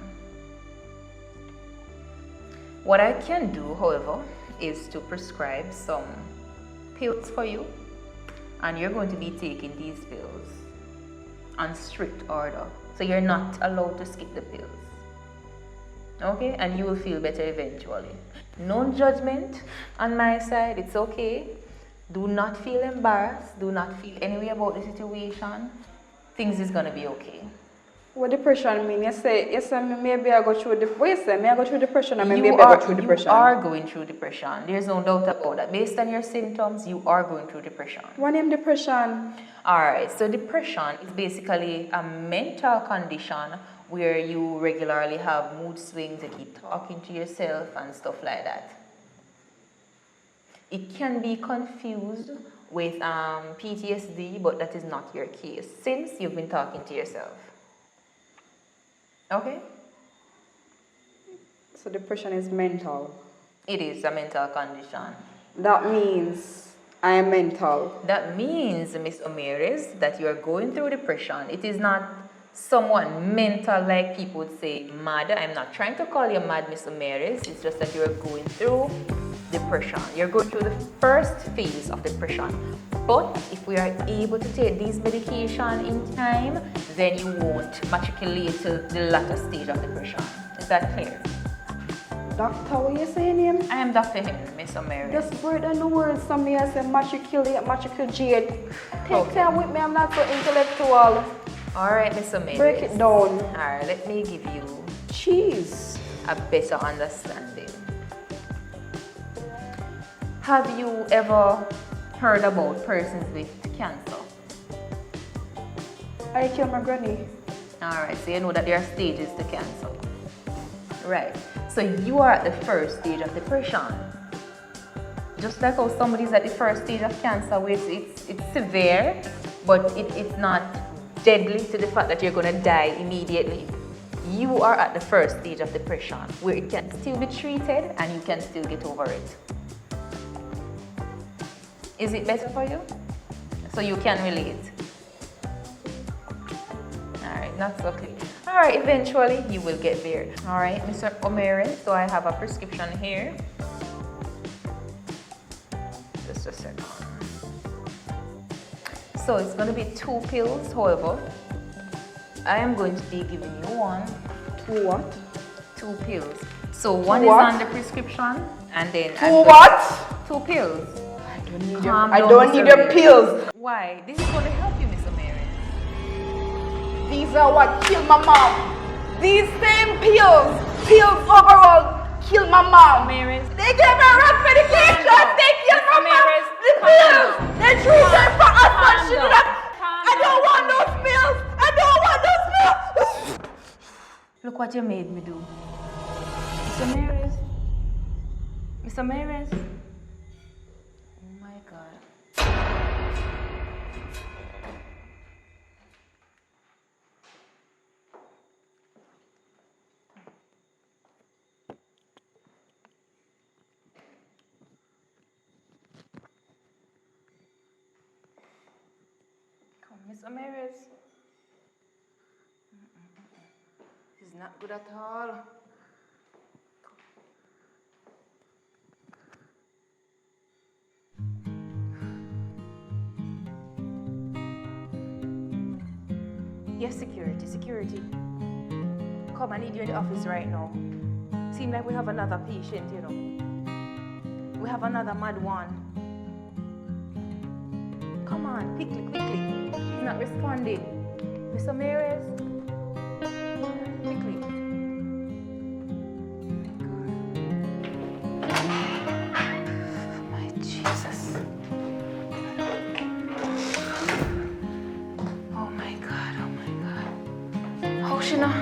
What I can do, however, is to prescribe some pills for you, and you're going to be taking these pills on strict order. So you're not allowed to skip the pills. Okay? And you will feel better eventually. No judgment on my side. It's okay. Do not feel embarrassed. Do not feel any way about the situation. Things is going to be okay. What depression mean? You say maybe I go through depression. May I go through depression or maybe I go through depression? You are going through depression. There's no doubt about that. Based on your symptoms, you are going through depression. What name depression? Alright, so depression is basically a mental condition where you regularly have mood swings, you keep talking to yourself and stuff like that. It can be confused with PTSD, but that is not your case since you've been talking to yourself. Okay? So depression is mental? It is a mental condition. That means I am mental. That means, Miss Omeris, that you are going through depression. It is not somewhat mental like people would say mad. I'm not trying to call you mad, Miss Omeris. It's just that you're going through depression. You're going through the first phase of depression. But if we are able to take these medication in time, then you won't matriculate to the latter stage of depression. Is that clear? Doctor, what you saying him? I am Dr. Henry, Miss Omeris. Just break down the words from me. I say matriculate, matriculate. Take time with me, I'm not so intellectual. Alright, Miss Omeris. Break it down. Alright, let me give you a better understanding. Have you ever heard about persons with cancer? I killed my granny. Alright, so you know that there are stages to cancer. Right. So you are at the first stage of depression. Just like how somebody's at the first stage of cancer where it's severe, but it's not deadly to the fact that you're going to die immediately. You are at the first stage of depression where it can still be treated and you can still get over it. Is it better for you? So you can relate. Alright, not so clear. Alright, eventually you will get there. Alright, Mr. Omeris, so I have a prescription here. Just a second. So it's going to be 2 pills, however. I am going to be giving you one. 2 what? 2 pills. So one is on the prescription and then... 2 what? 2 pills. I don't need your pills. Why? This is going to help you, Miss Omeris. These are what killed my mom. These same pills overall killed my mom. They gave her wrong medication. They killed my mom. The pills. They treated her for us and she did not. I don't want those pills. I don't want those pills. Look what you made me do. Mr. Maris. Mr. Maris. Oh my God. Mr. Maris. He's not good at all. Yes, security. Come, I need you in the office right now. Seems like we have another patient, you know. We have another mad one. Come on, quickly. He's not responding. Mr. Maris. Quickly. My Jesus. Oh my God. How she know?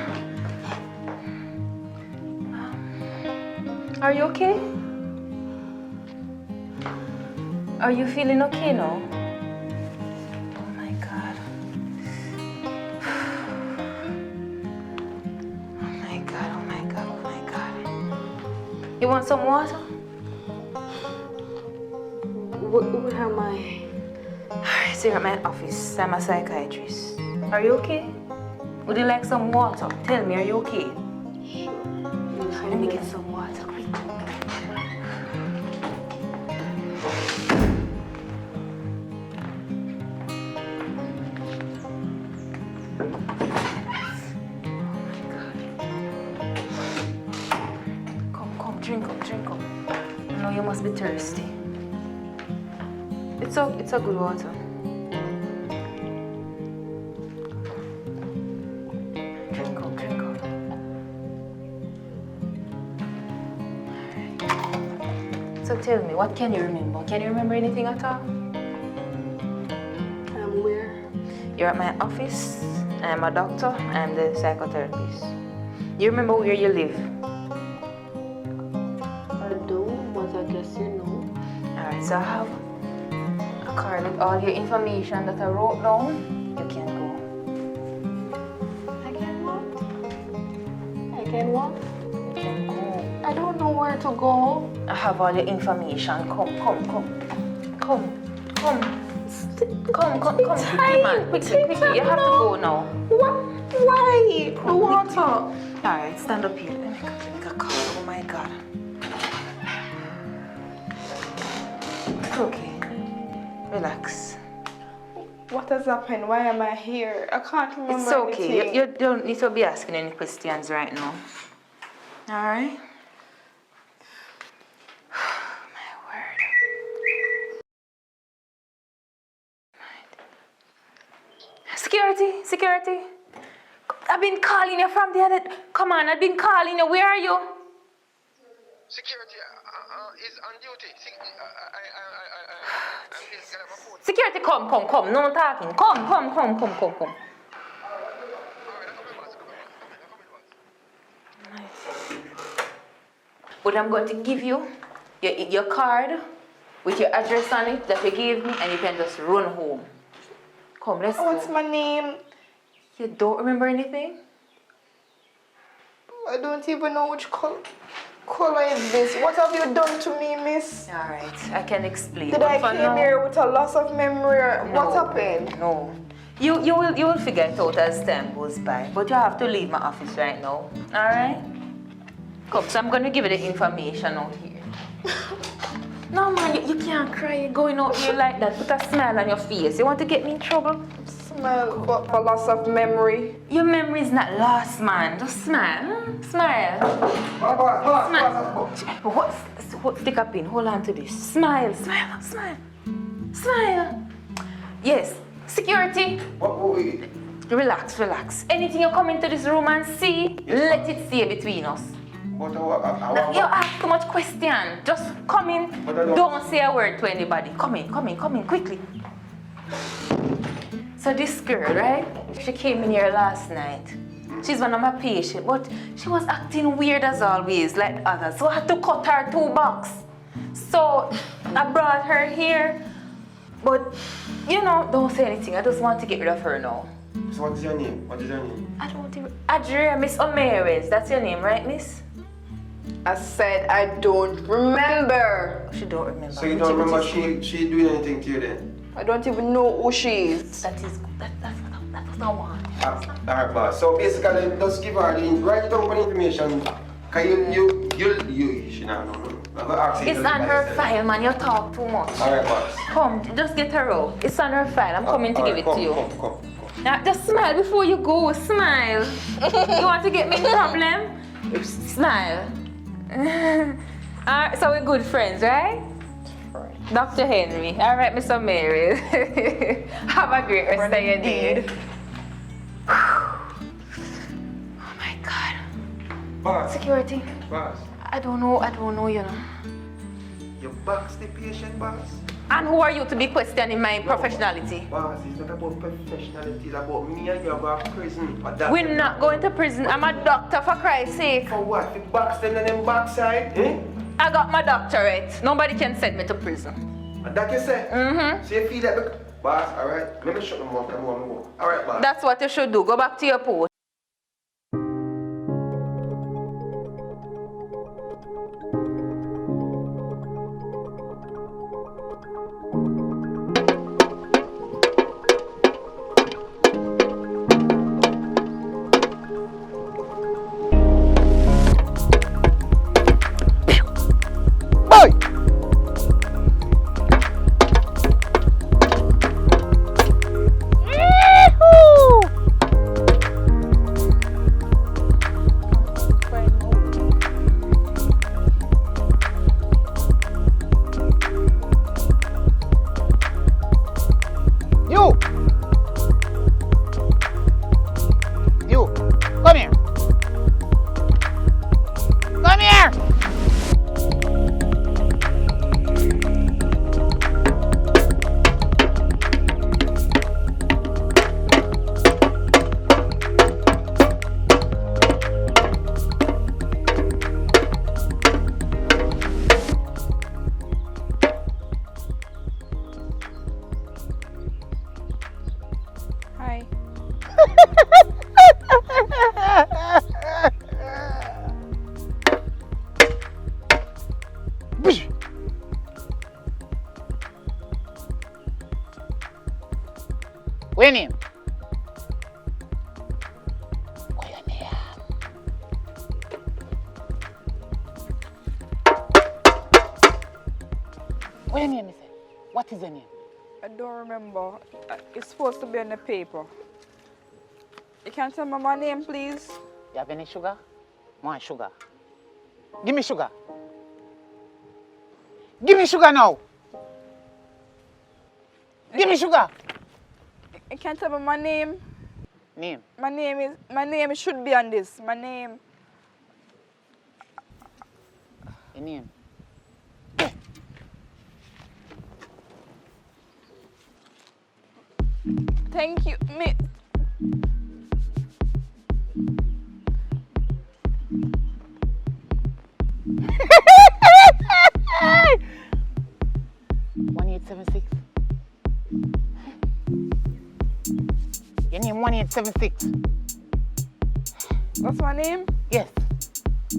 Are you okay? Are you feeling okay now? You want some water? What am I? Alright, so you're at my office. I'm a psychiatrist. Are you okay? Would you like some water? Tell me, are you okay? Sure. Let me get some water, quick. Drink up. I know you must be thirsty. It's a good water. Drink up. Alright. So tell me, what can you remember? Can you remember anything at all? Where? You're at my office. I'm a doctor. I'm the psychotherapist. You remember where you live? So I have a card with all your information that I wrote down. You can go. I can what? You can go. I don't know where to go. I have all your information. Come. Quickly, man. Quickly. You have to go now. What? Why? The water. Alright, stand up here. Let me make a call. Oh my God. Okay. Relax. What has happened? Why am I here? I can't remember. It's okay. Anything. You don't need to be asking any questions right now. Alright? My word. Security. I've been calling you from the other... Come on, I've been calling you. Where are you? Security is on duty. Security, come. No talking. Come. But I'm going to give you your card with your address on it that you gave me, and you can just run home. Come, let's go. What's my name? You don't remember anything? I don't even know which color is this. What have you done to me, miss? Alright, I can explain. Did I came here with a loss of memory? What happened? No. You will figure it out as time goes by. But you have to leave my office right now. Alright? Come, so I'm going to give you the information out here. No, man, you can't cry. You're going out here like that. Put a smile on your face. You want to get me in trouble? Smile for loss of memory. Your memory is not lost, man. Just smile. Smile. What? Stick a pin. Hold on to this. Smile. Yes. Security. Relax, relax. Anything you come into this room and see, let it stay between us. But Now, you ask too much question. Just come in. Don't say a word to anybody. Come in, quickly. So this girl, right? She came in here last night. She's one of my patients, but she was acting weird as always, like others. So I had to cut her 2 bucks. So I brought her here. But, you know, don't say anything. I just want to get rid of her now. So what is your name? I don't even... Adria, Miss Omeres. That's your name, right, Miss? I said I don't remember. She don't remember. So you don't remember she doing anything to you then? I don't even know who she is. That's what I want. Alright, boss. So basically, just give her the write it down for the information. Can you she not know. It's on her file, man. You talk too much. Alright, boss. Come, just get her out. It's on her file. I'm coming to give it to you. Come. Now, just smile before you go. Smile. You want to get me in problem? Smile. Alright, so we're good friends, right? Dr. Henry. Alright, Mr. Mary. Have a great rest of your day. Oh my God. Boss. Security. Boss. I don't know, you know. You box the patient, boss. And who are you to be questioning my professionality? Boss, it's not about professionality, it's about me and you going to prison. We're not going to prison. I'm a doctor, for Christ's sake. For what? If you box them and them backside, eh? I got my doctorate. Nobody can send me to prison. And that you say? Mm-hmm. So you feel that, boss, alright? Let me shut my mouth, come on. Alright, boss. That's what you should do. Go back to your post. What's your name? What's your name, What is your name? I don't remember. It's supposed to be on the paper. You can tell me my name, please? You have any sugar? Want sugar? Give me sugar. Give me sugar now. Give me sugar. You can tell me my name? Name? My name should be on this. My name. Your name? Thank you. Me. Your name 1876. That's my name? Yes.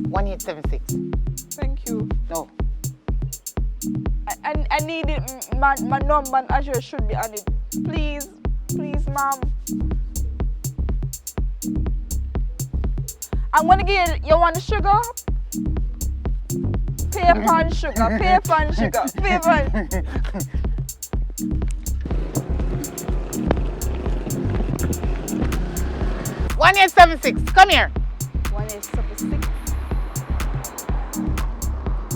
1876. Thank you. No. I need it. My number and address should be on it. Please, ma'am. I'm gonna get you want the sugar? Pay upon sugar. Pay upon sugar. Pay upon. 1876. Come here. 1876.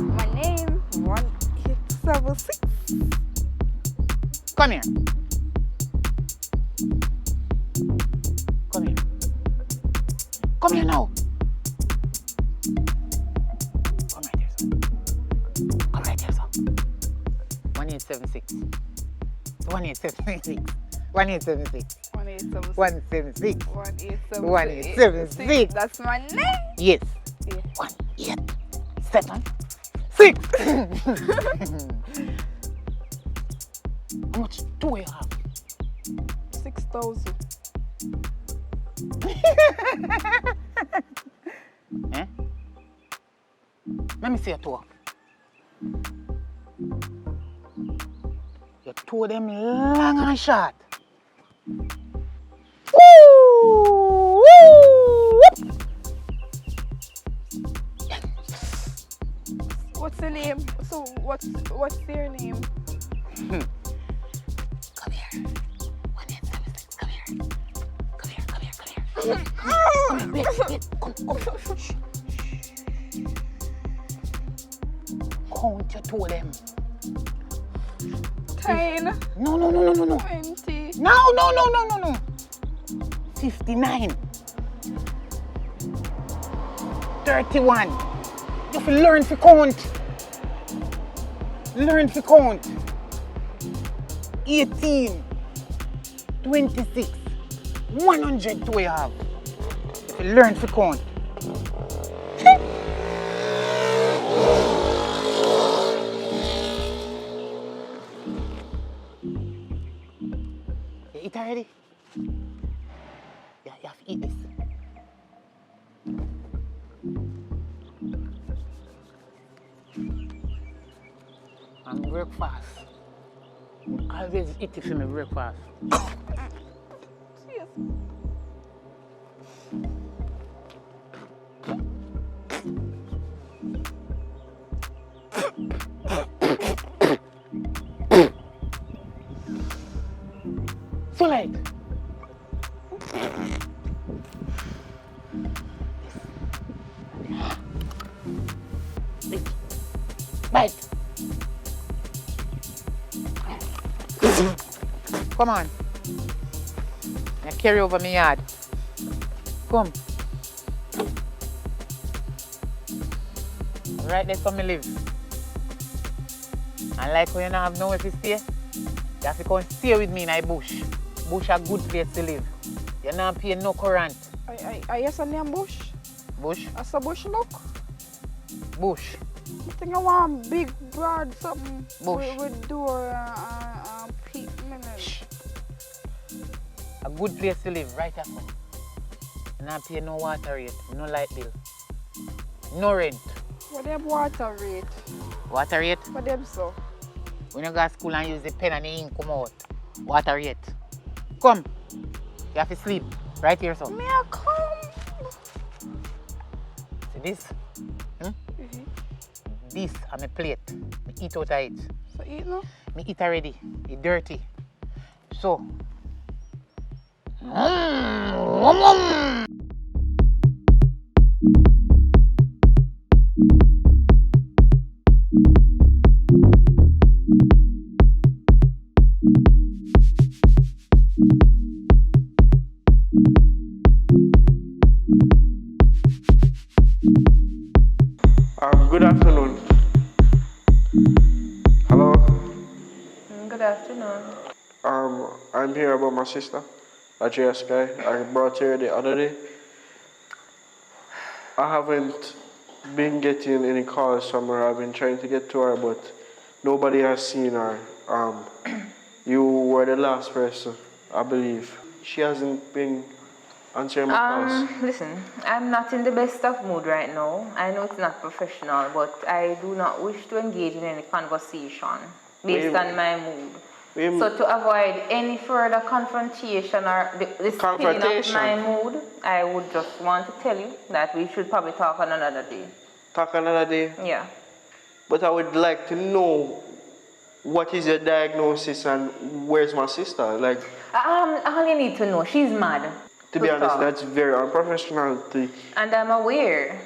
My name 1876. Come here. Come here now. Come right here, son. Come right here, son. 1876. 1876. 1876. 176. 176. That's my name. Yes. Yeah. 187. 6. How much do we have? 6,000. Eh? Let me see your toe. Your toe them long and short. Woo! What's the name? So what's their name? Come here. 1876. Come here. Come here. Come here. Come here. Wait. Come. Shh. Count your toe them. 10. No. 20. No. 59. 31. You have to learn to count. 18. 26. 100 do we have. You have to learn to count. You eat already? Yeah, you have to eat this. And breakfast. Always eat it for my breakfast. Yes. So light. Bite. Come on. Now carry over my yard. Come. Right there for me live. And like when you don't have nowhere to stay, you have to come stay with me in the bush. Bush a good place to live. You're not paying no current. I yes a name bush. Bush? That's a bush look. Bush. I think I want big broad something Bush. with door and peak minutes. A good place to live, right after. You not pay no water rate, no light bill, no rent. What them water rate? Water rate? What them so? When you go to school and use the pen and the ink come out. Water rate. Come. You have to sleep. Right here, son. Me a come. See this? This on my plate. Me eat out of it. So eat no? Me eat already. It's dirty. So. Good afternoon. Hello. Good afternoon. I'm here about my sister, Jessica. I brought her the other day. I haven't been getting any calls from her. I've been trying to get to her, but nobody has seen her. You were the last person, I believe. She hasn't been answering my calls. Listen, I'm not in the best of mood right now. I know it's not professional, but I do not wish to engage in any conversation based on my mood. So to avoid any further confrontation or this spilling of my mood, I would just want to tell you that we should probably talk on another day. Talk another day? Yeah. But I would like to know what is your diagnosis and where's my sister? Like, all you need to know, she's mad. To be honest, that's very unprofessional. And I'm aware.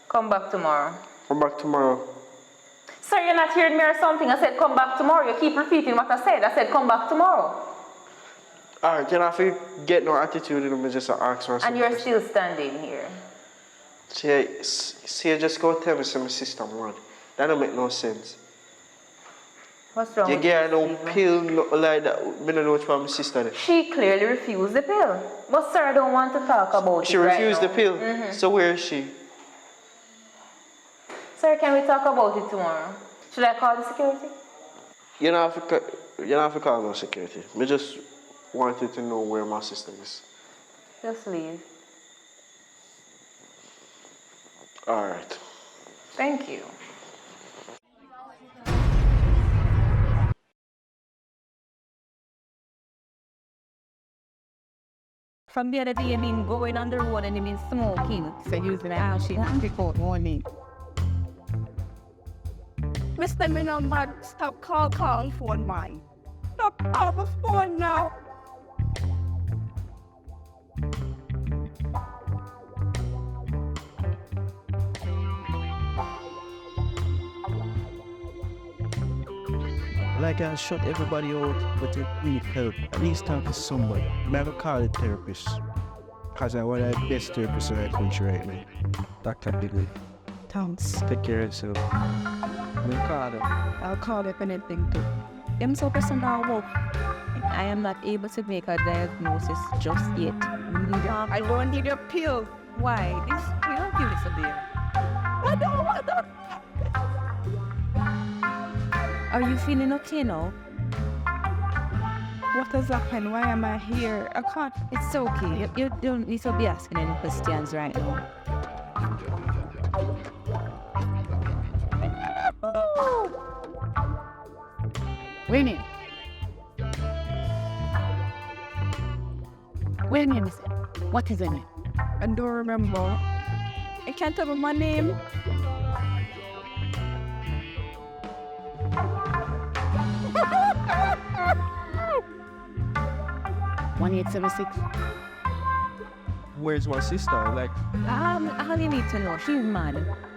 Come back tomorrow. Come back tomorrow. Sir, you're not hearing me or something. I said come back tomorrow. You keep repeating what I said. I said come back tomorrow. Alright, you have to get no attitude in me, just ask for And you're still standing here. See, just go tell me some sister mad. That don't make no sense. What's wrong You with get no Stephen? pill, nothing like that. I don't know what's from my sister there. She clearly refused the pill. But sir, I don't want to talk about She it right refused now. the pill. Mhm. So where is she? Sir, can we talk about it tomorrow? Should I call the security? You don't have to call no security. Me just wanted to know where my sister is. Just leave. Alright. Thank you. From the other day, I've been going on the road and I've been smoking. So using the house, she has report warning. Mr. Me no mad. Stop call phone man. Stop call the phone now. Like I shut everybody out, but you need help. At least talk to somebody. I'm gonna call a therapist. Because I'm one of the best therapists in the country right now. Dr. Bigley. Thanks. Take care of yourself. We'll call them. I'll call if anything too. I'm so personal work. I am not able to make a diagnosis just yet. I don't need a pill. Why? You don't give this a beer. I don't want that. Are you feeling okay now? What has happened? Why am I here? I can't. It's okay. You don't need to be asking any questions right now. Winnie. Wait a minute. What is her name? I don't remember. I can't tell my name. 1876. Where's my sister? Like, I only need to know. She's mad.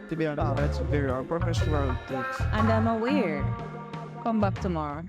to be honest, that's very unprofessional things. And I'm aware. Come back tomorrow.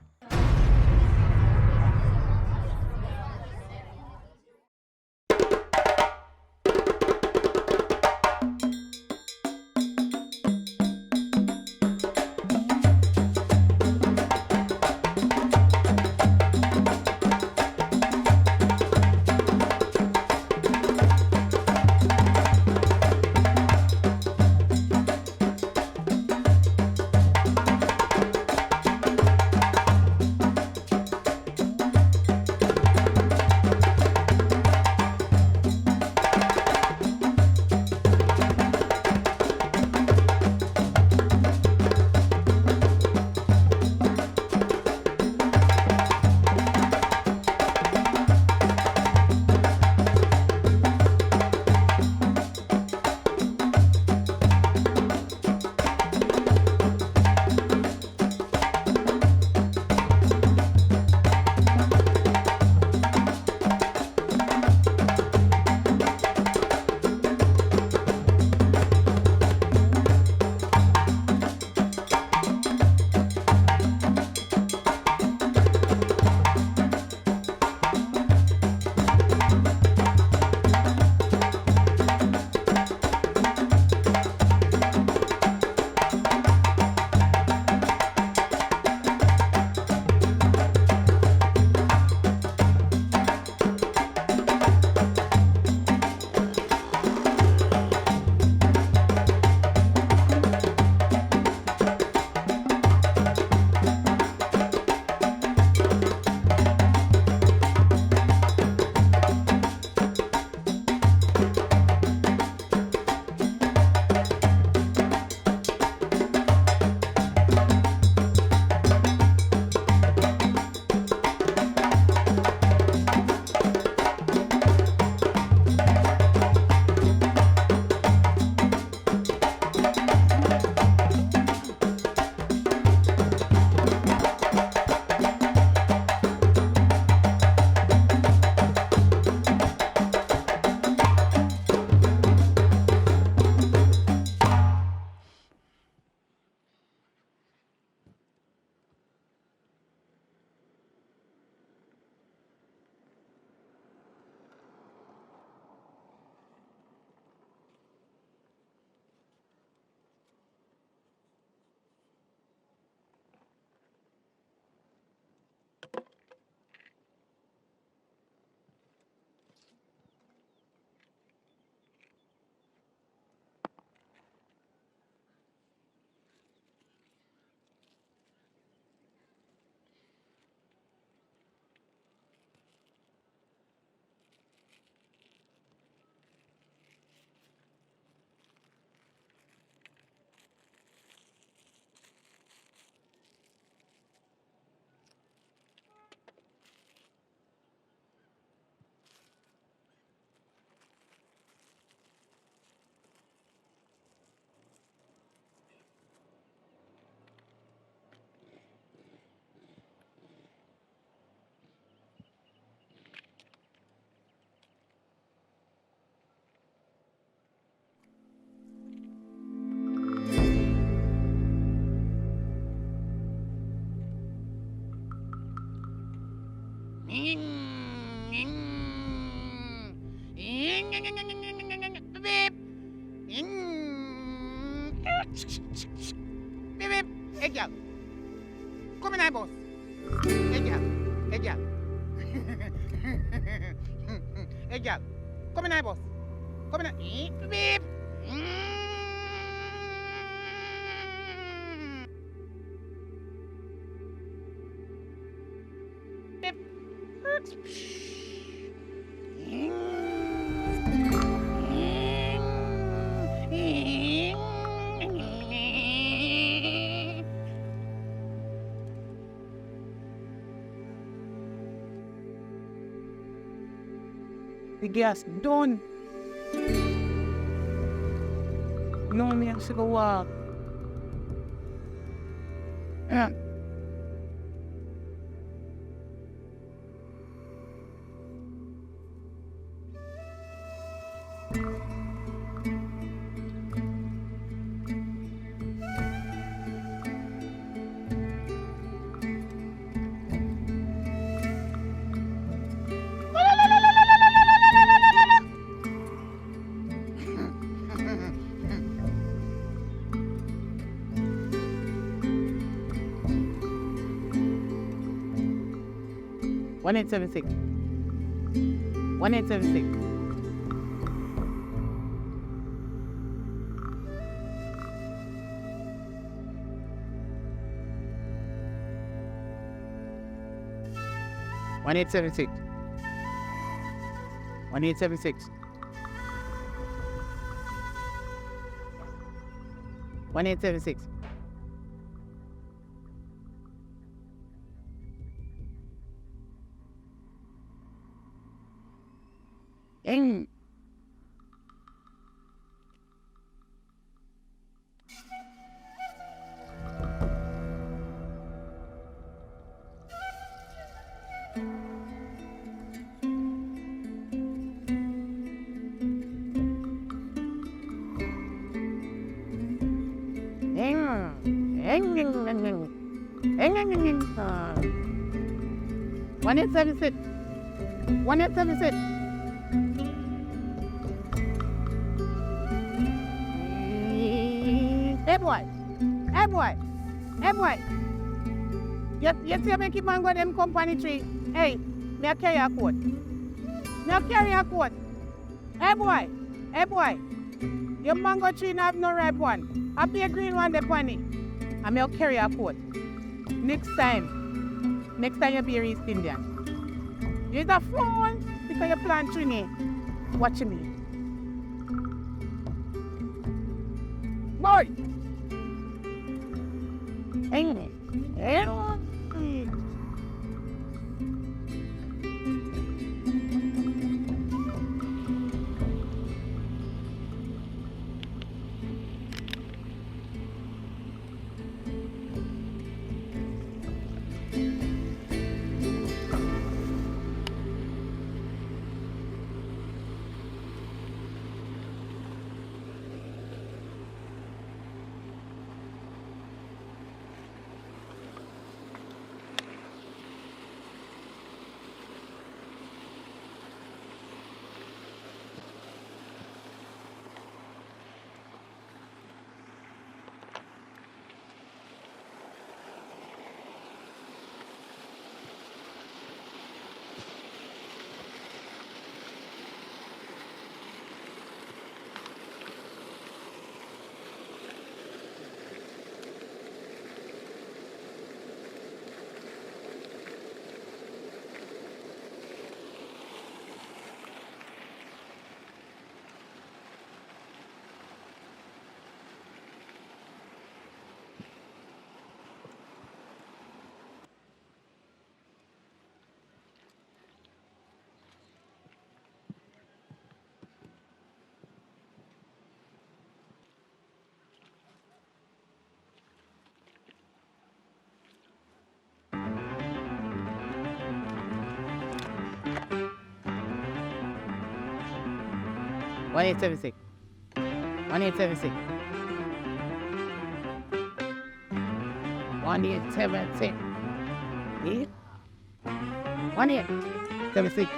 Beep, beep. Hey, girl. Come in, boss. Hey, girl. Hey, girl. Hey, girl. Come in, boss. Come in. Beep, beep. The gas done. No, me have to go walk. Yeah. One 1876. 1876. One 1876. 1876. 1876. Dang. One 1876. 1876. Hey boy, hey boy, hey boy. You see me keep on going them company tree. Hey, me a carry a coat. Me a carry a coat. Hey boy. Your mango tree not have no red one. I be a green one the pony. And me a carry a coat. Next time you be a East Indian. You're the fool because you plant tree. Watch me. Boy. Hey. One 1876. 1876. 1876. 1876.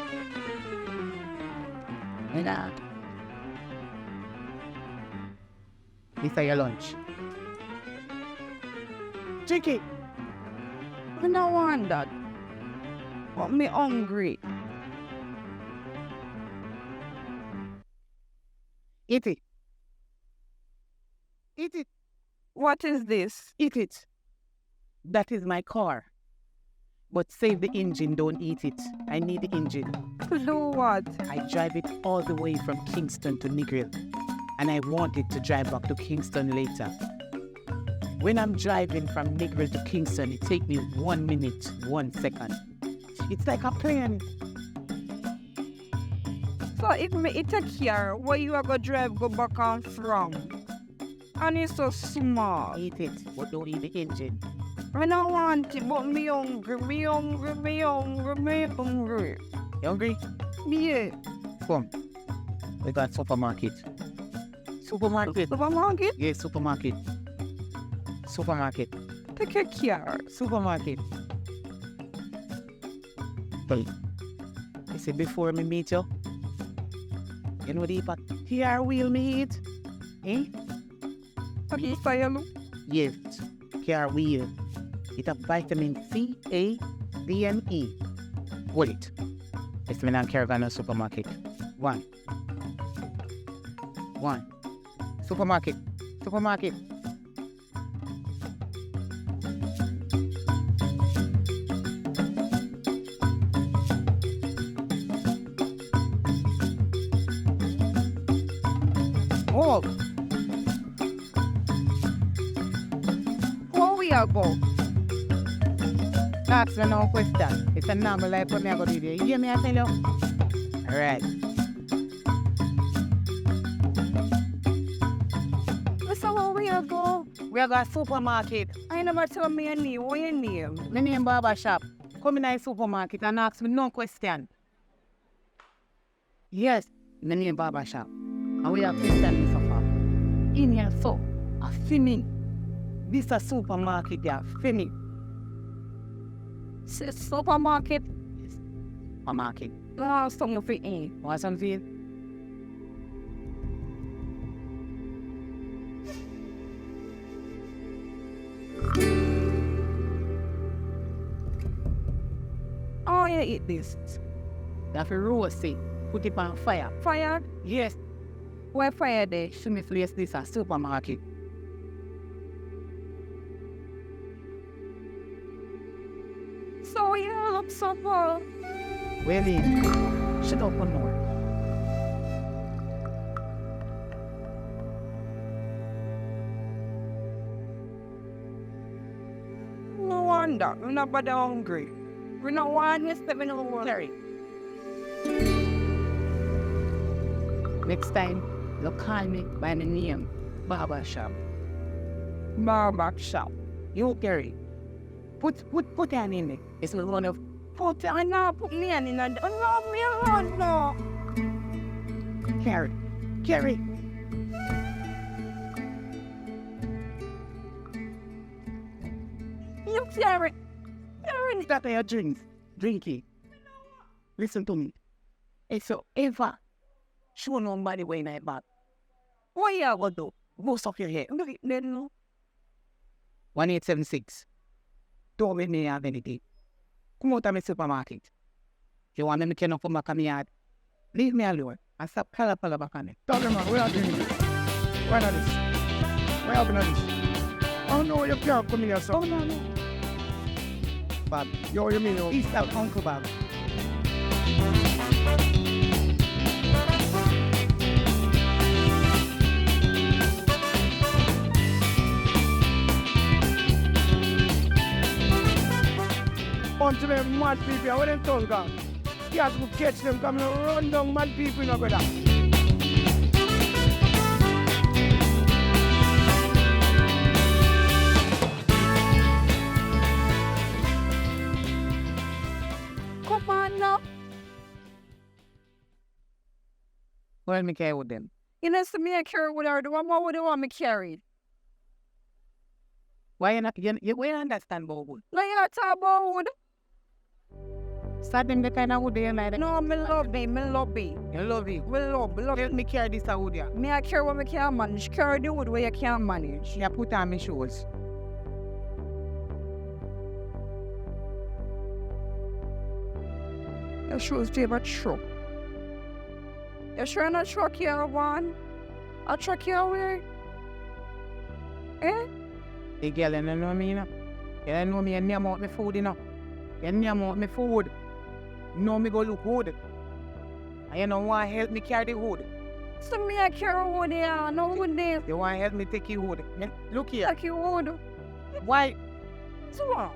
And this is your lunch. Drink it. I don't want that. But me hungry. Eat it. Eat it. What is this? Eat it. That is my car. But save the engine, don't eat it. I need the engine. To do what? I drive it all the way from Kingston to Negril. And I want it to drive back to Kingston later. When I'm driving from Negril to Kingston, it takes me 1 minute, 1 second. It's like a plane. So if me eat a car, where you are going to drive go back and from? And it's so small. Eat it, but don't eat the engine. I don't want it, but me hungry, me hungry, me hungry, me hungry. You hungry? Yeah. Come. We got supermarket. Supermarket? Supermarket? Yes, supermarket. Supermarket. Take a car. Supermarket. Hey, you see, before me meet you, you know the here wheel me eat? Eh? Okay, so Yes, car wheel. It have vitamin C, A, D, and E. Hold it. It's me not caravan or supermarket. One. Supermarket. Supermarket. Oh. Where we are go? Ask me no question. It's a normal life for me I go do there. You hear me I tell you? Alright. So where we are go? We are got supermarket. I never tell me your name. What your name? My name Barber Shop. Come in the supermarket and ask me no question. Yes, my name Barber Shop. And we have question me so far. In here so, a filming. This a supermarket there, filming. Supermarket? Yes, supermarket. No, something for eat. Want something? Oh, you eat this. You have to roast it. Put it on fire. Fire? Yes. Where fire there? Show me place this a supermarket. So you look so full. Well in. Shut up one more. No wonder. We're not bad hungry. We're not one to step in the world. Next time, you call me by the name Barber Shop. Barber Shop. You carry. Put an in it. It's one of put an no, put me in it. No, me alone, no. Carry. You carry. That are your drinks. Drink it. Listen to me. If you ever show nobody way in that back, what you gonna do? Most of your hair. Look at that, no. 1876. Don't make me have anything. Come out of my supermarket. If you want me to come back on my yard, leave me alone. I stop pala back on it. Tell them, man, where are you doing this? Where are this? Where are you doing this? Oh no, you can't come in here, sir. Oh no. Bob, yo, you mean you? He's our Uncle Bob. Bunch of them mad people, where them toes gone? You have to catch them coming run down mad people, you know, brother. Come on now. Well, me carry with them. You know, so me I carry with her. The one more would you want me carried? Why you not? You understand about wood? No, you not talk about wood. Start them the kind of wood they like that. No, me love me. You love it? Me love. Help me carry this wood here. Me I carry what me can manage. Carry the wood where you can't manage. You put on my shoes. Your shoes favorite truck. You sure not truck you one? A truck you away? Eh? The girl, you know me, you know. You know me, you name out my food, you know. You name out my food. You know me go look good. And you don't want to help me carry the wood. So me I carry wood here, no wood there. You want to help me take your wood. Look here. Take your wood. Why? So what?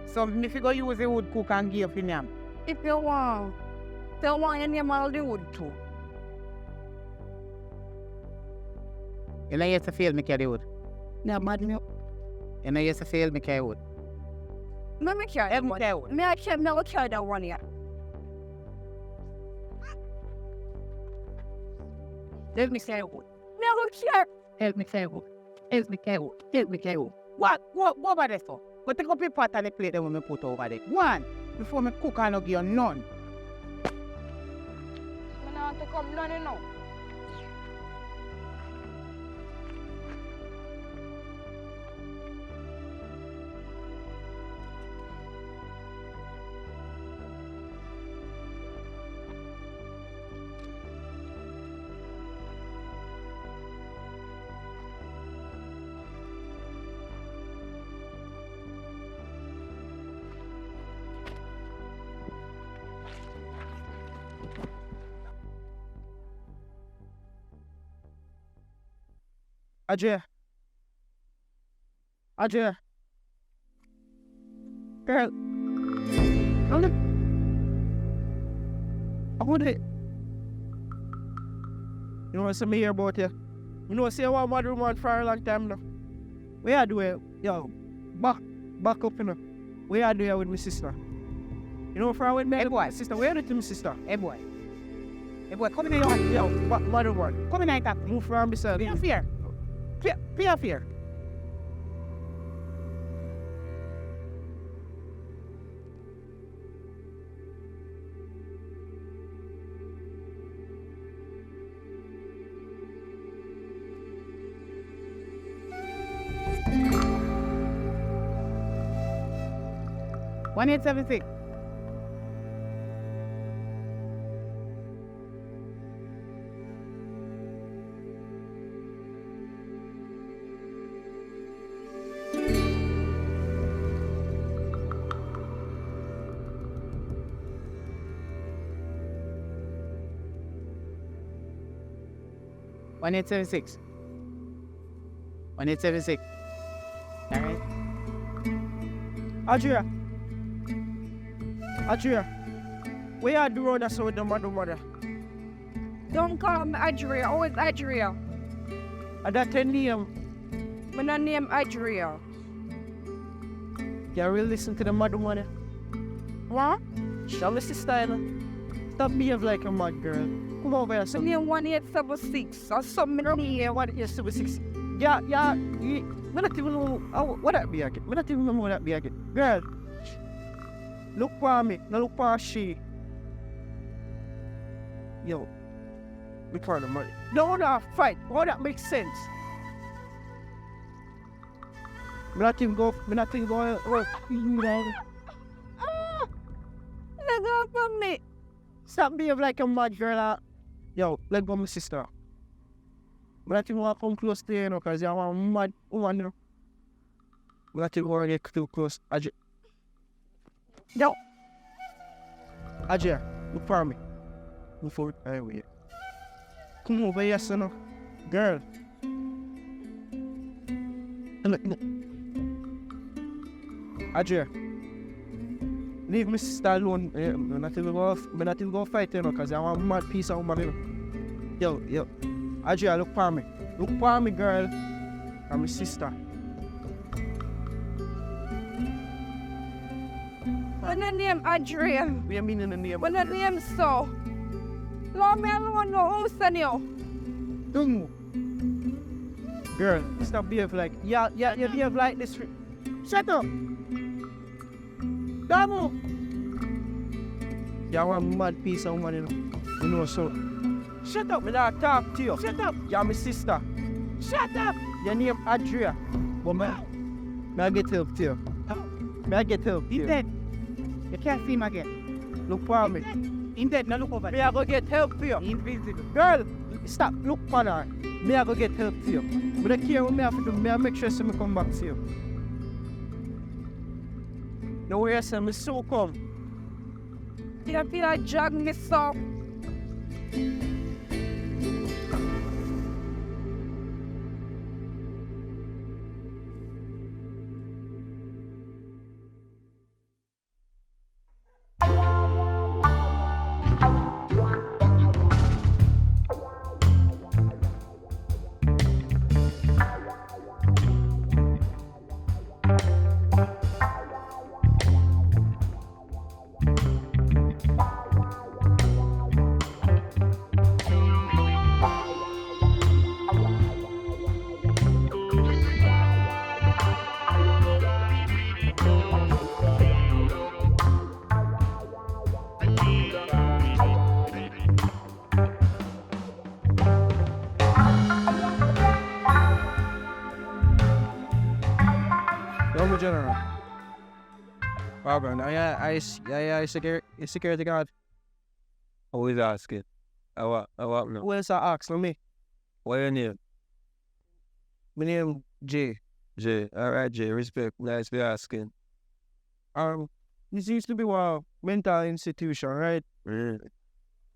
So if you go use the wood cook and give you name. If you want. If you want, you name all the wood too. You know you used to feel me carry wood. No, mad me. You know you used to feel me carry wood. Let me carry that one. Me I will carry that one here. Let me carry wood. Me I will carry. Help me carry wood. Help me carry wood. Help me carry wood. What about that for? But take up your pot and the plate that we put over there. One, before me cook and not give you none. I don't take up none, you know. Ajay. Girl. I want it. You know what's me here about you? You know, say one mother woman for a long time now. Where I do it? Yo, back up, you know. Where I do it with my sister? You know, for with me, hey boy, sister, where are you, my sister? Hey boy, come in here. Yo, mother one. Come in here. Move from myself. Be fear. Be fear. One 876. One 876. 1876. All right. Adria, where you do road so with the mother? Don't call me Adria. Who is Adria? That's her name. My name Adria. You really listen to the mother? What? Shall my sister? Stop behave like a mad girl. Come over here, son. My name 1876 or something around here. 1876. Yeah. I don't even know what that be again. I don't even know what that be again. Girl, look for me. No look for she. Yo, look for the money. No, fight. All that makes sense. I'm not even going. Let go from me. Stop being like a mad girl. Yo, let go of my sister. I'm not even want to come close to you, because you're a mad woman, you know. I'm not even want to get too close. Ajay. Yo. Ajay, look for me. Look for it. Anyway. Come over here, son. Girl. Look. Ajay. Leave my sister alone. I'm not even going to fight, you know, because I'm a mad piece of woman, you know. Yo. Adria, look for me. Look for me, girl. I'm my sister. When the name Adria. What do you mean in the name? When the name so. Lord me alone, no house on you. Don't. Girl, stop behave like. Yeah, you behave like this. Shut up. Damu. You're a mad piece of woman, you know. You know, so. Shut up, me not talk to you. Shut up. You're my sister. Shut up. Your name Adria. But may I get help to you? May I get help to you? He's dead. You can't see him again. Look for me. In dead, now look over Me there. I go get help for you. Invisible. Girl, stop, look for her. Me I go get help for you. But I care what me have to do. Me I make sure so me come back to you. No way I say me so come. You feel like drag me so. Yo, my general. Robin, I security guard. Always asking. I what now? Where's that ask for me? What your name? My name Jay. Jay. Alright, Jay. Respect. Nice for asking. This used to be a mental institution, right? Mm.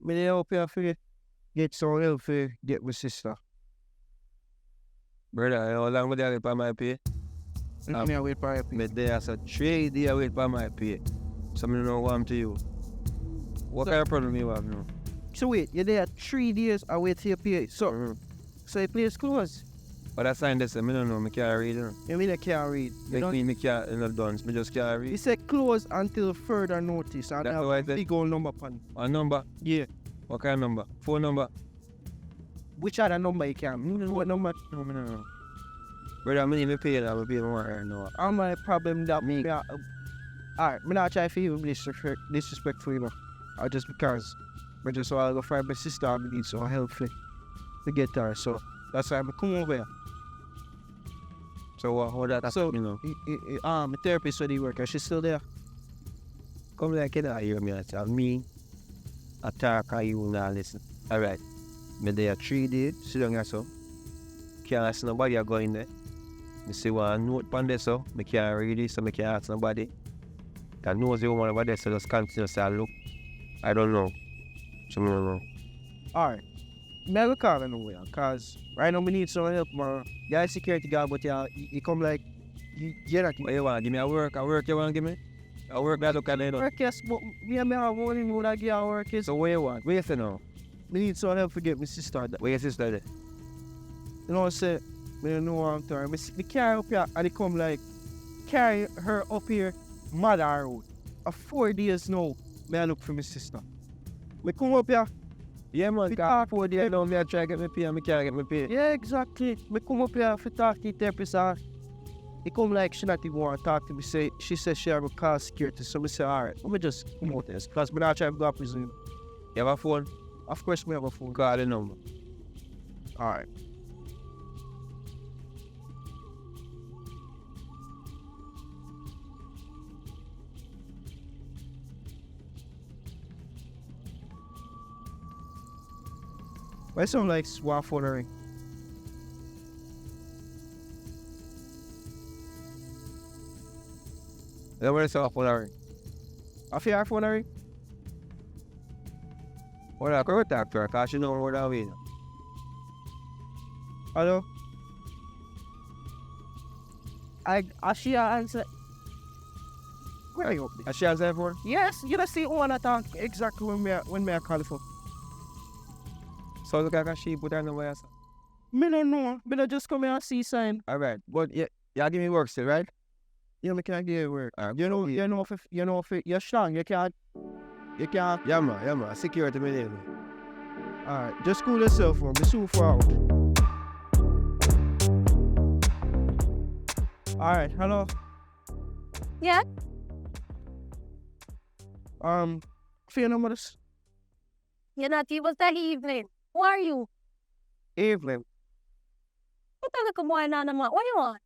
Me dey help you for get some help for get my sister. Brother, how long would I wait for my pay? Me I wait for your pay. Me there as a 3 days wait for my pay. So me know what I'm to you. What kind of problem you have now? So wait, you're there 3 days, I wait till you pay. So, so your place closed? But I signed this, I don't know, I can't read it. You mean I can't read? You Like me can't, you know, done, I just can't read. It said closed until further notice. And That's have what I a said. big old number upon it. A number? Yeah. What kind of number? Phone number? Which other number you can? What number? No, I don't know. Brother, I need to pay that, I pay more right now. All my problem that me. Alright, I'm not trying to feel disrespectful, you know. Or just because I just want to go find my sister and I need some help to get her. So that's why I'm come over here. So how that So, you know? My therapist where they work, she's still there. Come like you know, hear me and tell me, I talk and you now listen. Alright. Me there 3 days, sit down here so. Can't ask nobody I go in there. Me see one note on there so, me can't read it so me can't ask nobody. That knows the woman over there so just continue to say look. I don't know. So me don't know. Alright. Me I go call her nowhere, cause right now we need some help, man. Yeah, security guard, but yeah, you come like you're not. What you want? Give me a work you want to give me? A work that look at it. Work, yes, but me and me have one in that give her work, yes. So what you want? What you say now? Me need some help to get my sister. Where your sister there? You know what I say? Me don't know what I'm telling. Me carry her up here and they come like carry her up here, mother her out. 4 days now, me I look for my sister. Me come up here. Yeah man, talk 4 days now me I try to get me pay and me can't get me pay. Yeah, exactly. Me come up here for talk to the therapist and he come like she not even want to talk to me. She said she have a call security. So me say, alright, let me just come out there. Because me not trying to go to prison. You have a phone? Of course me have a phone. Call the number. Alright. Why sound like swap phone ring? Then what is your phone ring? I feel your phone ring? Well, I could talk to her because she know where that way. Hello? I she answer. Where are you up there? She answer phone? Yes, you don't see one attack exactly when me I call for. So look like she put her number yourself. Me don't know. Me don't just come here and see sign. Alright, but you give me work still, right? Yeah, me can't give you work. You know if you're strong, you can't. Yeah man, security me name. Alright, just cool yourself, man. Me soon for out. Alright, hello. Yeah? For your numbers? You're not even that evening. Who are you? Evelyn. What the look boy now, man? What you want?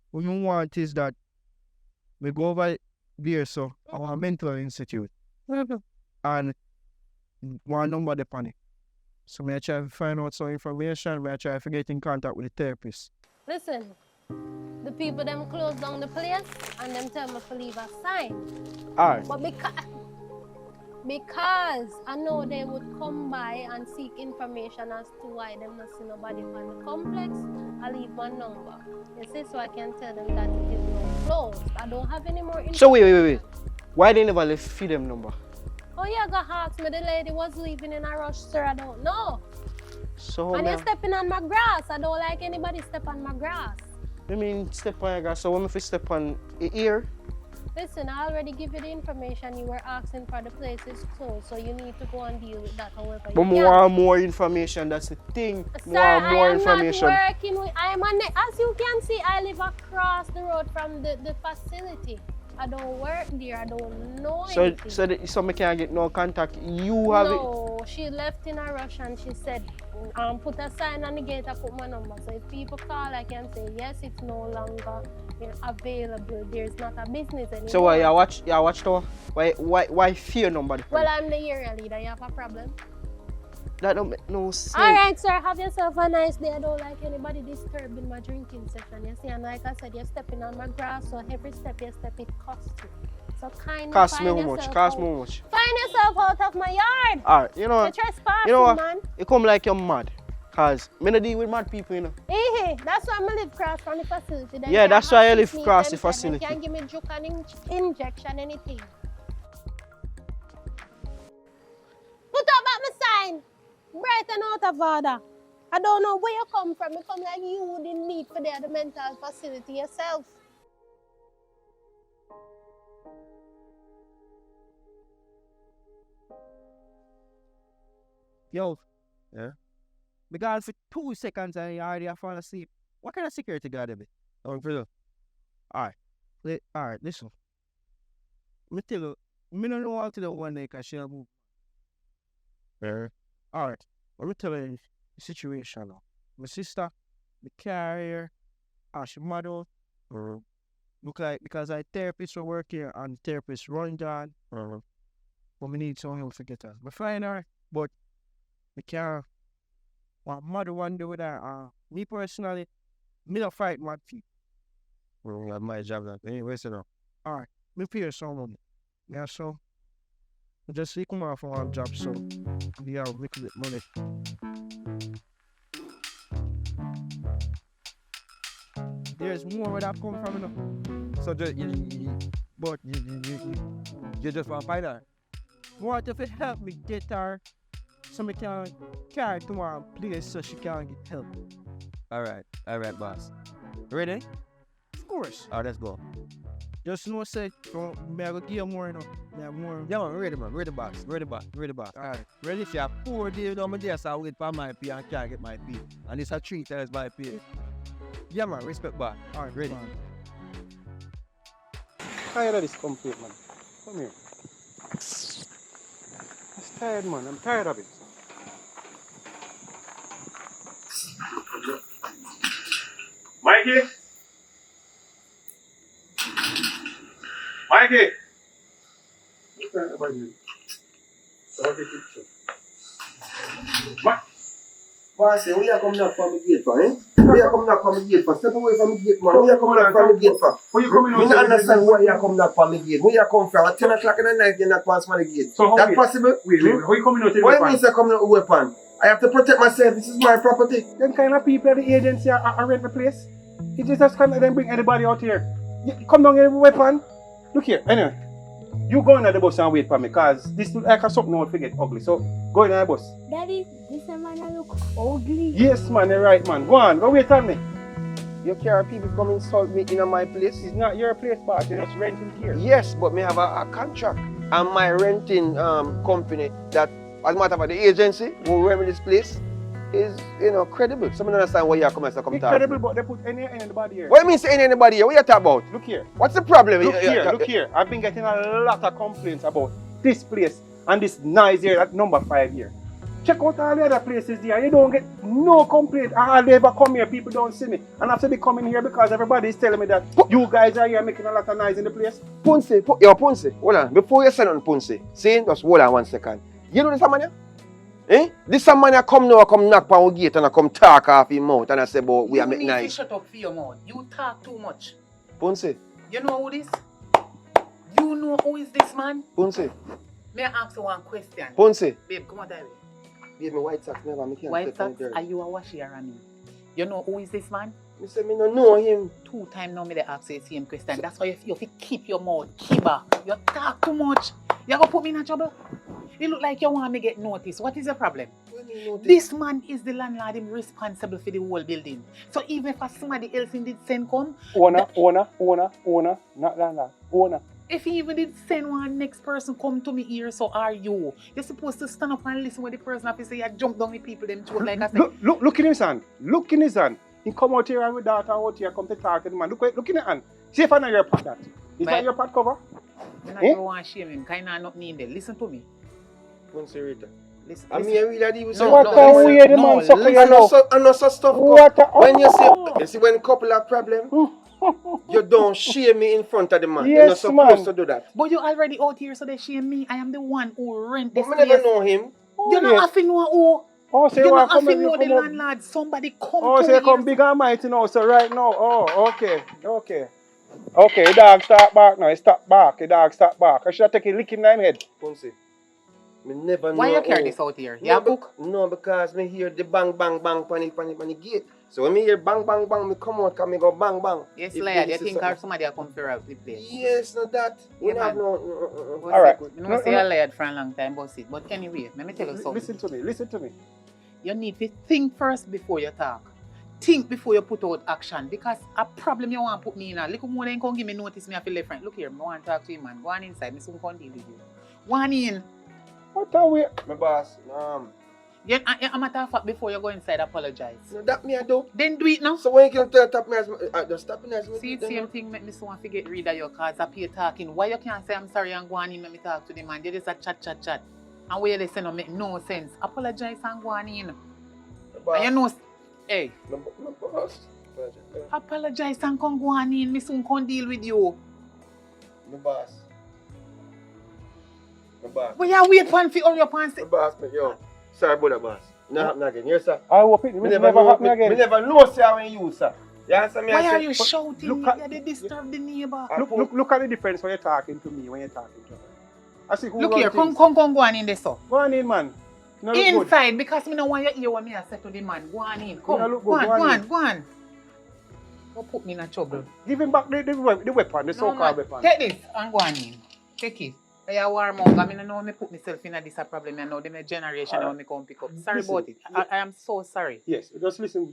What you want is that we go over there, so our mental institute. And one number the panic. So me I try to find out some information, me I try to get in contact with the therapist. Listen, the people them close down the place and them tell me to leave a sign. Alright. But because I know they would come by and seek information as to why them not see nobody from the complex, I leave my number. You see, so I can tell them that it is not closed. I don't have any more information. So wait. Why they never left feed them number? Oh yeah, go ask me. The lady was leaving in a rush, sir. I don't know. So And you're stepping on my grass. I don't like anybody step on my grass. I mean step on your grass, so when if you step on your ear? Listen, I already give you the information. You were asking for the places closed, so you need to go and deal with that however But you can. more information, that's the thing. Sir, more I am information. not working with, as you can see, I live across the road from the facility. I don't work there, I don't know anything. So me can't get no contact. You have it. No, she left in a rush and she said, put a sign on the gate, I put my number. So if people call, I can say, yes, it's no longer available. There's not a business anymore. So why you watch tower? Why fear number? Well, I'm the area leader. You have a problem? That don't make no sense. All right, sir. Have yourself a nice day. I don't like anybody disturbing my drinking session. You see, and like I said, you're stepping on my grass, so every step you step, it costs you. So kindly Cost me find how much? yourself Cost me out. how much? Find yourself out of my yard. Alright, you know You're what? trespassing, You know what? man. You come like you're mad. Cause me no deal with mad people, you know. Hey, that's why I live across from the facility. Then Yeah, you that's can why I assist live me across the them time. facility. You can give me juke and injection, anything. Put up back my sign. Bright and out of order. I don't know where you come from. You come like you didn't need for the mental facility yourself. Yo. Yeah. Because for 2 seconds and you already have fallen asleep. What kind of security guard is it? Oh, for you. Alright, listen. Me tell you, me don't know what to do one day because she'll move. Yeah. Alright. Let me tell you the situation now. My sister, the carrier, she model. Look like because I therapist will work here and therapist run down. But we need some help to get her. We find her, but we can't. What mother want to do with her? Me personally, me don't fight mad people. That's my job. That anyway, so alright, me pay someone. Yeah, so I just see come off from one job, so we have a little bit money. There's more where that come from, you know. So just you just want to find her. What if it help me get her so me can carry to one place so she can get help? Alright, boss. Ready? Of course. Alright, let's go. Just know say, me I go give you more, you know. Me have more. Yeah, man, ready boss. Alright, ready? If you have 4 days on my day, so I wait for my pay and can't get my pay. And it's a 3 times my pay. Yeah, man, respect boss. Alright, ready. Tired of this complaint, man. Come here. I'm tired, man. I'm tired of it. Mikey? Mikey? Boss, where you come knock from the gate for, eh? Where you come knock from the gate for? Step away from the gate, man. Where you come knock from the gate for? Where you coming out? I don't understand why you come knock from the gate. Where you come from? At 10 o'clock in the night, you knock past from the gate. So that possible? Wait, where you coming out? Why means you coming out with a weapon? I have to protect myself. This is my property. Them kind of people at the agency are rent the place. You just come and then bring anybody out here. You come down here with a weapon. Look here, anyway. You go in the bus and wait for me, cause this look like something will forget ugly. So go in the bus. Daddy, this man look ugly. Yes, man, you're right, man. Go on, go wait on me. You care people come insult me in my place? It's not your place, boss. You're just renting here. Yes, but me have a contract. And my renting company that, as a matter of fact, the agency who rent me this place is, credible. So I don't understand why you come and say come It's talk. credible, but they put anybody here. What do you mean say anybody here? What you talking about? Look here. What's the problem? Look here. I've been getting a lot of complaints about this place and this noise here at number 5 here. Check out all the other places there. You don't get no complaint. I never come here, people don't see me. And after they come in here because everybody is telling me that you guys are here making a lot of noise in the place. Punsi, Punsi, hold on. Before you say on Punsi, see, just hold on 1 second. You know this man here? Eh? This man here come now, come knock on our gate and I come talk off his mouth and I say, but we are making You need to nice. shut up for your mouth. You talk too much. Punsi, You know who this? You know who is this man? Punsi, May I ask you one question? Punsi. Babe, come on that way. Give me white socks, never make him White socks, are you a washer or me? You know who is this man? Me say me no know him. 2 times now me they ask you the same question. That's why you have to keep your mouth, keep back. You talk too much. You gonna put me in trouble? You look like you want me get noticed. What is the problem? This man is the landlord, him responsible for the whole building. So even if somebody else in did send come, Owner, not landlord, owner. if he even did send one next person come to me here, so are you. You're supposed to stand up and listen when the person have to say you jump down the people them throat like I said. Look in his hand. Look in his hand. He come out here and with daughter out here come to talk to the man. Look in the hand. See if I know your pot that. Is that your pot cover? I don't want to shame him. Kind of nothing in there. Listen to me. Punsi Rita. Listen. I mean, I really deal with What a weird man sucker you know. I know some stuff. What a... When you see when couple have problem, you don't shame me in front of the man. You're not Yes, supposed man. to do that. But you already out here, so they shame me. I am the one who rent this But me never know him. You don't have to know who. Oh, so you you don't want have come to and know you the come up- landlord. Somebody come Oh, to so me you come here. big and mighty now, so right now. Oh, okay. Okay, the dog start back now. He stop back. The dog stop back. I should have taken a lick in my head. Punsi. Me never know. Why you carry how. this out here? No, You have book? No, because me hear the bang bang bang pan the gate. So when me hear bang bang bang, me come out, me go bang bang. Yes, If lad. me You see think something- somebody will come to rob the place? Yes, not that. We Yeah, have man. no. All right. You know, say a lad for a long time, but it. But anyway, let me tell you something. Listen to me. You need to think first before you talk. Think before you put out action. Because a problem you want to put me in a little more than come give me notice me I feel left right. Look here, I want to talk to you, man. Go on inside. Me soon come deal with you. Go on in. What are we? My boss, Yeah, I'm a talk fact before you go inside, apologize. No, that me I do. Then do it now. So when you can tap me as just stop me as See, same thing make me so want to get rid of your cause up here talking. Why you can't say I'm sorry and go on in let me talk to the man? You just a chat. And where they say no make no sense. Apologize and go on in. And you know, hey. My boss. Apologize and come go on in. Me soon come deal with you. My boss. My boss. But you wait for him to hurry up and say. My boss, me, yo. Sorry about that, boss. Not happen again. Yes, sir. I hope it Me never know, happen again. Me never know, sir, when you, sir. You understand me? Why I are say- you shouting? look at- You they disturb the neighbor. Look at the difference when you're talking to me, when you're talking to her. I see who Look run here, things. come go on in there, so. Go on in, man. You look good. Inside, because me no want you hear what me I say to the man. Go on in. Come, You look go good, on. Don't put me in a trouble. Give him back the weapon, the so-called man. weapon. Take this and go on in. Take it. I warm up. I mean, I know me put myself in a this a problem. I know the generation I want me come pick up. Sorry Listen, about it. I am so sorry. Yes, just listen,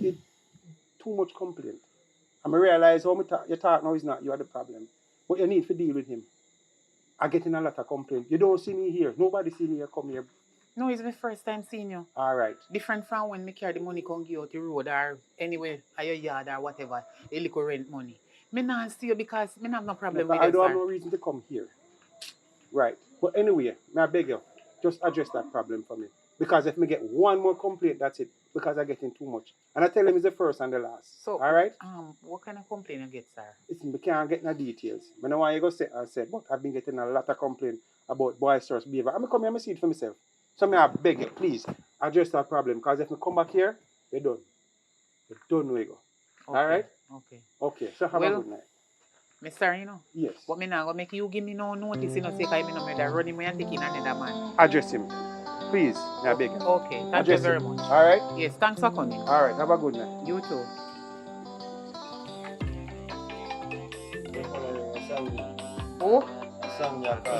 it too much complaint. And I realize how you talk now is not you are the problem. But you need to deal with him. I get in a lot of complaint. You don't see me here. Nobody see me here come here. No, it's my first time seeing you. All right. Different from when me carry the money come give out the road or anywhere, at your yard or whatever, a little rent money. Me not see you because me not have no problem with I you, don't have sir. no reason to come here. Right. But anyway, may I beg you, just address that problem for me. Because if me get one more complaint, that's it. Because I getting too much. And I tell him it's the first and the last. So, all right? What kind of complaint you get, sir? Listen, we can't get no details. I don't want you to say, but I've been getting a lot of complaint about boisterous behavior. I'm come here and see it for myself. So I beg you, please, address that problem. Because if we come back here, you're done. You're done, we go. Okay. All right? Okay. Okay, so have a good night. Me sorry, you know. Yes. But me not gonna make you give me no notice, you know, say I me no murder running me and taking another man. Address him. Please, may I beg you. Okay, thank Address you very him. much. All right? Yes, thanks for coming. All right, have a good night. You too. Oh?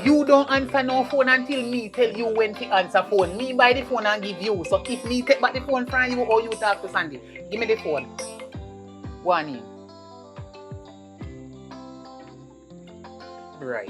You don't answer no phone until me tell you when to answer phone. Me buy the phone and give you. So if me take back the phone from you or you talk to Sandy, give me the phone. Go on in. Right.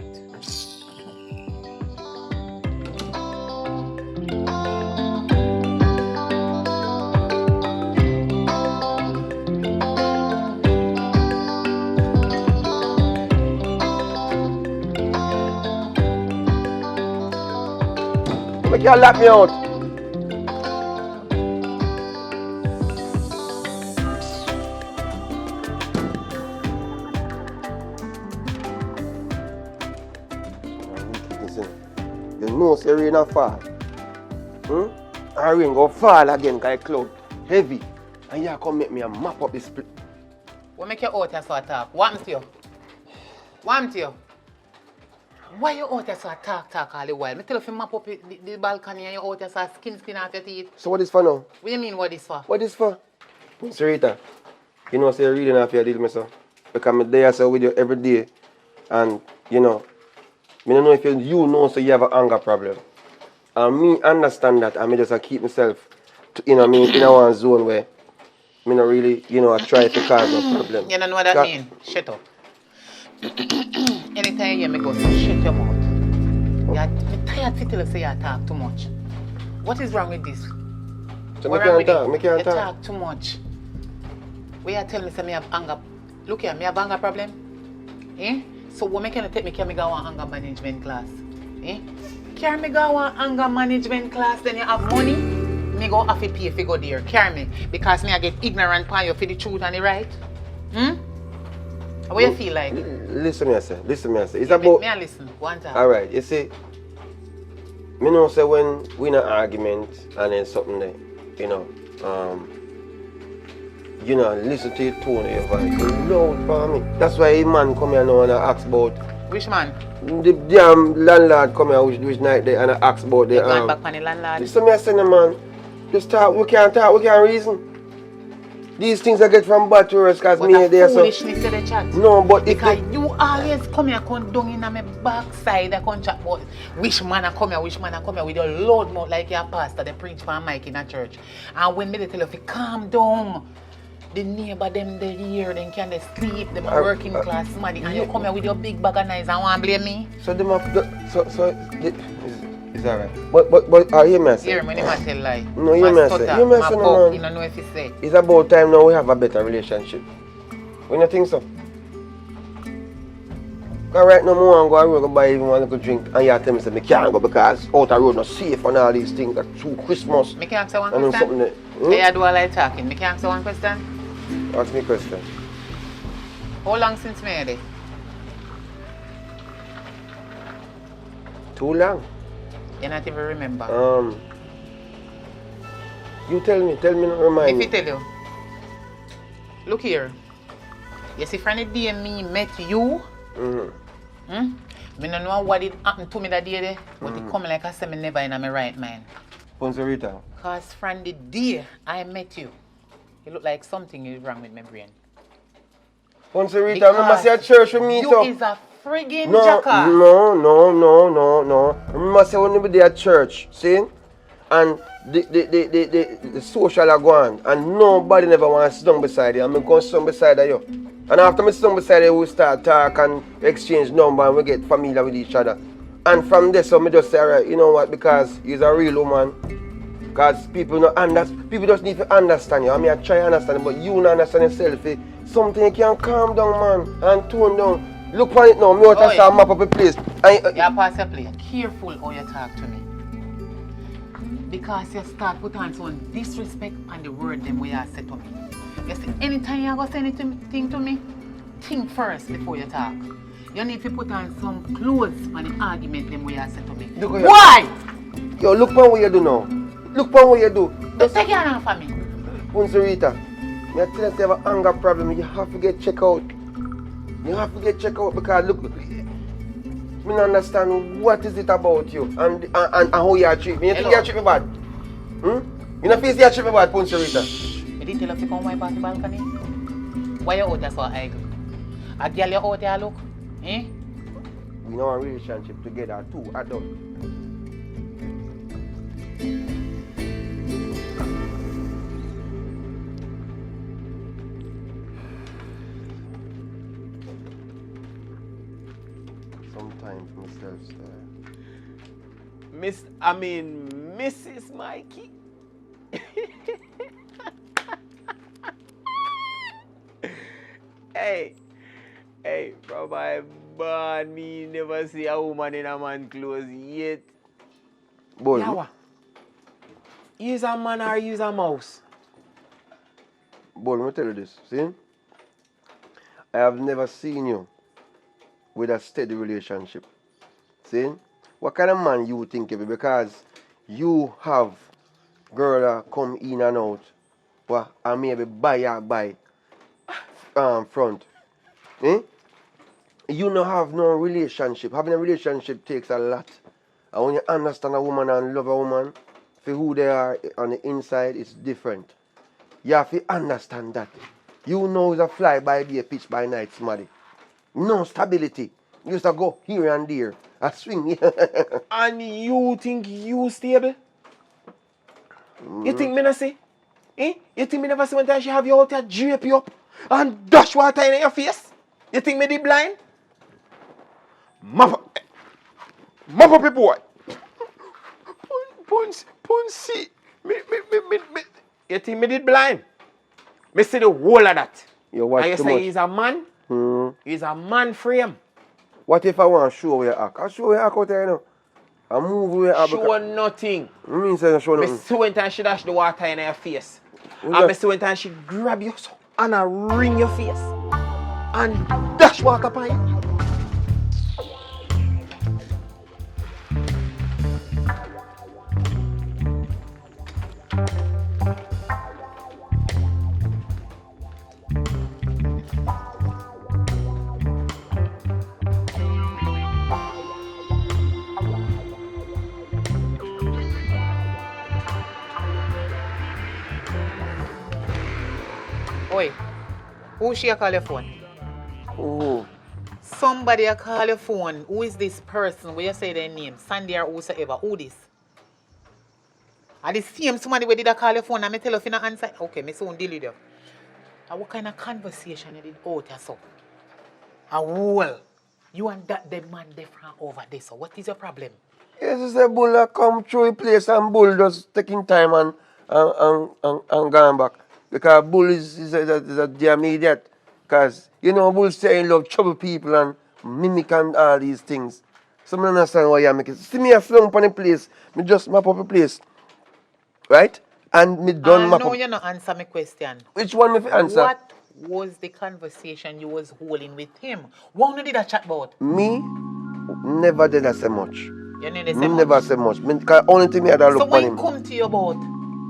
Make can't lock me out. You know, say rain a fall. And rain go fall again, because the cloud heavy. And you come make me a map up this place. What make you out here so talk? What happened to you? What happened to you? Why you out here so talk all the while? Me tell you to map up the balcony and you out here so skin off your teeth. So what is for now? What do you mean what is for? What is for? Sarita, you know, say you really not feel deal me, sir. Because I'm there so with you every day. And, you know, I don't know if you know so you have an anger problem. And me understand that and me just keep myself, in one zone where me not really, I try to cause no problem. You don't know what that mean? Shut up. Anytime you hear me go, shut your mouth. You're tired to say you talk too much. What is wrong with this? So what wrong with you? You talk too much. Where you tell me say me have anger? Look here, me have anger problem? Eh? So what make you take me carry me go on anger management class? Eh? Carry me go on anger management class, then you have money? Me go have to pay if you go there. Carry me. Because me I get ignorant by you for the truth and the right. What you feel like? Listen me, I say. It's yeah, about... Me I listen. One time. Alright, you see, me know say when we in an argument and then something there, listen to your tone of your voice. You loud for me. That's why a man come here now and I ask about... Which man? The damn landlord come here which night there and I ask about the... You're going back on the landlord? Listen me, I say, man, just talk, we can't reason. These things I get from bad tourists because me there so... foolishness in the chat. No, but because you always come here, come down in my backside, I come chat about which man I come here with your loud mouth like your pastor, they preach for a mic in a church. And when me they tell you, calm down, the neighbor them they here, they can they sleep, them are working class money, and you come here with your big bag of knives and want to blame me? So them it's alright. But hear me I say. Hear me, never tell lie. No, hear me I say. Hear me I say, no, man. You don't know if you say. It's about time now we have a better relationship. When you think so? Because right now I want to go road and buy even one little drink and you tell me say I can't go because out the road not safe and all these things that through Christmas. Me can answer one question? I do all I talking. Me can answer one question? Ask me a question. How long since me had it? Too long. You not even remember? You tell me, remind me. If I tell you, look here. You see, from the day me met you, I don't know what it happened to me that day there, but it come like I said, me never in my right mind. Poncerita. Because from the day I met you, it looked like something is wrong with my brain. Poncerita, remember say at church with me you too. is a friggin' jackass. No. Remember say when we there at church, see? And the social are going and nobody never wants to sit down beside you. I'm going to sit down beside you. And after me sit down beside you, we start talk and exchange number and we get familiar with each other. And from there, so me just say, alright, you know what, because he's a real woman. Because people just need to understand you. I mean, I try to understand you, but you don't understand yourself. Eh? Something you can calm down, man, and tone down. Look on it now, me out and start map up a place. Yeah, pass your plate. Careful how you talk to me. Because you start put on some disrespect on the word them way you say to me. You see, anytime you go say anything to me, think first before you talk. You need to put on some clothes on the argument them way you say to me. Why? Yo, look on what you do now. Look on what you do. Just take your hand for me. Poncerita, I tell you if you have an anger problem, you have to get checked out. You have to get checked out because look, I don't understand what is it about you and how you treat me. You think you treat me bad? You don't feel you treat me bad, Poncerita? You didn't tell us to come wipe out the balcony? Why you out there so ugly? A girl you out there look? Eh? We know a relationship together, two adults. Sometimes myself Mrs. Mikey. Hey, from my born, me never see a woman in a man clothes yet. Bull. Yawa. He's a man or he's a mouse? Bull, let me tell you this. See? I have never seen you with a steady relationship. See? What kind of man you think you be? Because you have girl that come in and out. What? And maybe buy front. Eh? You don't have no relationship. Having a relationship takes a lot. And when you understand a woman and love a woman, for who they are on the inside, it's different. You have to understand that. You know it's a fly by day, pitch by night, somebody. No stability. You used to go here and there. A swing. And you think you stable? You think me not see? Eh? You think me never see one time she have you out there drape you up and dash water in your face? You think me the blind? Mop up your boy. Punsy. Me. You think me did blind? Me see the whole of that. You watch and you too say much. he's a man? He's a man frame. What if I want to show where you act? I'll show where you act out there, you know. I move where you act. Show nothing. I mean, say show Me nothing. see one time she dash the water in your face. Who's And that? me see one time she grab you so and I wring your face. And dash water upon you. Oi, who she a call your phone? Oh. Somebody a call your phone. Who is this person? Where you say their name? Sandy or whosoever. Who this? Are the same somebody where did I call your phone and me tell you if you not answer? Okay, me soon deal with you. And what kind of conversation you did out here so? Well, you and that dead man different over this. So what is your problem? Yes, it's a bull that come through the place and bull just taking time and going back. Because bull is a damn idiot. Because, you know, bull say he love trouble people and mimic and all these things. So I don't understand why you make it. See me a flung upon the place. Me just map up the place. Right? And me done map No, up. you not answer my question. Which one me fi answer? What was the conversation you was holding with him? What you did I chat about? Me never did I say much. You never say Me much. never say much. Because only thing me had a So look when on him. come to you about?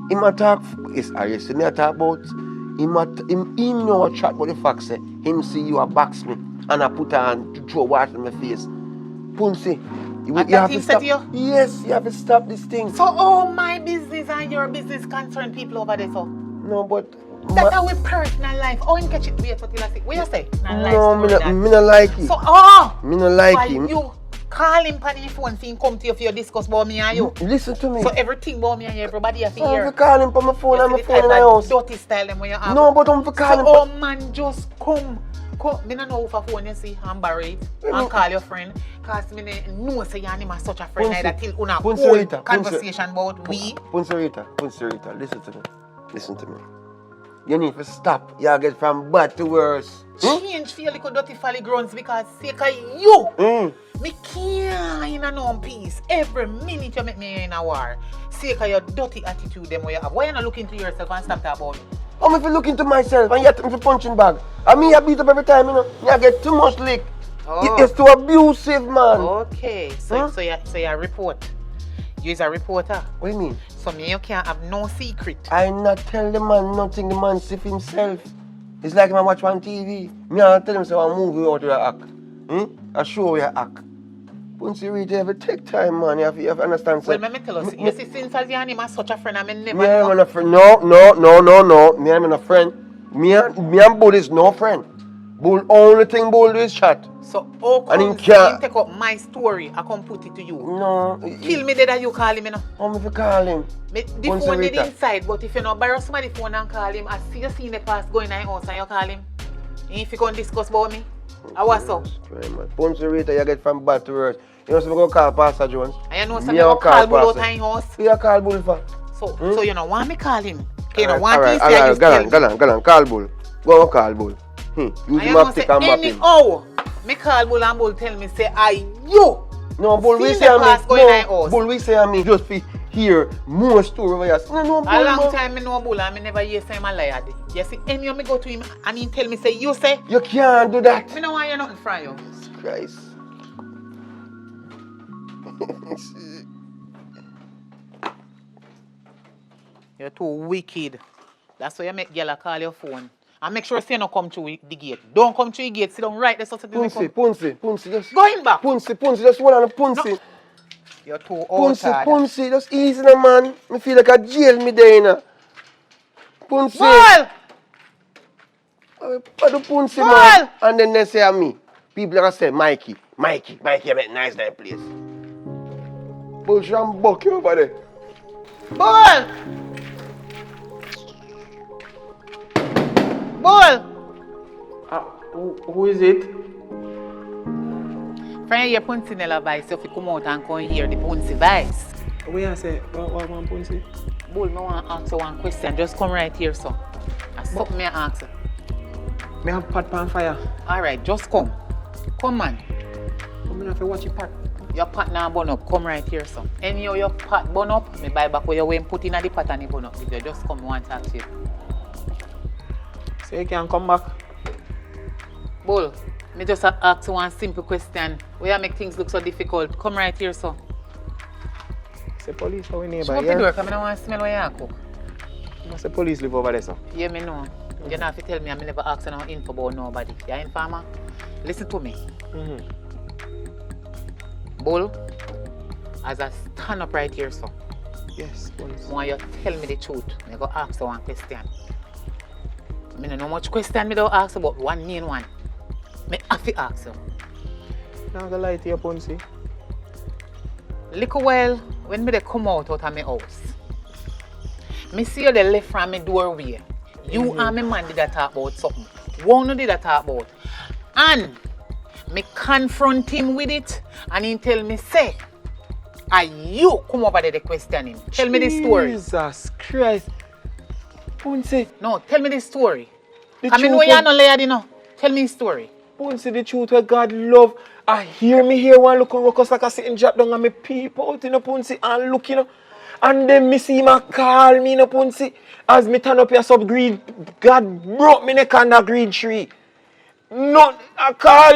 Him a talk, yes, I see me a talk about, him know a chat about the fact say, him see you a box me, and I put on throw water in my face. Punsy, you have to stop. Yes, you have to stop this thing. So all my business and your business concern people over there, so? No, but... That's our personal life. Oh, you catch it, wait, what you say? What you say? No, me not like it. So, Me not like why him. you call him on the phone for him come to you for you discuss about me and you? Listen to me. So everything about me and you, everybody has to So hear. I'm call him on my phone and my phone in the house. Dirty style them when you have. No, but I'm call him. So, oh man, just come. Me don't know if a phone you see and borrow it and call your friend. Because me know say you and him are such a friend either till una whole conversation about we. Punsarita, listen to me. You need to stop. You get from bad to worse. Change for your little dirty folly grounds because sake of you. Me can't in a known peace. Every minute you make me in a war. Sake of your dirty attitude them where you have. Why you not look into yourself and stop talking about me? I'm if you look into myself and yet I'm a punching bag. I mean I beat up every time, you know. I get too much lick. It's too abusive, man. Okay, so you report. You is a reporter. What do you mean? So me you can't have no secret. I not tell the man nothing, the man see for himself. It's like him I watch one TV. Me I tell him say one movie out where I act. I show where I act. Punsy read you have to take time, man. You have to understand. Well, me tell us, you see since as you and him are such a friend, I mean never Me know. and a friend. No. Me and a friend. Me and Bull is no friend. Bull only thing Bull do is chat. So how come And him him can't. take up my story, I come put it to you? No. Kill me dead and you call him, you know? How me fi call him? The Punsy phone is Rita. inside, but if you not borrow somebody's phone and call him, I see you see in the past going in the house and you call him. And if you can discuss about me, I was so. Punsy Rita, you get from bad to worse. You know, so we go call Pastor Jones. And you know, so Me me go call Bull out Pastor. in house. Who you call Bull for? So you know, want me call him? You know, Alright, want alright, to say you alright, still. go on, call Bull. Go on, call Bull. Use And him you know, up, say tick and map him. anyhow, me call Bull and Bull tell me, say, you No, Bull, we See say the I mean, past going in the house. Bull, we say I mean just hear more story over here. No, Bull, A long no. time I know Bull and I never hear say him a liar. You see, any of me go to him and he tell me say, you say? You can't do that. Me no want you nothing from you. Christ. You're too wicked. That's why you make girl call your phone. And make sure you no come through the gate. Don't come through the gate. Sit down right there so that Punsy, just... Go in back. Punsy, just hold on a Punsy. No. You're too old. Punsy, just easy now, man. Me feel like a jail me there, you know. Punsy. Ball! What do Punsy, man? And then they say me. People are say, Mikey, you make nice that place. Bullshit and buck you over there. Ball! Ball! Who is it? Friend, your Punsinella voice, so if you come out and come hear the Punsi voice. What you say? What one Punsy? Bull, I want to ask you one question. Just come right here, so. That's something I ask you. Me have pot pan fire. Alright, just come. Come, man. I'm going to watch your pot. Your pot now burn up. Come right here, so. Anyhow your pot burn up, me buy back where you went put in the pot and it burn up. If you just come, I want to talk to you. So you can come back. Bull, me just ask you one simple question. Why you make things look so difficult? Come right here, so. Say police our neighbor. Show up the door, because I don't want to smell what you cook. Say police live over there, so. Yeah, me know. You don't have to tell me I never ask no info about nobody. You informer? Listen to me. Bull, as I stand up right here, so. Yes, police. I want you to tell me the truth. I go ask you one question. I don't know much question me don't ask you, but one main one. I have to ask you. I'm not going to lie to you, Punsy. Little while, when I come out of my house, I see you the left from my doorway. You and my man did talk about something. One did talk about. And me confront him with it, and he tell me, say, are you come over there to question him? Tell me the story. Jesus Christ. Punsy. No, tell me the story. I mean, you're not layered, you know. Tell me the story. Punsy, the truth where God love. I hear me here one look on ruckus like I sit and drop down and me peep out, you know, Punsy, and look, you know. And then me see him call me, you know, Punsy. As me turn up here sub greed, God broke me neck on that greed tree. No, I call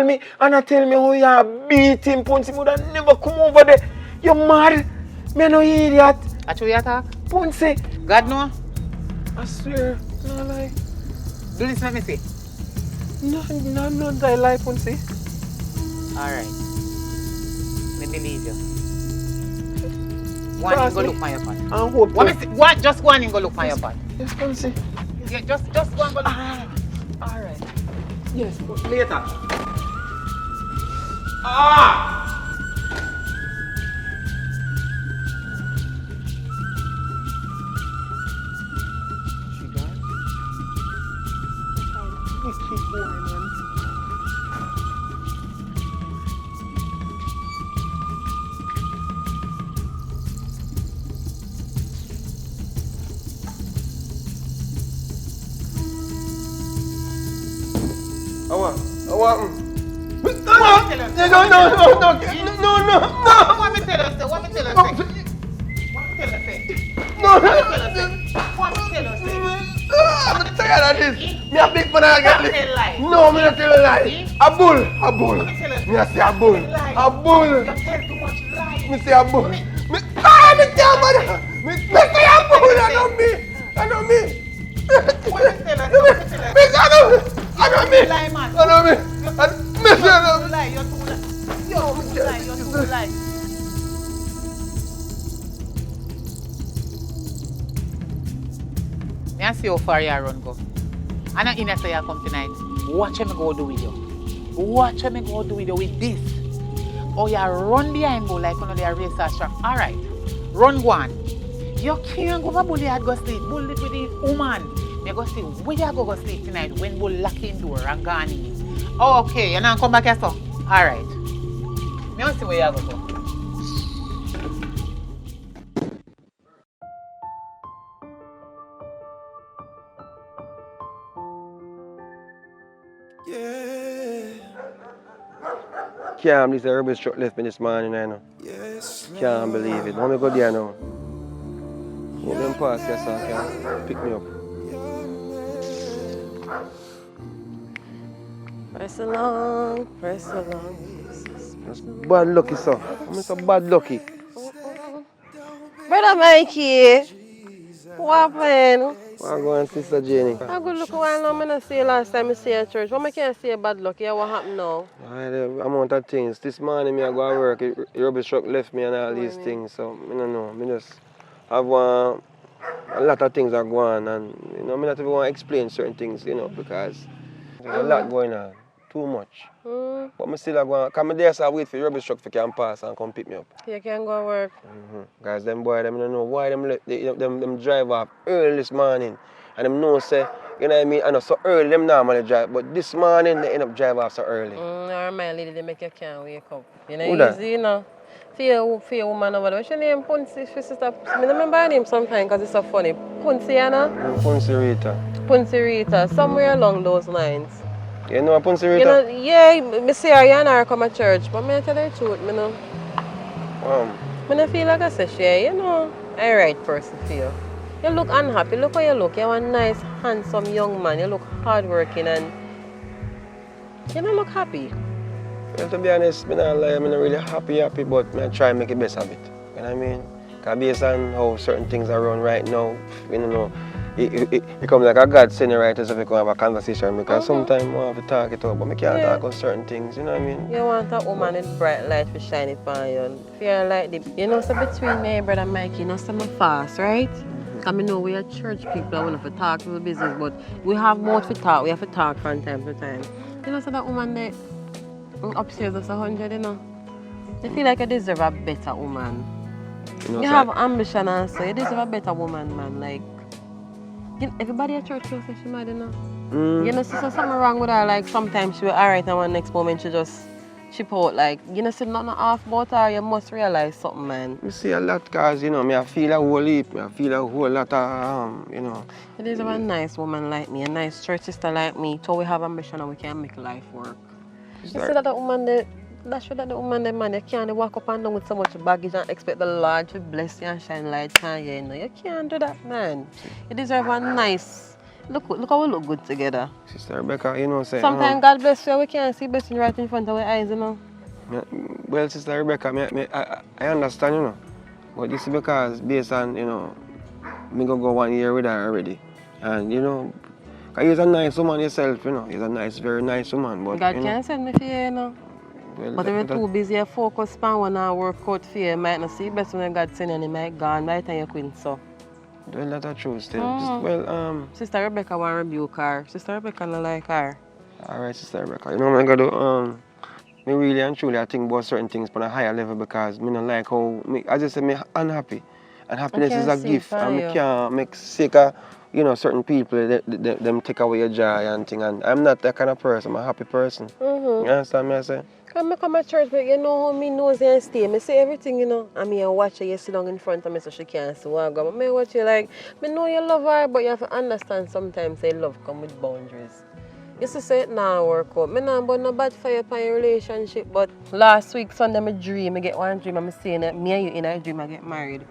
me, and I tell me how you beat him, Punsy. Would I never come over there. You mad? Me no idiot. That's what you talk? Punsy. God know? I swear, no lie. Do this, let me see. No, I lie, Punsy. Alright. Me believe you. Go on and go look for your pot. I hope what? Just go on and go look for your pot. Yes, Punsy. Yeah, just go and go look. Alright. Yes, but later. Ah! She gone? Wicked boy, man. What? No. What me tell us? I'm tired of this. Me a big fan of this. No, me not tell a lie. A bull. Me a say a bull. Me say a bull. Me say a bull. Me say a bull. I know me. I know me. I see how far you run go. And I say you come tonight. Watch me go do with you. Watch me go do with you with this. Or you run behind bull like one of the racer track. Alright. Run one. You can't go for bully go sleep. Bull with the woman. Me go see where you go sleep tonight when bull lock in door and gone in. Oh, okay. You now come back here, so. Alright. Me want see where you go. can't believe the rubbish truck left me this morning, I know. Can't believe it. How me go there now? Hope them pass here so I can pick me up. Press along, press along. That's bad lucky, sir. I'm so bad lucky. Brother Mikey, what happened? Where go on, Sister Jenny? I go look while now, I not see you last time I see you at church. What I can't see bad luck here? What happened now? The amount of things. This morning, I go to work. The rubbish truck left me and all these things. So, I don't know. I just have a lot of things are going on. And, you know, I not even want to explain certain things, you know, because there's a lot going on. Too much. But I still going to come there, so I wait for the rubbish truck to come pass and come pick me up. You can go to work. Guys, them boy, them don't know why them drive off early this morning. And them know say, you know what I mean? I know so early them normally drive, but this morning they end up drive off so early. Or my lady, they make you can't wake up. You know, Who that? easy, you know. For your woman over there. What's your name? Punsi, sister. I remember her name sometimes because it's so funny. Punsi, you know? Punsi Rita. Punsi Rita, somewhere along those lines. You know Punsi Rita? You know, yeah, I see her and her come to church, but I tell her the truth, you know. I don't feel like I say she, you know, a right person for you. You look unhappy, look how you look. You're a nice, handsome young man. You look hardworking and you don't look happy. Well, to be honest, I'm not really happy, but I try to make the best of it. You know what I mean? Because based on how certain things are run right now, you know, it comes like a God sending right as if we can have a conversation because sometimes I have to talk it out, but I can't talk about certain things, you know what I mean? You want a woman with bright light to shine it on you. If you're like the, you know, so between me and brother Mikey, you know, some fast, right? Because I know we are church people, I want to talk to the business, but we have more to talk, we have to talk from time to time. You know, so that woman there, upstairs is 100, you know. You feel like you deserve a better woman. You know, You have ambition and so you deserve a better woman, man. Like, you know, everybody at church knows that she mad, you know. You know, so something wrong with her. Like, sometimes she will alright and one next moment she just chip out. Like, you know, see nothing off about her, you must realize something, man. I see a lot because, you know, I feel a whole heap. I feel a whole lot of, you know. You deserve a nice woman like me, a nice church sister like me, so we have ambition and we can make life work. You see that the woman there, that's what the woman there, man, you can't walk up and down with so much baggage and expect the Lord to bless you and shine light on you, you know. You can't do that, man. You deserve a nice, look how we look good together. Sister Rebecca, you know, say... Sometimes God bless you, we can't see blessing right in front of our eyes, you know. Well, Sister Rebecca, I understand, you know. But this is because based on, you know, me go 1 year with her already. And, you know, because you're a nice woman yourself, you know. You're a nice, very nice woman. But, God you can't send me for you, you know. Well, but if you're too busy, you focus on one and work out for you, you might not see best when God send you and you might gone by the time you quit, so. Well, that's true still. Sister Rebecca want to rebuke her. Sister Rebecca don't like her. Alright, Sister Rebecca. You know what I'm going to do? Me really and truly I think about certain things on a higher level because me don't like how, as I said, me unhappy. And happiness is a gift. And me can't make sick of, you know, certain people, them take away your joy and thing. And I'm not that kind of person. I'm a happy person. You understand me I say? When I come to church, but you know how me nosy and stay. I say everything, you know. And me watch her, you sit down in front of me so she can't see what I go. But I watch you like, I know you love her, but you have to understand sometimes say love come with boundaries. You see, say it now work out. I don't have no bad fire upon your relationship, but last week, Sunday, I dream. I get one dream, I'm saying that me and you in a dream, I get married.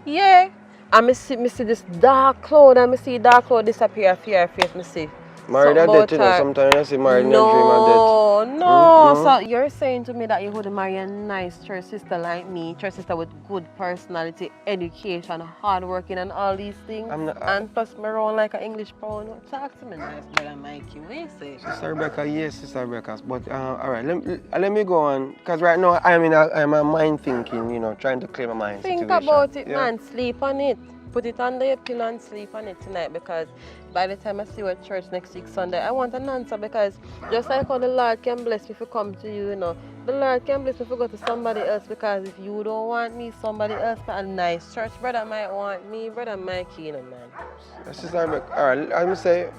Yeah. And I see this dark cloud, and I see dark cloud disappear off your face, I see. Married at death, you know, sometimes I see married in a dream at death. No. So you're saying to me that you would marry a nice church sister like me, church sister with good personality, education, hardworking and all these things. And plus me around like an English pound. Talk to me nice, brother Mikey. What you say? Sister Rebecca, yes, Sister Rebecca. But alright, let me go on. Because right now I'm a mind thinking, you know, trying to clear my mind. Think about it, man. Sleep on it. Put it under your pillow and sleep on it tonight because by the time I see you at church next week Sunday, I want an answer because just like how the Lord can bless me if I come to you, you know, the Lord can bless me if I go to somebody else because if you don't want me, somebody else for a nice church brother might want me, brother Mikey, you know, man. Sister Rebecca, alright, I'm going to say,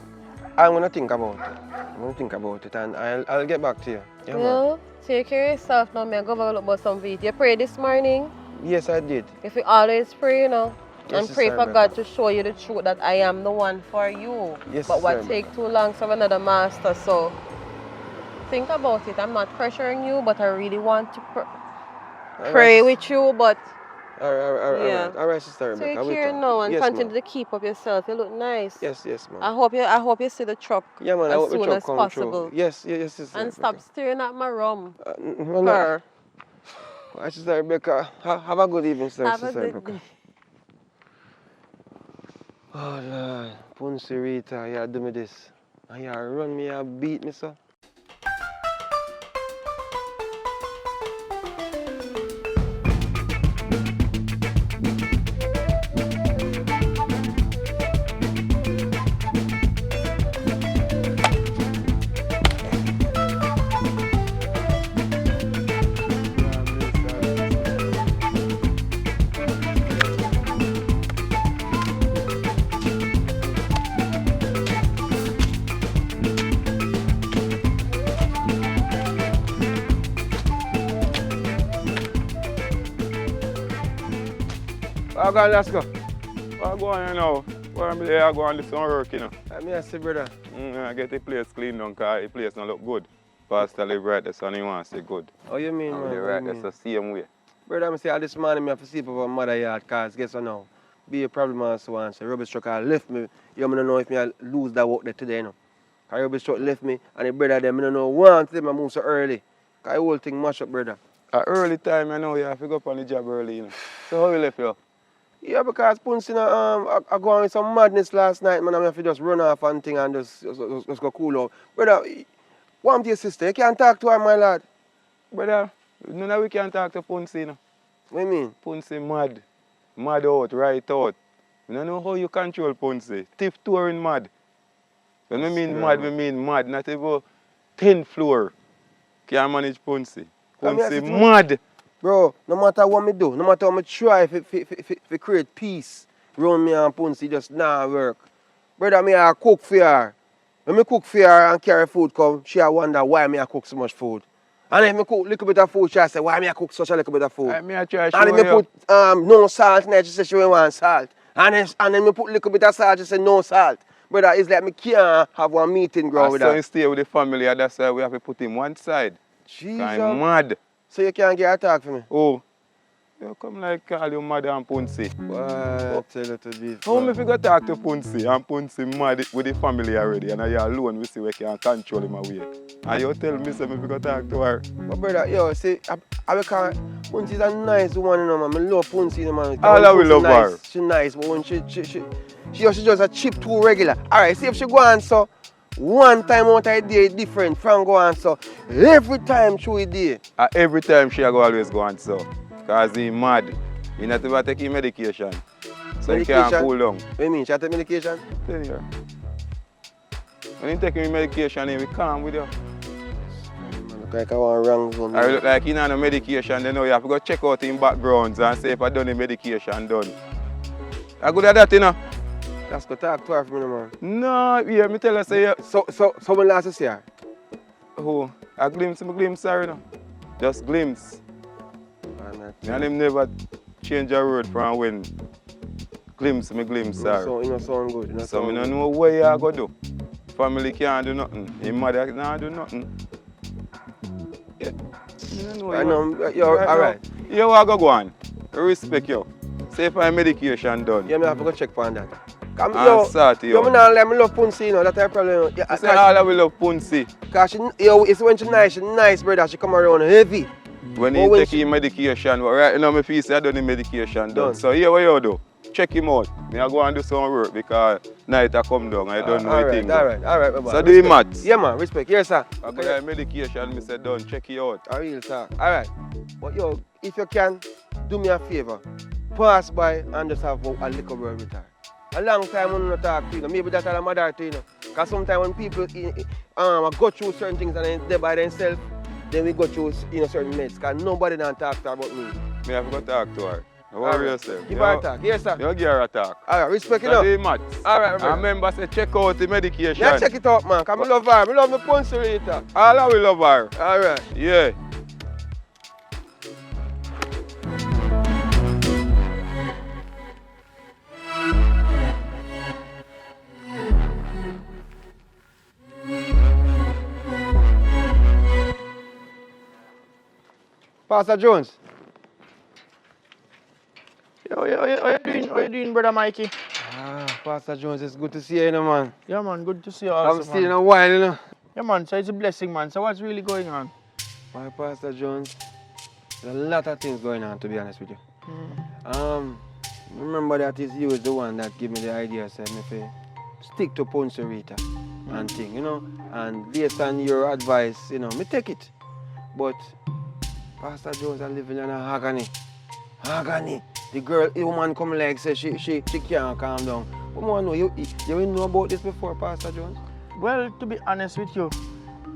I'm going to think about it. I'm going to think about it and I'll get back to you. Yeah, well, take care of yourself now, man. Go over look about some video. You prayed this morning? Yes, I did. If you always pray, you know. Yes, and pray for God to show you the truth that I am the one for you. Yes, but what take too long for another master, so think about it. I'm not pressuring you, but I really want to pray with you, but All right, Sister Rebecca. take care now and yes, continue ma'am. to keep up yourself. You look nice. Yes, ma'am. I hope you see the truck Yeah, man, I as hope the soon truck as come possible. through. Yes, Sister And Rebecca. stop staring at my rum. Well, Her. All right, Sister Rebecca. Have a good evening, Have Sister a good Rebecca. day. Oh, Lord. Punsy Rita, you do me this. And you run me and beat me, so. Go on, let's go. What go on now? Where I'm there, I go on this some work, you know. I see, brother. I get the place cleaned down because the place don't look good. Pastor live right there, so he wants to say good. Oh, you mean, I'm man? there right there, so same way. Brother, I'm say this morning I have to sleep over mother yard, cause guess what now? Be a problem and so on. So rubbish truck left me. You don't know if I lose that work there today, you know. Cause rubbish truck left me and the brother them, I don't know one them I move so early. Cause the whole thing mash up, brother. At early time, I know you have to go up on the job early, you know. So how you left you? Yeah, because Punsy, I go on with some madness last night, man. I have to just run off and thing and just go cool out. Brother, want your sister, you can't talk to her, my lad. Brother, none of we can talk to Punsy, you know. What do you mean? Punsy mad. Mad out, right out. I don't know how you control Punsy. Tiff touring mad. When I mean mad, not even 10th floor. Can't manage Punsy. Punsy mad. Bro, no matter what me do, no matter what me try to create peace around me and Punsy, just nah work. Brother, me I cook for her. When me cook for her and carry food come, she wonder why me I cook so much food. And if me cook a little bit of food, she say, why me I cook such a little bit of food? I try and if me put no salt in it, she say she want salt. And then me put a little bit of salt, she say no salt. Brother, it's like me can't have one meeting ground with her. So he stay with the family, and that's why we have to put him one side. Jesus. I'm mad. So you can't get a talk for me? Oh. You come like call you mad and Punsy. Why tell you to be? How me fi go talk to Punsy and Punsy mad with the family already and you alone we see we can control him away. And you tell me say me fi go talk to her. But brother, yo, see, I because Punsy's a nice woman, you know, man. I love Punsy, you know, man. All I will love her. She's nice, but when she just a chip too regular. Alright, see if she go on so one time out of the day different from go on so every time through the day. Every time she go always go on so. Because he mad. He not even take his medication. So he can't cool down. What do you mean? She take medication? Tell you. When he take his medication, he will calm with you. Look like I want wrong zone. I look like he not no medication, then you have to go check out his backgrounds and see if I done the medication done. I good at that, you know. Let's go talk to her for me, man. No, yeah, me tell her say yeah. So when last you see her? Who? A glimpse, sorry, no. Just glimpse. And him never change a word from when glimpse, sorry. So, you know, sound good. So, I don't know what you go do. Family can't do nothing. His mother can't do nothing. Yeah. I know, you're alright. You want to go on. I respect you. Say if my medication done. Yeah, I have to go check on that. Yo, me love Punsy, you know, that's her problem. You say all I will love Punsy. Because it's when she's nice, brother, she come around heavy. When he take his medication, but right now my face I done the medication done. So here what you do? Check him out. Me I go and do some work because night I come down and I don't know anything. Alright, my boy. So do the maths. Yeah man, respect. Yes sir. I got the medication, me say done, check it out. A real talk. Alright. But yo, if you can, do me a favor. Pass by and just have a little word with her. A long time when I not talk to you, maybe that's all my daughter, you know. Because sometimes when people go through certain things and they're by themselves, then we go through certain mess. Because nobody don't talk to her about me. Me have to go talk to her. Don't worry yourself. Give her a talk. Yes, sir. You give her a talk. Alright, respect it up. Do the maths. Alright, I remember say check out the medication. Yeah, check it out, man. Because I love her. I love my Punsy Rita. All I will love her. Alright. Yeah. Pastor Jones. How you doing, brother Mikey? Pastor Jones, it's good to see you, man. Yeah, man, good to see you also, I'm still in a while, Yeah, man, so it's a blessing, man. So what's really going on? My Pastor Jones, there's a lot of things going on, to be honest with you. Remember that it's you is the one that gave me the idea, said me to stick to Poncerita and thing, and based on your advice, me take it. But Pastor Jones are living in a agony. Agony. The woman come like say she can't calm down. But I know you know about this before, Pastor Jones? Well, to be honest with you,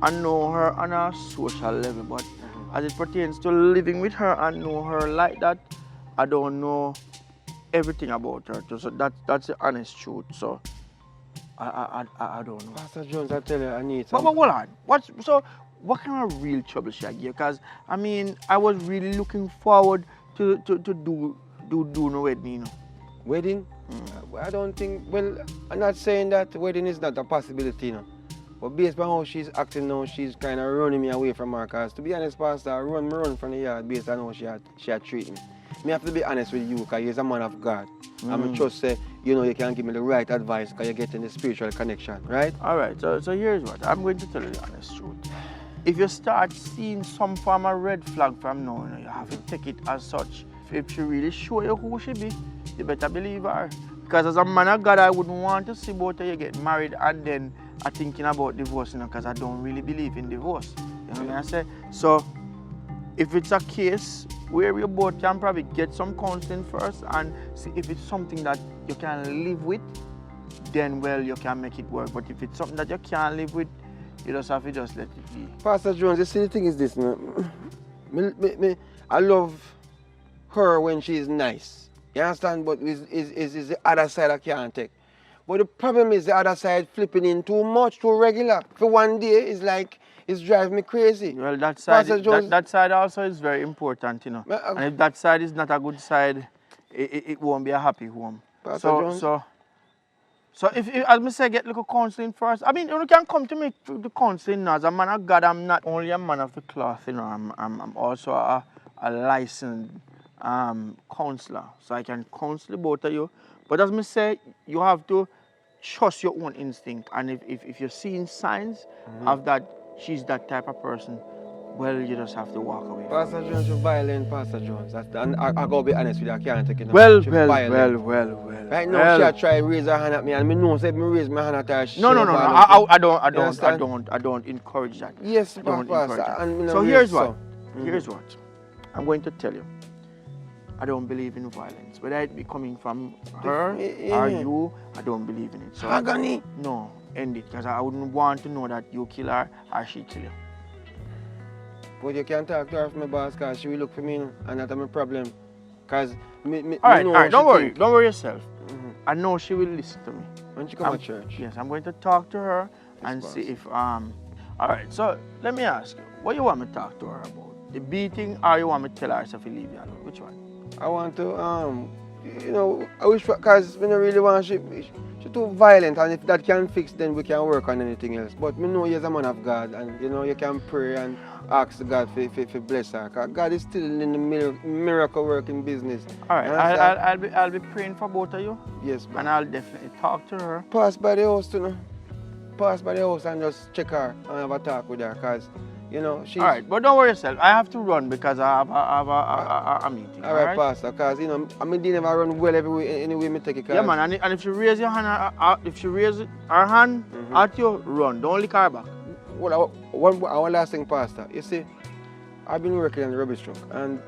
I know her on a social level, but as it pertains to living with her and know her like that, I don't know everything about her. So that's the honest truth. So I don't know. Pastor Jones, I tell you, I need But some. hold on. What kind of real trouble she had? Because I mean, I was really looking forward to do no wedding. Wedding? I don't think. Well, I'm not saying that wedding is not a possibility, But based on how she's acting now, she's kind of running me away from her. Cause to be honest, Pastor, I run from the yard based on how she had treated me. Me have to be honest with you, because you're a man of God. I'm just say, you can give me the right advice because you're getting the spiritual connection, right? All right, so here's what. I'm going to tell you the honest truth. If you start seeing some form of red flag from now, you have to take it as such. If she really show you who she be, you better believe her. Because as a man of God, I wouldn't want to see both of you get married and then I'm thinking about divorce, because I don't really believe in divorce. You know what I say? So, if it's a case where you both can probably get some counseling first and see if it's something that you can live with, then well, you can make it work. But if it's something that you can't live with, you just have to just let it be. Pastor Jones, you see, the thing is this, I love her when she's nice. You understand? But it's the other side I can't take. But the problem is the other side flipping in too much, too regular. For one day, it's driving me crazy. Well, that side also is very important, And if that side is not a good side, it won't be a happy home. So if as I say, get little counseling first. I mean, you can come to me for the counseling now. As a man of God, I'm not only a man of the cloth, I'm also a licensed counselor. So I can counsel both of you. But as I say, you have to trust your own instinct. And if you're seeing signs of that, she's that type of person, well, you just have to walk away. Pastor Jones, you're violent, Pastor Jones. And I gotta be honest with you, I can't take it. Well. Right now, she try to raise her hand at me, and me know say me raise my hand at her. No. I don't encourage that. Yes, I don't Pastor. encourage that. So here's what. Here's what. I'm going to tell you. I don't believe in violence. Whether it be coming from her or you, I don't believe in it. So agony? No, end it. Because I wouldn't want to know that you kill her or she kill you. But you can't talk to her from my boss because she will look for me and that's my problem. Because all right, don't worry yourself. I know she will listen to me. When she come to church? Yes, I'm going to talk to her and see if all right, so let me ask you, what you want me to talk to her about? The beating or you want me to tell her if you leave you alone? Which one? I want to I wish, because I don't really want she's too violent, and if that can fix, then we can work on anything else. But me know you're a man of God, and you can pray and ask God for bless her. Because God is still in the miracle working business. All right, I'll be praying for both of you. Yes, man. And I'll definitely talk to her. Pass by the house, Pass by the house and just check her and have a talk with her, because she's... All right, but don't worry yourself. I have to run because I have a meeting. All right, Pastor, because, I never run well anyway I take it. Yeah, man, and if she raise your hand, if she raise her hand at you, run. Don't lick her back. Well, one last thing, Pastor. You see, I've been working on the rubbish truck, and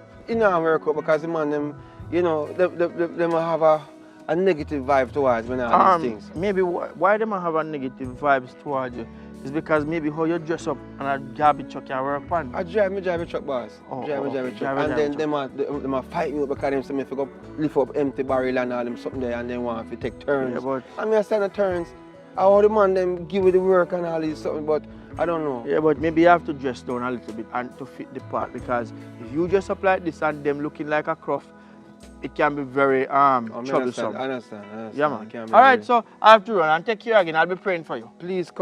I work out because the man, them have a negative vibe towards me now, these things. Maybe why them have a negative vibes towards you? It's because maybe how you dress up and a garbage truck you work on. I drive a truck, boss. Drive a truck. And then them fight me because them say me go lift up empty barrel and all them something there and they want to take turns. Yeah, but I mean I stand the turns. How the man them give you the work and all this something, but I don't know. Yeah, but maybe you have to dress down a little bit and to fit the part, because if you dress up like this and them looking like a croft, it can be very troublesome. I understand. Yeah, man. All right, so I have to run and take care again. I'll be praying for you. Please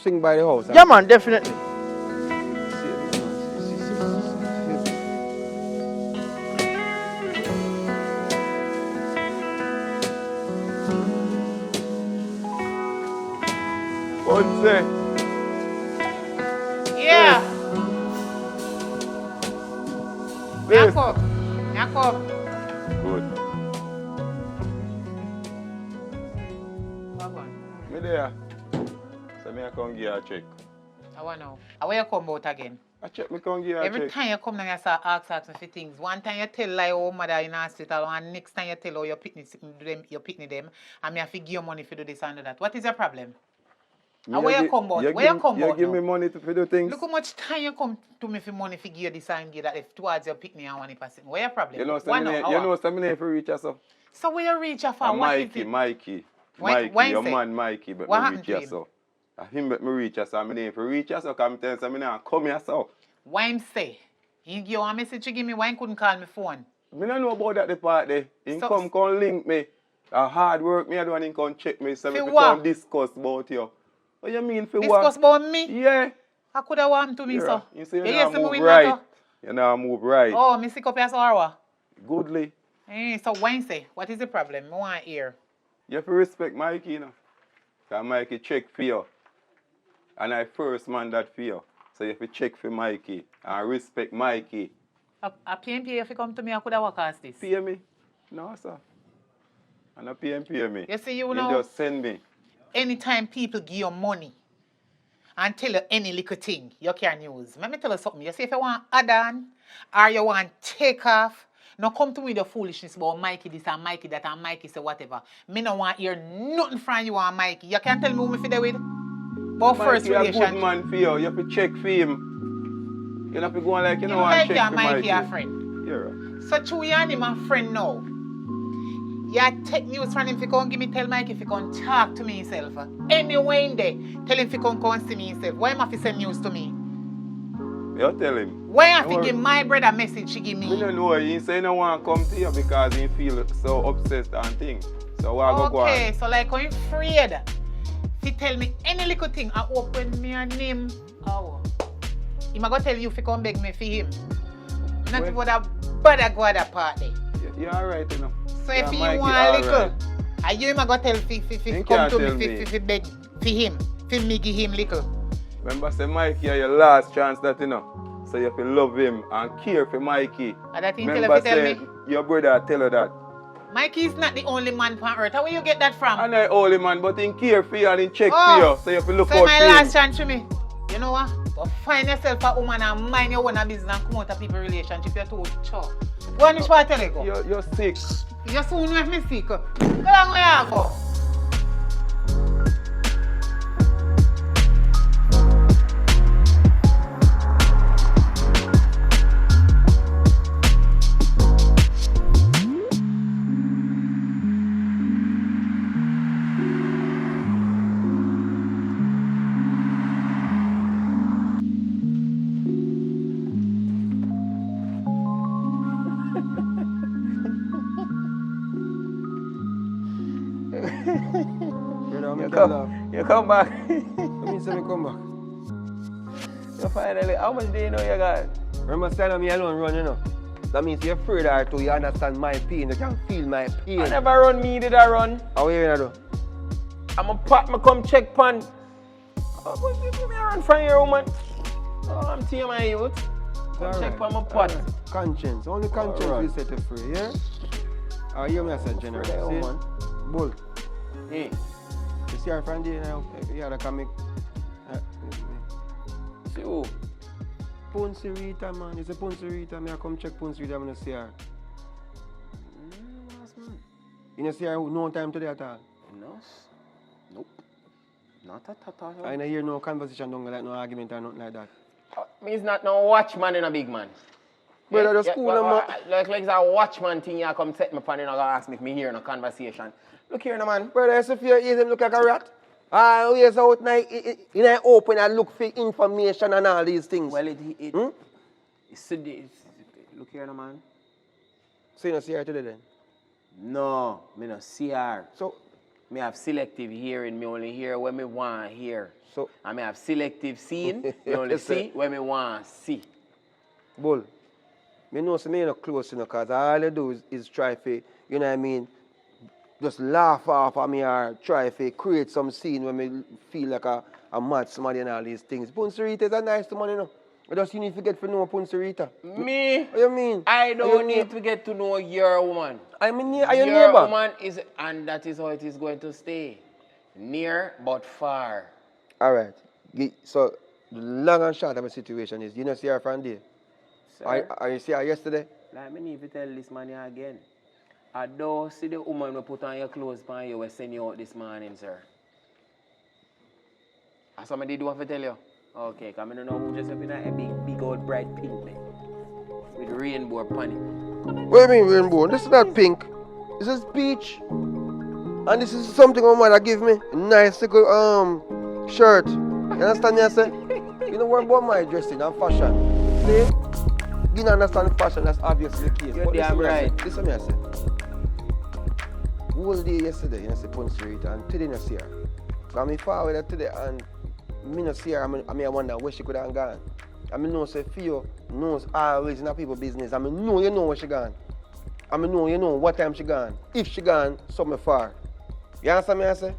swing by the house. Yeah, man, definitely. Ponce. Yeah. Yes. Yakov. Good. Me there. So me I come give you a check. I want to know. Where you come out again? I check me come give you a Every check. time you come down, you start asking me for things. One time you tell like oh mother in hospital, and next time you tell oh your picnic them, and me have to give you money to do this and do that. What is your problem? And where you come out? Where you come out? You give me money to do things. Look how much time you come to me for money for give you this and give that if towards your picnic and 1%. Where your problem? You know something if you reach us. So where you reach her for? What is it? Mikey, your man Mikey, but What me happened reach to you him? so. Him but me reach us, so me if you reach us, so come tell me now come here so. Why him say? He give you a message to give me, why he couldn't call me phone? Me don't know about that the part there. He come link me. Hard work me I don't want him come check me so me come discuss about you. What you mean for what? Discuss about me? Yeah. I could have want to me so. You see you yes, now move right. You now move right. Oh, me sick up your sorrow. Goodly. So why say? What is the problem? I want to hear. You have to respect Mikey, you know. Because Mikey check for you. And I first man that for you. So you have to check for Mikey and respect Mikey. A PMP if you come to me, I could have worked as this. Pay me? No, sir. And a PMP me. You see, you know. You just send me. Anytime people give you money and tell you any little thing, you can use. Let me tell you something. You see, if you want add on or you want take off, now come to me with the foolishness about Mikey this and Mikey that and Mikey say whatever. Me no want hear nothing from you and Mikey. You can't tell me who me fit with. But first relationship. Mikey a good man for you. You have to check for him. You don't have to go on like you don't want to check for Mikey. Mikey a friend. You're right. So true, you and him a friend now. You take news from him if you come give me tell Mike if you come talk to me himself. Anyway in there, tell him if you come see me himself. Why am I send news to me? You tell him. Why have to give my brother a message she give me? I don't know. He say he don't want to come to you because he feel so obsessed and things. So what go on? Okay, so like when afraid, if you tell me any little thing, I open me and name. Oh, he might go tell you if you come beg me for him. Not about that bother go at that party. You're alright, you know. So if you want a little, are you even going to tell if come to me if beg for him, for me give him little? Remember say Mikey are your last chance that you know. So you have to love him and care for Mikey. And that thing remember tell me? Your brother tell her that. Mikey is not the only man on earth. Where you get that from? I'm not the only man, but he care for you and he check for you. So you have to look out for him. So my last chance to me. You know what? Go find yourself a woman and mind your own business and come out of people's relationship. You're too chore. Go on, what tell you go? You're sick. You soon make me sick. Go long way I go. You come back. What means me come back? You finally, how much do you know you got? Remember standing me alone run, you know? That means you're afraid or to you understand my pain, you can feel my pain. I never run, me did I run? How are you gonna do? I'm a pop, me come check pan. Oh, what you me run from your woman? Oh, I'm team my youth. Come check pan my pot. Right. Conscience, only conscience will set you free, yeah? Or you me say general, see? Bull. Hey. You see her friend here now? You had a comic. See who? Ponce Rita, man. It's a Ponce Rita. I come check Ponce Rita, I'm gonna see her. You don't see her no time today at all? No. Nope. Not at all. I don't hear no conversation, don't like no argument or nothing like that. Me's not no watchman in a big man. Brother, the school like it's a watchman thing you come set me upon and ask me if me hear no conversation. Look here, no man. Brother, if you hear him look like a rat. We is out now in an open and look for information and all these things. Well, it's look here, no man. So you don't see her today then? No, me no see her. So me have selective hearing, me only hear when me want to hear. So and me have selective seeing, me only see when me want to see. Bull, me know so me not close enough because all I do is try to, you know what I mean, just laugh off at me or try to create some scene when me feel like a mad somebody and all these things. Punsarita is a nice woman, you know. You need to get to know Punsarita. Me? What you mean? I don't need to get to know your woman. I mean, are your Your neighbor? woman is, and that is how it is going to stay. Near but far. All right. So, the long and short of the situation is, you know, see her from there? Are you see her yesterday? Like me need to tell this man here again. I don't see the woman who put on your clothes for you will send you out this morning, sir. That's what I did have to tell you. Okay, because I don't know who just up in a big old bright pink man. With rainbow upon it. What do you mean rainbow? This is not pink. This is peach. And this is something my mother give me. A nice little shirt. You understand me I say? You know what about my dressing and fashion? See? You don't understand fashion, that's obviously the case. You're damn right. This is what I say. Whole day yesterday, you know, see Punsarita, and today I see her. Because I forward today and I don't see her, I wonder where she could have gone. I know say Theo knows always in people business. I know you know where she gone. I know you know what time she gone. If she gone, somewhere far. You understand me I say?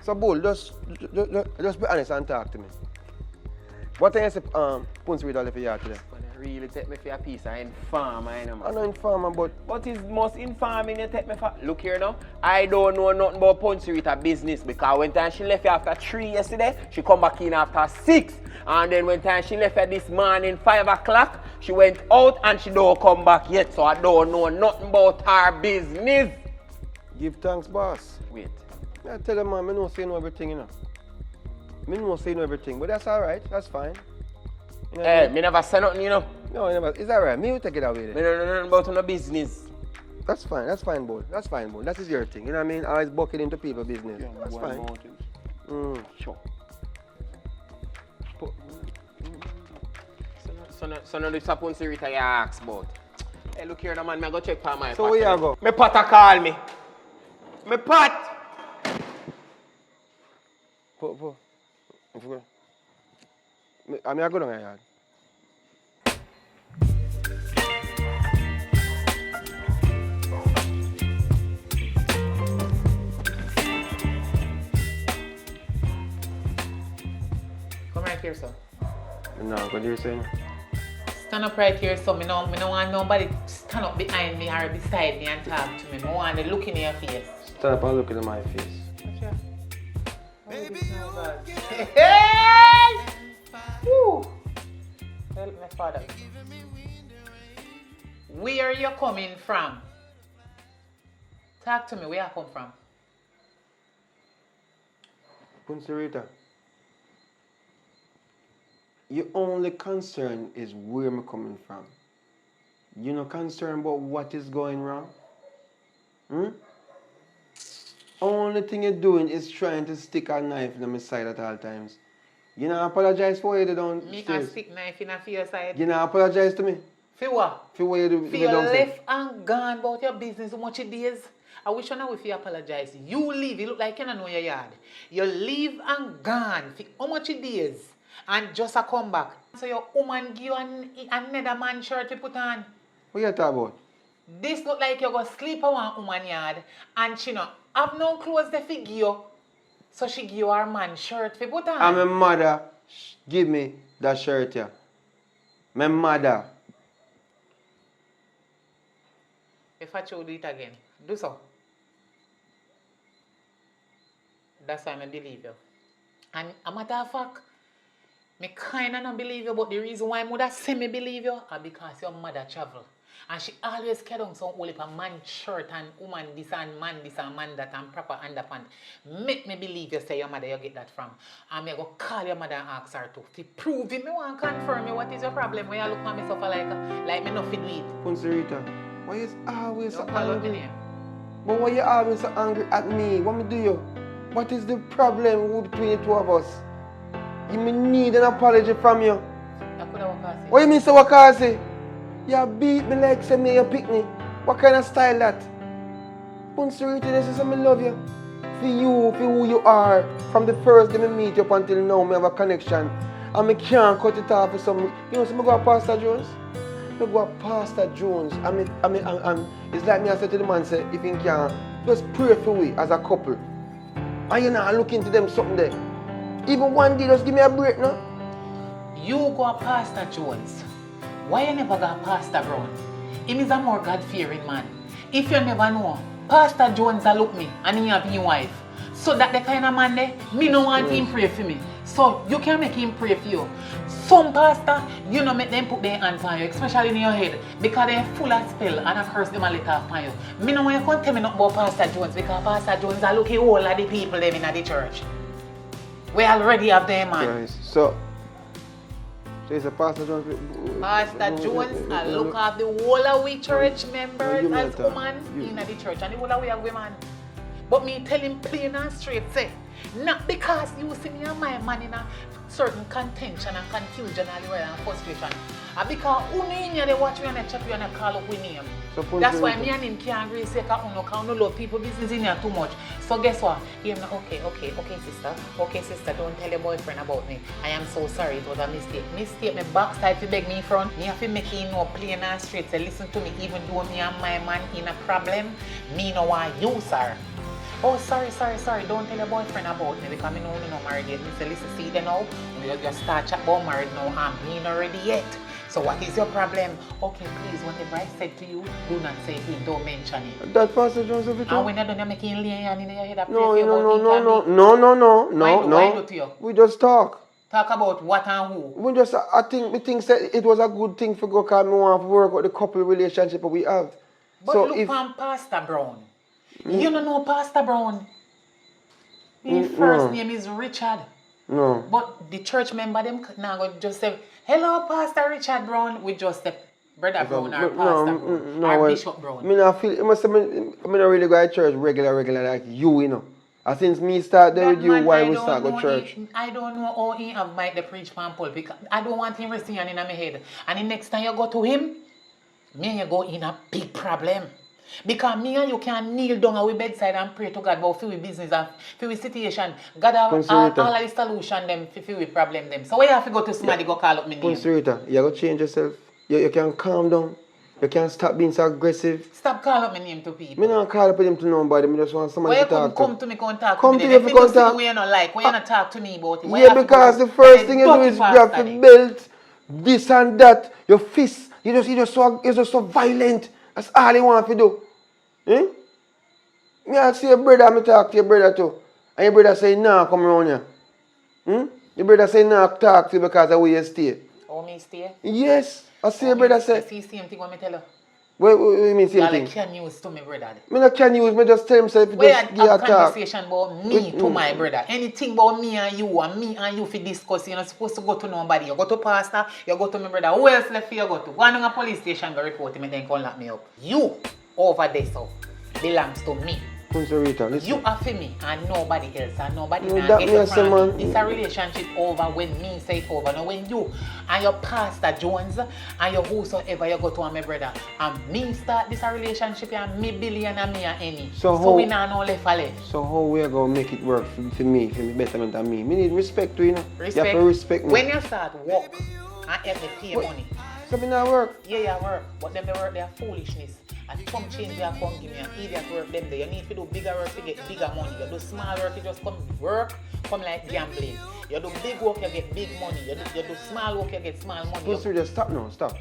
So Bull, just be honest and talk to me. What time you say Punsarita left for you today? Really take me for a piece of informer, you know, man. I'm not informer, but... What is most informing you take me for? Look here now, I don't know nothing about Punsarita business because when time she left after 3 yesterday, she come back in after 6. And then when time she left at this morning 5 o'clock, she went out and she don't come back yet. So I don't know nothing about her business. Give thanks, boss. Wait. I tell them, man, I don't say no everything, you know. I don't say no everything, but that's all right, that's fine. You know, Hey, me never say nothing, you know. No, never. Is that right? Me will take it away then. Me don't know nothing about no business. That's fine, boy. That's fine, boy. That is your thing. You know what I mean? Always bucking into people's business. Yeah, that's fine. Sure. So now this a Punsarita you ask about. Hey, look here, man. I go check for my So where you go? My Potter call me. My Pot. Po. I mean, I go down my yard. Come right here, sir. No, what are you saying? Stand up right here, so I don't want nobody stand up behind me or beside me and talk to me. I want to look in your face. Stand up and look into my face. Hey! Woo! Help my father. Where are you coming from? Talk to me, where you come from? Punsarita, your only concern is where I'm coming from. You're not concerned about what is going wrong? Only thing you're doing is trying to stick a knife in my side at all times. You not apologize for what you do downstairs? Me can stick knife in your side. You not apologize to me? For what? For what you do For your downstairs? left and gone about your business so much it days. I wish I know if you apologize. You leave, you look like you don't know your yard. You leave and gone for how much it days and just a come back. So your woman give you another man shirt to put on. What you talking about? This look like you go sleep on one woman yard and she not have no clothes to give you. So she give you her man shirt to put on. And my mother give me that shirt here. My mother. If I show do it again, do so. That's why I believe you. And a matter of fact, me kinda not believe you, but the reason why mother say me believe you is because your mother travel. And she always carry on some whole heap of man shirt and woman this and man that and proper underpants. Make me believe you say your mother you get that from. And me go call your mother and ask her to prove it. Me want to confirm you what is your problem when you look at me suffer like me nothing do it. Punsarita, why you always so Don't call out me angry? name. But why you always so angry at me? What me do you? What is the problem between the two of us? You may need an apology from you. What you mean so wakasi? You beat me like say me you pick me. What kind of style that? Punsarita, this is me love you. For you, for who you are. From the first day me meet you up until now, me have a connection. And me can't cut it off for some... You know, so me go to Pastor Jones. Me go to Pastor Jones. And it's like me I said to the man, say, if he can just pray for we as a couple. And you not look into them something there. Even one day, just give me a break now. You go Pastor Jones. Why you never got Pastor Brown? Him is a more God-fearing man. If you never know, Pastor Jones a look me and he have his wife. So that the kind of man there, me no want him pray for me. So you can make him pray for you. Some pastor, you know make them put their hands on you, especially in your head, because they're full of spell and a curse them a little upon you. Me no want you come tell me nothing about Pastor Jones because Pastor Jones are looking all of the people them in the church. We already have them man. Nice. So it's a Pastor Jones. Pastor Jones I look after the whole of we church members as woman in the church and the whole of we have women. But me tell him plain and straight say, not because you see me and my man in a certain contention and confusion and frustration. And because who in here they watch me and they chat you and they call up with name. That's why me and him can't agree say because no love people business in here too much. So guess what? He am okay sister. Okay sister, don't tell your boyfriend about me. I am so sorry, it was a mistake. Mistake me backside to beg me in front. Me have to make him know plain and straight. Say listen to me, even though me and my man in a problem, me no want you sir. Oh, sorry, don't tell your boyfriend about me because I know you not married yet. Me say, listen, see them now, you just start chat about married now, I'm not ready yet. So what is your problem? Okay, please, whatever I said to you, do not say it, don't mention it. That Pastor Jones every time. And when you're done, you're making lay and in your head, No. Why do to you? We just talk. Talk about what and who? I think said it was a good thing for go because we want to work with the couple relationship we have. But so look on Pastor Brown. You don't know Pastor Brown. His first name is Richard. No. But the church member them now go just say, hello Pastor Richard Brown. We just say Brother Brown or Pastor Brown or Bishop Brown. Me not feel, I not really go to church regular like you know. And since me start there with you, why we start go church? I don't know how he have might the preach from pulpit. I don't want him resting in my head. And the next time you go to him, me and you go in a big problem. Because me and you can kneel down at our bedside and pray to God about few business and few situation. God have all of the solution them few problem them. So why you have to go to somebody go call up me name? Conservator, you got to change yourself. You can calm down. You can stop being so aggressive. Stop calling up my name to people. Me not call up him to nobody. Me just want somebody to talk to. Come to me, come talk come to me. Come to you, come talk. Why you not like? Why you not talk to me about it? Yeah, because the first thing you do is grab the belt, this and that. Your fist, you're just so violent. That's all you want to do. Me I see your brother, me talk to your brother too. And your brother say, nah, come around here. Your brother say, nah, talk to you because of where you stay. Oh, me stay? Yes. I see your brother say. See same thing what me tell you? What you mean same thing? You can use to me brother. Me not can use, me just tell him say if you just give a talk. Conversation about me to my brother. Anything about me and you for discuss, you're not supposed to go to nobody. You go to pastor, you go to my brother. Who else left you go to? Go on a police station go report him and then come lock me up. You over there so belongs to me. Listen. You are for me and nobody else and nobody no, can get from me. It's a relationship over when me say it over. Now when you and your Pastor Jones and your whosoever you go to and my brother and me start this a relationship and me billion and me and any. So we not know left for left. So how we are going to make it work for me betterment than me? Me need respect to you know. Respect. You have to respect me. When you start work and help me pay money. So me not work? Yeah, work. But them they work their foolishness. And come change your come give me an idiot work them there. You need to do bigger work to get bigger money. You do small work, you just come work, come like gambling. You do big work, you get big money. You do small work, you get small money. Just stop now, stop.